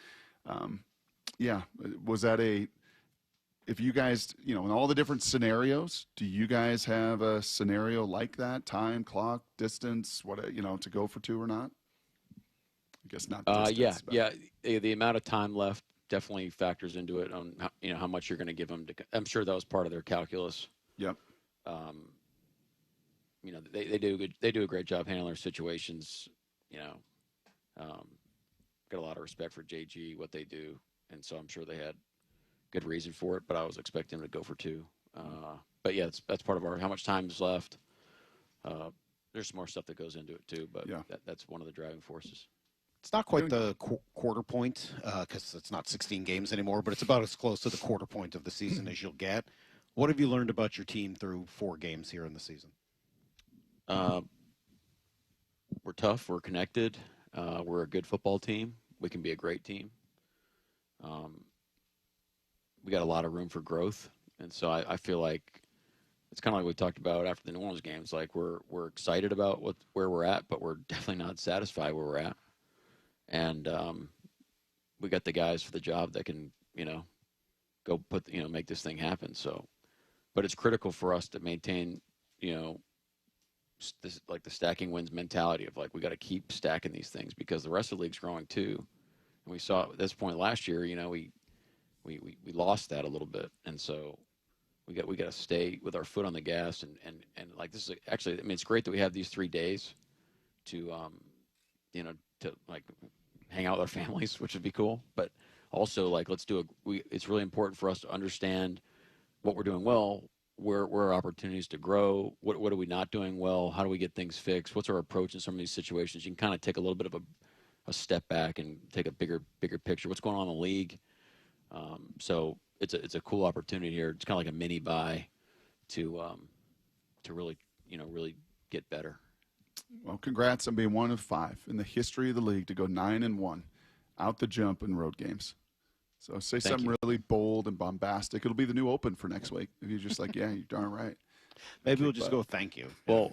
Yeah, was that if you guys, in all the different scenarios, do you guys have a scenario like that? Time, clock, distance, to go for 2 or not? I guess not distance. The amount of time left definitely factors into it on, how much you're going to give them. I'm sure that was part of their calculus. Yep. They do a great job handling their situations, got a lot of respect for JG, what they do. And so I'm sure they had good reason for it, but I was expecting them to go for 2. But yeah, that's part of how much time is left. There's some more stuff that goes into it too, but that's one of the driving forces. It's not quite the quarter point because it's not 16 games anymore, but it's about as close to the quarter point of the season as you'll get. What have you learned about your team through 4 games here in the season? We're tough. We're connected. We're a good football team. We can be a great team. We got a lot of room for growth, and so I feel like it's kind of like we talked about after the New Orleans games. Like we're excited about where we're at, but we're definitely not satisfied where we're at. And we got the guys for the job that can go make this thing happen. So, but it's critical for us to maintain this, like the stacking wins mentality of like we got to keep stacking these things because the rest of the league's growing too. And we saw at this point last year, we lost that a little bit, and so we got to stay with our foot on the gas and like this is actually. I mean, it's great that we have these 3 days to to like hang out with our families, which would be cool. But also like it's really important for us to understand what we're doing well, where are opportunities to grow, what are we not doing well, how do we get things fixed, what's our approach in some of these situations. You can kind of take a little bit of a step back and take a bigger picture. What's going on in the league? So it's a cool opportunity here. It's kind of like a mini bye to really get better. Well, congrats on being 1 of 5 in the history of the league to go 9-1 out the jump in road games. So say something really bold and bombastic. It'll be the new open for next week. If you're just like, yeah, you're darn right. Maybe we'll just go thank you. Well,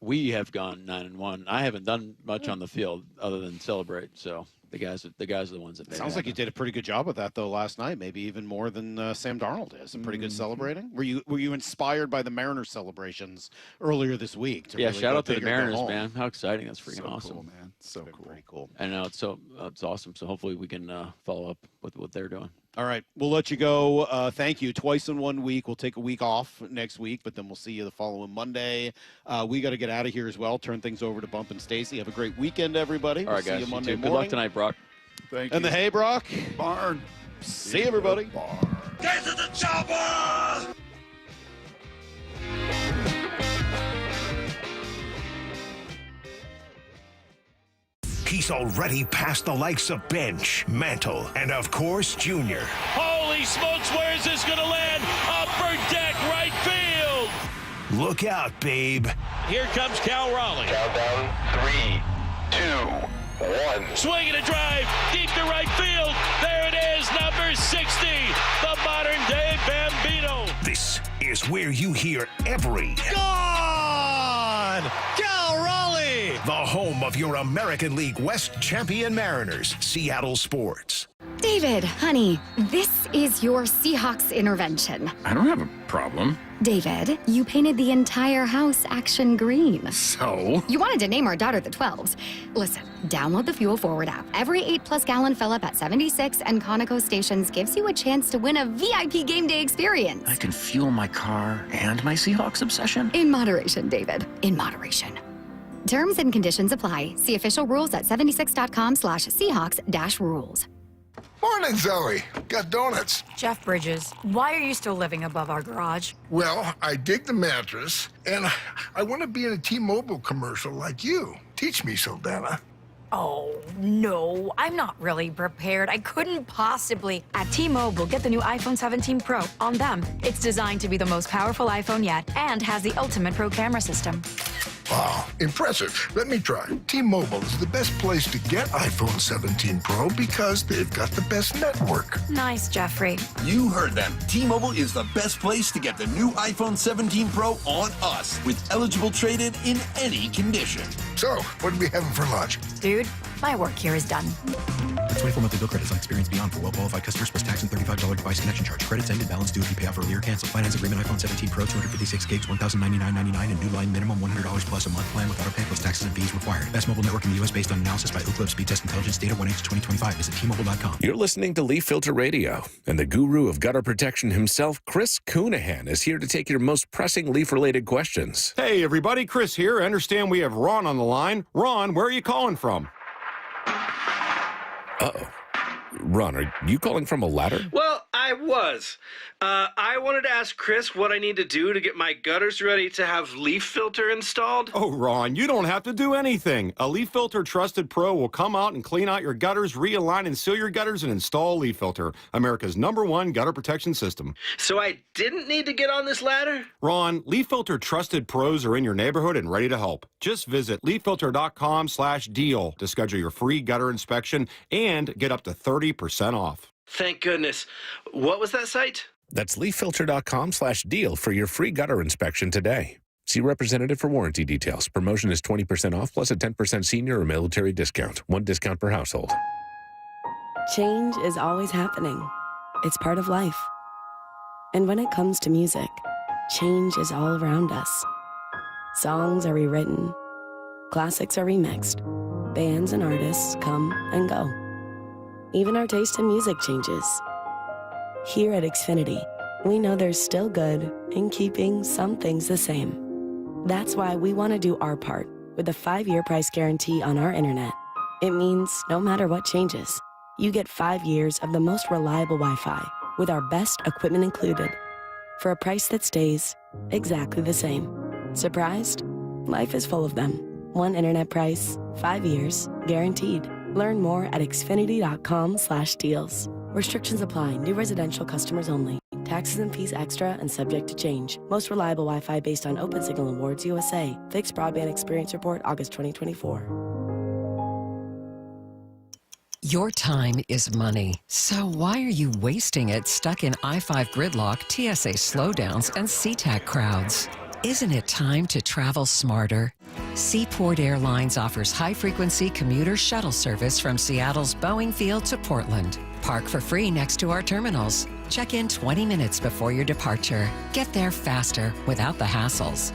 we have gone 9-1. I haven't done much on the field other than celebrate. So the guys are the ones that. Sounds like you did a pretty good job with that though last night. Maybe even more than Sam Darnold is. Pretty good celebrating. Were you inspired by the Mariners celebrations earlier this week? Yeah, really shout out to the Mariners, man. How exciting! That's freaking awesome, cool, man. So cool. Pretty cool. I know it's awesome. So hopefully we can follow up with what they're doing. All right, we'll let you go. Thank you. Twice in 1 week. We'll take a week off next week, but then we'll see you the following Monday. We got to get out of here as well. Turn things over to Bump and Stacy. Have a great weekend, everybody. All right, we'll guys. See you Monday morning. morning. Good luck tonight, Brock. Thank you. And the hay, Brock. Barn. See everybody. Get to the chopper! He's already past the likes of Bench, Mantle, and of course, Junior. Holy smokes, where is this going to land? Upper deck, right field! Look out, babe. Here comes Cal Raleigh. Countdown, 3, 2, 1. Swing and a drive, deep to right field. There it is, number 60, the modern-day Bambino. This is where you hear every... Gone! Cal Raleigh! The home of your American League West champion Mariners, Seattle Sports. David, honey, this is your Seahawks intervention. I don't have a problem. David, you painted the entire house action green. So? You wanted to name our daughter the 12s. Listen, download the Fuel Forward app. Every 8+ gallon fill up at 76 and Conoco stations gives you a chance to win a VIP game day experience. I can fuel my car and my Seahawks obsession? In moderation, David. In moderation. Terms and conditions apply. See official rules at 76.com/Seahawks-rules. Morning, Zoe. Got donuts. Jeff Bridges, why are you still living above our garage? Well, I dig the mattress, and I want to be in a T-Mobile commercial like you. Teach me, Saldana. Oh, no, I'm not really prepared. I couldn't possibly. At T-Mobile, get the new iPhone 17 Pro on them. It's designed to be the most powerful iPhone yet and has the ultimate pro camera system. Wow, impressive. Let me try. T-Mobile is the best place to get iPhone 17 Pro because they've got the best network. Nice, Jeffrey. You heard them. T-Mobile is the best place to get the new iPhone 17 Pro on us with eligible trade-in in any condition. So, what are we having for lunch? Dude, my work here is done. 24 monthly bill credits on experience beyond for well-qualified customers plus tax and $35 device connection charge. Credits ended, balance due if you pay off earlier. Cancel. Finance agreement iPhone 17 Pro, 256 gigs, $1,099.99 and new line minimum $100 plus a month plan with auto pay plus taxes and fees required. Best mobile network in the U.S. based on analysis by Oak Cliff Speed Test Intelligence data 1H2025. Visit T-Mobile.com. You're listening to Leaf Filter Radio, and the guru of gutter protection himself, Chris Coonahan, is here to take your most pressing leaf-related questions. Hey, everybody. Chris here. I understand we have Ron on the line. Ron, where are you calling from? Uh-oh. Ron, are you calling from a ladder? Well, I was. I wanted to ask Chris what I need to do to get my gutters ready to have leaf filter installed. Oh, Ron, you don't have to do anything. A Leaf Filter Trusted Pro will come out and clean out your gutters, realign and seal your gutters, and install Leaf Filter, America's #1 gutter protection system. So I didn't need to get on this ladder? Ron, Leaf Filter Trusted Pros are in your neighborhood and ready to help. Just visit leaffilter.com/deal to schedule your free gutter inspection and get up to 30% off. Thank goodness. What was that site? That's leaffilter.com/deal for your free gutter inspection today. See representative for warranty details. Promotion is 20% off plus a 10% senior or military discount. One discount per household. Change is always happening. It's part of life. And when it comes to music, change is all around us. Songs are rewritten. Classics are remixed. Bands and artists come and go. Even our taste in music changes. Here at Xfinity, we know there's still good in keeping some things the same. That's why we want to do our part with a 5-year price guarantee on our internet. It means no matter what changes, you get 5 years of the most reliable Wi-Fi with our best equipment included for a price that stays exactly the same. Surprised? Life is full of them. One internet price, 5 years, guaranteed. Learn more at xfinity.com/deals. Restrictions apply. New residential customers only. Taxes and fees extra and subject to change. Most reliable Wi-Fi based on Open Signal Awards USA. Fixed Broadband Experience Report, August 2024. Your time is money. So why are you wasting it stuck in I-5 gridlock, TSA slowdowns, and SeaTac crowds? Isn't it time to travel smarter? Seaport Airlines offers high-frequency commuter shuttle service from Seattle's Boeing Field to Portland. Park for free next to our terminals. Check in 20 minutes before your departure. Get there faster without the hassles.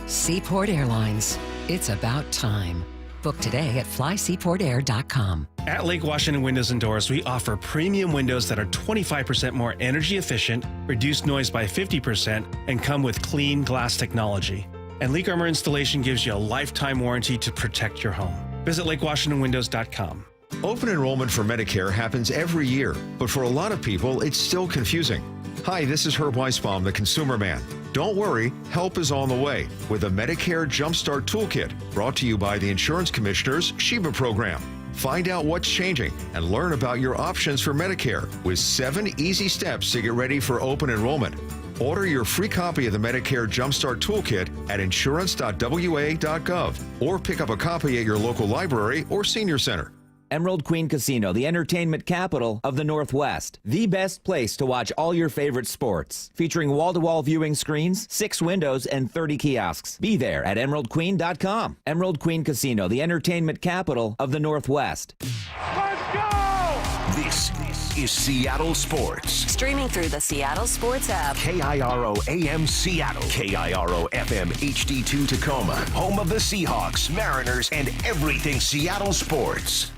Seaport Airlines. It's about time. Book today at flyseaportair.com. At Lake Washington Windows and Doors, we offer premium windows that are 25% more energy efficient, reduce noise by 50%, and come with clean glass technology. And Leak Armor installation gives you a lifetime warranty to protect your home. Visit LakeWashingtonWindows.com. Open enrollment for Medicare happens every year, but for a lot of people, it's still confusing. Hi, this is Herb Weisbaum, the Consumer Man. Don't worry, help is on the way with a Medicare Jumpstart Toolkit brought to you by the Insurance Commissioner's Sheba program. Find out what's changing and learn about your options for Medicare with 7 easy steps to get ready for open enrollment. Order your free copy of the Medicare Jumpstart Toolkit at insurance.wa.gov or pick up a copy at your local library or senior center. Emerald Queen Casino, the entertainment capital of the Northwest. The best place to watch all your favorite sports. Featuring wall-to-wall viewing screens, 6 windows, and 30 kiosks. Be there at emeraldqueen.com. Emerald Queen Casino, the entertainment capital of the Northwest. Let's go! This This is Seattle Sports. Streaming through the Seattle Sports app. KIRO AM Seattle. KIRO FM HD2 Tacoma. Home of the Seahawks, Mariners, and everything Seattle sports.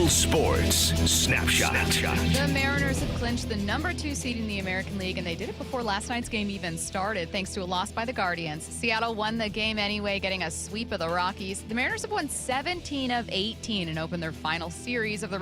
Sports Snapshot. The Mariners have clinched the #2 seed in the American League, and they did it before last night's game even started, thanks to a loss by the Guardians. Seattle won the game anyway, getting a sweep of the Rockies. The Mariners have won 17 of 18 and opened their final series of the